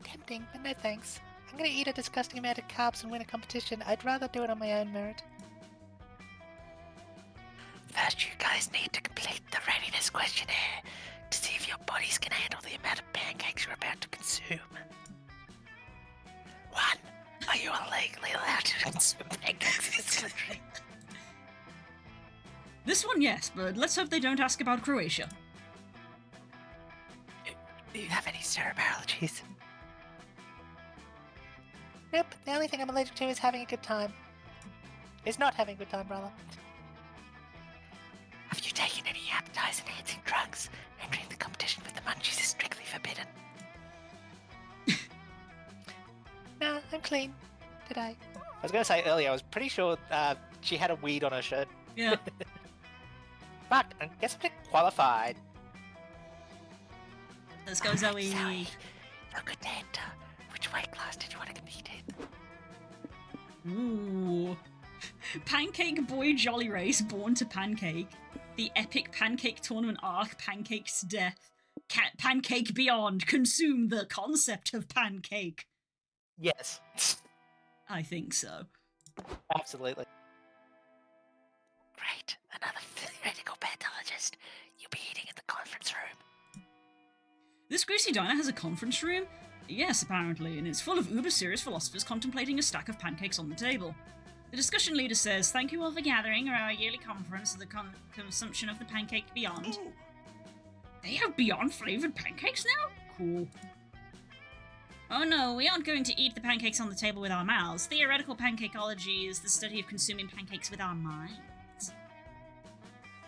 Tempting, but no thanks. I'm gonna eat a disgusting amount of carbs and win a competition. I'd rather do it on my own merit. First, you guys need to complete the readiness questionnaire to see if your bodies can handle the amount of pancakes you're about to consume. 1. Are you illegally allowed to consume pancakes in this country? This one, yes, but let's hope they don't ask about Croatia. Do you have any syrup allergies? Nope, the only thing I'm allergic to is having a good time. Is not having a good time, brother. Have you taken any appetite-enhancing drugs? Entering the competition with the munchies is strictly forbidden. Nah, I'm clean today. I was going to say earlier, I was pretty sure she had a weed on her shirt. Yeah. But I guess I'm qualified. Let's go, Zoe. Zoe, you're good to enter. Which weight class did you want to compete in? Ooh. Pancake Boy Jolly Race, Born to Pancake. The epic pancake tournament arc, Pancakes to Death. Pancake Beyond. Consume the concept of pancake. Yes. I think so. Absolutely. Great. Another theoretical pathologist. You'll be eating in the conference room. This greasy diner has a conference room? Yes, apparently, and it's full of uber-serious philosophers contemplating a stack of pancakes on the table. The discussion leader says, "Thank you all for gathering at our yearly conference of the consumption of the pancake Beyond." They have Beyond-flavored pancakes now? Cool. Oh no, we aren't going to eat the pancakes on the table with our mouths. Theoretical pancakology is the study of consuming pancakes with our minds.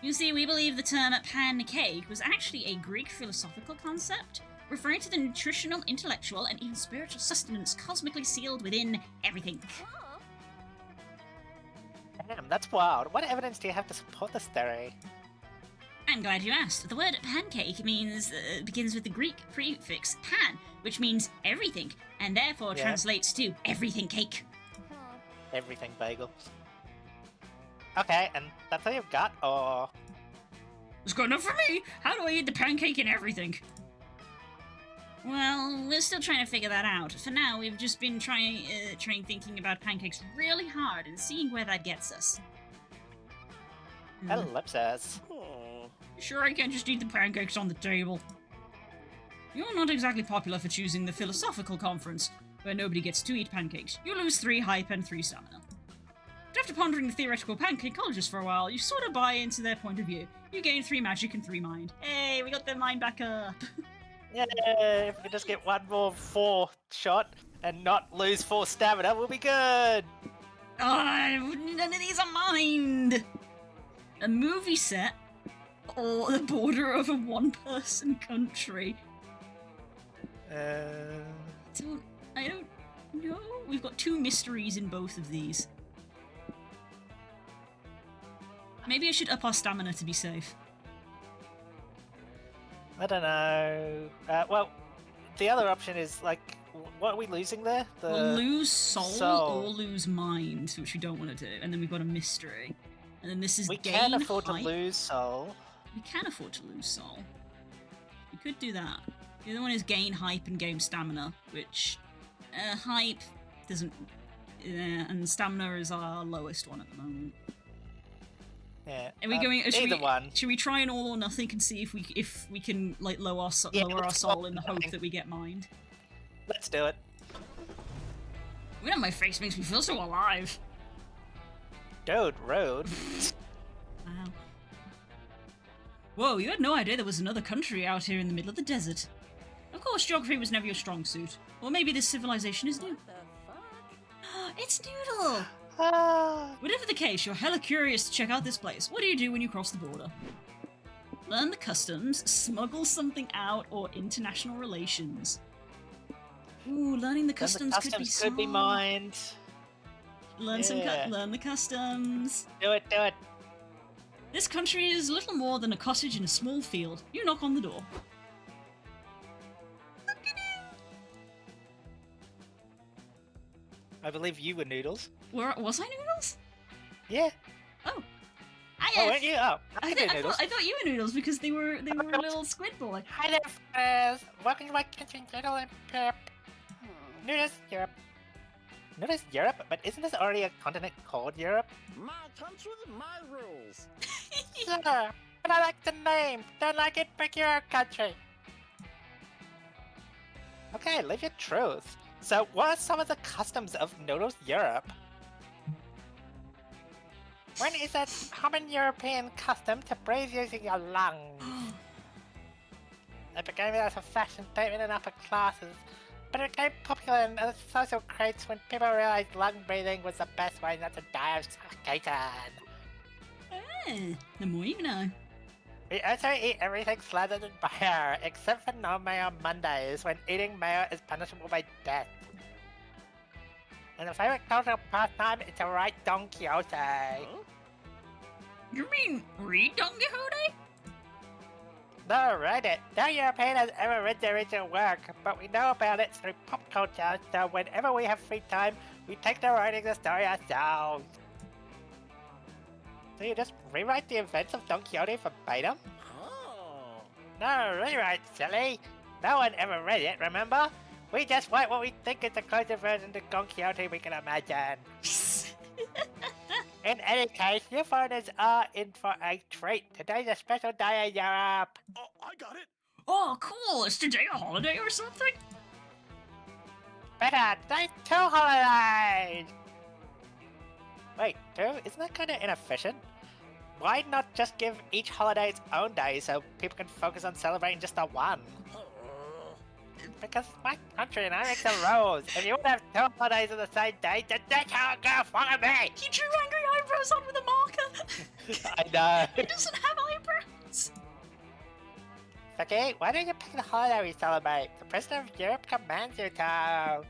You see, we believe the term pancake was actually a Greek philosophical concept, referring to the nutritional, intellectual, and even spiritual sustenance cosmically sealed within everything. Damn, that's wild. What evidence do you have to support this theory? I'm glad you asked. The word pancake begins with the Greek prefix pan, which means everything, and therefore translates to everything cake. Everything bagel. Okay, and that's all you've got, or...? It's good enough for me! How do I eat the pancake and everything? Well, we're still trying to figure that out. For now, we've just been trying thinking about pancakes really hard and seeing where that gets us. Ellipsis. Sure, I can't just eat the pancakes on the table. You're not exactly popular for choosing the philosophical conference, where nobody gets to eat pancakes. You lose 3 hype and 3 stamina. But after pondering the theoretical pancakeologists for a while, you sort of buy into their point of view. You gain 3 magic and 3 mind. Hey, we got their mind back up. Yeah, if we just get 1 more 4 shot and not lose 4 stamina, we'll be good! Oh, none of these are mine! A movie set or the border of a 1-person country? I don't know. We've got 2 mysteries in both of these. Maybe I should up our stamina to be safe. I don't know. Well, the other option is, like, what are we losing there? We'll lose soul or lose mind, which we don't want to do. And then we've got a mystery. And then this is we gain can afford hype. to lose soul. We can afford to lose soul. We could do that. The other one is gain hype and gain stamina, which hype doesn't... and stamina is our lowest one at the moment. Yeah. Are we going? Either one. Should we try an all or nothing and see if we can like lower our soul in the hope that we get mind? Let's do it. You know, my face makes me feel so alive. Dude, road. Wow. Whoa, you had no idea there was another country out here in the middle of the desert. Of course, geography was never your strong suit. Or maybe this civilization is new. It's Noodle! Whatever the case, you're hella curious to check out this place. What do you do when you cross the border? Learn the customs, smuggle something out, or international relations. Ooh, learning the customs could be mined. Learn learn the customs. Do it, do it. This country is little more than a cottage in a small field. You knock on the door. I believe you were Noodles. Was I Noodles? Yeah. Oh. Weren't you? Oh, I thought you were Noodles because they were a little squid boy. Hi there, friends. Welcome to my kitchen, Noodle and Pip. Noodles, Europe. Noodles, Europe? But isn't this already a continent called Europe? My country, my rules. Sure, but I like the name. Don't like it, pick your country. Okay, live your truth. So, what are some of the customs of Noodles, Europe? When is a common European custom to breathe using your lungs? It began as a fashion statement in upper classes, but it became popular in other social crates when people realized lung breathing was the best way not to die of suffocation. The more you know. We also eat everything slathered in mayo, except for no-mayo Mondays, when eating mayo is punishable by death. And the favorite cultural pastime is to write Don Quixote. Huh? You mean read Don Quixote? No, write it. No European has ever read the original work, but we know about it through pop culture, so whenever we have free time, we take to writing the story ourselves. So you just rewrite the events of Don Quixote verbatim? Oh. No rewrite, silly. No one ever read it, remember? We just write what we think is the closest version to Don Quixote we can imagine. In any case, you foreigners are in for a treat. Today's a special day in Europe. Oh, I got it. Oh, cool! Is today a holiday or something? Better, today's 2 holidays! Wait, 2? Isn't that kind of inefficient? Why not just give each holiday its own day so people can focus on celebrating just the one? Because my country and I make the rules. If you would have 2 holidays on the same day, then that's how it goes for me! He drew angry eyebrows on with a marker! I know. He doesn't have eyebrows! Okay, why don't you pick the holiday we celebrate? The President of Europe commands you to.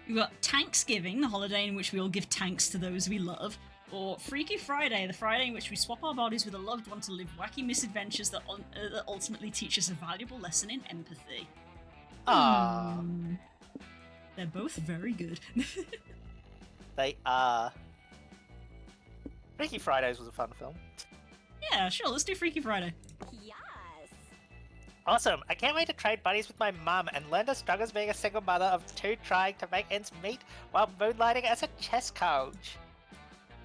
We've got Tanksgiving, the holiday in which we all give tanks to those we love. Or Freaky Friday, the Friday in which we swap our bodies with a loved one to live wacky misadventures that ultimately teach us a valuable lesson in empathy. Aww. They're both very good. They are. Freaky Fridays was a fun film. Yeah, sure, let's do Freaky Friday. Yes. Awesome! I can't wait to trade buddies with my mum and learn the struggles being a single mother of 2 trying to make ends meet while moonlighting as a chess coach.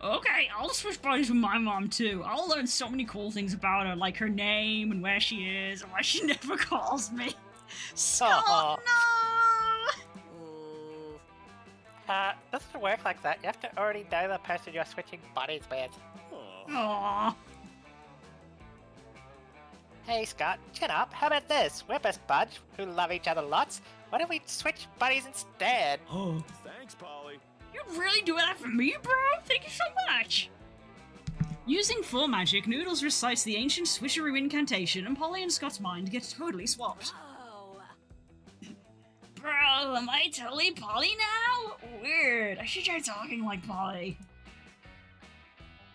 Okay, I'll switch bodies with my mom too. I'll learn so many cool things about her, like her name and where she is and why she never calls me. Scott, no! Doesn't work like that. You have to already know the person you're switching bodies with. Aww. Hey Scott, chin up. How about this? We're best buds who love each other lots. Why don't we switch buddies instead? Oh. Thanks, Polly. You really do that for me, bro? Thank you so much! Using full magic, Noodles recites the ancient switcheroo incantation, and Polly and Scott's mind get totally swapped. Bro, am I totally Polly now? Weird. I should try talking like Polly.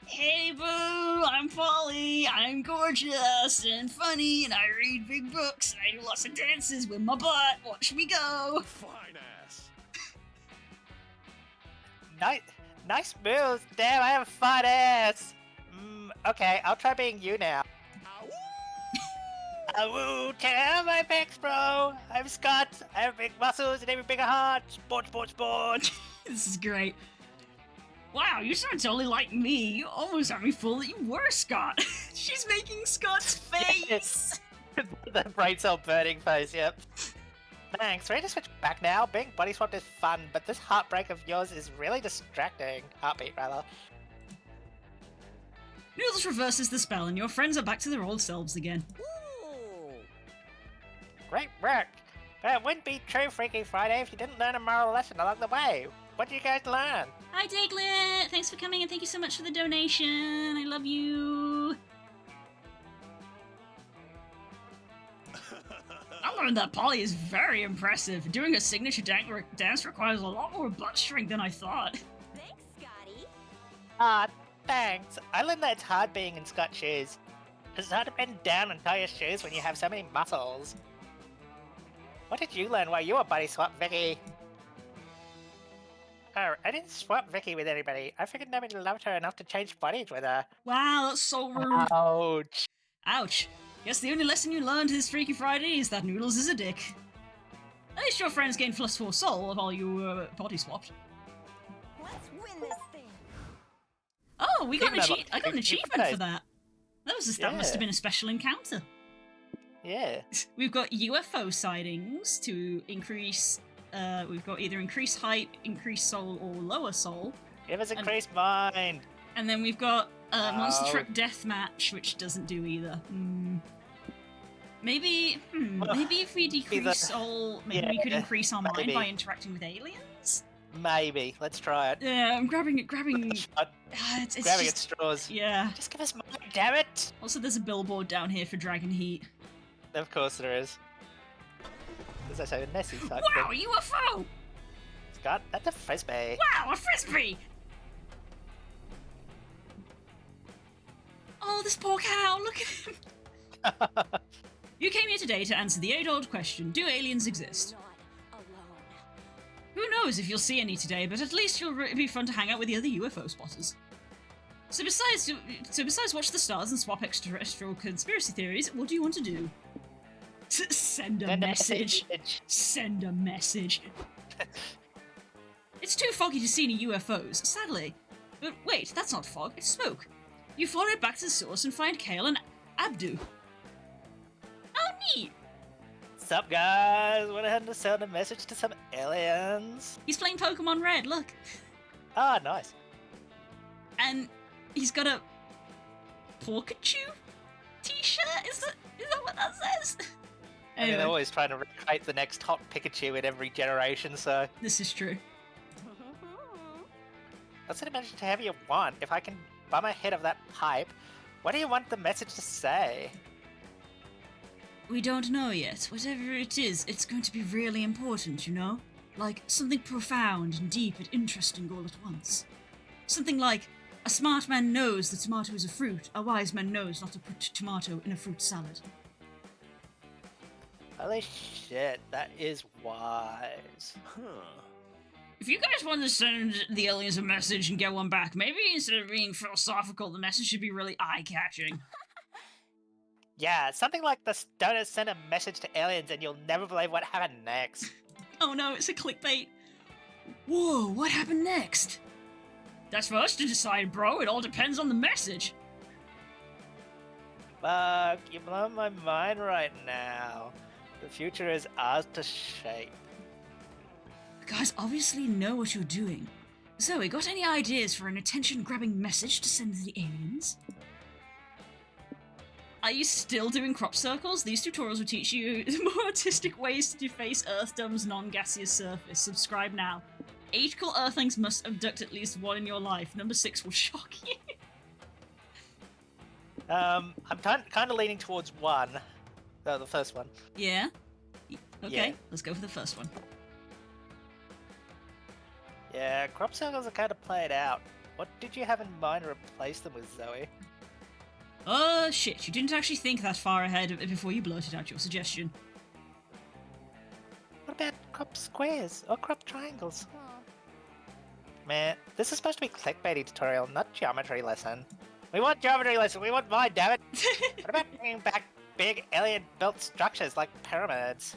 Hey boo, I'm Polly. I'm gorgeous and funny, and I read big books, and I do lots of dances with my butt. Watch me go. Fine ass. Nice moves. Damn, I have a fun ass. Okay, I'll try being you now. Awoo, tell my pecs, bro. I'm Scott. I have big muscles and even bigger heart. Sport, sport, sport. This is great. Wow, you sound totally like me. You almost had me fooled that you were Scott. She's making Scott's face. The brain cell burning face, yep. Thanks. Ready to switch back now? Being body swapped is fun, but this heartbreak of yours is really distracting. Heartbeat, rather. Noodles reverses the spell, and your friends are back to their old selves again. Great work. But it wouldn't be true Freaky Friday if you didn't learn a moral lesson along the way. What did you guys learn? Hi, Daglet! Thanks for coming, and thank you so much for the donation. I love you. I learned that Polly is very impressive. Doing a signature dance requires a lot more butt strength than I thought. Thanks, Scotty. Thanks. I learned that it's hard being in Scott shoes. It's hard to bend down and tie your shoes when you have so many muscles. What did you learn while you were buddy swap, Vicky? Oh, I didn't swap Vicky with anybody. I figured nobody loved her enough to change bodies with her. Wow, that's so rude. Ouch. Ouch. Guess the only lesson you learned this Freaky Friday is that Noodles is a dick. At least your friends gained +4 soul while you were body swapped. Let's win this thing. Oh, we got I got an achievement for that. That must have been a special encounter. Yeah. We've got UFO sightings to increase. We've got either increase height, increase soul, or lower soul. Give us increased mind. And then we've got Monster Truck Deathmatch, which doesn't do either. Maybe if we decrease soul, maybe we could increase our mind by interacting with aliens? Maybe. Let's try it. Yeah, I'm grabbing it. Grabbing at straws. Yeah. Just give us mind, damn it! Also, there's a billboard down here for Dragon Heat. Of course there is. There's also a Nessie type Wow, thing. UFO! Scott, that's a frisbee. Wow, a frisbee! Oh, this poor cow, look at him! You came here today to answer the age-old question, do aliens exist? Who knows if you'll see any today, but at least it'll be fun to hang out with the other UFO spotters. So besides watch the stars and swap extraterrestrial conspiracy theories, what do you want to do? Send a message. Send a message. It's too foggy to see any UFOs, sadly. But wait, that's not fog, it's smoke. You follow it back to the source and find Kale and Abdu. Oh, neat! Sup, guys? Went ahead and send a message to some aliens. He's playing Pokemon Red, look. Ah, nice. And he's got a Pikachu t-shirt? Is that what that says? I mean, they're always trying to recreate the next hot Pikachu in every generation, so... This is true. Let's imagine however you want. If I can bum ahead of that pipe, what do you want the message to say? We don't know yet. Whatever it is, it's going to be really important, you know? Like, something profound and deep and interesting all at once. Something like, a smart man knows the tomato is a fruit, a wise man knows not to put tomato in a fruit salad. Holy shit, that is wise. If you guys want to send the aliens a message and get one back, maybe instead of being philosophical, the message should be really eye-catching. Yeah, something like the Stoners send a message to aliens and you'll never believe what happened next. Oh no, it's a clickbait. Whoa, what happened next? That's for us to decide, bro. It all depends on the message. Fuck, you're blowing my mind right now. The future is ours to shape. You guys obviously know what you're doing. Zoe, got any ideas for an attention-grabbing message to send to the aliens? Are you still doing crop circles? These tutorials will teach you more artistic ways to deface Earthdom's non-gaseous surface. Subscribe now. 8 cool Earthlings must abduct at least one in your life. Number 6 will shock you. I'm kind of leaning towards 1. Oh, the first one. Yeah? Okay, Yeah. let's go for the first one. Yeah, crop circles are kind of played out. What did you have in mind to replace them with, Zoe? Shit, you didn't actually think that far ahead before you blurted out your suggestion. What about crop squares or crop triangles? Man, this is supposed to be clickbaity tutorial, not geometry lesson. We want geometry lesson, we want mine, damn it! What about bringing back big alien-built structures like pyramids?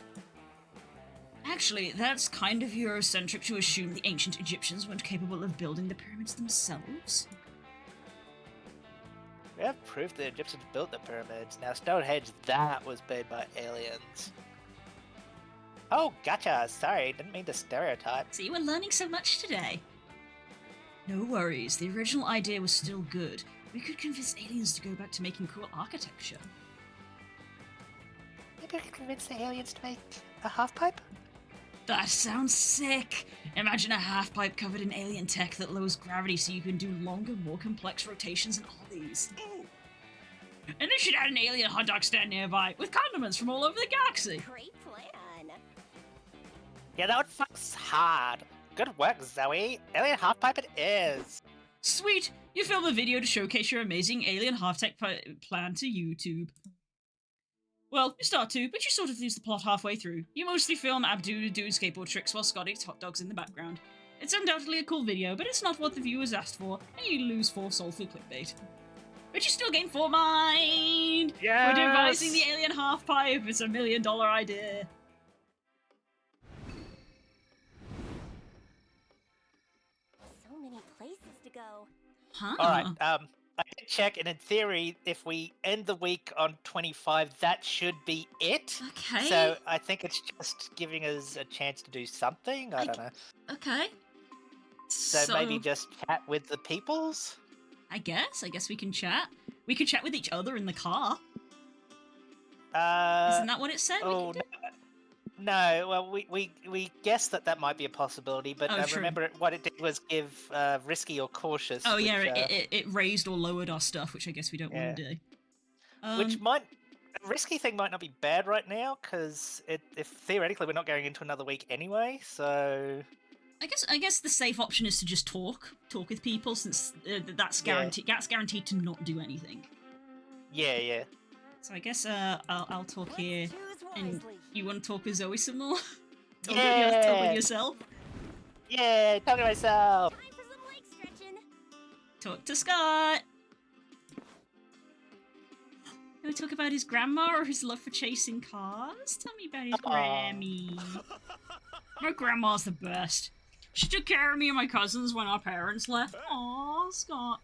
Actually, that's kind of Eurocentric to assume the ancient Egyptians weren't capable of building the pyramids themselves. We have proof the Egyptians built the pyramids. Now Stonehenge, that was made by aliens. Oh, gotcha. Sorry, didn't mean to stereotype. See, we're learning so much today. No worries, the original idea was still good. We could convince aliens to go back to making cool architecture. Maybe I could convince the aliens to make a half-pipe? That sounds sick! Imagine a half-pipe covered in alien tech that lowers gravity so you can do longer, more complex rotations and ollies. And they should add an alien hot dog stand nearby, with condiments from all over the galaxy! Great plan. Yeah, that would fucks hard. Good work, Zoe. Alien half-pipe it is. Sweet! You film a video to showcase your amazing alien half-tech plan to YouTube. Well, you start to, but you sort of lose the plot halfway through. You mostly film Abdu doing skateboard tricks while Scott eats hot dogs in the background. It's undoubtedly a cool video, but it's not what the viewers asked for, and you lose 4 soulful clickbait. But you still gain 4 mind! Yes! We're devising the alien half-pipe, it's $1 million idea. So many places to go. Huh? Alright, I did check, and in theory, if we end the week on 25, that should be it. Okay. So I think it's just giving us a chance to do something. I don't know. Okay. So maybe just chat with the peoples? I guess we can chat. We could chat with each other in the car. Isn't that what it said? Oh, no. Well, we guessed that might be a possibility, but remember what it did was give risky or cautious. Oh, which, yeah, it raised or lowered our stuff, which I guess we don't want to do. Which might... A risky thing might not be bad right now, because if theoretically we're not going into another week anyway, so... I guess the safe option is to just talk with people, since that's guaranteed. That's guaranteed to not do anything. Yeah. So I guess I'll talk here, and you want to talk with Zoe some more? Talk with yourself. Yeah, talk to myself. Time for some leg stretching. Talk to Scott. He'll talk about his grandma or his love for chasing cars. Tell me about his Grammy. My grandma's the best. She took care of me and my cousins when our parents left. Aw, Scott.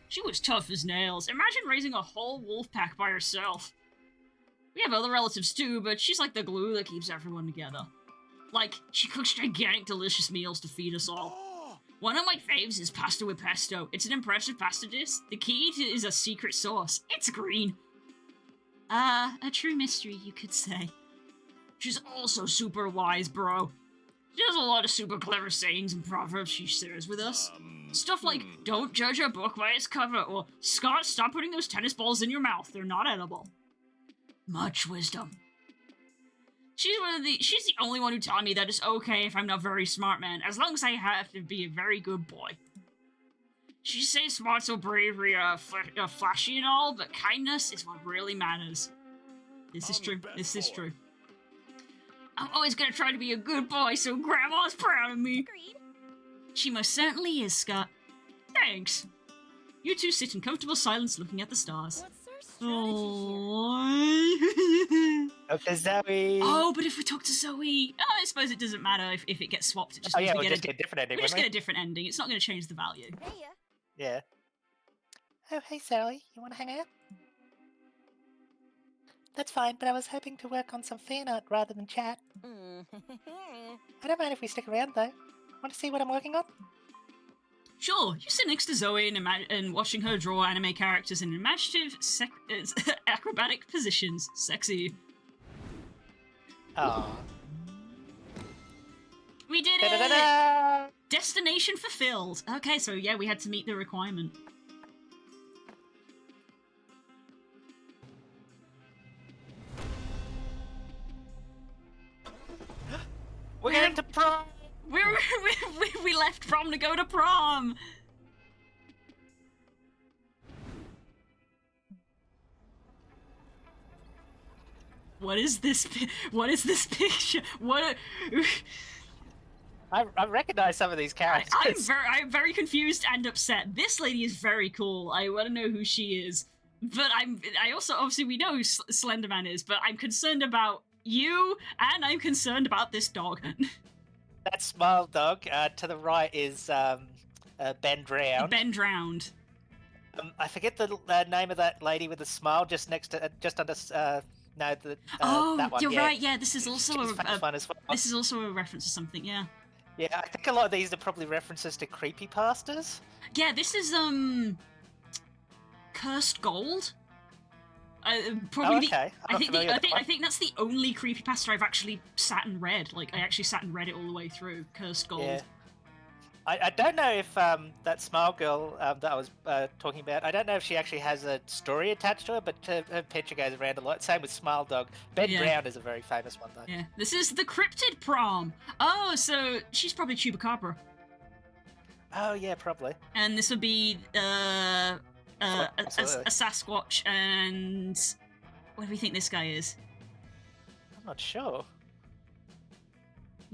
She was tough as nails. Imagine raising a whole wolf pack by herself. We have other relatives too, but she's like the glue that keeps everyone together. Like, she cooks gigantic delicious meals to feed us all. One of my faves is pasta with pesto. It's an impressive pasta dish. The key is a secret sauce. It's green. A true mystery, you could say. She's also super wise, bro. She has a lot of super clever sayings and proverbs she shares with us. Stuff like, don't judge a book by its cover, or, Scott, stop putting those tennis balls in your mouth, they're not edible. Much wisdom. She's the only one who taught me that it's okay if I'm not very smart, man, as long as I have to be a very good boy. She says smarts or bravery are flashy and all, but kindness is what really matters. This is true. This is true. I'm always gonna try to be a good boy, so Grandma's proud of me. Agreed. She most certainly is, Scott. Thanks. You two sit in comfortable silence looking at the stars. What's our Oh. Okay, Zoe. Oh, but if we talk to Zoe, I suppose it doesn't matter if it gets swapped. It just means we'll we just get a different ending. We just get a different ending. It's not going to change the value. Hey, Yeah. Oh, hey, Zoe. You want to hang out? That's fine, but I was hoping to work on some fan art rather than chat. I don't mind if we stick around, though. Want to see what I'm working on? Sure, you sit next to Zoe and watching her draw anime characters in imaginative, acrobatic positions. Sexy. Aww. We did it! Da-da-da-da! Destination fulfilled. Okay, so yeah, we had to meet the requirement. We're going to prom! We left prom to go to prom! What is this picture? What? I recognize some of these characters. I'm very confused and upset. This lady is very cool. I want to know who she is. But I also, obviously we know who Slenderman is, but I'm concerned about you, and I'm concerned about this dog. That smile dog to the right is Ben Drowned. Ben Drowned. I forget the name of that lady with the smile just next to, just under, no, that one. You're yeah. right. Yeah, this is also fun as well. This is also a reference to something. Yeah. Yeah, I think a lot of these are probably references to creepypastas. Yeah, this is Cursed Gold. Probably okay. I think that's the only creepypasta I've actually sat and read. Like, I actually sat and read it all the way through. Cursed Gold. Yeah. I don't know if that smile girl that I was talking about, I don't know if she actually has a story attached to her, but her picture goes around a lot. Same with Smile Dog. Ben Brown is a very famous one, though. Yeah. This is the Cryptid Prom. Oh, so she's probably Chupacabra. Oh, yeah, probably. And this would be a Sasquatch, and what do we think this guy is? I'm not sure.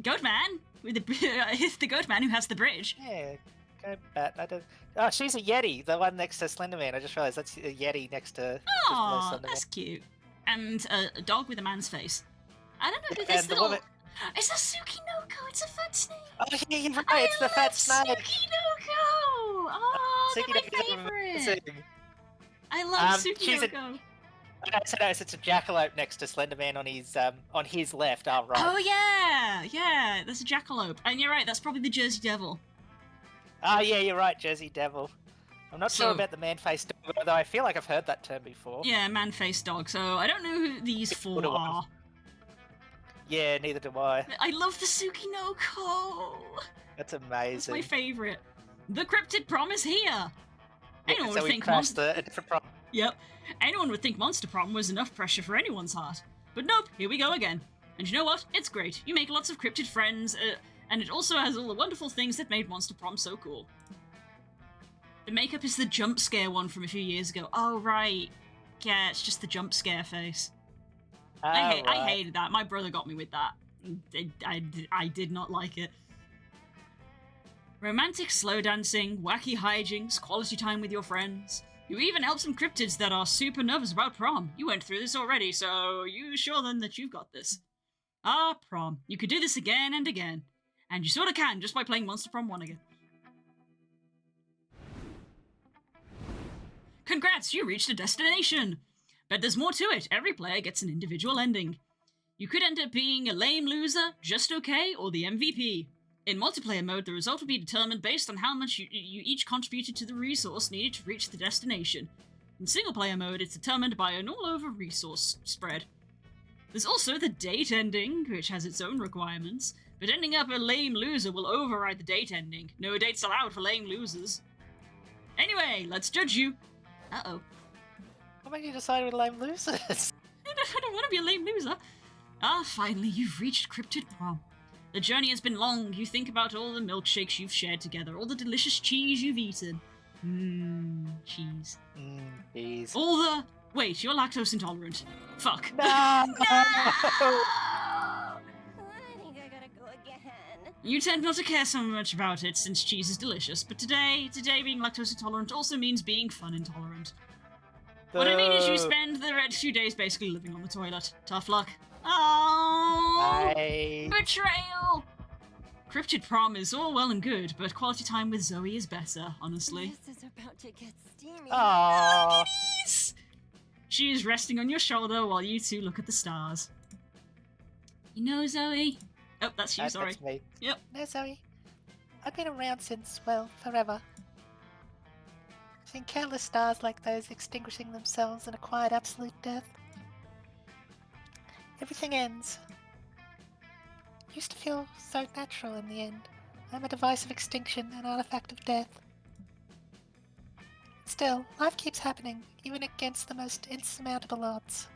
Goatman. With it's the Goatman who has the bridge. Yeah, go bat. I don't. Oh, she's a Yeti, the one next to Slenderman. I just realized that's a Yeti next to. Oh, that's cute. And a dog with a man's face. I don't know who this little. It's a Tsukinoko. It's a fat snake. Oh yeah, you're right. It's the fat snake. Tsukinoko. Oh, they're my favorite. I love Tsukinoko. So it's a jackalope next to Slenderman on his left. Oh, right. Oh yeah, that's a jackalope. And you're right, that's probably the Jersey Devil. Oh yeah, you're right, Jersey Devil. I'm not sure about the man-faced dog, although I feel like I've heard that term before. Yeah, man-faced dog. So I don't know who these four are. Yeah, neither do I. I love the Tsukinoko. That's amazing. That's my favorite. The Cryptid Prom is here. Yeah, so we crashed a different prom. Yep. Anyone would think Monster Prom was enough pressure for anyone's heart. But nope, here we go again. And you know what? It's great. You make lots of cryptid friends, and it also has all the wonderful things that made Monster Prom so cool. The makeup is the jump scare one from a few years ago. Oh, right. Yeah, it's just the jump scare face. I hated that. My brother got me with that. I did not like it. Romantic slow dancing, wacky hijinks, quality time with your friends. You even helped some cryptids that are super nervous about prom. You went through this already, so you sure then that you've got this. Ah, prom. You could do this again and again. And you sort of can, just by playing Monster Prom 1 again. Congrats, you reached a destination! But there's more to it. Every player gets an individual ending. You could end up being a lame loser, just okay, or the MVP. In multiplayer mode, the result will be determined based on how much you each contributed to the resource needed to reach the destination. In single-player mode, it's determined by an all-over resource spread. There's also the date ending, which has its own requirements, but ending up a lame loser will override the date ending. No dates allowed for lame losers. Anyway, let's judge you. Uh-oh. What made you decide we're lame losers? I don't want to be a lame loser. Ah, finally, you've reached Cryptid Prom. The journey has been long. You think about all the milkshakes you've shared together, all the delicious cheese you've eaten. Cheese. Cheese. All the... Wait, you're lactose intolerant. Fuck. No! I think I gotta go again. You tend not to care so much about it, since cheese is delicious, but today being lactose intolerant also means being fun intolerant. What I mean is you spend the next few days basically living on the toilet. Tough luck. Oh, betrayal! Cryptid Prom is all well and good, but quality time with Zoe is better, honestly. This is about to get steamy. Aww. She is resting on your shoulder while you two look at the stars. You know, Zoe? Oh, that's you, sorry. That's me. Yep. No, Zoe. I've been around since, well, forever. I've seen countless stars like those extinguishing themselves in a quiet absolute death. Everything ends. Used to feel so natural in the end. I'm a device of extinction, an artifact of death. Still, life keeps happening, even against the most insurmountable odds.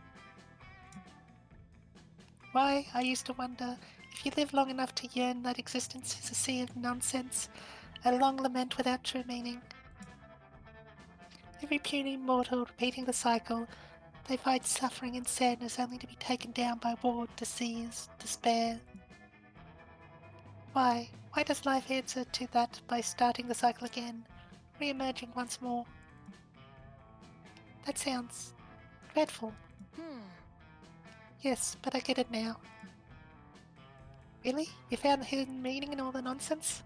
Why, I used to wonder, if you live long enough to yearn that existence is a sea of nonsense, a long lament without true meaning. Every puny mortal repeating the cycle, they fight suffering and sadness only to be taken down by war, disease, despair. Why? Why does life answer to that by starting the cycle again, re-emerging once more? That sounds dreadful. Yes, but I get it now. Really? You found the hidden meaning in all the nonsense?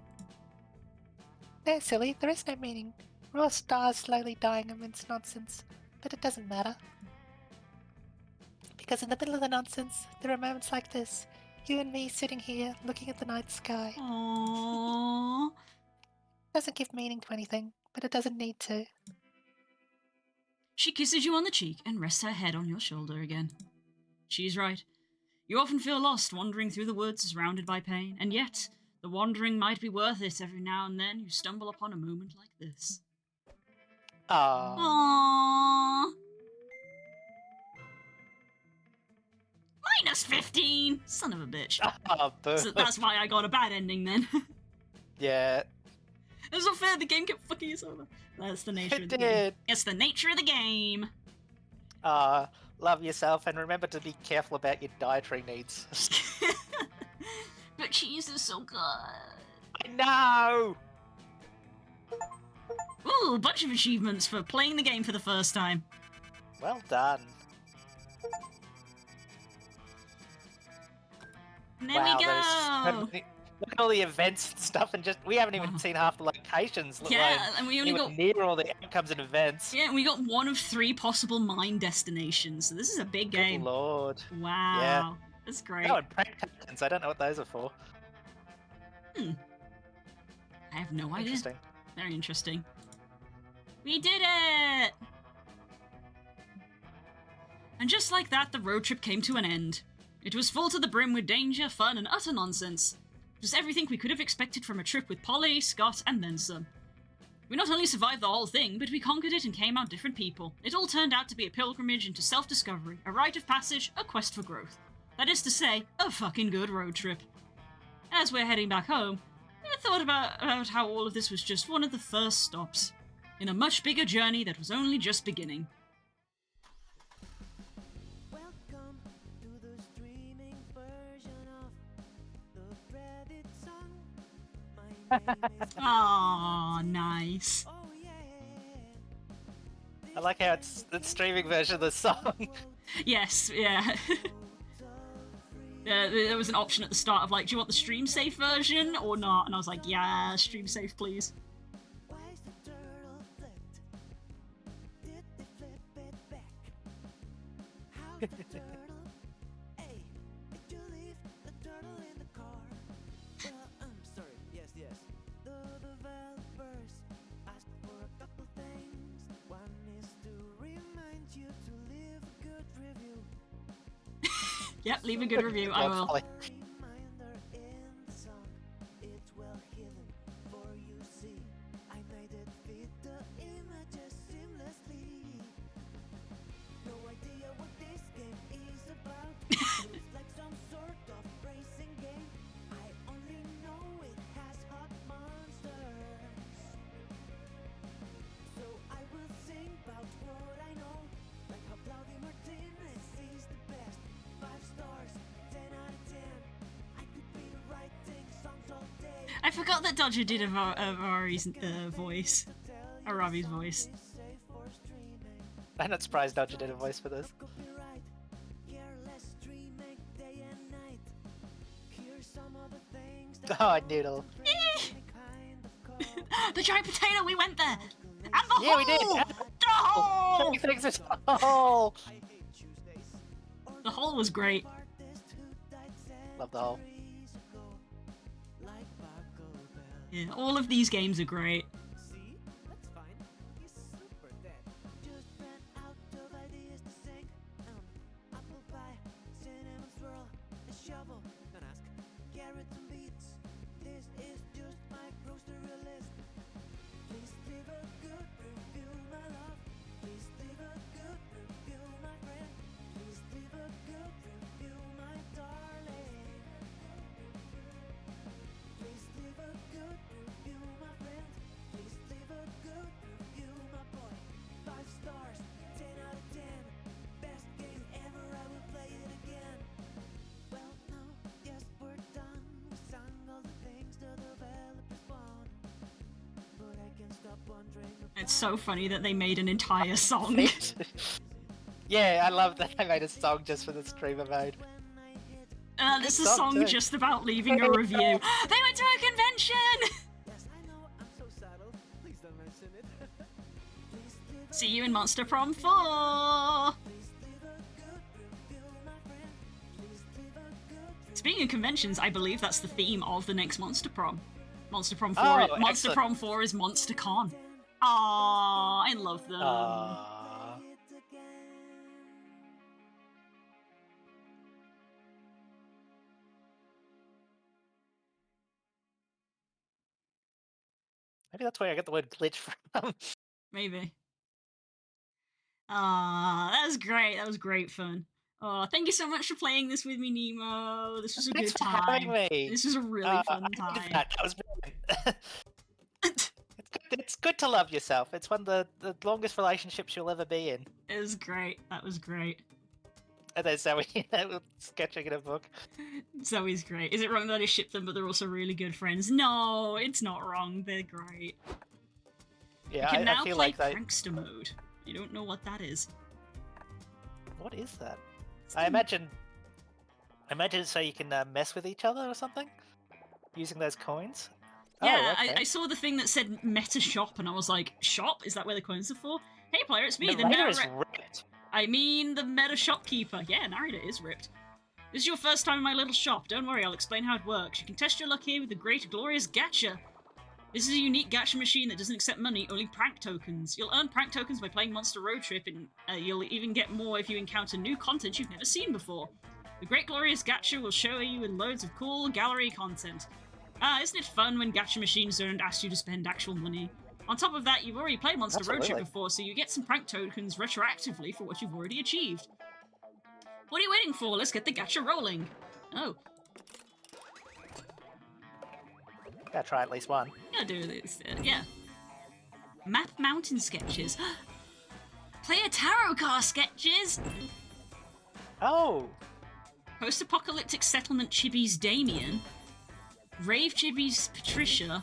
No, silly, there is no meaning. We're all stars slowly dying amidst nonsense, but it doesn't matter. Because in the middle of the nonsense, there are moments like this. You and me sitting here, looking at the night sky. Aww. Doesn't give meaning to anything, but it doesn't need to. She kisses you on the cheek and rests her head on your shoulder again. She's right. You often feel lost wandering through the woods surrounded by pain, and yet the wandering might be worth it every now and then you stumble upon a moment like this. Aww. Minus 15! Son of a bitch. Oh, So that's why I got a bad ending then. Yeah. It's not fair, the game kept fucking us over. That's the nature of the game. did. It's the nature of the game. Love yourself and remember to be careful about your dietary needs. But cheese is so good. I know! Ooh, a bunch of achievements for playing the game for the first time. Well done. And there we go. Look at all the events and stuff, and we haven't even seen half the locations. Yeah, and we only got near all the outcomes and events. Yeah, and we got one of 3 possible mine destinations. So this is a big game. Good lord. Wow. Yeah. That's great. Oh, and prank tokens. I don't know what those are for. I have no idea. Interesting. Very interesting. We did it! And just like that, the road trip came to an end. It was full to the brim with danger, fun, and utter nonsense. It was everything we could have expected from a trip with Polly, Scott, and then some. We not only survived the whole thing, but we conquered it and came out different people. It all turned out to be a pilgrimage into self-discovery, a rite of passage, a quest for growth. That is to say, a fucking good road trip. As we're heading back home, I thought about how all of this was just one of the first stops in a much bigger journey that was only just beginning. Welcome to the streaming version of the dreaded song. My name is Aw, nice. Oh yeah. I like how it's the streaming version of the song. Yes, yeah. There was an option at the start of like, do you want the stream safe version or not? And I was like, yeah, stream safe, please. Yep, leave a good review. I will. I forgot that Dodger did a Ari's voice. A Robbie's voice. I'm not surprised Dodger did a voice for this. Oh, Noodle. The giant potato, we went there! And the yeah, hole! we did! The hole! He thinks it's a hole! The hole was great. Love the hole. Yeah, all of these games are great. It's so funny that they made an entire song. Yeah, I love that they made a song just for the streamer mode. This is a song just about leaving a review. They went to a convention! See you in Monster Prom 4! Speaking of conventions, I believe that's the theme of the next Monster Prom. Monster Prom 4, Monster Prom 4 is MonsterCon. Aww, I love them. Maybe that's where I get the word glitch from. Maybe. That was great. That was great fun. Oh, thank you so much for playing this with me, Nemo. This was a good time. Thanks for having me. This was a really fun time. That was brilliant. It's good to love yourself. It's one of the longest relationships you'll ever be in. It was great. That was great. And then Zoe sketching in a book. Zoe's great. Is it wrong that I ship them, but they're also really good friends? No, it's not wrong. They're great. Yeah, you can now I feel play like prankster mode. You don't know what that is. What is that? I imagine it's so you can mess with each other or something? Using those coins? Yeah, oh, okay. I saw the thing that said Meta Shop, and I was like, shop? Is that where the coins are for? Hey player, it's me, Narrator is ripped. I mean the Meta Shopkeeper. Yeah, Narrator is ripped. This is your first time in my little shop. Don't worry, I'll explain how it works. You can test your luck here with the Great Glorious Gacha. This is a unique gacha machine that doesn't accept money, only prank tokens. You'll earn prank tokens by playing Monster Roadtrip, and you'll even get more if you encounter new content you've never seen before. The Great Glorious Gacha will show you with loads of cool gallery content. Isn't it fun when gacha machines don't ask you to spend actual money? On top of that, you've already played Monster Roadtrip before, so you get some prank tokens retroactively for what you've already achieved. What are you waiting for? Let's get the gacha rolling. Oh. Gotta try at least one. Gotta do this, yeah. Map mountain sketches. Play a tarot card sketches! Oh! Post-apocalyptic settlement Chibi's Damien. Rave Chibi's Patricia.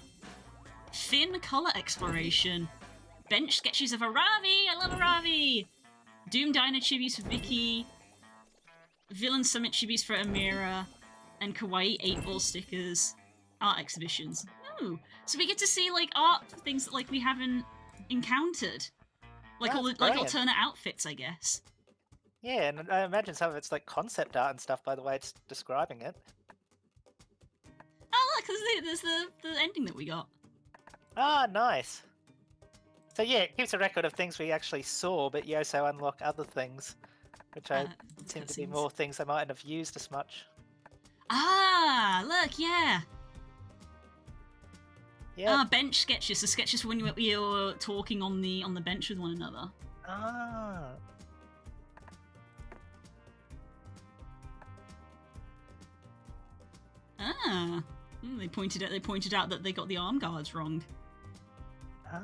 Thin color exploration. Bench sketches of a Ravi! I love a Ravi! Doom Diner chibis for Vicky. Villain Summit chibis for Amira. And Kawaii 8-ball stickers. Art exhibitions. Ooh. So we get to see, like, art for things that, like, we haven't encountered. Like, like alternate outfits, I guess. Yeah, and I imagine some of it's like concept art and stuff by the way it's describing it. Oh, look, there's the ending that we got. Ah, nice. So yeah, it keeps a record of things we actually saw, but you also unlock other things, which seem to be more things I mightn't have used as much. Ah, look, yeah. Yeah. Ah, bench sketches. The sketches when you're talking on the bench with one another. Ah. Ah. They pointed out that they got the arm guards wrong. Oh.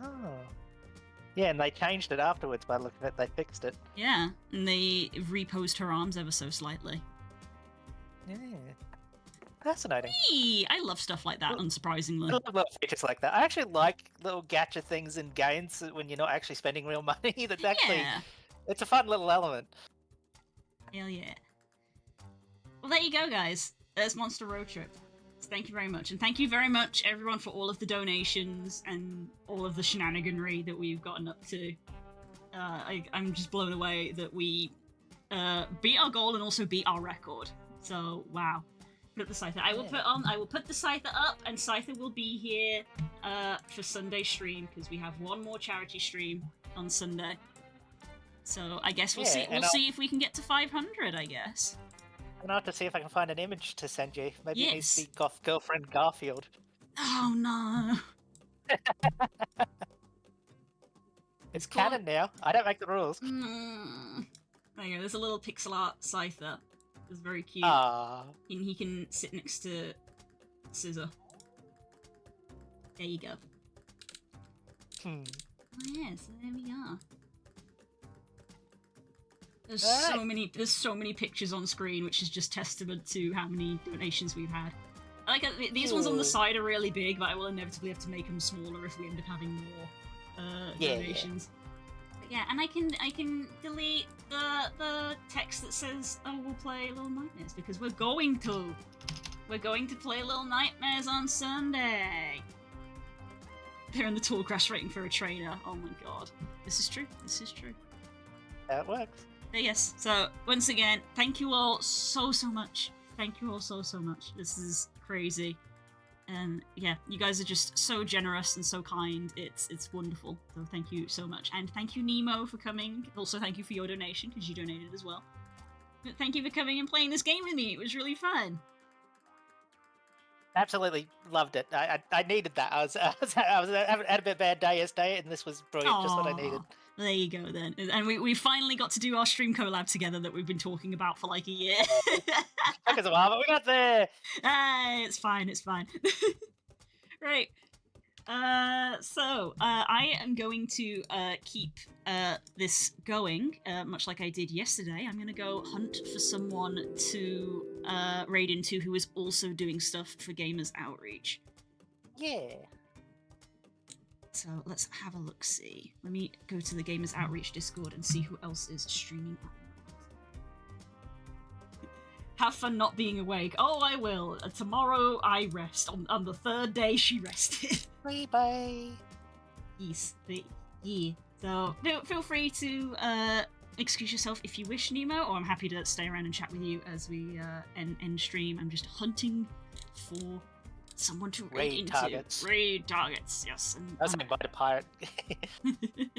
Yeah, and they changed it afterwards by looking at it. They fixed it. Yeah, and they reposed her arms ever so slightly. Yeah. Fascinating. Eee, I love stuff like that, unsurprisingly. I love little features like that. I actually like little gacha things in games when you're not actually spending real money. That's actually, it's a fun little element. Hell yeah. Well, there you go, guys. There's Monster Road Trip. Thank you very much. And thank you very much, everyone, for all of the donations and all of the shenaniganry that we've gotten up to. I'm just blown away that we beat our goal and also beat our record. So, wow. Put the Scyther. I will put the Scyther up, and Scyther will be here for Sunday stream, because we have one more charity stream on Sunday. So I guess we'll see. We'll see if we can get to 500. I guess. And I'll have to see if I can find an image to send you. Maybe it needs to be Goth Girlfriend Garfield. Oh no. It's canon now. I don't make the rules. There you go. There's a little pixel art Scyther. It's very cute. Aww. And he can sit next to Scissor. There you go. Oh yeah, so there we are. There's so many pictures on screen, which is just testament to how many donations we've had. Like these ones on the side are really big, but I will inevitably have to make them smaller if we end up having more donations. But yeah, and I can delete the text that says, "Oh, we'll play Little Nightmares," because we're going to play Little Nightmares on Sunday. They're in the tall grass waiting for a trainer. Oh my god, this is true. This is true. That works. But yes, so once again, thank you all so much. Thank you all so much. This is crazy. And yeah, you guys are just so generous and so kind. It's wonderful. So thank you so much. And thank you, Nemo, for coming. Also, thank you for your donation, because you donated as well. But thank you for coming and playing this game with me. It was really fun. Absolutely loved it. I needed that. I had a bit bad day yesterday, and this was brilliant. Just what I needed. There you go then. And we finally got to do our stream collab together that we've been talking about for like a year. Took us a while, but we got there. Hey, it's fine. Right. So I am going to keep this going, much like I did yesterday. I'm going to go hunt for someone to raid into who is also doing stuff for Gamers Outreach. Yeah. So let's have a look-see. Let me go to the Gamers Outreach Discord and see who else is streaming at the moment. Have fun not being awake. Oh, I will. Tomorrow I rest. On the third day she rested. Bye. Yes, but yeah. So feel free to excuse yourself if you wish, Nemo, or I'm happy to stay around and chat with you as we end stream. I'm just hunting for someone to raid into. Targets. Raid targets, yes. And, I was saying bye to pirate.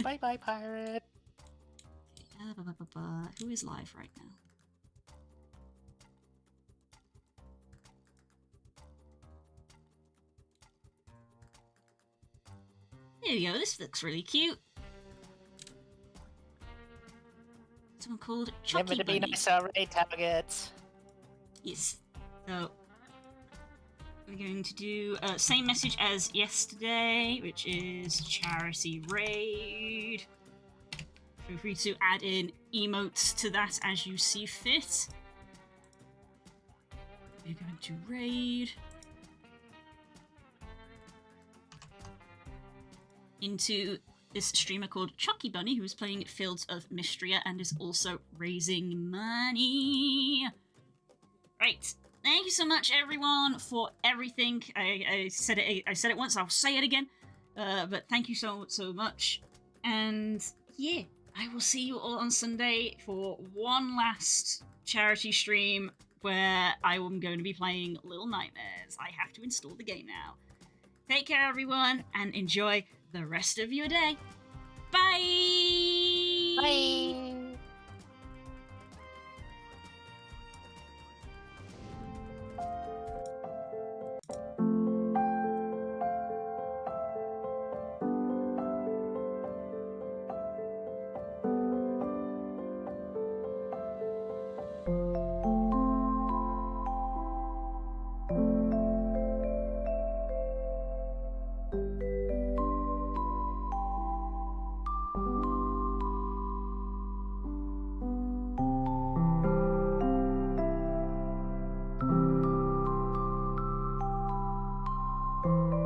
Bye, pirate. Who is live right now? There we go, this looks really cute. Someone called Chucky Remember to be Bunny. nice to raid targets. Yes. So, we're going to do same message as yesterday, which is charity raid. Feel free to add in emotes to that as you see fit. We're going to raid into this streamer called Chucky Bunny, who's playing Fields of Mystria and is also raising money. Right. Thank you so much, everyone, for everything. I said it once. I'll say it again. But thank you so much. And yeah, I will see you all on Sunday for one last charity stream where I am going to be playing Little Nightmares. I have to install the game now. Take care, everyone, and enjoy the rest of your day. Bye! Bye! Thank you.